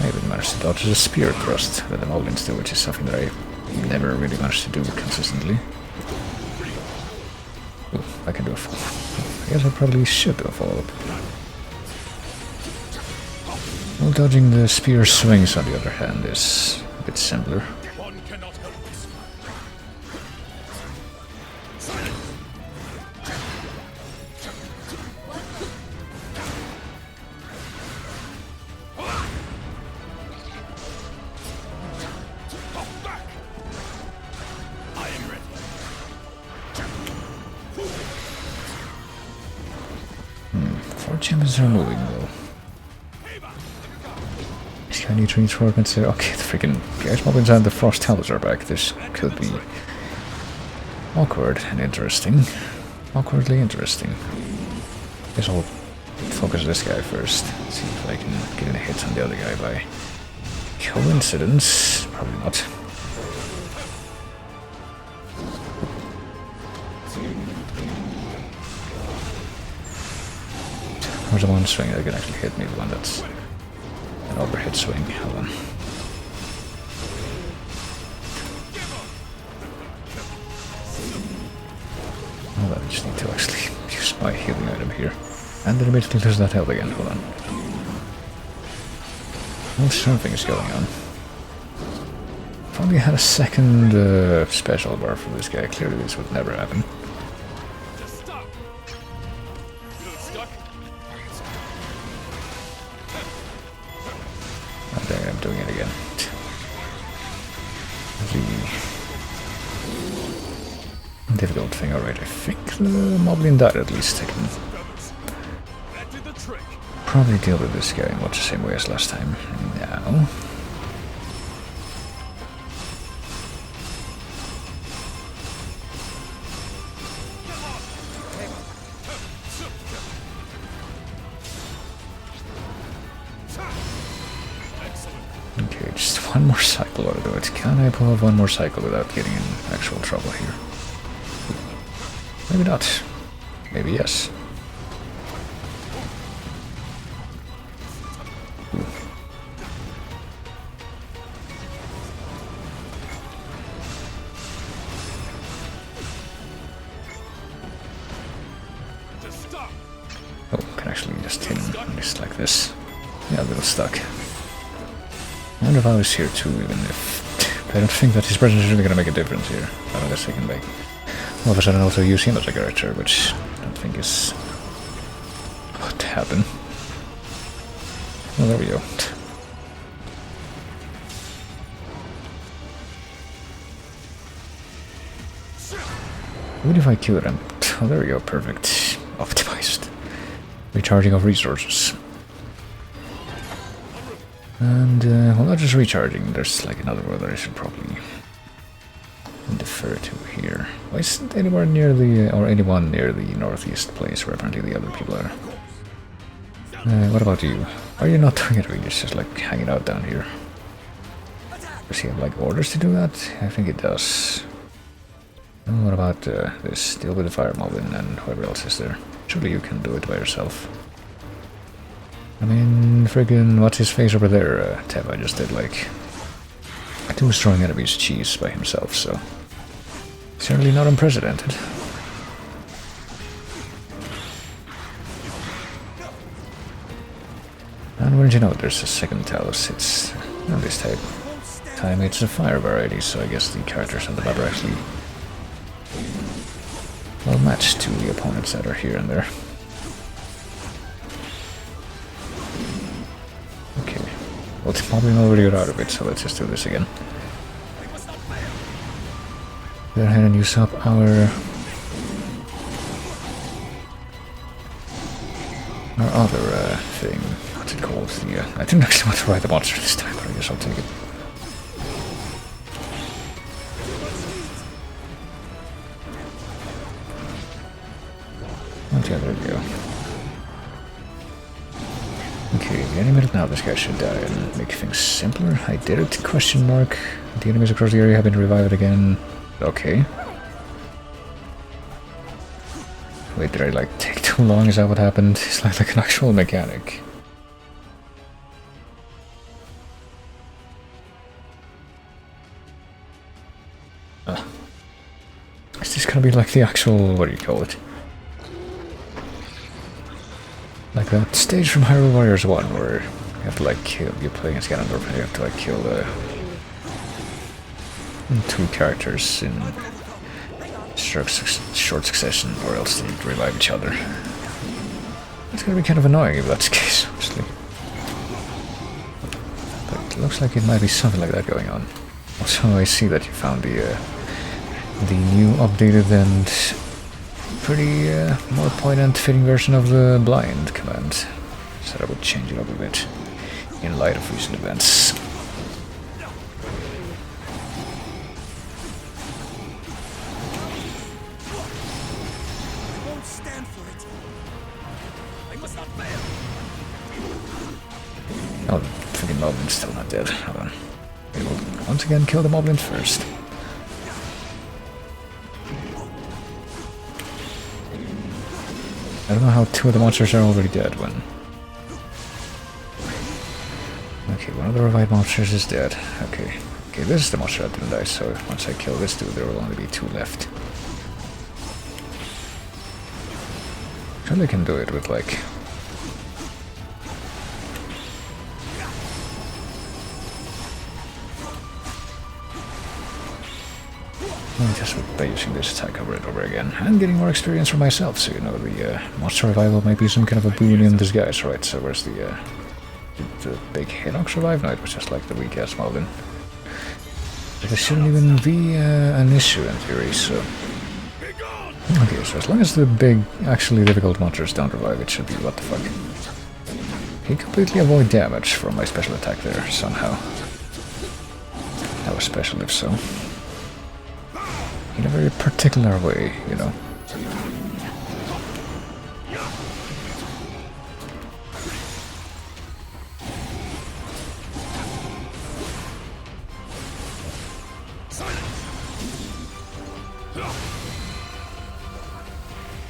I even managed to dodge the spear thrust that the Moblins do, which is something that I never really managed to do consistently. Ooh, I can do a follow-up. I guess I probably should do a follow-up. Well, dodging the spear swings, on the other hand, is a bit simpler. Four champions are moving though. Shiny trees for consider. Okay, the freaking Ice Moblins and the Frost Helmets are back. This could be awkward and interesting. Awkwardly interesting. Guess I'll focus this guy first. See if I can get any hits on the other guy by coincidence. Probably not. There's one swing that can actually hit me, the one that's an overhead swing. Hold on. Hold on, I just need to actually use my healing item here. And then immediately lose that health again. Hold on. Well, something is going on. If only I had a second special bar for this guy, clearly this would never happen. Just stop. Feel stuck? Oh, dang it, I'm doing it again. The difficult thing, alright, I think the Moblin died at least. I can That did the trick. probably deal with this guy in much the same way as last time. Now... Okay, just one more cycle ought to do it. Can I pull off one more cycle without getting in actual trouble here? Maybe not. Maybe yes. Ooh. Just stop. Oh, can actually just hit him just like this. Yeah, a little stuck. I wonder if I was here too, even if... I don't think that his presence is really gonna make a difference here. I don't guess I can make... All of a sudden also use him as a character, which I don't think is... what to happen. Well, there we go. What if I killed him? Oh, there we go, perfect. Optimized. Recharging of resources. And, well, not just recharging, there's like another one that I should probably defer to here. Why isn't anywhere near the, or anyone near the northeast place where apparently the other people are? What about you? Are you not doing it really? It's just like hanging out down here. Does he have like orders to do that? I think it does. And what about this? Deal with the fire moblin and whoever else is there. Surely you can do it by yourself. I mean, friggin' what's his face over there? Teva just did like 2 destroying enemies cheese by himself, so certainly not unprecedented. And wouldn't you know, there's a second Talos. It's not this time it's a fire variety, so I guess the characters on the map are actually well matched to the opponents that are here and there. Okay, well, it's probably already got out of it, so let's just do this again. Go ahead and use up our other thing. What's it called? The, I didn't actually want to ride the monster this time, but I guess I'll take it. Okay, there we go. Okay, any minute now this guy should die and make things simpler. I did it, question mark. The enemies across the area have been revived again. Okay. Wait, did I like take too long? Is that what happened? It's like an actual mechanic. Is this gonna be like the actual, what do you call it? Like that stage from Hyrule Warriors 1 where you have to like kill, you're playing as Ganondorf and you have to like kill 2 characters in short succession or else they revive each other. It's gonna be kind of annoying if that's the case, honestly. But it looks like it might be something like that going on. Also, I see that you found the new updated and pretty more poignant fitting version of the blind command. So I would change it up a bit in light of recent events. Oh, the freaking Moblin's still not dead. Hold on. We will once again kill the Moblin first. I don't know how 2 of the monsters are already dead when... Okay, one of the revived monsters is dead. Okay. Okay, this is the monster that didn't die, so once I kill this dude there will only be 2 left. Surely I can do it with like... just by using this attack over and over again, and getting more experience for myself, so you know, the monster revival might be some kind of a boon in disguise, right? So where's the big Hinox revive? No, it was just like the weak-ass Moblin. But it shouldn't even be an issue in theory, so... Okay, so as long as the big, actually difficult monsters don't revive, it should be what the fuck. He completely avoid damage from my special attack there, somehow. That was special, if so. In a very particular way, you know.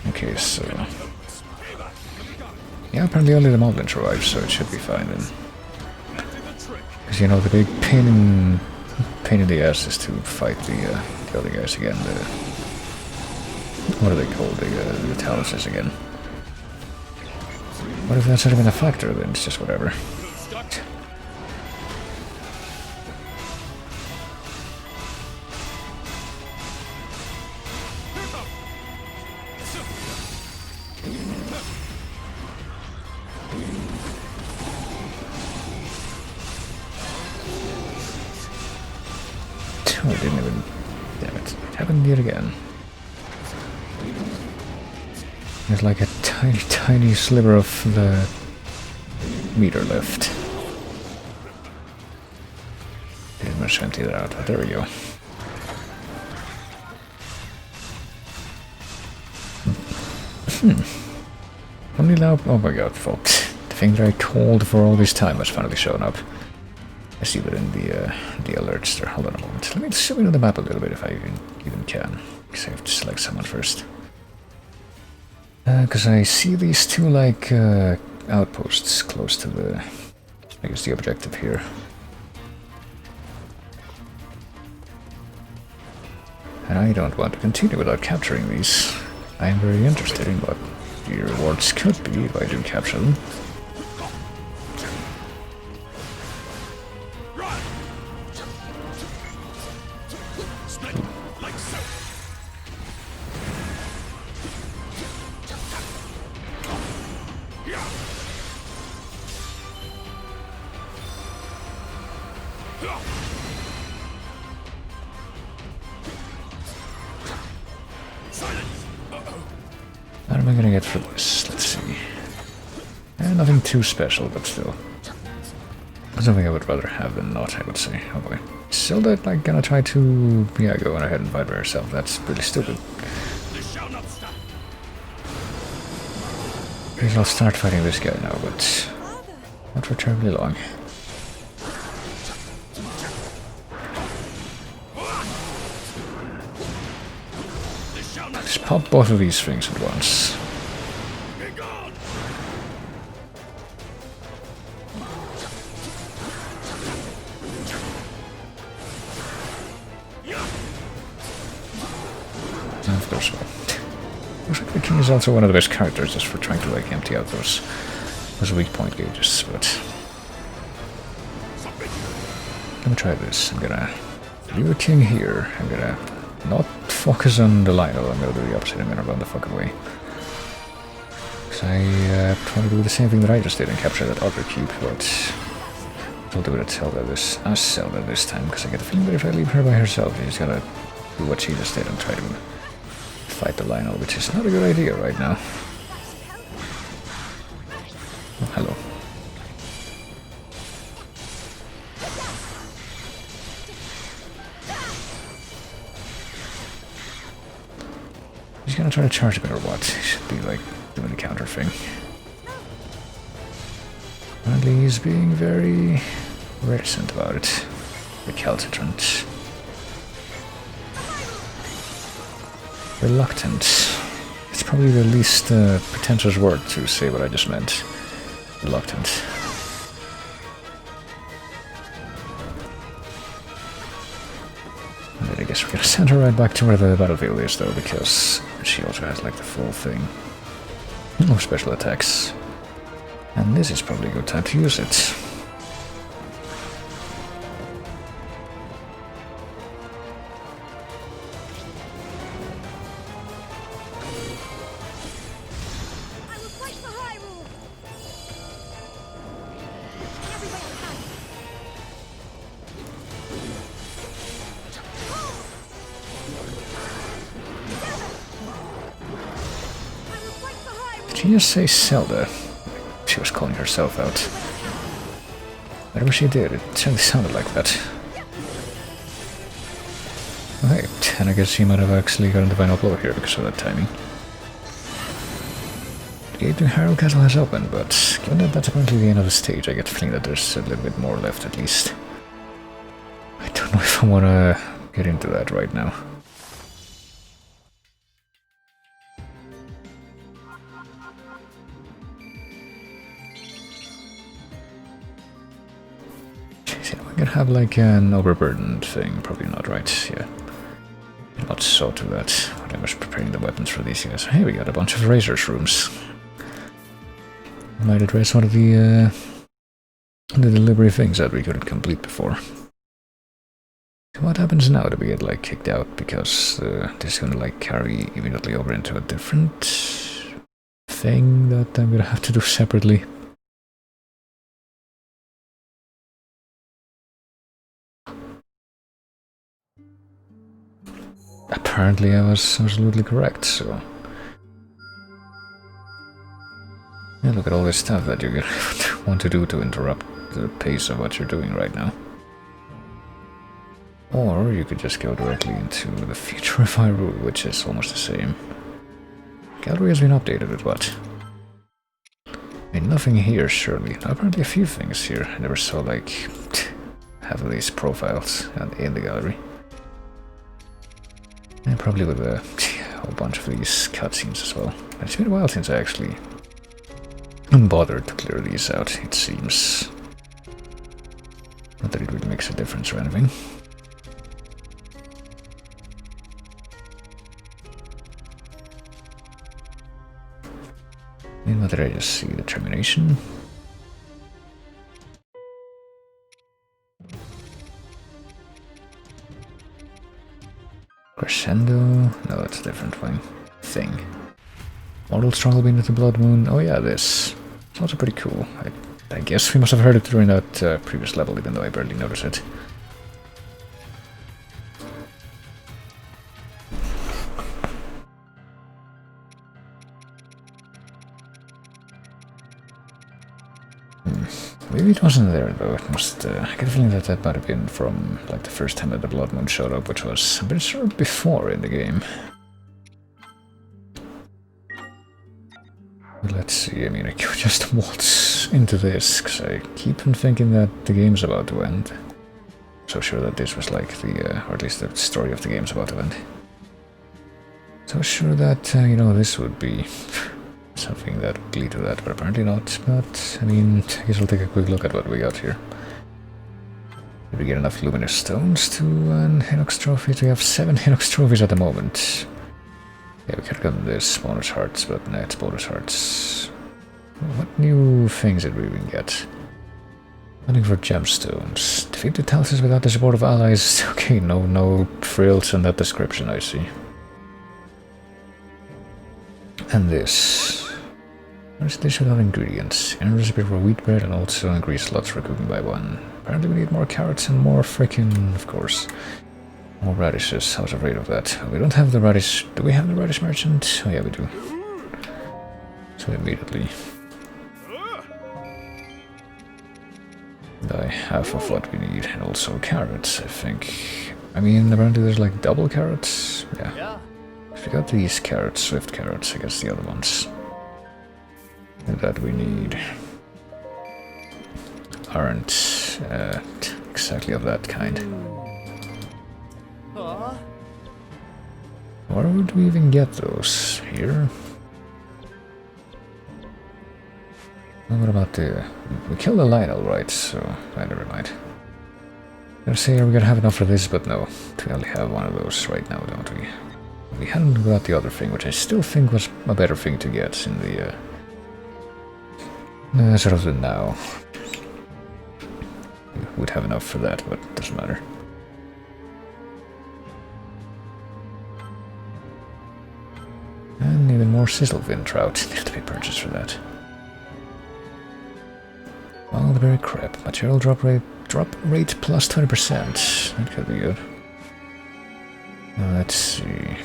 Okay, so... yeah, apparently only the Moblin survives, so it should be fine then. Because, you know, the big pain in the ass is to fight the other guys again. What are they called? The Taluses again. What if that's not even a factor, then it's just whatever. Oh, I didn't even... damn it. It happened yet again. There's like a tiny, tiny sliver of the meter left. Didn't manage to empty that out, but there we go. Only now... oh my god, folks. The thing that I called for all this time has finally shown up. I see that in the alerts there. Hold on a moment. Let me zoom into the map a little bit if I even can. Because I have to select someone first. Because I see these two, like, outposts close to the... I guess the objective here. And I don't want to continue without capturing these. I am very interested in what the rewards could be if I do capture them. What am I gonna get for this? Let's see. Nothing too special, but still. Something I would rather have than not, I would say. Oh boy. Still that, like, gonna try to... yeah, go on ahead and fight by herself. That's really stupid. Maybe I'll start fighting this guy now, but... not for terribly long. Just pop both of these things at once. Of course, well. Looks like the king is also one of the best characters just for trying to, like, empty out those weak point gauges, but... let me try this. I'm gonna do the king here. I'm gonna not focus on the Lionel. I'm gonna do the opposite. I'm gonna run the fuck away. Because I try to do the same thing that I just did and capture that other cube, but... I'll do it at Zelda this time, because I get the feeling that if I leave her by herself, she's gonna do what she just did and try to fight the Lionel, which is not a good idea right now. Oh, hello. He's gonna try to charge me or what? He should be, like, doing the counter thing. Apparently he's being very reticent about it. Recalcitrant. Reluctant. It's probably the least pretentious word to say what I just meant. Reluctant. And then I guess we're gonna send her right back to where the battlefield is, though, because she also has, like, the full thing of special attacks. And this is probably a good time to use it. she just say Zelda? She was calling herself out. Whatever she did, it certainly sounded like that. Okay, and I guess she might have actually gotten the final blow here because of that timing. The gate to Hyrule Castle has opened, but given that that's apparently the end of the stage, I get the feeling that there's a little bit more left at least. I don't know if I want to get into that right now. Jeez, yeah, we could have like an overburdened thing, probably not, right? Yeah. Not so to that when I was preparing the weapons for these guys. Hey, we got a bunch of razors rooms. Might address one of the delivery things that we couldn't complete before. So what happens now? Do we get like kicked out because this is gonna like carry immediately over into a different thing that I'm gonna have to do separately? Apparently I was absolutely correct, so... Yeah, look at all this stuff that you're gonna want to do to interrupt the pace of what you're doing right now. Or you could just go directly into the future of Hyrule, which is almost the same. Gallery has been updated with what? I mean, nothing here, surely. Apparently a few things here. I never saw, like, half of these profiles in the gallery. And probably with a whole bunch of these cutscenes as well. And it's been a while since I actually bothered to clear these out, it seems. Not that it really makes a difference or anything. And what did I just see? Determination? Crescendo? No, that's a different thing. Mortal struggle beneath the blood moon. Oh yeah, this. It's also pretty cool. I guess we must have heard it during that previous level, even though I barely noticed it. Maybe it wasn't there though. It must. I get a feeling that that might have been from like the first time that the blood moon showed up, which was a bit sure before in the game. Let's see, I mean, I could just waltz into this, because I keep on thinking that the game's about to end. So sure that this was like the, or at least the story of the game's about to end. So sure that, you know, this would be something that would lead to that, but apparently not. But, I mean, I guess we'll take a quick look at what we got here. Did we get enough luminous stones to an Hinox trophy? We have 7 Hinox trophies at the moment. Yeah, we could have gotten this bonus hearts, but no, it's bonus hearts. What new things did we even get? Hunting for gemstones. Defeat the Talsis without the support of allies. Okay, no frills in that description, I see. And this. What is this without ingredients? And recipe for wheat bread and also increased slots for cooking by 1. Apparently we need more carrots and more freaking, of course. More radishes, I was afraid of that. We don't have the radish... Do we have the radish merchant? Oh yeah, we do. So immediately... buy half of what we need, and also carrots, I think. I mean, apparently there's like double carrots? Yeah. If we got these carrots, swift carrots, I guess the other ones that we need aren't exactly of that kind. Where would we even get those? Here? What about the... We killed the Lionel, right? So, never mind. I was saying we're gonna have enough for this, but no. We only have one of those right now, don't we? We hadn't got the other thing, which I still think was a better thing to get in the... sort of the now. We would have enough for that, but it doesn't matter. And even more Sizzlevin trout need to be purchased for that. Well, the very crap. Material drop rate plus 20%. That could be good. Now, let's see.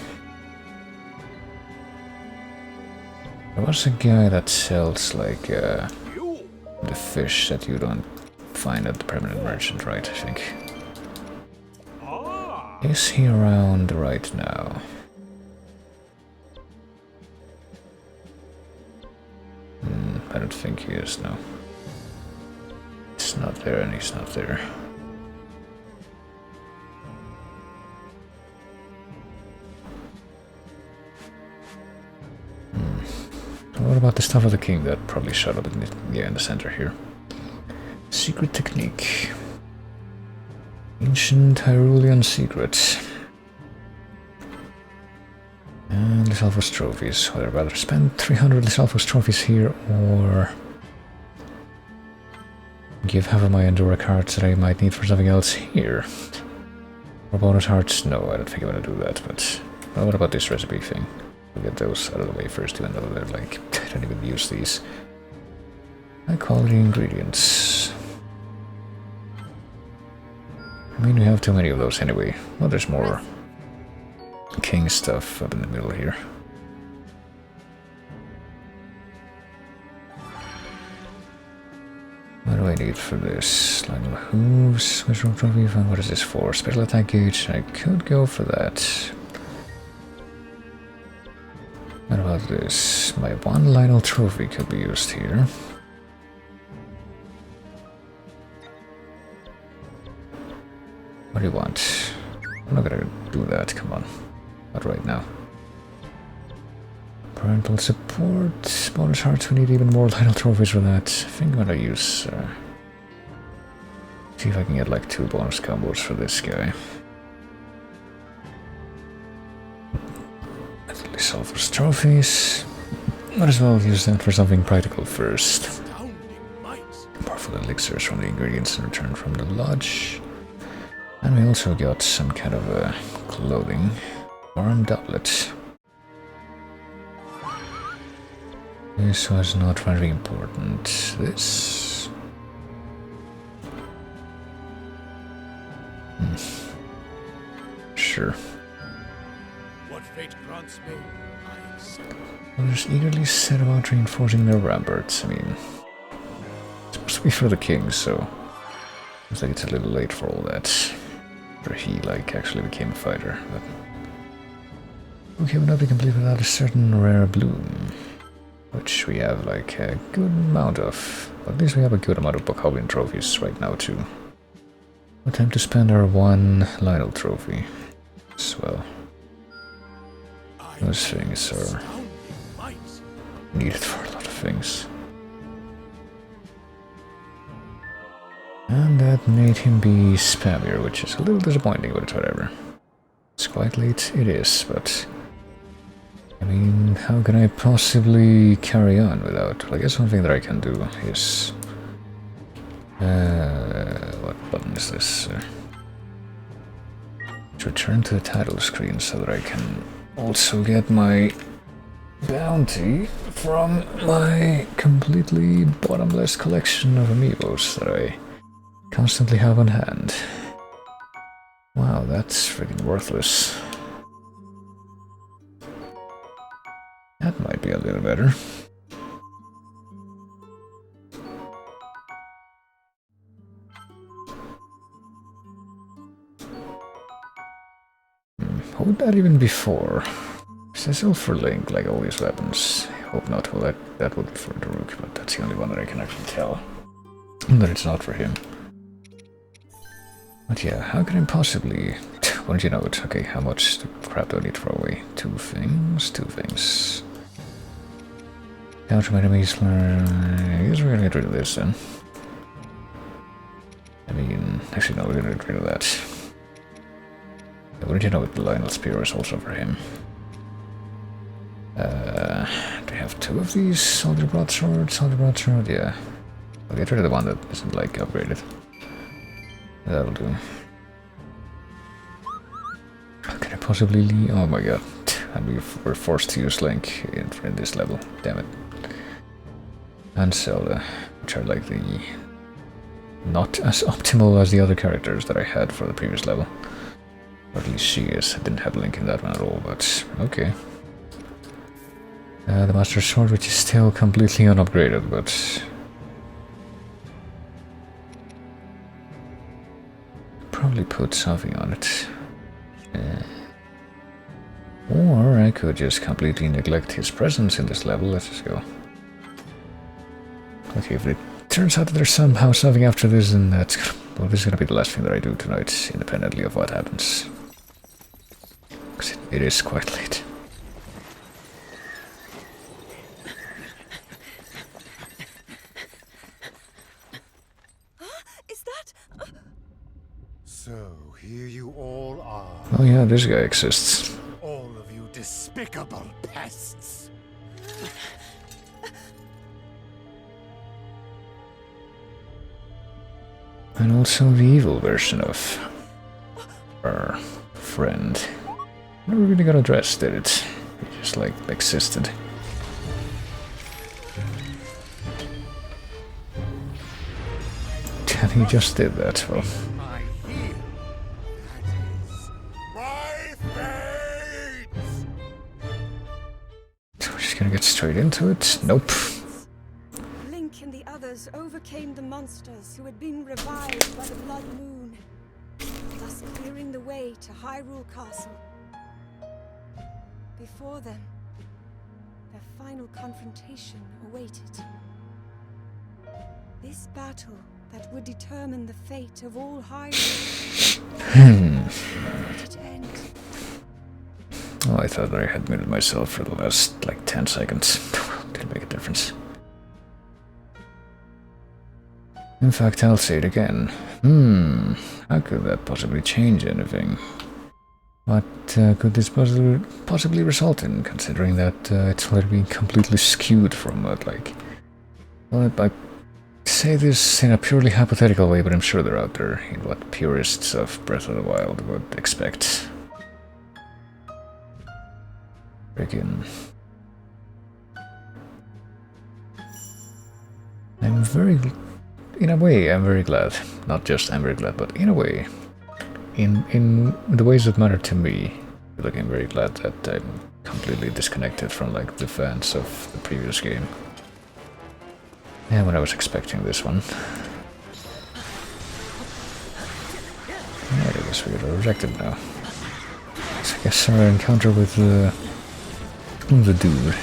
There was a guy that sells like the fish that you don't find at the permanent merchant, right? I think. Is he around right now? I don't think he is, no. It's not there and he's not there. What about the Staff of the King that probably showed up in the center here? Secret technique. Ancient Hyrulean secrets. And Lysalphos trophies. Would I rather spend 300 Lysalphos trophies here or give half of my Endura cards that I might need for something else here? For bonus hearts? No, I don't think I'm gonna do that, but well, what about this recipe thing? We'll get those out of the way first, even though they're like, I don't even use these. High quality ingredients. I mean, we have too many of those anyway. Well, there's more king stuff up in the middle here. What do I need for this? Line of hooves, visual trophy, what is this for? Special attack gauge, I could go for that. What about this? My one Lionel trophy could be used here. What do you want? I'm not gonna do that, come on. Not right now. Parental support, bonus hearts, we need even more Lionel trophies for that. I think I'm gonna use... see if I can get like 2 bonus combos for this guy. Lysalphos trophies. Might as well use that for something practical first. Powerful elixirs from the ingredients in return from the lodge. And we also got some kind of clothing. Arm doublet. This was not very important. This... Sure. What fate grants me, I accept. Others eagerly set about reinforcing their ramparts. I mean, it's supposed to be for the king, so looks like it's a little late for all that. Or he, like, actually became a fighter. But okay, would not be complete without a certain rare bloom, which we have like a good amount of. At least we have a good amount of Bokoblin trophies right now too. What time to spend our one Lionel trophy as well. Those things are needed for a lot of things. And that made him be spammier, which is a little disappointing, but it's whatever. It's quite late, it is, but... I mean, how can I possibly carry on without... Well, I guess one thing that I can do is... what button is this? To return to the title screen so that I can also get my bounty from my completely bottomless collection of amiibos that I constantly have on hand. Wow, that's freaking worthless. That might be a little better. What would that even be for? Is this all for Link, like all these weapons? I hope not. Well, that would be for Daruk, but that's the only one that I can actually tell. That it's not for him. But yeah, how can I possibly... Why don't you know it? Okay, how much crap do I need to throw away? 2 things? 2 things. Counter my enemies. I guess we're gonna get rid of this then. I mean, actually no, we're gonna get rid of that. Wouldn't you know it, the Lionel Spear is also for him. Do we have 2 of these? Soldier Broadsword, yeah. I'll get rid of the one that isn't like upgraded. That'll do. How can I possibly leave? Oh my god. And we were forced to use Link in this level. Damn it. And Zelda, which are like the... not as optimal as the other characters that I had for the previous level. Or at least she is. I didn't have Link in that one at all, but okay. The Master Sword, which is still completely unupgraded, but probably put something on it. Or I could just completely neglect his presence in this level. Let's just go. Okay, if it turns out that there's somehow something after this, then that's... Well, this is gonna be the last thing that I do tonight, independently of what happens. Because it is quite late. Is that... So, here you all are. Oh yeah, this guy exists. All of you despicable pests. And also the evil version of our friend. Never really got addressed, did it? It just like existed. And he just did that, well. My heel. That is my fate. So we're just gonna get straight into it? Nope. Link and the others overcame the monsters who had been revived by the Blood Moon, thus clearing the way to Hyrule Castle. Before them, their final confrontation awaited. This battle that would determine the fate of all Hyrule. Let it end. Oh, I thought I had muted myself for the last, like, 10 seconds. Didn't make a difference. In fact, I'll say it again. How could that possibly change anything? What could this possibly result in, considering that it's already been completely skewed from what, like... Well, I say this in a purely hypothetical way, but I'm sure they're out there in what purists of Breath of the Wild would expect. Freaking... In a way, I'm very glad. Not just I'm very glad, but in a way. In the ways that matter to me, like, I'm very glad that I'm completely disconnected from, like, the fans of the previous game. And when I was expecting this one. Alright, I guess we got rejected now. So I guess our encounter with the dude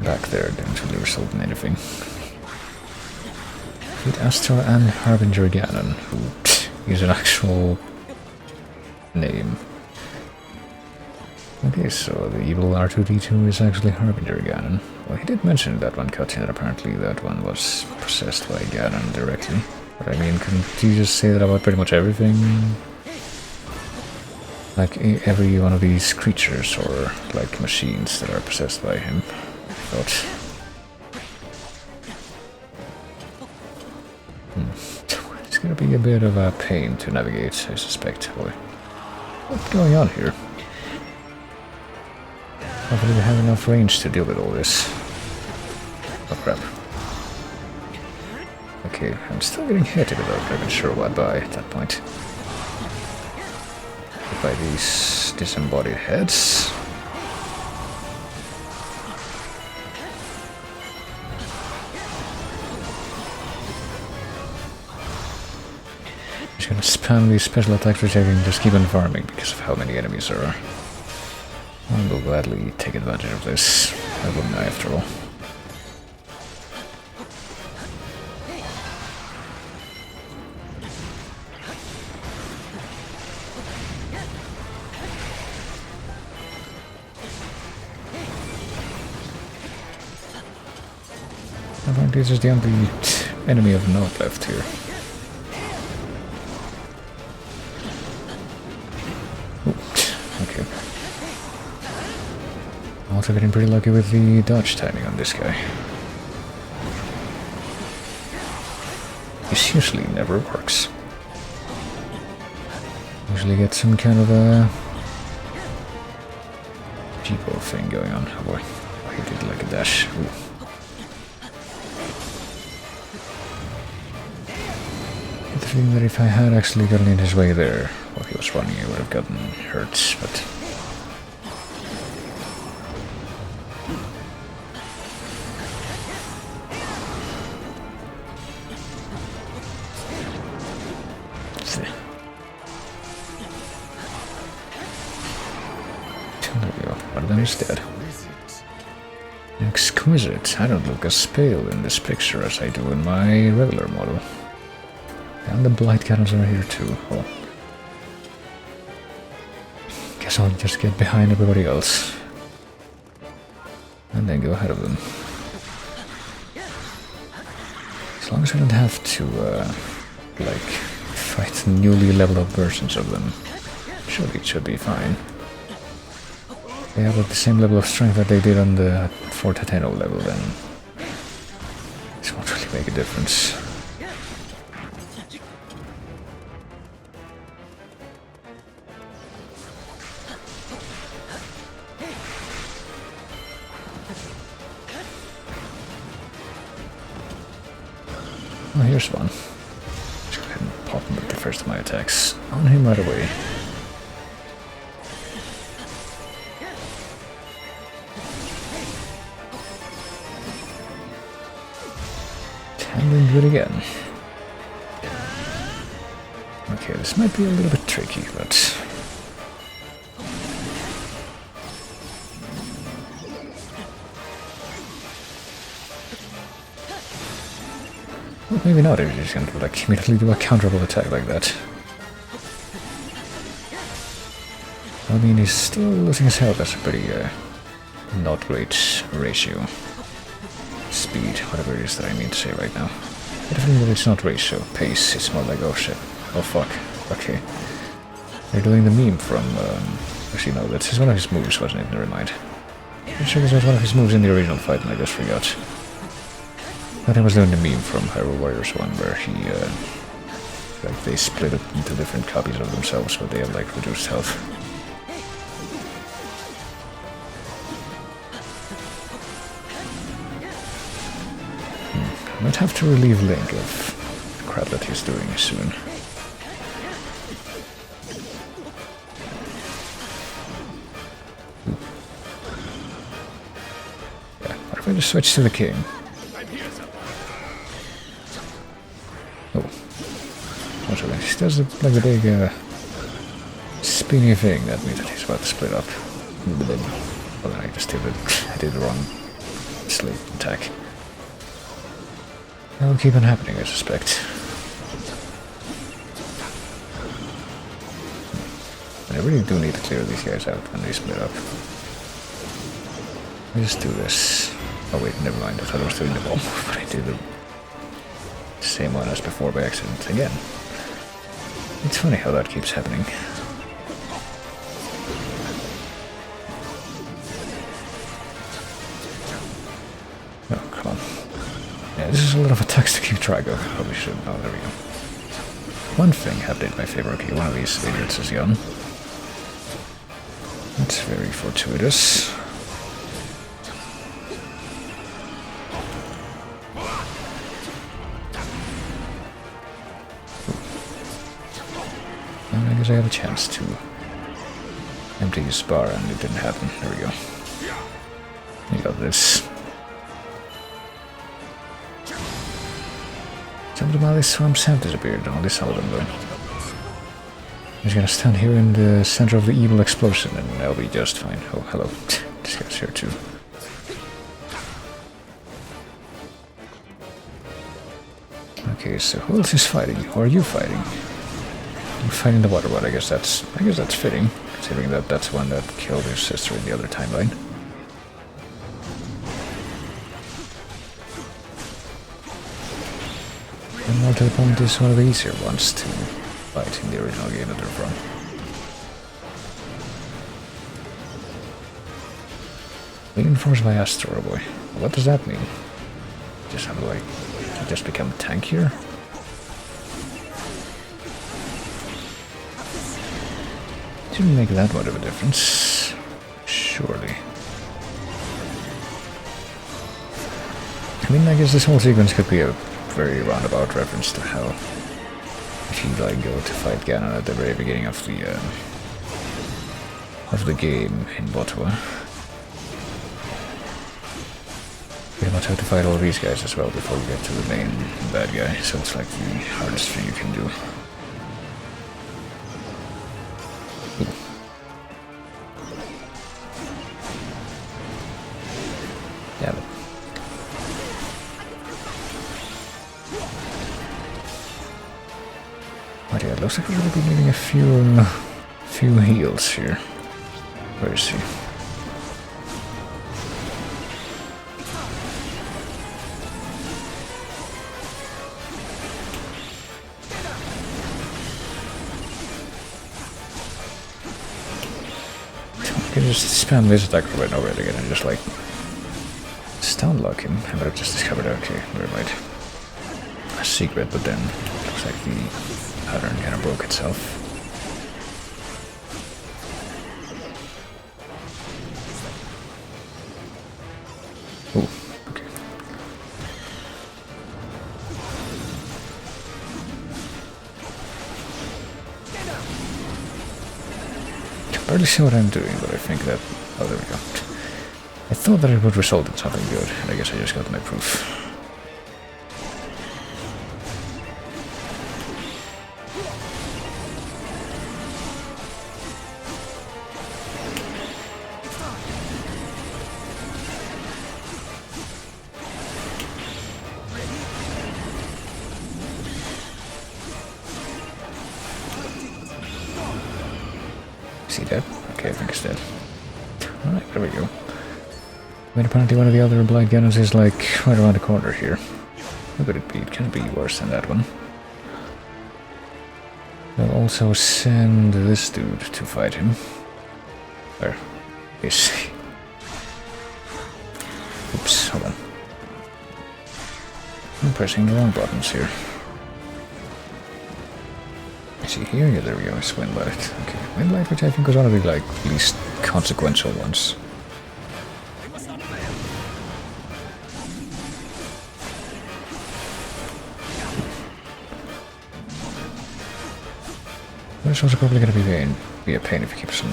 back there didn't really result in anything. With Astra and Harbinger Ganon, who is an actual name. Okay, so the evil R2-D2 is actually Harbinger Ganon. Well, he did mention in that one cutscene that apparently that one was possessed by Ganon directly. But I mean, couldn't you just say that about pretty much everything? Like, every one of these creatures or, like, machines that are possessed by him. I thought... It's gonna be a bit of a pain to navigate, I suspect. Boy, what's going on here? Hopefully we have enough range to deal with all this. Oh crap. Okay, I'm still getting hit without even sure what by at that point. Hit by these disembodied heads. Just gonna spam these special attacks which I can just keep on farming because of how many enemies there are. I will gladly take advantage of this. I wouldn't I, after all. I think this is the only enemy of note left here. Okay. Also getting pretty lucky with the dodge timing on this guy. This usually never works. Usually get some kind of a cheapo thing going on. Oh boy, he did like a dash. Ooh. The feeling that if I had actually gotten in his way there while he was running, I would have gotten hurt, but he's dead. Exquisite. I don't look as pale in this picture as I do in my regular model. And the blight cannons are here too. Well, guess I'll just get behind everybody else. And then go ahead of them. As long as I don't have to, like, fight newly leveled up versions of them. Surely it should be fine. They have like the same level of strength that they did on the 4 Tateno level, then this won't really make a difference. Oh, here's one. Let's go ahead and pop him with the first of my attacks. On him right away. And then do it again. Okay, this might be a little bit tricky, but... well, maybe not if you're just gonna like immediately do a counterable attack like that. I mean, he's still losing his health. That's a pretty not great ratio. Speed, whatever it is that I mean to say right now. Definitely it's not ratio, pace, it's more like, oh shit, oh fuck, okay. They're doing the meme from, actually no, that's one of his moves, wasn't it? Never mind. I'm sure this was one of his moves in the original fight and I just forgot. But I was doing the meme from Hyrule Warriors 1 where he, like they split it into different copies of themselves, but they have like reduced health. I might have to relieve Link of the crap that he's doing soon. Yeah, what if I just switch to the king? Oh. Also, he does like the big spinny thing that means that he's about to split up. But then, well, I just did it. I did the wrong sleep attack. That'll keep on happening, I suspect. I really do need to clear these guys out when they split up. Let's do this. Oh wait, never mind, I thought I was doing the bomb, but I did the same one as before by accident again. It's funny how that keeps happening. Oh, come on. Yeah, this is a lot of attacks to keep track of. Probably should. Oh, there we go. One thing happened in my favor. Okay, one of these idiots is gone. That's very fortuitous. And I guess I have a chance to empty his bar, and it didn't happen. There we go. We got this. Some of the Mali swamps have disappeared, only some of them though. I'm just gonna stand here in the center of the evil explosion and I'll be just fine. Oh, hello. This guy's here too. Okay, so who else is fighting? Or are you fighting? I'm fighting the water god. I guess that's fitting, considering that that's the one that killed his sister in the other timeline. And more to the point, is one of the easier ones to fight in the original game that they're from. Reinforced by Astro Boy. What does that mean? Just have to like just become tankier? Shouldn't make that much of a difference. Surely. I mean, I guess this whole sequence could be a very roundabout reference to how if you like go to fight Ganon at the very beginning of the game in Botwa. You pretty much have to fight all these guys as well before you get to the main bad guy, so it's like the hardest thing you can do. Damn it. But yeah, it looks like we're gonna be needing a few heals here. Where is he? I can just spam this attack over and over again and just like stun lock him. I might have just discovered, okay, never mind. A secret, but then looks like the pattern kind of broke itself. Ooh, okay. I can barely see what I'm doing, but I think that... oh, there we go. I thought that it would result in something good, and I guess I just got my proof. Is he dead? Okay, I think he's dead. Alright, there we go. I mean, apparently one of the other blind cannons is like right around the corner here. How could it be? It can't be worse than that one. I'll also send this dude to fight him. There. Is he? Oops, hold on. I'm pressing the wrong buttons here. Is he here? Yeah, there we go. It's Windlight. Okay, Windlight, which I think was one of the like least consequential ones. This was probably going to be a pain if he keeps on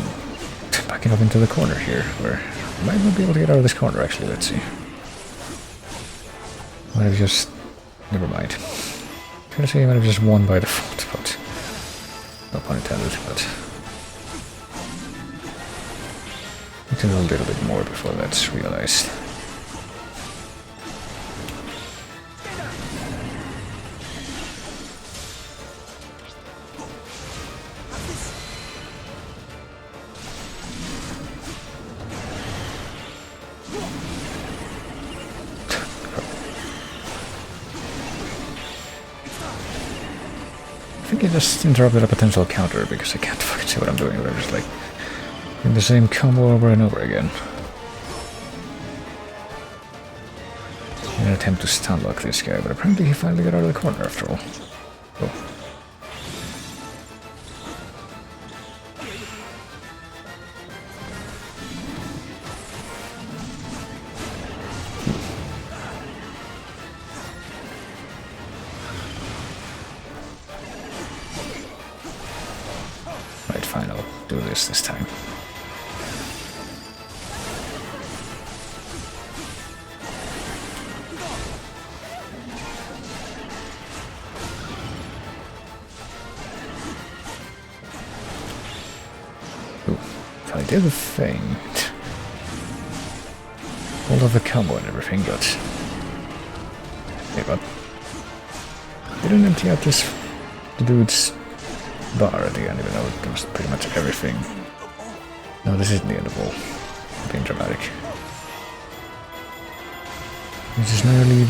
backing up into the corner here, where I might not be able to get out of this corner actually. Let's see. Might have just... never mind. I'm gonna say I might have just won by default, but... no pun intended, but... it took a little bit more before that's realized. I think I just interrupted a potential counter because I can't fucking see what I'm doing, but I'm just like in the same combo over and over again. In an attempt to stun lock this guy, but apparently he finally got out of the corner after all. Oh. Right, fine, I'll do this time. Ooh, if I did the thing. All of the combo and everything, but... okay, but... didn't empty out this... the dude's... bar at the end, even though it was pretty much everything. No, this isn't the end of all. I'm being dramatic. This is nearly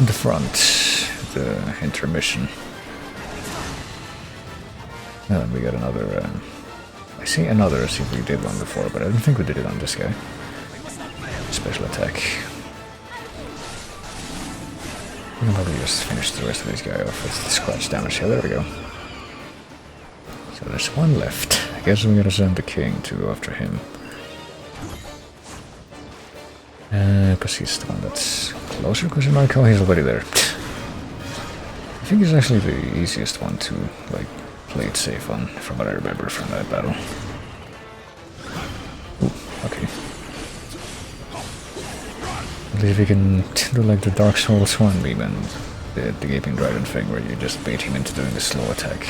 the front, the intermission. And then we got another, I see another as if we did one before, but I don't think we did it on this guy. Special attack. We can probably just finish the rest of this guy off with the scratch damage. Yeah, there we go. So there's one left. I guess we're gonna send the king to go after him. Because he's the one that's closer, because in Marco he's already there. I think he's actually the easiest one to like play it safe on, from what I remember from that battle. Ooh, okay. At least we can do like the Dark Souls 1 meme and the Gaping Dragon thing, where you just bait him into doing the slow attack.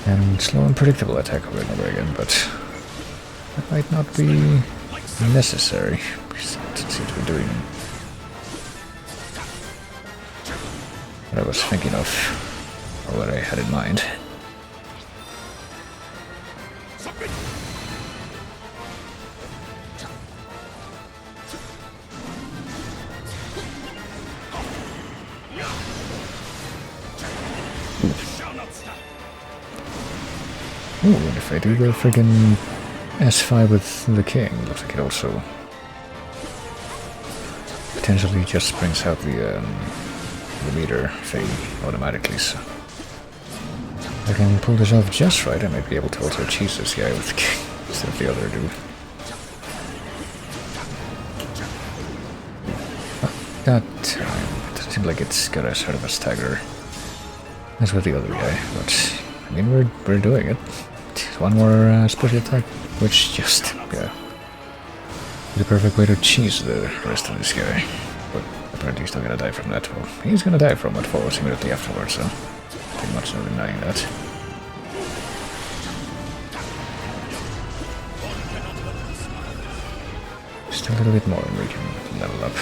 And slow and predictable attack over and over again, but that might not be necessary. It seems to be doing what I was thinking of, or what I had in mind. Ooh, and if I do the friggin' S5 with the king, looks like it also potentially just brings out the meter thing automatically, so if I can pull this off just right, I might be able to also cheese this guy with the king instead of the other dude. That time, it seems like it's got a sort of a stagger as with the other guy, but I mean, we're doing it. One more special attack, which just, yeah, the perfect way to cheese the rest of this guy. But apparently he's still gonna die from that. Well, he's gonna die from what follows immediately afterwards, so pretty much no denying that. Just a little bit more and we can level up.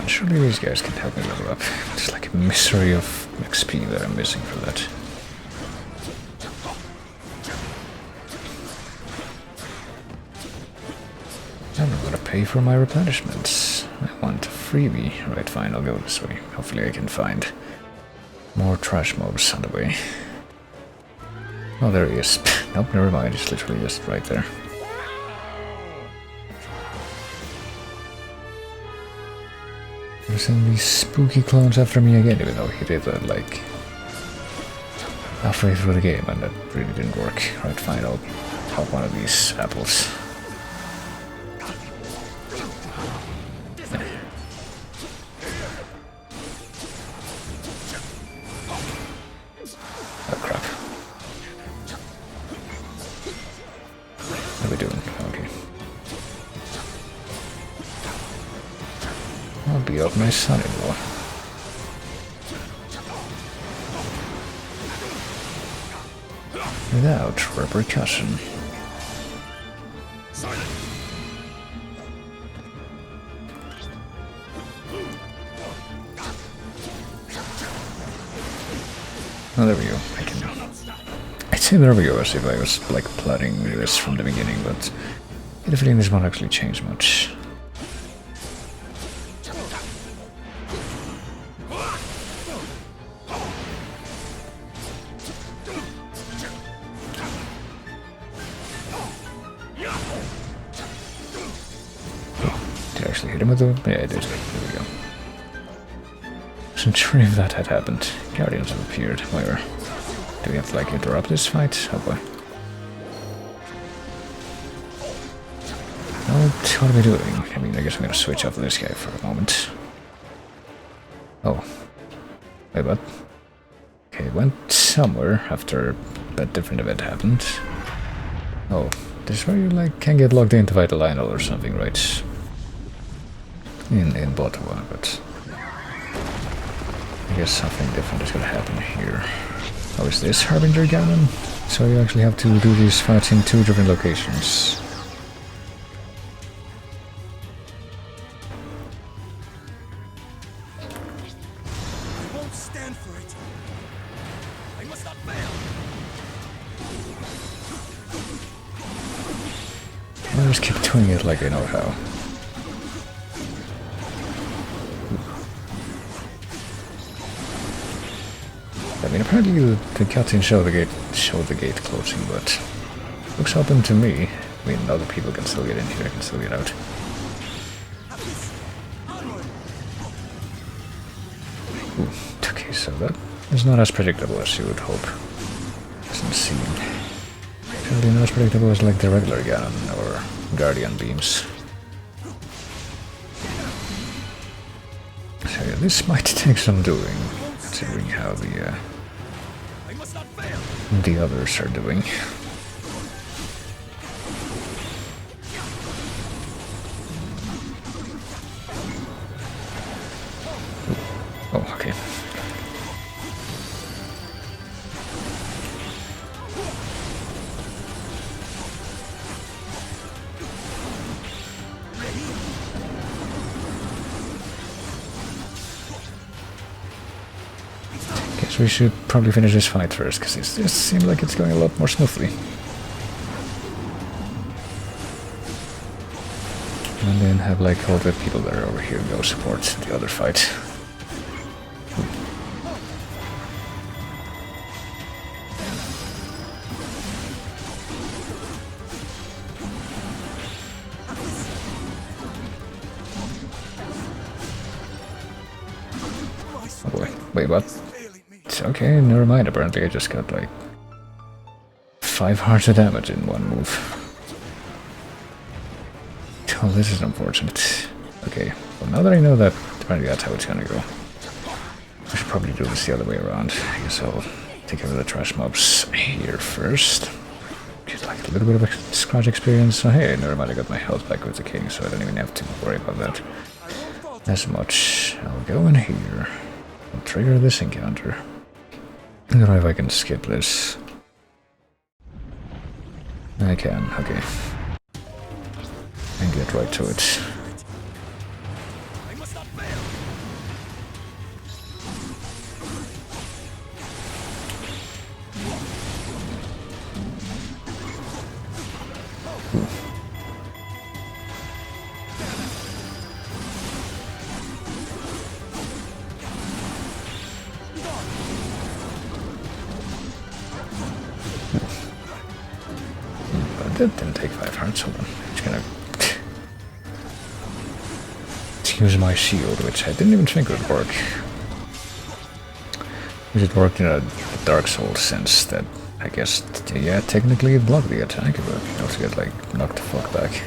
Surely these guys can help me level up. It's like a misery of XP that I'm missing for that. I'm gonna pay for my replenishments. I want a freebie. Right, fine, I'll go this way. Hopefully I can find more trash mobs on the way. Oh, there he is. Nope, never mind. It's literally just right there. Send these spooky clones after me again, even though he did that like halfway through the game and that really didn't work. Right, fine, I'll pop one of these apples. Oh crap. What are we doing? Okay. I'll be up my son-in-law. Without repercussion. Oh, there we go. I can. I'd say there we go as if I was like plotting this from the beginning, but I have a feeling this won't actually change much. Hit him with the... yeah, I did. There we go. Wasn't sure if that had happened. Guardians have appeared. Where? Do we have to, like, interrupt this fight? Oh boy. What are we doing? I mean, I guess I'm gonna switch off this guy for a moment. Oh. Wait, what? Okay, it went somewhere after that different event happened. Oh, this is where you, like, can get logged into Vital Lionel or something, right? In Botawa, but I guess something different is gonna happen here. Oh, is this Harbinger Ganon? So you actually have to do these fights in 2 different locations. I won't stand for it. I must not fail. I'll just keep doing it like I know how. I mean, apparently the cutscene showed the gate closing, but looks open to me. I mean, other people can still get in here, can still get out. Ooh, okay, so that is not as predictable as you would hope. Doesn't seem really not as predictable as like the regular Ganon or Guardian beams. So yeah, this might take some doing, considering how the others are doing. Oh, okay. So we should probably finish this fight first, because it just seems like it's going a lot more smoothly. And then have like all the people that are over here go support the other fight. Oh boy, wait, what? It's okay, never mind, apparently I just got like 5 hearts of damage in one move. Oh, this is unfortunate. Okay, well now that I know that, apparently that's how it's gonna go. I should probably do this the other way around. I guess I'll take care of the trash mobs here first. Get like a little bit of a scratch experience. So hey, never mind, I got my health back with the king, so I don't even have to worry about that as much. I'll go in here. I'll trigger this encounter. I don't know if I can skip this. I can, okay. And get right to it. That didn't take 5 hearts, hold on. I'm just gonna use my shield, which I didn't even think would work. Because it worked in a Dark Souls sense that, I guess, yeah, technically it blocked the attack, but you also get, like, knocked the fuck back.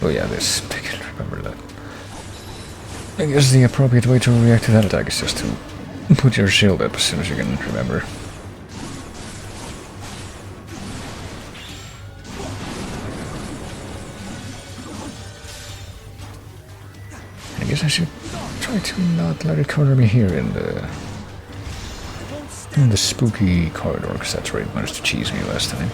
Oh yeah, this, I can remember that. I guess the appropriate way to react to that attack is just to put your shield up as soon as you can remember. I guess I should try to not let it corner me here in the spooky corridor, because that's where it managed to cheese me last time.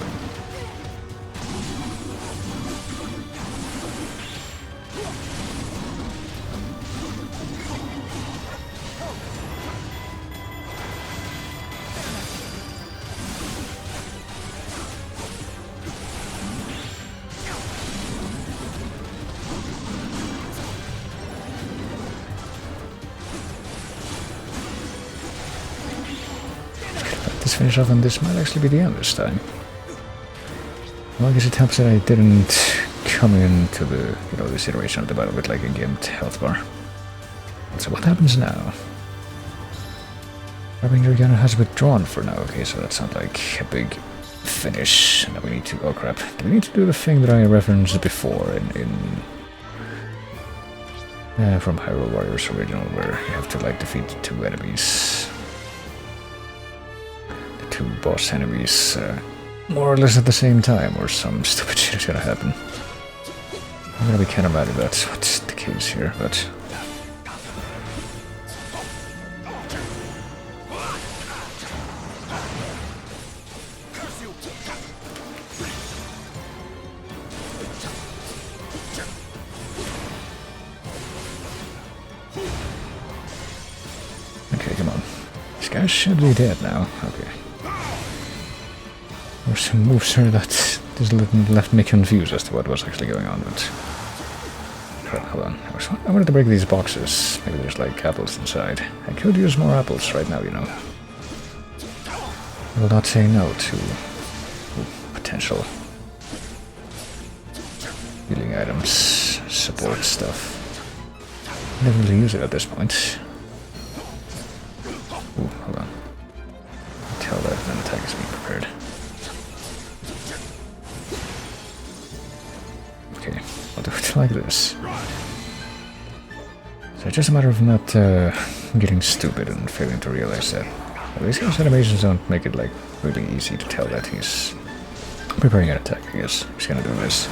Let's finish off, and this might actually be the end this time. Well, I guess it helps that I didn't come into the, this iteration of the battle with like a gimped health bar. So what happens now? Harbinger gunner has withdrawn for now. Okay, so that's not like a big finish. Now we need to, oh crap. Do we need to do the thing that I referenced before from Hyrule Warriors Original, where you have to like defeat 2 enemies? 2 boss enemies more or less at the same time, or some stupid shit is gonna happen. I'm gonna be kind of mad if that's what's the case here, but... Okay, come on. This guy should be dead now. Okay. There's some moves here that just left me confused as to what was actually going on, but... Hold on. I wanted to break these boxes. Maybe there's like apples inside. I could use more apples right now, I will not say no to potential healing items, support stuff. Never really use it at this point. Ooh, hold on. Tell that an attack is being prepared. Okay, I'll do it like this. So it's just a matter of not getting stupid and failing to realize that these guy's animations don't make it like really easy to tell that he's preparing an attack, I guess. He's gonna do this.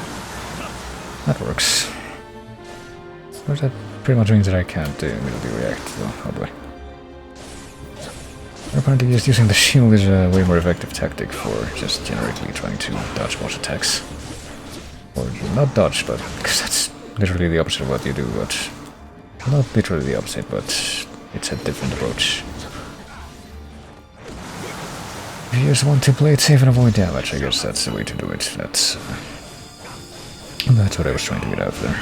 That works. Or that pretty much means that I can't immediately react, so oh boy. Apparently just using the shield is a way more effective tactic for just generically trying to dodge boss attacks. Or not dodge, but because that's literally the opposite of what you do, but not literally the opposite, but it's a different approach. If you just want to play it safe and avoid damage, I guess that's the way to do it. That's what I was trying to get out there.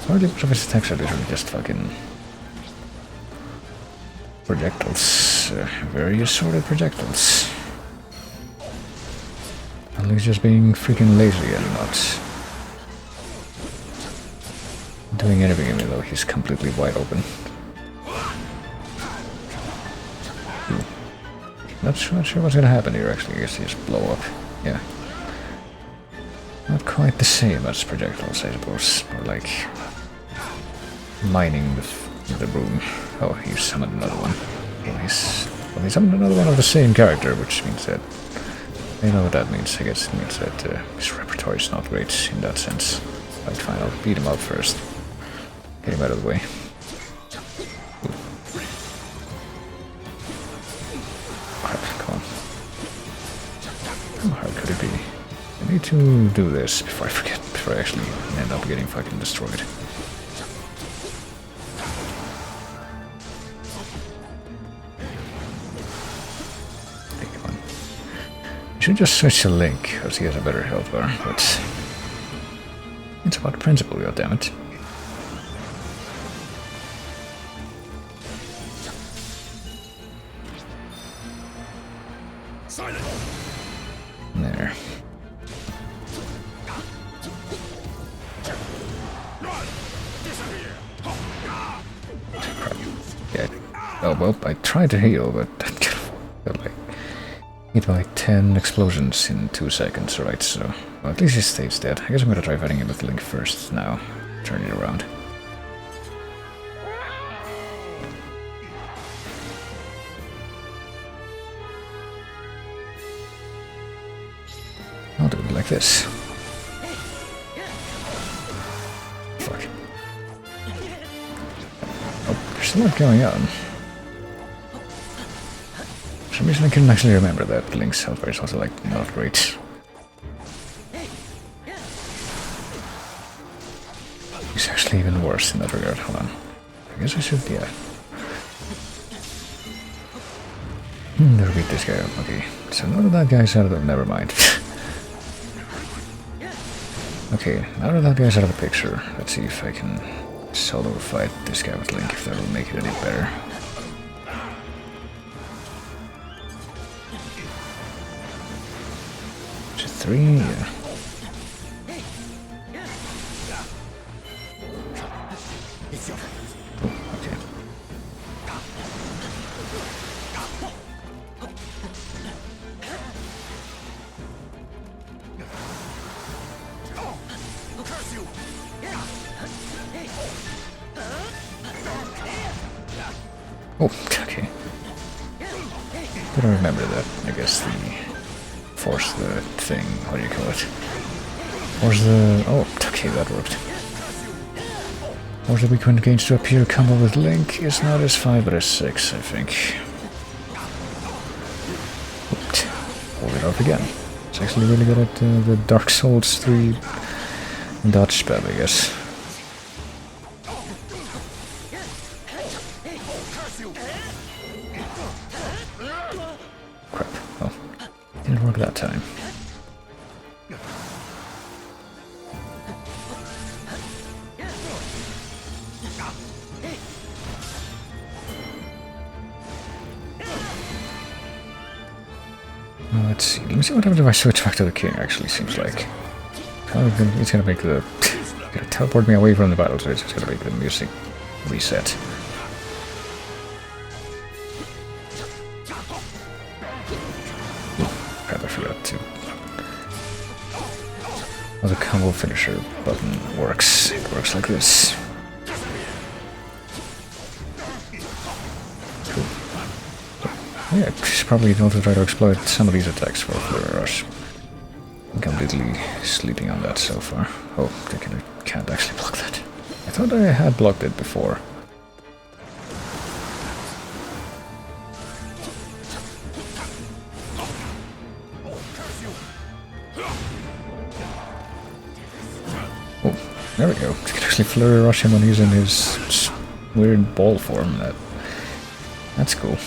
Hardly much of his attacks are literally just fucking projectiles. Various sort of projectiles. And he's just being freaking lazy and not doing anything, even though he's completely wide open. Not sure what's gonna happen here, actually. I guess he just blow up. Yeah. Not quite the same as projectiles, I suppose. Or like mining the room. Oh, he summoned another one. Well, he summoned another one of the same character, which means that I know what that means. I guess it means that his repertoire is not great in that sense. Right, fine, I'll beat him up first. Get him out of the way. How hard could it be? I need to do this before I forget, before I actually end up getting fucking destroyed. Okay, come on. I should just switch to Link, because he has a better health bar, but it's about principle, goddammit. There. Yeah. Oh well, I tried to heal, but got like hit by 10 explosions in 2 seconds, right? So well, at least he stays dead. I guess I'm gonna try fighting him with Link first now. Turn it around. I'll do it like this. Fuck. Oh, there's a lot going on. For some reason I couldn't actually remember that Link's health bar is also like not great. He's actually even worse in that regard. Hold on. I guess I should, yeah. Never beat this guy up. Okay, so now that guy's out of the... never mind. Okay, now that guy's out of the picture, let's see if I can solo fight this guy with Link, if that'll make it any better. Is it 3? Yeah. Oh, okay. Oh, okay. Didn't remember that. I guess the... force the thing, what do you call it? Force the... oh, okay, that worked. Force the weak point gains to appear combo with Link is not as 5 but as 6, I think. Oops. Hold it off again. It's actually really good at the Dark Souls 3 dodge spell, I guess. Crap. Well, didn't work that time. Well, let's see. Let me see what happens if I switch back to the king, actually, seems like. It's gonna make the... gonna teleport me away from the battle, so it's just gonna make the music reset. Crap, I forgot to... well, the combo finisher button works. It works like this. Cool. Yeah, she's probably going to try to exploit some of these attacks for Flurry Rush. I'm completely sleeping on that so far. Oh, I can't actually block that. I thought I had blocked it before. Oh, there we go. I can actually Flurry Rush him when he's in his weird ball form. That's cool.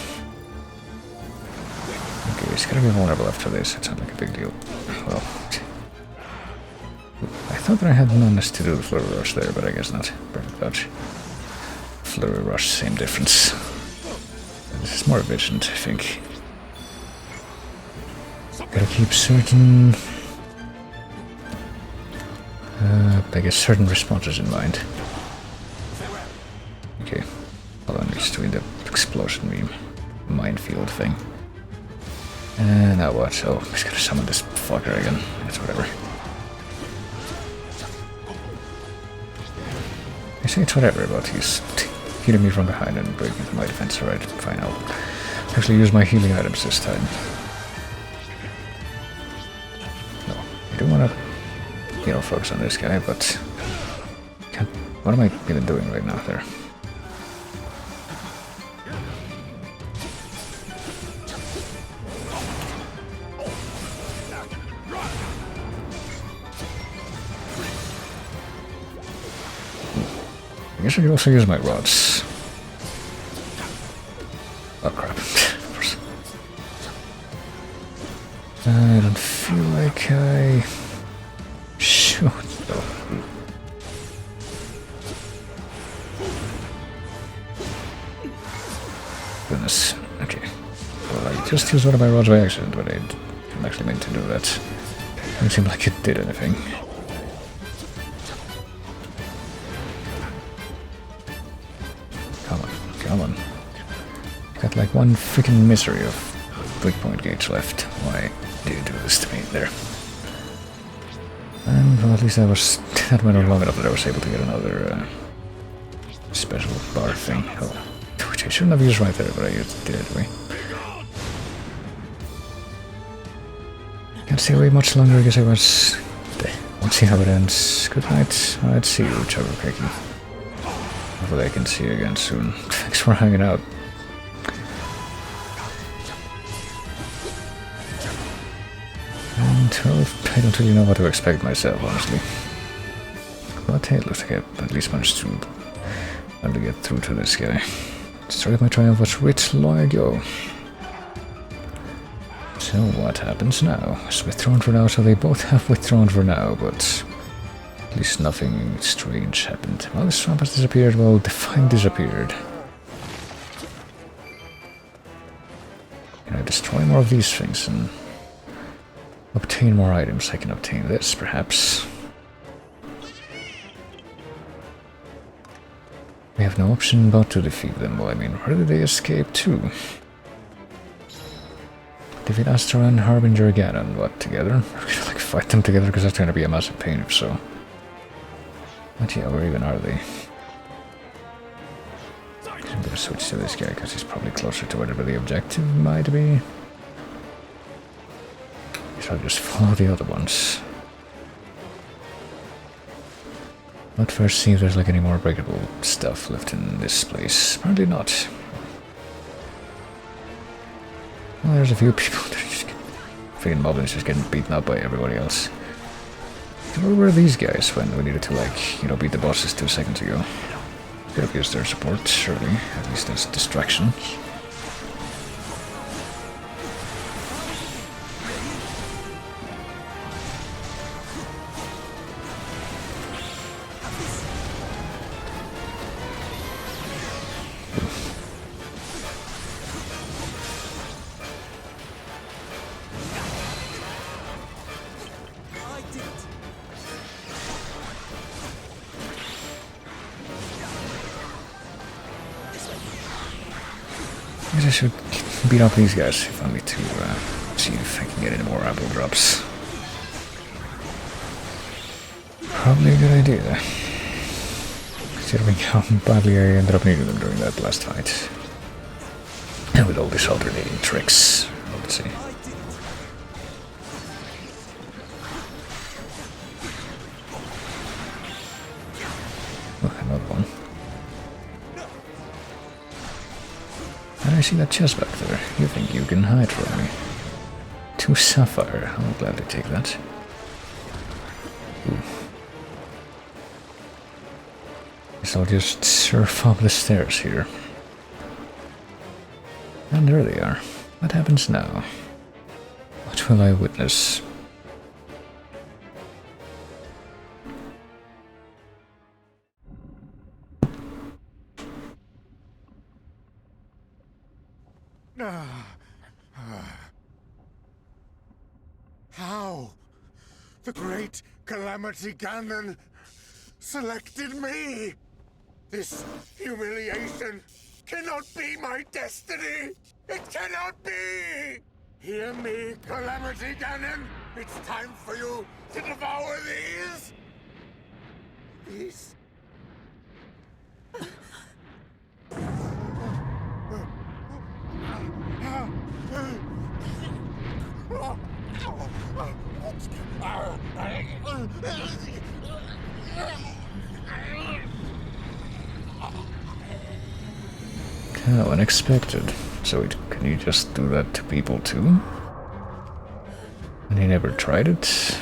Okay, he's gonna be vulnerable after this. It's not like a big deal. Well, I thought that I had nuns to do the Flurry Rush there, but I guess not. Perfect dodge. Flurry Rush, same difference. This is more efficient, I think. Gotta keep certain... I guess certain responses in mind. Okay. Hold on, just doing the explosion minefield thing. And now what? Oh, he's gonna summon this fucker again. It's whatever. I say it's whatever, but he's hitting me from behind and breaking my defense. Alright, fine, I'll actually use my healing items this time. No, I don't wanna, focus on this guy, but... What am I even doing right now there? I guess I could also use my rods. Oh crap. I don't feel like I should though. Goodness. Okay. Well, I just used one of my rods by accident, but I didn't actually mean to do that. Didn't seem like it did anything. Come on. Got like one freaking misery of break point gauge left. Why did you do this to me there? And well, at least that went on long enough that I was able to get another special bar thing. Oh, which I shouldn't have used right there, but I used it anyway. Can't stay away much longer because I was... Let's see how it ends. Good night. Let's see you, Chuggercakey. Hopefully I can see you again soon. Thanks for hanging out. And, well, I don't really know what to expect myself, honestly. But hey, it looks like I at least managed to get through to this guy. Started my triumph was writ long ago. So what happens now? It's withdrawn for now, so they both have withdrawn for now, but... At least nothing strange happened. Well, the swamp has disappeared, well, the find disappeared. Can I destroy more of these things and obtain more items? I can obtain this, perhaps. We have no option but to defeat them. Well, I mean, where did they escape to? Defeat Astra and Harbinger again, and what, together? We're gonna like fight them together, because that's gonna be a massive pain if so. But yeah, where even are they? I'm gonna switch to this guy because he's probably closer to whatever the objective might be. So I'll just follow the other ones. But first see if there's like any more breakable stuff left in this place. Apparently not. Well, there's a few people that are just freaking moblins just getting beaten up by everybody else. Where were these guys when we needed to, like, beat the bosses 2 seconds ago? Could have used their support, surely. At least as distraction. I guess I should beat up these guys if I need to see if I can get any more apple drops. Probably a good idea. Considering how badly I ended up needing them during that last fight. And with all these alternating tricks, let's see. Oh, another one. And I see that chest back there. You think you can hide from me? 2 sapphire. I'll gladly take that. Ooh. So I'll just surf up the stairs here. And there they are. What happens now? What will I witness? How? The great Calamity Ganon selected me! This humiliation cannot be my destiny! It cannot be! Hear me, Calamity Ganon! It's time for you to devour these! These... How unexpected. So can you just do that to people too? And he never tried it?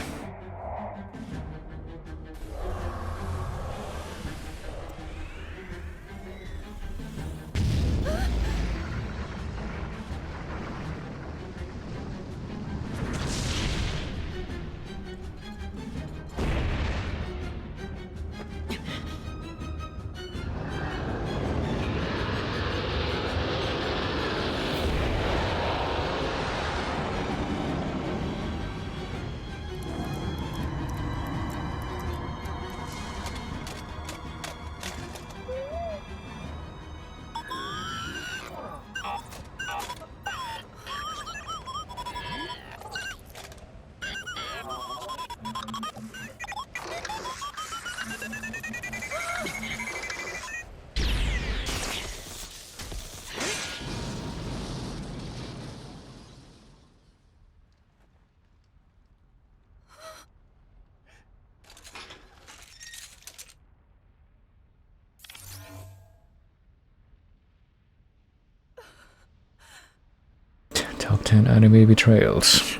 Top 10 anime betrayals.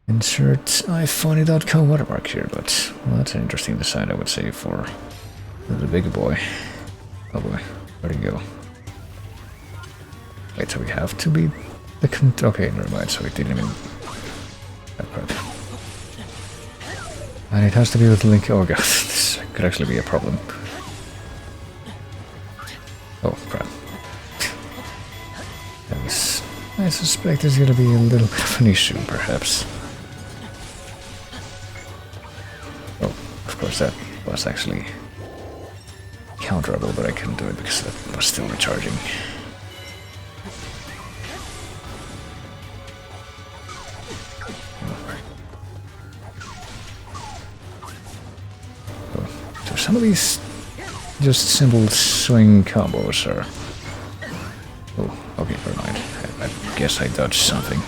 Insert ifunny.com watermark here, but well, that's an interesting design, I would say, for the bigger boy. Oh boy, where'd he go? Wait, so we have to be the okay, never mind, so it didn't even... Oh crap. And it has to be with Link. Oh god, this could actually be a problem. Oh crap. I suspect there's gonna be a little bit of an issue, perhaps. Oh, of course that was actually counterable, but I couldn't do it because that was still recharging. Oh, so some of these just simple swing combos are... Oh, okay, never mind. I guess I dodged something.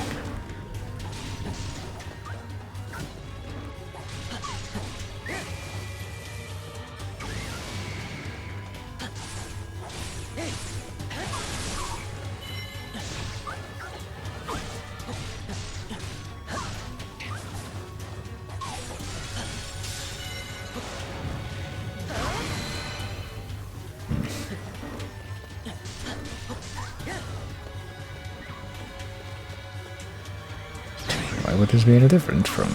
Why would this be any different from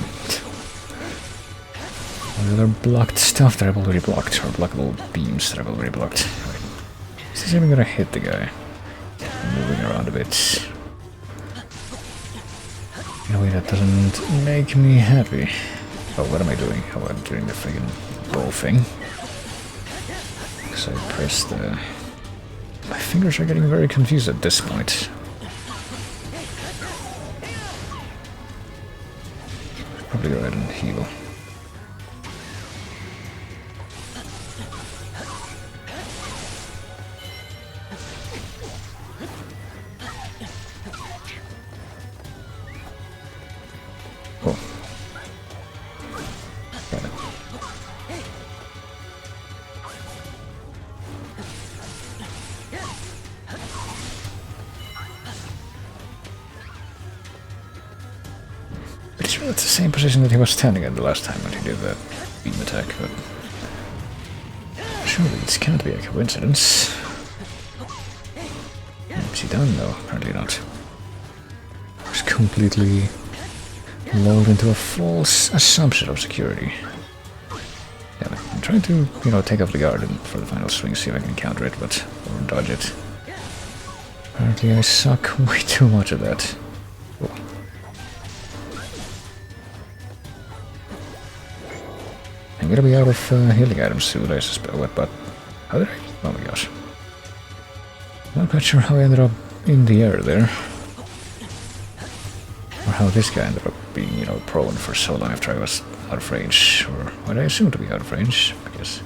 the other blocked stuff that I've already blocked, or blockable beams that I've already blocked? Is this even gonna hit the guy? I'm moving around a bit in a way that doesn't make me happy. Oh, what am I doing? Oh, I'm doing the friggin' bow thing. Because I pressed the... My fingers are getting very confused at this point. Probably go ahead and heal. it's the same position that he was standing in the last time when he did that beam attack, but surely this can't be a coincidence. What's he done? No, apparently not. Just completely lulled into a false assumption of security. Damn it. I'm trying to, take off the guard for the final swing, see if I can counter it, but or dodge it. Apparently I suck way too much at that. Oh. I'm gonna be out of healing items soon, I suspect. What? But how did I? Oh my gosh! Not quite sure how I ended up in the air there, or how this guy ended up being, prone for so long after I was out of range, or what I assume to be out of range. I guess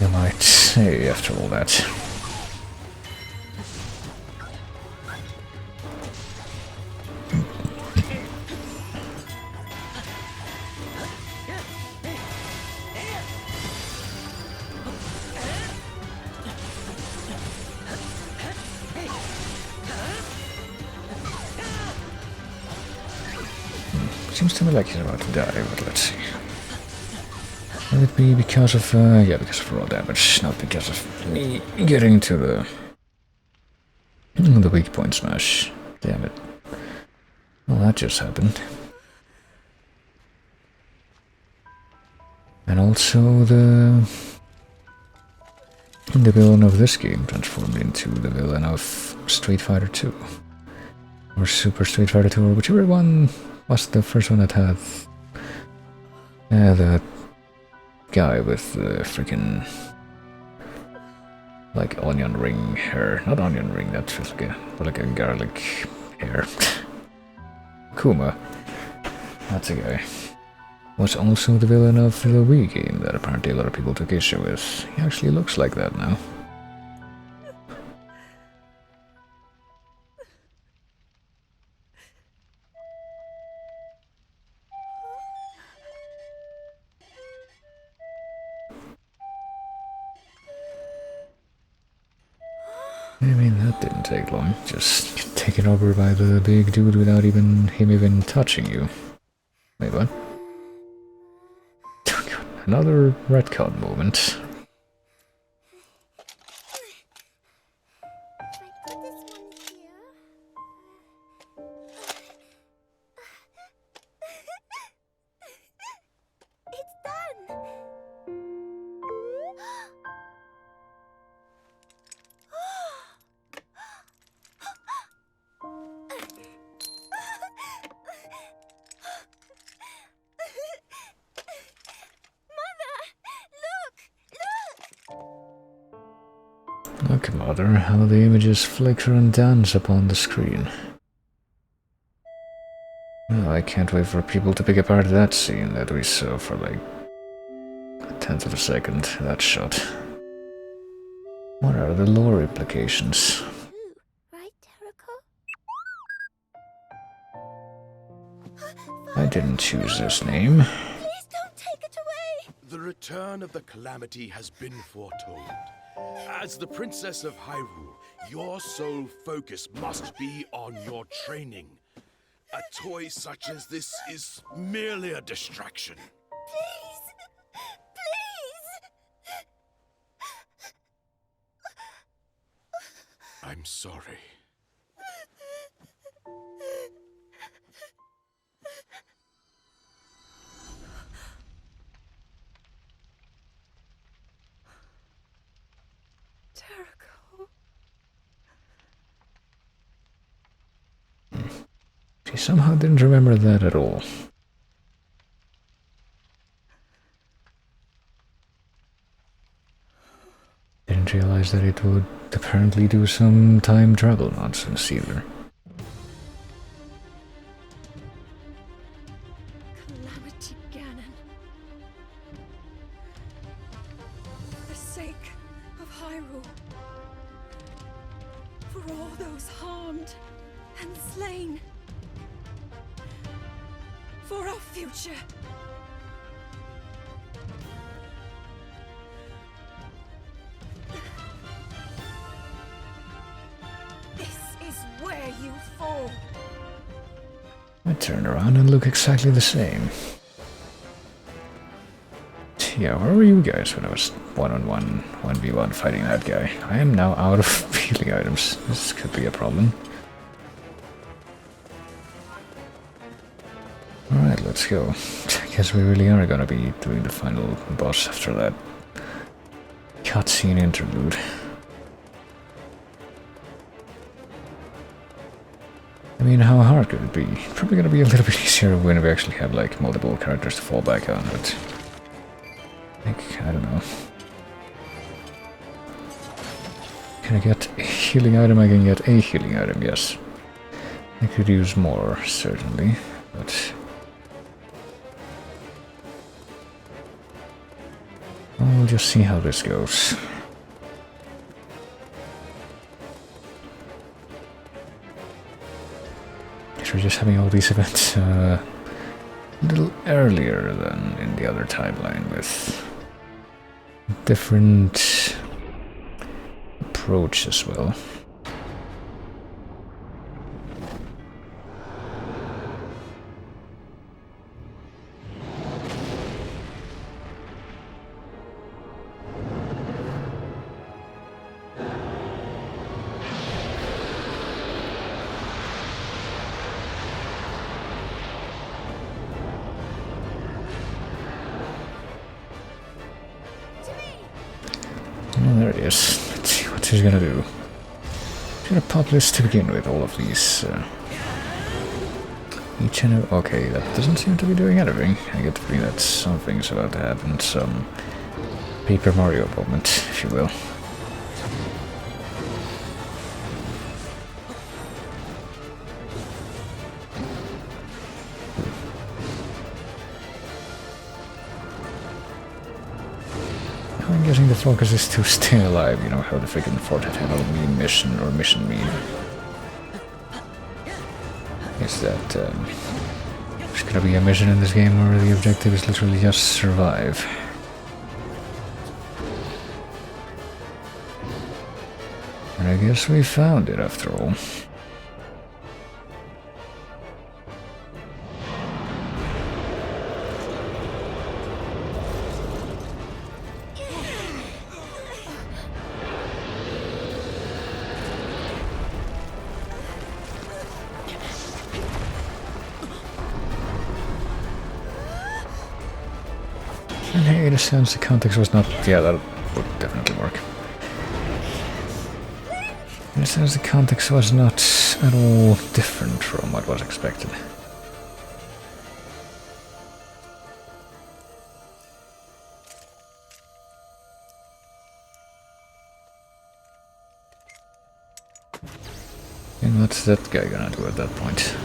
you might say after all that. Seems to me like he's about to die, but let's see. Will it be because of, yeah, because of raw damage, not because of me getting to the weak point smash. Damn it. Well, that just happened. And also the villain of this game transformed into the villain of Street Fighter 2. Or Super Street Fighter 2, or whichever one was the first one that had that guy with the freaking like onion ring hair. Not onion ring, that feels like a garlic hair. Kuma. That's a guy. Was also the villain of the Wii game that apparently a lot of people took issue with. He actually looks like that now. I mean, that didn't take long. Just taken over by the big dude without him even touching you. Wait, what? Another retcon moment. Look, Mother, how the images flicker and dance upon the screen. Oh, I can't wait for people to pick apart that scene that we saw for like a tenth of a second, that shot. What are the lore implications? Right, I didn't choose this name. Please don't take it away! The return of the Calamity has been foretold. As the Princess of Hyrule, your sole focus must be on your training. A toy such as this is merely a distraction. Please! Please! I'm sorry. She somehow didn't remember that at all. Didn't realize that it would apparently do some time travel nonsense either. Calamity Ganon. For the sake of Hyrule. For all those harmed and slain. For our future. This is where you fall. I turn around and look exactly the same. Yeah, where were you guys when I was 1-on-1, 1v1 fighting that guy? I am now out of healing items. This could be a problem. Alright, let's go. I guess we really are gonna be doing the final boss after that cutscene interlude. I mean, how hard could it be? Probably gonna be a little bit easier when we actually have like multiple characters to fall back on, but I don't know. Can I get a healing item? I can get a healing item, yes. I could use more, certainly, but we'll just see how this goes. We're just having all these events a little earlier than in the other timeline with different approach as well. Oh, there it is. Let's see what he's gonna do. He's gonna pop this to begin with, all of these. Each and every. Okay, that doesn't seem to be doing anything. I get the feeling that something's about to happen. Some Paper Mario moment, if you will. I'm guessing the focus is to stay alive, you know how the freaking Fortnite mean mission or mission mean. Is that there's gonna be a mission in this game where the objective is literally just survive. And I guess we found it after all. And hey, in a sense, the context was not. Yeah, that would definitely work. In a sense, the context was not at all different from what was expected. And what's that guy gonna do at that point?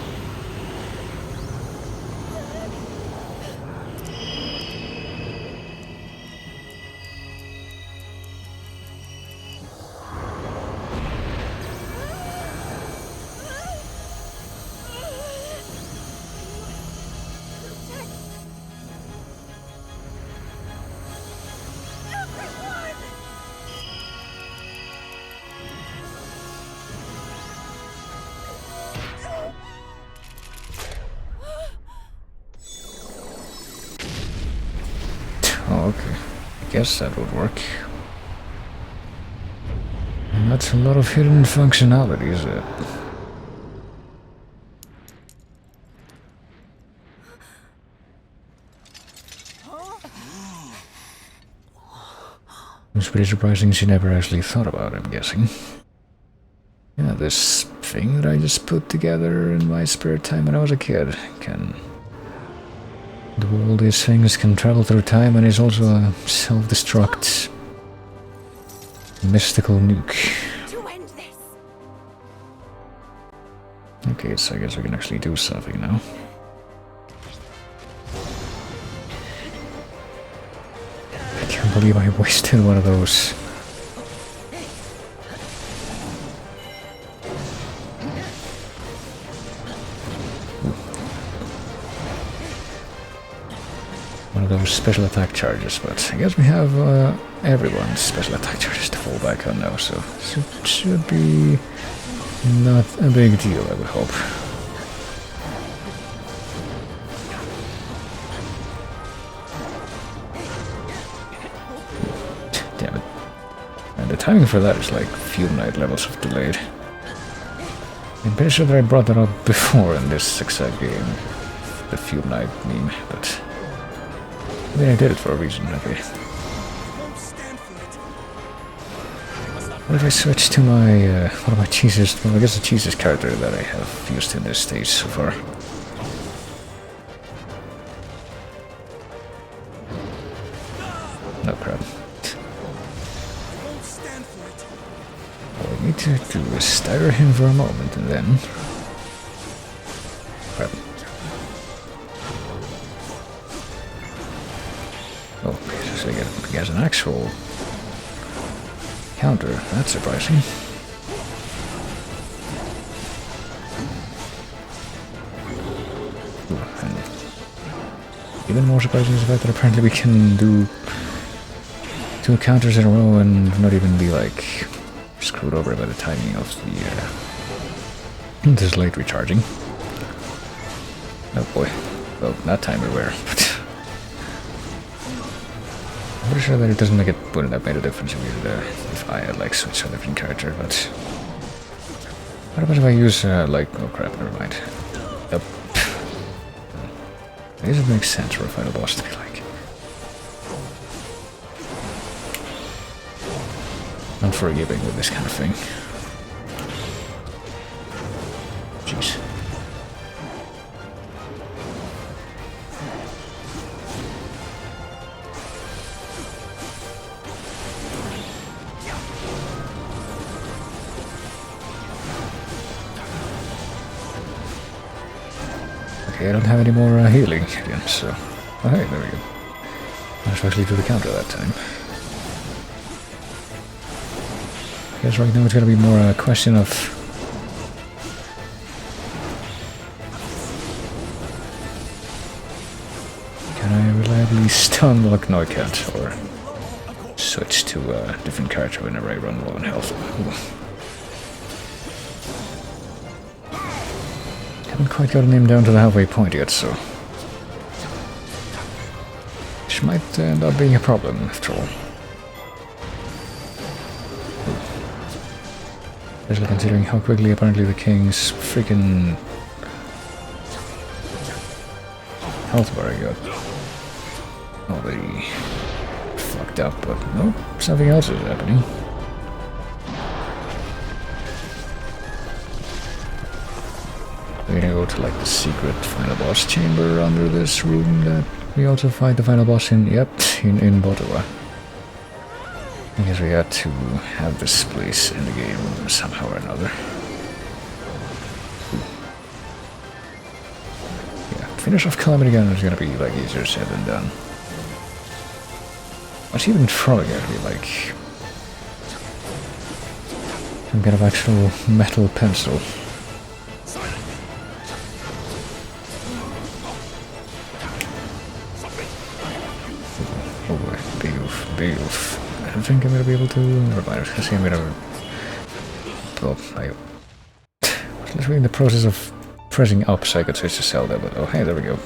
Oh, okay. I guess that would work. And that's a lot of hidden functionality, is it? It's pretty surprising she never actually thought about it, I'm guessing. Yeah, this thing that I just put together in my spare time when I was a kid can... all these things can travel through time and is also a self-destruct mystical nuke. To end this. Okay, so I guess we can actually do something now. I can't believe I wasted one of those. One of those special attack charges, but I guess we have everyone's special attack charges to fall back on now, so it should be not a big deal, I would hope. timing for that is like Fuel Knight levels of delayed. I'm pretty sure that I brought that up before in this exact game, the Fuel Knight meme, but I think I did it for a reason, okay. What if I switch to my, one of my cheesiest, well I guess the cheesiest character that I have used in this stage so far. No crap. All I need to do is stagger him for a moment and then... Crap. Oh, he has an actual counter. That's surprising. Ooh, and even more surprising is the fact that apparently we can do 2 counters in a row and not even be like screwed over by the timing of the this late recharging. Oh boy. Well, that time aware, but I'm pretty sure that it doesn't wouldn't have made a difference if I had like switched to a different character, but what about if I use like, oh crap, never mind. Yep. I guess it makes sense for a final boss to be like unforgiving with this kind of thing. Jeez. Okay, I don't have any more healing again, so... Oh hey, there we go. Managed to actually do the counter that time. I guess right now it's gonna be more a question of... Can I reliably stun lock? No, I can't. Or switch to a different character whenever I run low on health. Ooh. Haven't quite gotten him down to the halfway point yet, so... Which might end up being a problem, after all. Especially considering how quickly apparently the king's freaking health bar I got. Already fucked up, but no, something else is happening. We're gonna go to like the secret final boss chamber under this room that we also fight the final boss in, yep, in Botowa. I guess we had to have this place in the game somehow or another. Yeah, finish off Calamity Gun is gonna be like easier said than done. But even throwing at me like some kind of actual metal pencil. Oh boy, big oof, big oof. I don't think I'm gonna be able to... Never mind, I was gonna say I'm gonna... Well, I was literally in the process of pressing up so I could switch to Zelda, but oh hey, there we go.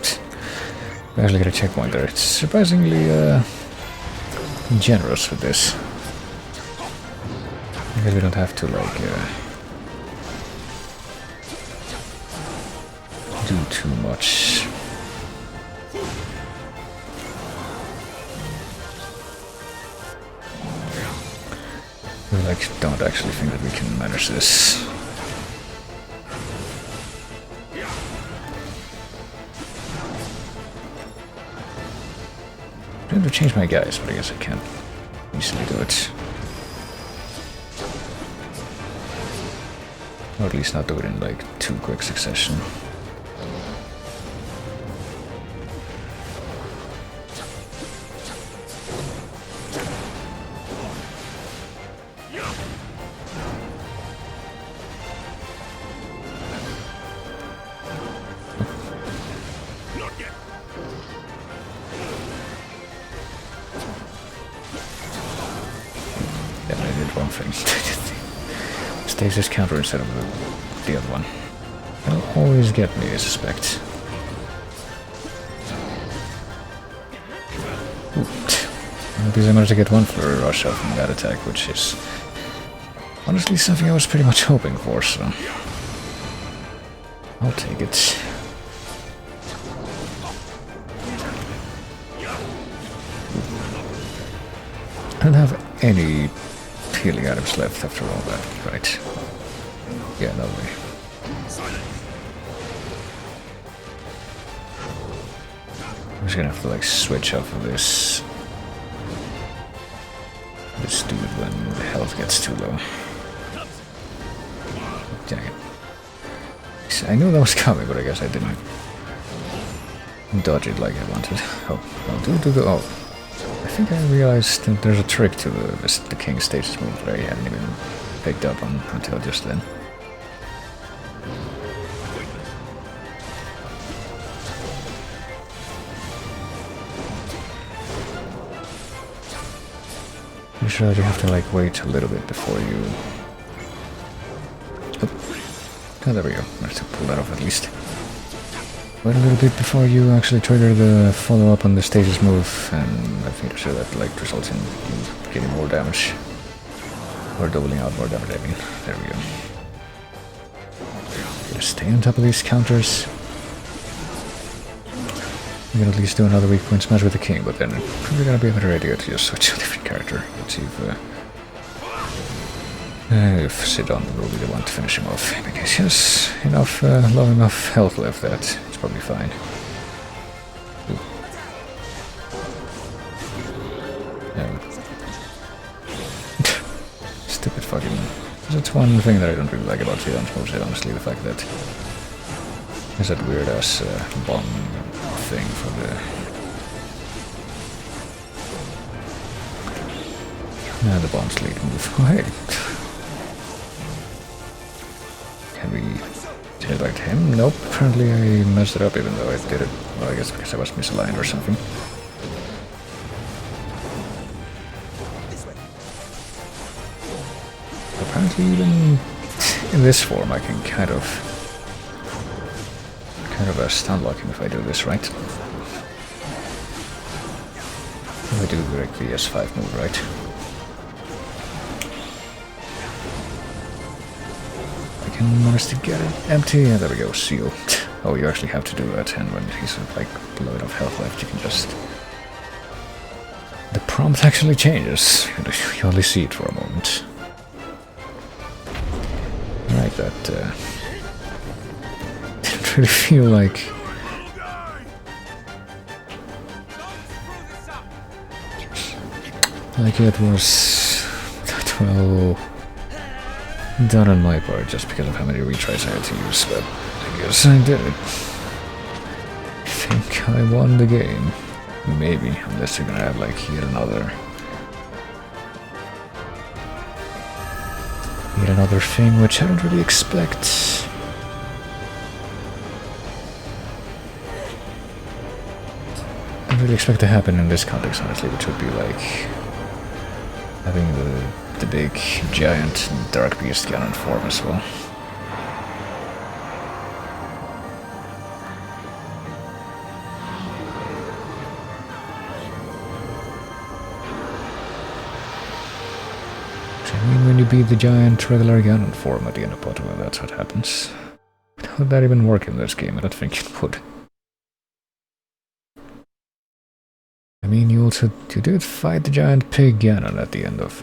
We actually got a checkpoint there. It's surprisingly generous with this. I guess we don't have to like do too much. We like don't actually think that we can manage this. I'm going to change my guys, but I guess I can't easily do it. Or at least not do it in like too quick succession. Takes this counter instead of the other one. They'll always get me, I suspect. Ooh. Because I managed to get one for a rush out from that attack, which is Honestly, something I was pretty much hoping for, so I'll take it. I don't have any healing items left after all that, right? Yeah, lovely. I'm just gonna have to like switch off of this dude when the health gets too low. Dang it. I knew that was coming, but I guess I didn't dodge it like I wanted. Oh, oh. I think I realized that there's a trick to the King stage's move that I hadn't even picked up on until just then. I'm sure you have to like wait a little bit before you... Oh, there we go. I have to pull that off at least. Wait a little bit before you actually trigger the follow-up on the stage's move, and I think sure that like results in you getting more damage. Or doubling out more damage, I mean. There we go. Gotta stay on top of these counters. You can at least do another weak point smash with the king, but then it's probably gonna be a better idea to just switch to a different character. Let's see if Sidon will be the one to finish him off. Because he has enough, low enough health left that it's probably fine. Ooh. Yeah. Stupid fucking... That's one thing that I don't really like about Sidon's moves, honestly, the fact that there's that weird-ass bomb thing for the... Yeah, the bomb's lead move. Oh, hey! Can we hit it like him? Nope, apparently I messed it up even though I did it. Well, I guess because I was misaligned or something. Apparently even in this form I can kind of stun lock him if I do this right. If I do like the S5 move right. I can manage to get it empty, and there we go, seal. Oh, you actually have to do that, and when he's like below enough health left, you can just... The prompt actually changes. You only see it for a moment. Right, that didn't really feel like... Like it was that well done on my part, just because of how many retries I had to use, but I guess I did it. I think I won the game. Maybe, unless you're gonna have like yet another thing, which I don't really expect. I don't really expect to happen in this context, honestly, which would be like having the big giant dark beast cannon form as well. I mean, when you beat the giant regular Ganon form at the end of part 1, that's what happens. But how would that even work in this game? I don't think it would. I mean, you did fight the giant pig Ganon at the end of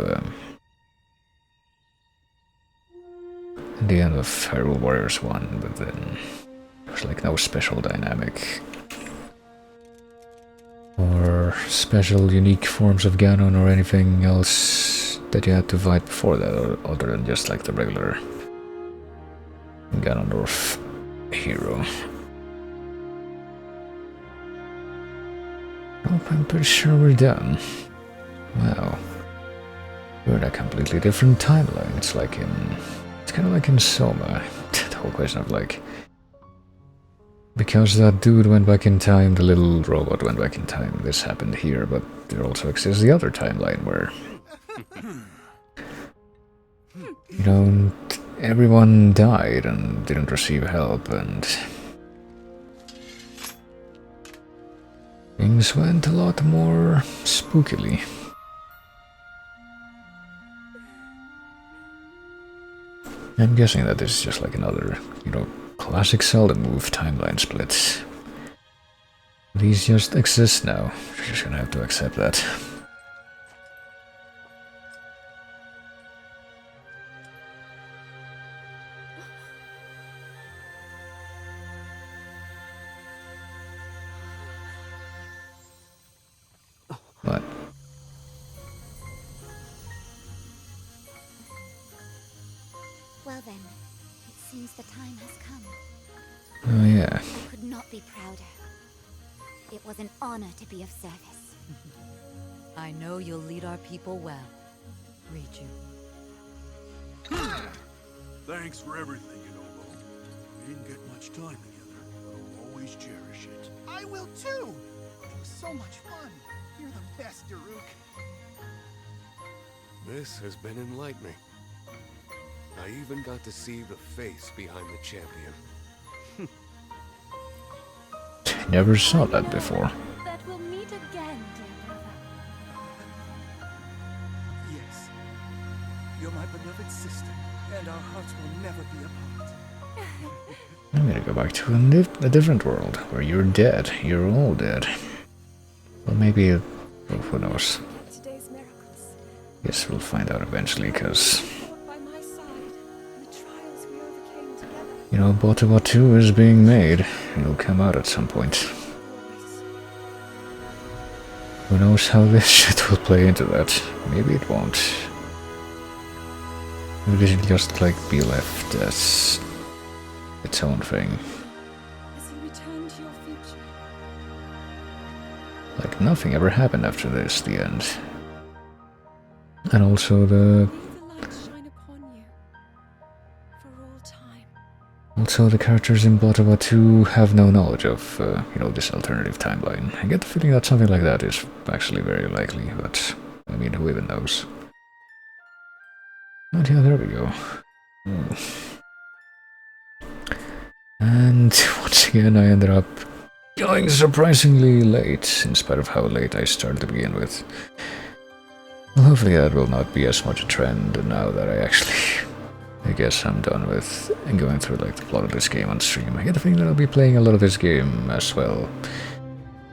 Hyrule Warriors 1, but then there was like no special dynamic or special unique forms of Ganon or anything else that you had to fight before that, other than just like the regular Ganondorf hero. Oh, I'm pretty sure we're done. Wow. We're in a completely different timeline. It's kind of like in Soma. The whole question of like... Because that dude went back in time, the little robot went back in time, this happened here, but there also exists the other timeline where... You know, everyone died and didn't receive help, and... Things went a lot more spookily. I'm guessing that this is just like another, classic Zelda move, timeline split. These just exist now. We're just gonna have to accept that. What? Well then, it seems the time has come. Oh yeah. I could not be prouder. It was an honor to be of service. I know you'll lead our people well. Riju. Thanks for everything, Inobo. We didn't get much time together, but I'll always cherish it. I will too! It was so much fun. You're the best, Daruk. This has been enlightening. I even got to see the face behind the champion. Never saw that before. That we'll meet again, dear brother. Yes. You're my beloved sister, and our hearts will never be apart. I'm gonna go back to a different world, where you're dead. You're all dead. Well, maybe, who knows. Today's miracles. Guess we'll find out eventually, because, Fought by my side, and the trials we overcame together. Botawa 2 is being made. It'll come out at some point. Who knows how this shit will play into that? Maybe it won't. Maybe it should just, be left as its own thing. As you return to your future, Like nothing ever happened after this, the end. And also the... may the light shine upon you for all time. Also the characters in Botawa 2 have no knowledge of, this alternative timeline. I get the feeling that something like that is actually very likely, but, who even knows? But yeah, there we go. And once again I ended up going surprisingly late, in spite of how late I started to begin with. Well, hopefully that will not be as much a trend now that I guess I'm done with going through the plot of this game on stream. I get the feeling that I'll be playing a lot of this game as well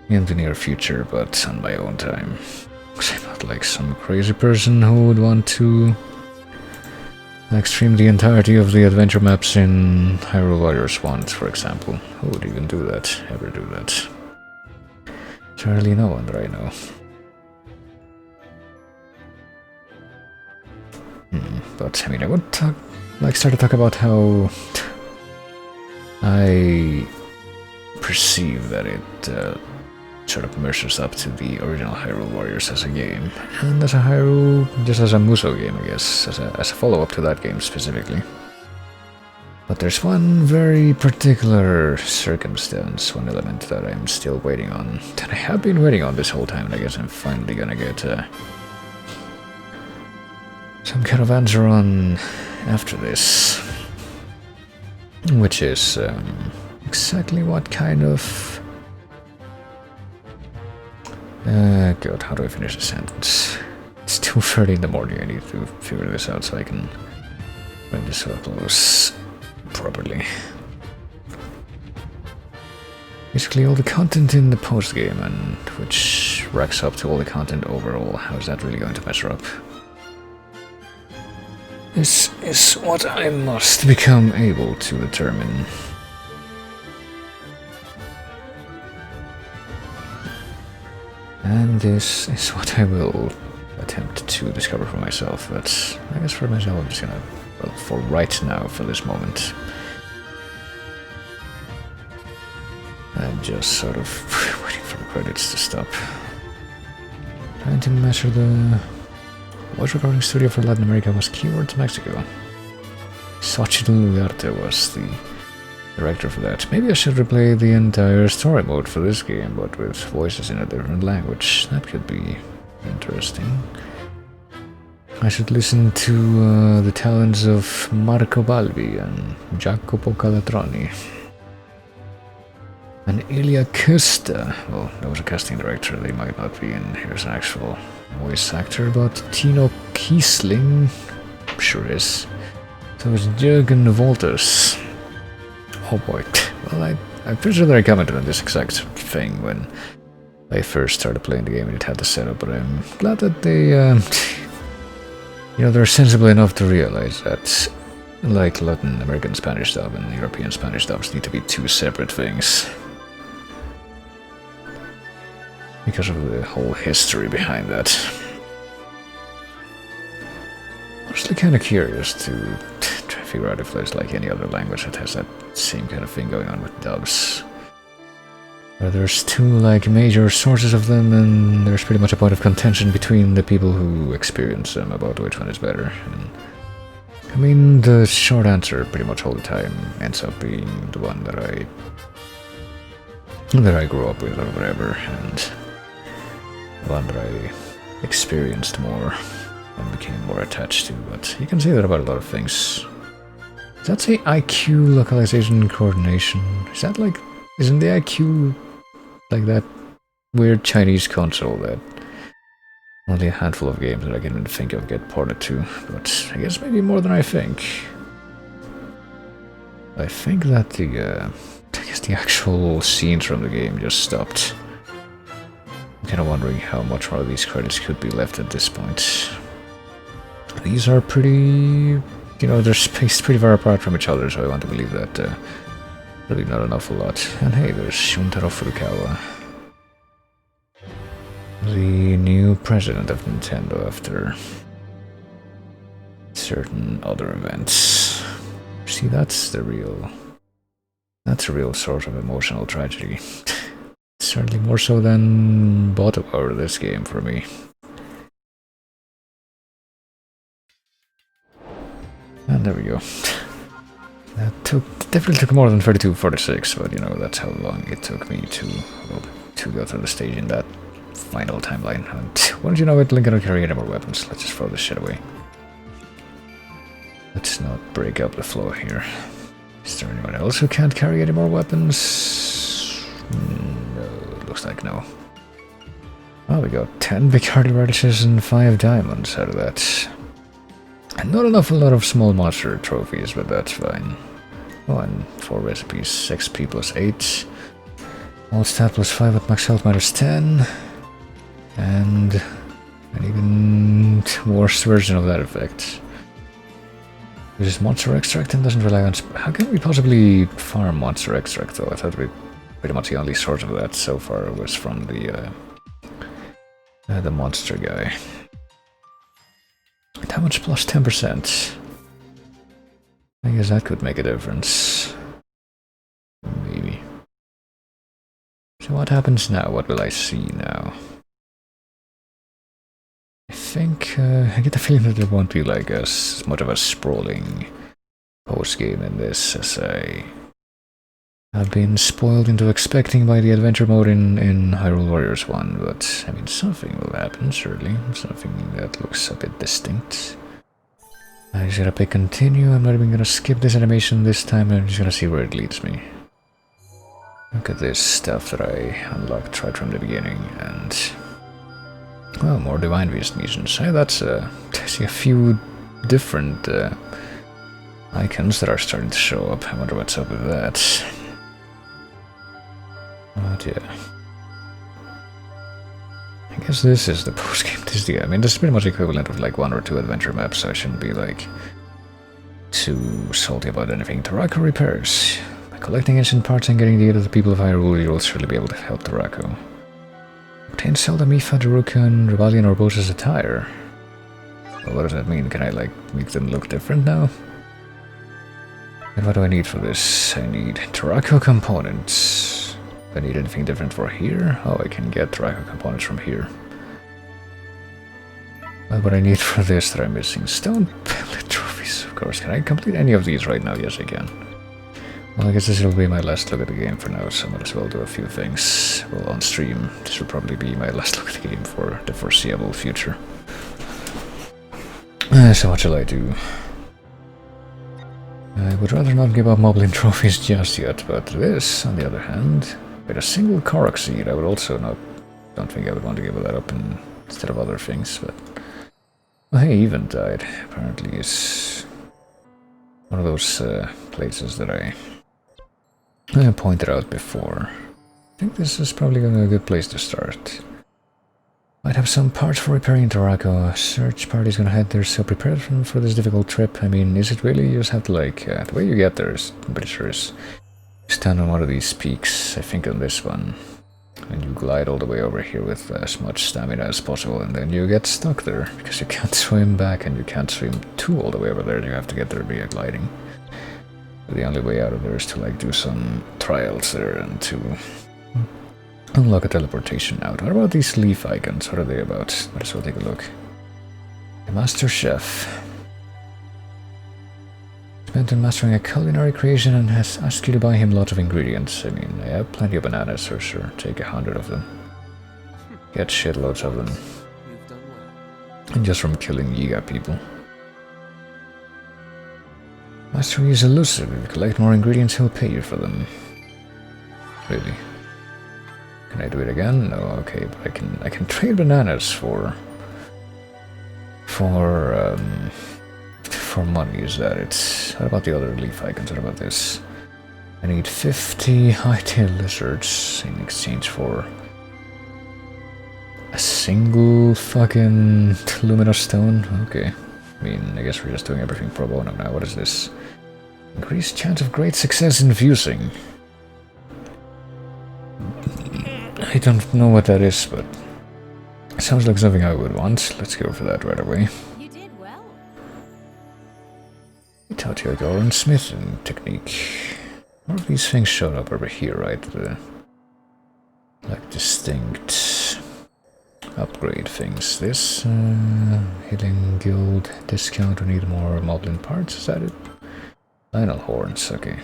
in the near future, but on my own time. Because I'm not like some crazy person who would want to stream the entirety of the adventure maps in Hyrule Warriors 1, for example. Who would even do that? Ever do that? Surely no one that I know. But I would start to talk about how I perceive that it sort of measures up to the original Hyrule Warriors as a game, and as a just as a Musou game, I guess, as a follow-up to that game specifically. But there's one very particular circumstance, one element that I'm still waiting on, that I have been waiting on this whole time, and I guess I'm finally gonna get some kind of answer on after this. Which is exactly what kind of... God, how do I finish the sentence? It's 2:30 in the morning, I need to figure this out so I can bring this so close properly. Basically all the content in the post-game, and which racks up to all the content overall, how is that really going to measure up? This is what I must become able to determine. And this is what I will attempt to discover for myself, but I guess for myself I'm just gonna, well, for right now, for this moment, I'm just sort of waiting for the credits to stop. Trying to measure the... Voice recording studio for Latin America was Keywords Mexico. Xochitl Ugarte was the director for that. Maybe I should replay the entire story mode for this game, but with voices in a different language. That could be interesting. I should listen to the talents of Marco Balbi and Jacopo Calatroni. And Ilya Kusta. Well, that was a casting director, they might not be in here as an actual voice actor, but Tino Kiesling sure is. Those Jürgen Walters. Oh boy. Well, I'm pretty sure that I commented on this exact thing when I first started playing the game and it had the setup, but I'm glad that they, they're sensible enough to realize that, like Latin American Spanish dub and European Spanish dubs need to be two separate things. Because of the whole history behind that. Honestly kind of curious to try to figure out if there's like any other language that has that same kind of thing going on with dubs. Where there's two like major sources of them and there's pretty much a point of contention between the people who experience them about which one is better. And, I mean, the short answer pretty much all the time ends up being the one that I grew up with or whatever, and the one that I experienced more and became more attached to, but you can say that about a lot of things. Does that say IQ, localization, coordination? Is that like, isn't the IQ like that weird Chinese console that only a handful of games that I can even think of get ported to, but I guess maybe more than I think. I think that the actual scenes from the game just stopped. I'm kind of wondering how much more of these credits could be left at this point. These are pretty, they're spaced pretty far apart from each other, so I want to believe that really not an awful lot. And hey, there's Shuntaro Furukawa, the new president of Nintendo after certain other events. See, that's a real source of emotional tragedy. Certainly more so than bottom or this game for me. And there we go. That definitely took more than 32-46, but that's how long it took me to go through the stage in that final timeline. And once you know it, Link cannot carry any more weapons. Let's just throw this shit away. Let's not break up the flow here. Is there anyone else who can't carry any more weapons? No, it looks like no. Oh, we got 10 big hardy radishes and 5 diamonds out of that. And not an awful lot of small monster trophies, but that's fine. Oh, and 4 recipes, 6p plus 8. All stat plus 5 with max health minus 10. And an even worse version of that effect. This is monster extract and doesn't rely on... How can we possibly farm monster extract though? I thought pretty much the only source of that so far was from the monster guy. Damage plus 10%. I guess that could make a difference. Maybe. So what happens now? What will I see now? I think I get the feeling that there won't be like as much of a sprawling post-game in this as I have been spoiled into expecting by the adventure mode in Hyrule Warriors 1, but I mean something will happen, surely. Something that looks a bit distinct. I just gotta pick continue. I'm not even gonna skip this animation this time, I'm just gonna see where it leads me. Look at this stuff that I unlocked right from the beginning, and... well, more Divine Beast missions. Hey, that's I see a few different icons that are starting to show up. I wonder what's up with that. But yeah. I guess this is the post-game Disney. I mean, this is pretty much equivalent of like 1 or 2 adventure maps, so I shouldn't be like too salty about anything. Tarako repairs. By collecting ancient parts and getting the aid of the people of Hyrule, you'll surely be able to help Tarako. Obtain Zelda, Mifa, Daruka, and Rebellion or Bosa's attire. Well, what does that mean? Can I like make them look different now? And what do I need for this? I need Tarako components. Do I need anything different for here? Oh, I can get Tarako components from here. What I need for this that I'm missing? Stone pellet trophies, of course. Can I complete any of these right now? Yes, I can. Well, I guess this will be my last look at the game for now, so I might as well do a few things. Well, on stream, this will probably be my last look at the game for the foreseeable future. So what shall I do? I would rather not give up Moblin trophies just yet, but this, on the other hand, with a single Korok seed, I would also don't think I would want to give that up instead of other things, but... well, hey, Eventide apparently is one of those places that I pointed out before. I think this is probably gonna be a good place to start. Might have some parts for repairing Tarako. A search party's gonna head there, so prepare for this difficult trip. I mean, is it really? You just have to like, the way you get there is, I'm pretty sure, is stand on one of these peaks, I think on this one. And you glide all the way over here with as much stamina as possible, and then you get stuck there, because you can't swim back, and you can't swim all the way over there, you have to get there via gliding. The only way out of there is to like do some trials there and to unlock a teleportation out. What about these leaf icons? What are they about? Might as well take a look. The Master Chef. Spent on mastering a culinary creation and has asked you to buy him lots of ingredients. I mean, I have plenty of bananas, so sure, take 100 of them. Get shitloads of them. You've done well. And just from killing Yiga people. Mastery is elusive. If you collect more ingredients, he'll pay you for them. Really? Can I do it again? No, okay, but I can trade bananas for money. Is that it? What about the other leaf icons? What about this? I need 50 high-tailed lizards in exchange for a single fucking luminous stone. Okay. I mean, I guess we're just doing everything pro bono now. What is this? Increased chance of great success in fusing. I don't know what that is, but it sounds like something I would want. Let's go for that right away. You did well. I taught you a golden smithing technique. More of these things showed up over here, right? The like distinct upgrade things. This healing guild discount. We need more moblin parts. Is that it? Lionel horns. Okay.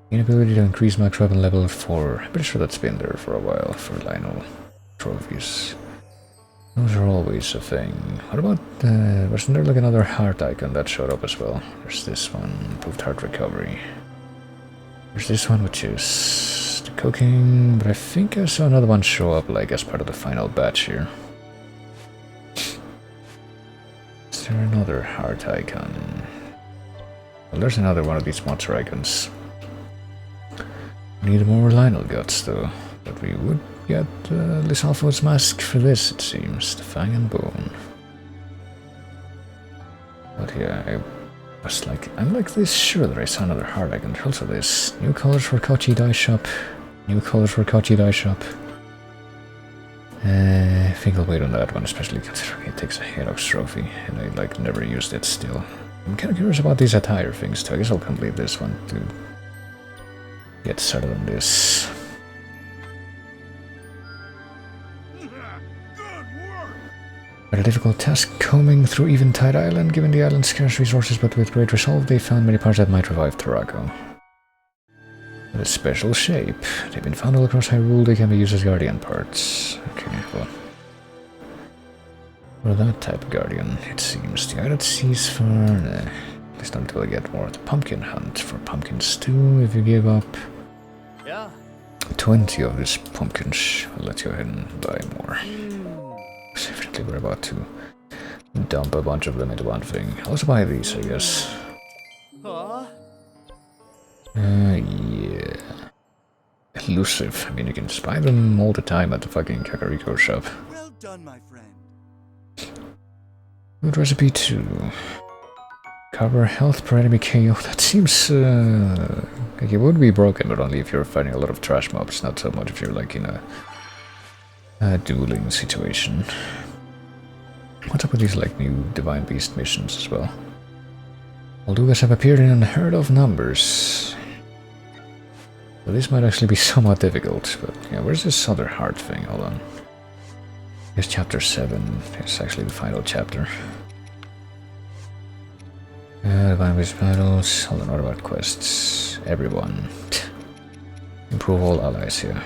Inability to increase max weapon level for... I'm pretty sure that's been there for a while for Lionel trophies. Those are always a thing. What about... wasn't there like another heart icon that showed up as well? There's this one, improved heart recovery. There's this one, which is the cooking, but I think I saw another one show up like as part of the final batch here. Is there another heart icon? Well, there's another one of these monster icons. Need more Lionel guts though, but we would get Lysalfo's mask for this, it seems. The Fang and Bone. But yeah, I'm like this sure that I saw another heart icon. There's also this. New colors for Kochi Dye Shop. New colors for Kochi Dye Shop. I think I'll wait on that one, especially considering it takes a Herox trophy, and I like never used it still. I'm kind of curious about these attire things too. I guess I'll complete this one to get started on this. But a difficult task combing through Eventide Island, given the island's scarce resources, but with great resolve they found many parts that might revive Tarako. With a special shape. They've been found all across Hyrule, they can be used as guardian parts. Okay, well. Well, that type of guardian, it seems. The guy that sees for... At least not until I get more. The pumpkin hunt for pumpkin stew, if you give up 20 of these pumpkins, I'll let you go ahead and buy more. Definitely we're about to dump a bunch of them into one thing. I'll also buy these, I guess. Yeah. Elusive. I mean, you can just buy them all the time at the fucking Kakariko shop. Well done, my friend. Good recipe 2. Cover health per enemy KO. That seems like it would be broken, but only if you're fighting a lot of trash mobs, not so much if you're like in a dueling situation. What's up with these like new Divine Beast missions as well? Moldugas have appeared in unheard of numbers. So this might actually be somewhat difficult, but yeah, where's this other heart thing? Hold on. Here's chapter 7. It's actually the final chapter. Divine Beast battles. Hold on, what about quests? Everyone. Improve all allies here.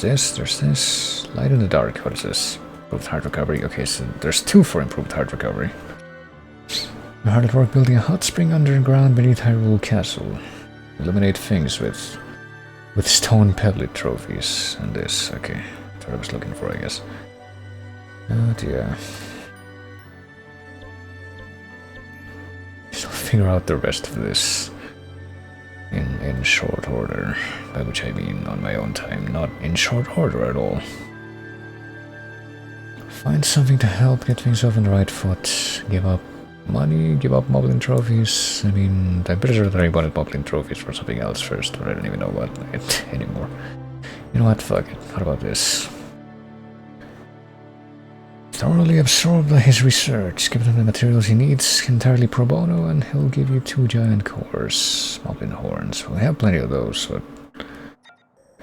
There's this. Light in the dark, what is this? Improved heart recovery. Okay, so there's 2 for improved heart recovery. We're hard at work building a hot spring underground beneath Hyrule Castle. Eliminate things with stone pebblet trophies. And this, okay. That's what I was looking for, I guess. Oh dear. Still figure out the rest of this in short order, by which I mean on my own time, not in short order at all. Find something to help get things off on the right foot. Give up money, give up Moblin trophies. I mean, I'm pretty sure that I wanted Moblin trophies for something else first, but I don't even know what it anymore. You know what, fuck it. What about this? Thoroughly absorbed by his research, give him the materials he needs entirely pro bono, and he'll give you 2 giant cores. Moblin horns. We have plenty of those, but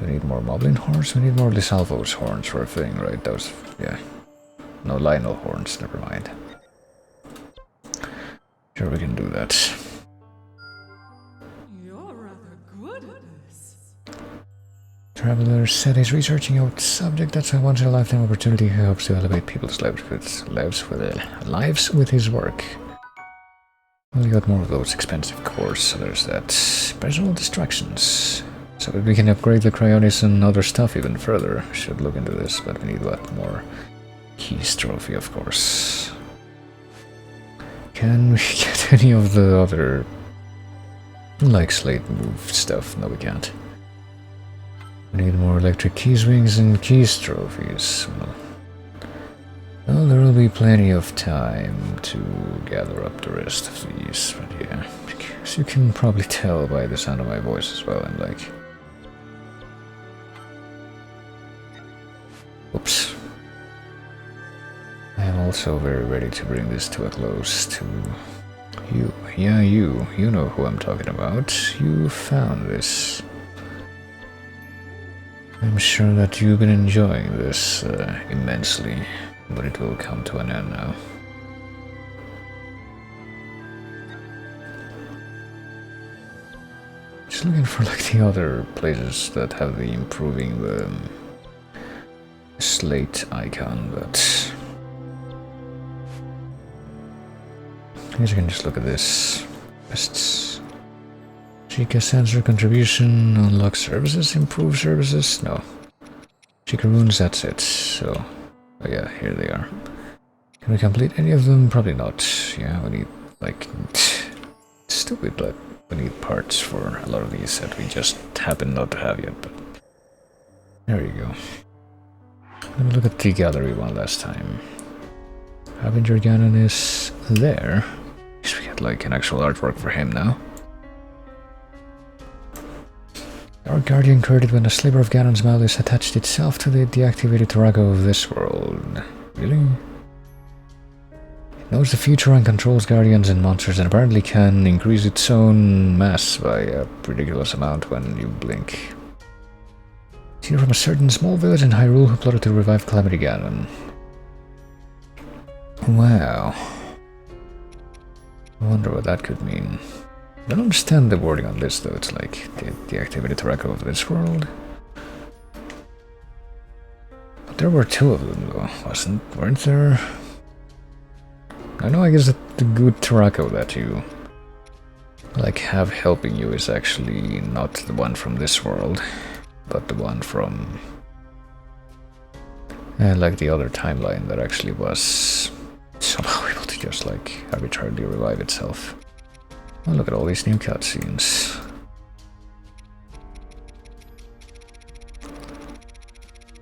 we need more Moblin horns. We need more Lysalvo's horns for a thing, right? Those, yeah. No, Lionel horns, never mind. Sure, we can do that. You're rather good at this. Traveler said he's researching out subject that's a once-in-a-lifetime opportunity. He hopes to elevate people's lives with his work. Well, you got more of those expensive cores, so there's that. Personal distractions. So that we can upgrade the Cryonis and other stuff even further. Should look into this, but we need what more? Keys trophy, of course. Can we get any of the other, like, slate move stuff? No, we can't. We need more electric keys wings and keys trophies. Well, there will be plenty of time to gather up the rest of these, but yeah. As you can probably tell by the sound of my voice as well, I'm like... Oops. I am also very ready to bring this to a close to you. Yeah, you know who I'm talking about. You found this. I'm sure that you've been enjoying this immensely, but it will come to an end now. Just looking for like the other places that have the improving the slate icon, but I guess you can just look at this. Quests. Chica sensor contribution, unlock services, improve services? No. Chica runes, that's it. So, oh yeah, here they are. Can we complete any of them? Probably not. Yeah, we need, like, stupid, but we need parts for a lot of these that we just happen not to have yet, but there you go. Let me look at the gallery one last time. Harbinger Ganon is there. Guess we get like an actual artwork for him now. Our guardian created when a sliver of Ganon's malice attached itself to the deactivated Tarago of this world. Really? It knows the future and controls guardians and monsters, and apparently can increase its own mass by a ridiculous amount when you blink. Seen from a certain small village in Hyrule who plotted to revive Calamity Ganon. Wow. I wonder what that could mean. I don't understand the wording on this though. It's like the deactivated Tarago of this world. But there were 2 of them though, weren't there? I know, I guess that the good Tarago that you like have helping you is actually not the one from this world, but the one from like the other timeline that actually was somehow able to just like arbitrarily revive itself. Oh, look at all these new cutscenes.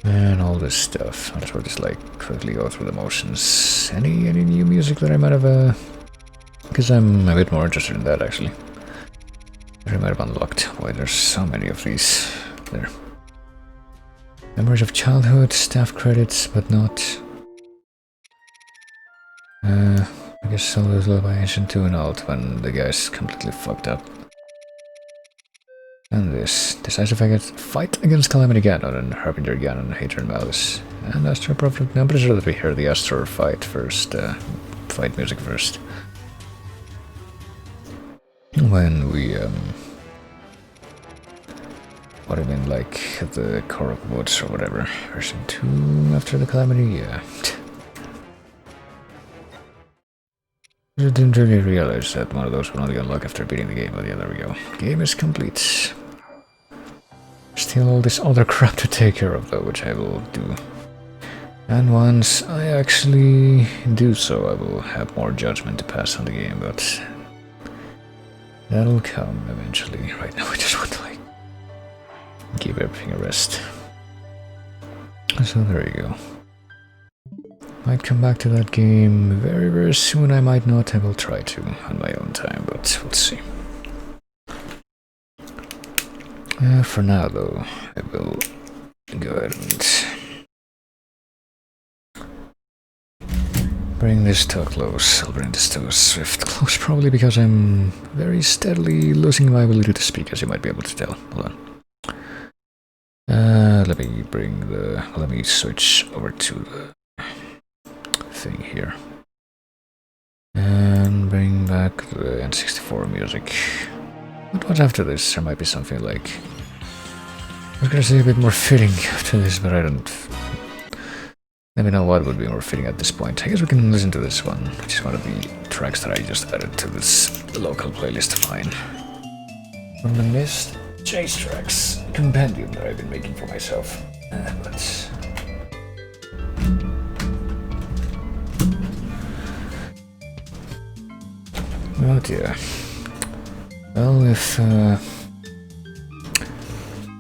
And all this stuff. I'll just like quickly go through the motions. Any new music that I might have because I'm a bit more interested in that actually. That I might have unlocked. Why there's so many of these there. Memories of childhood, staff credits, but not. I guess I'll lose by Ancient 2 and Alt when the guy's completely fucked up. And this. Decisive fight against Calamity Ganon and Harbinger Ganon, Hater and Malice. And Astro Prophet. I'm pretty sure that we hear the Astro fight first, fight music first. When we, what I mean, like, the Korok Woods or whatever. Version 2 after the Calamity, yeah. I didn't really realize that one of those would only unlock after beating the game, but yeah, there we go. Game is complete. Still all this other crap to take care of though, which I will do. And once I actually do so, I will have more judgment to pass on the game, but That'll come eventually. Right now I just want to like give everything a rest. So there you go. Might come back to that game very, very soon. I might not. I will try to on my own time, but we'll see. For now, though, I will go ahead and bring this to a close. I'll bring this to a swift close, probably because I'm very steadily losing my ability to speak, as you might be able to tell. Hold on. Let me switch over to the thing here. And bring back the N64 music. What's after this? There might be something like... I was gonna say a bit more fitting after this, but I don't... Let me know what would be more fitting at this point. I guess we can listen to this one, which is one of the tracks that I just added to this local playlist of mine. From the Mist Chase Tracks compendium that I've been making for myself. But... oh dear. Well, if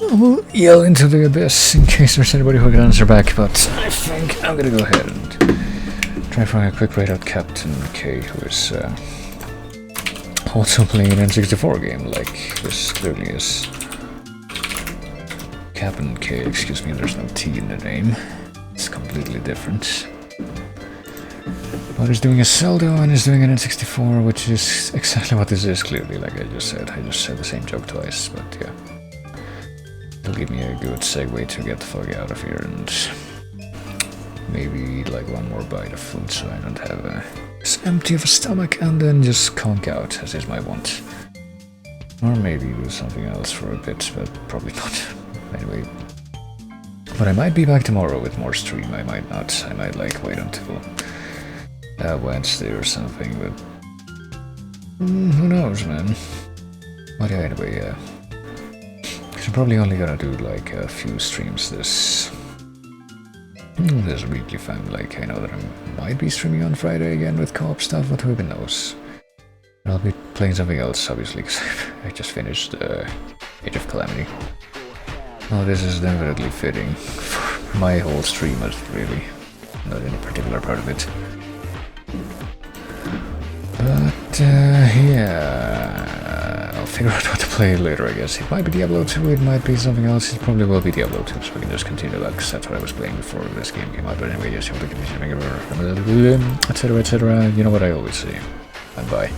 I'll yell into the abyss in case there's anybody who can answer back, but I think I'm gonna go ahead and try throwing a quick raid out Captain K, who is also playing an N64 game, like this clearly is. Captain K, excuse me, there's no T in the name. It's completely different. But he's doing a Zelda and he's doing an N64, which is exactly what this is, clearly, like I just said. I just said the same joke twice, but yeah. It'll give me a good segue to get the fuck out of here and maybe like one more bite of food so I don't have as empty of a stomach and then just conk out, as is my want. Or maybe do something else for a bit, but probably not. Anyway. But I might be back tomorrow with more stream, I might not. I might like wait until Wednesday or something, but who knows, man. But yeah, anyway, yeah. I'm probably only gonna do like a few streams this week if I'm like, I know that I might be streaming on Friday again with co-op stuff, but who even knows. I'll be playing something else, obviously, because I just finished Age of Calamity. Oh, this is definitely fitting for my whole stream, really. Not any particular part of it. But, yeah, I'll figure out what to play later, I guess. It might be Diablo 2, it might be something else, it probably will be Diablo 2, so we can just continue that, because that's what I was playing before this game came out. But anyway, yes, you want to continue, etc., etc., you know what I always say. And bye.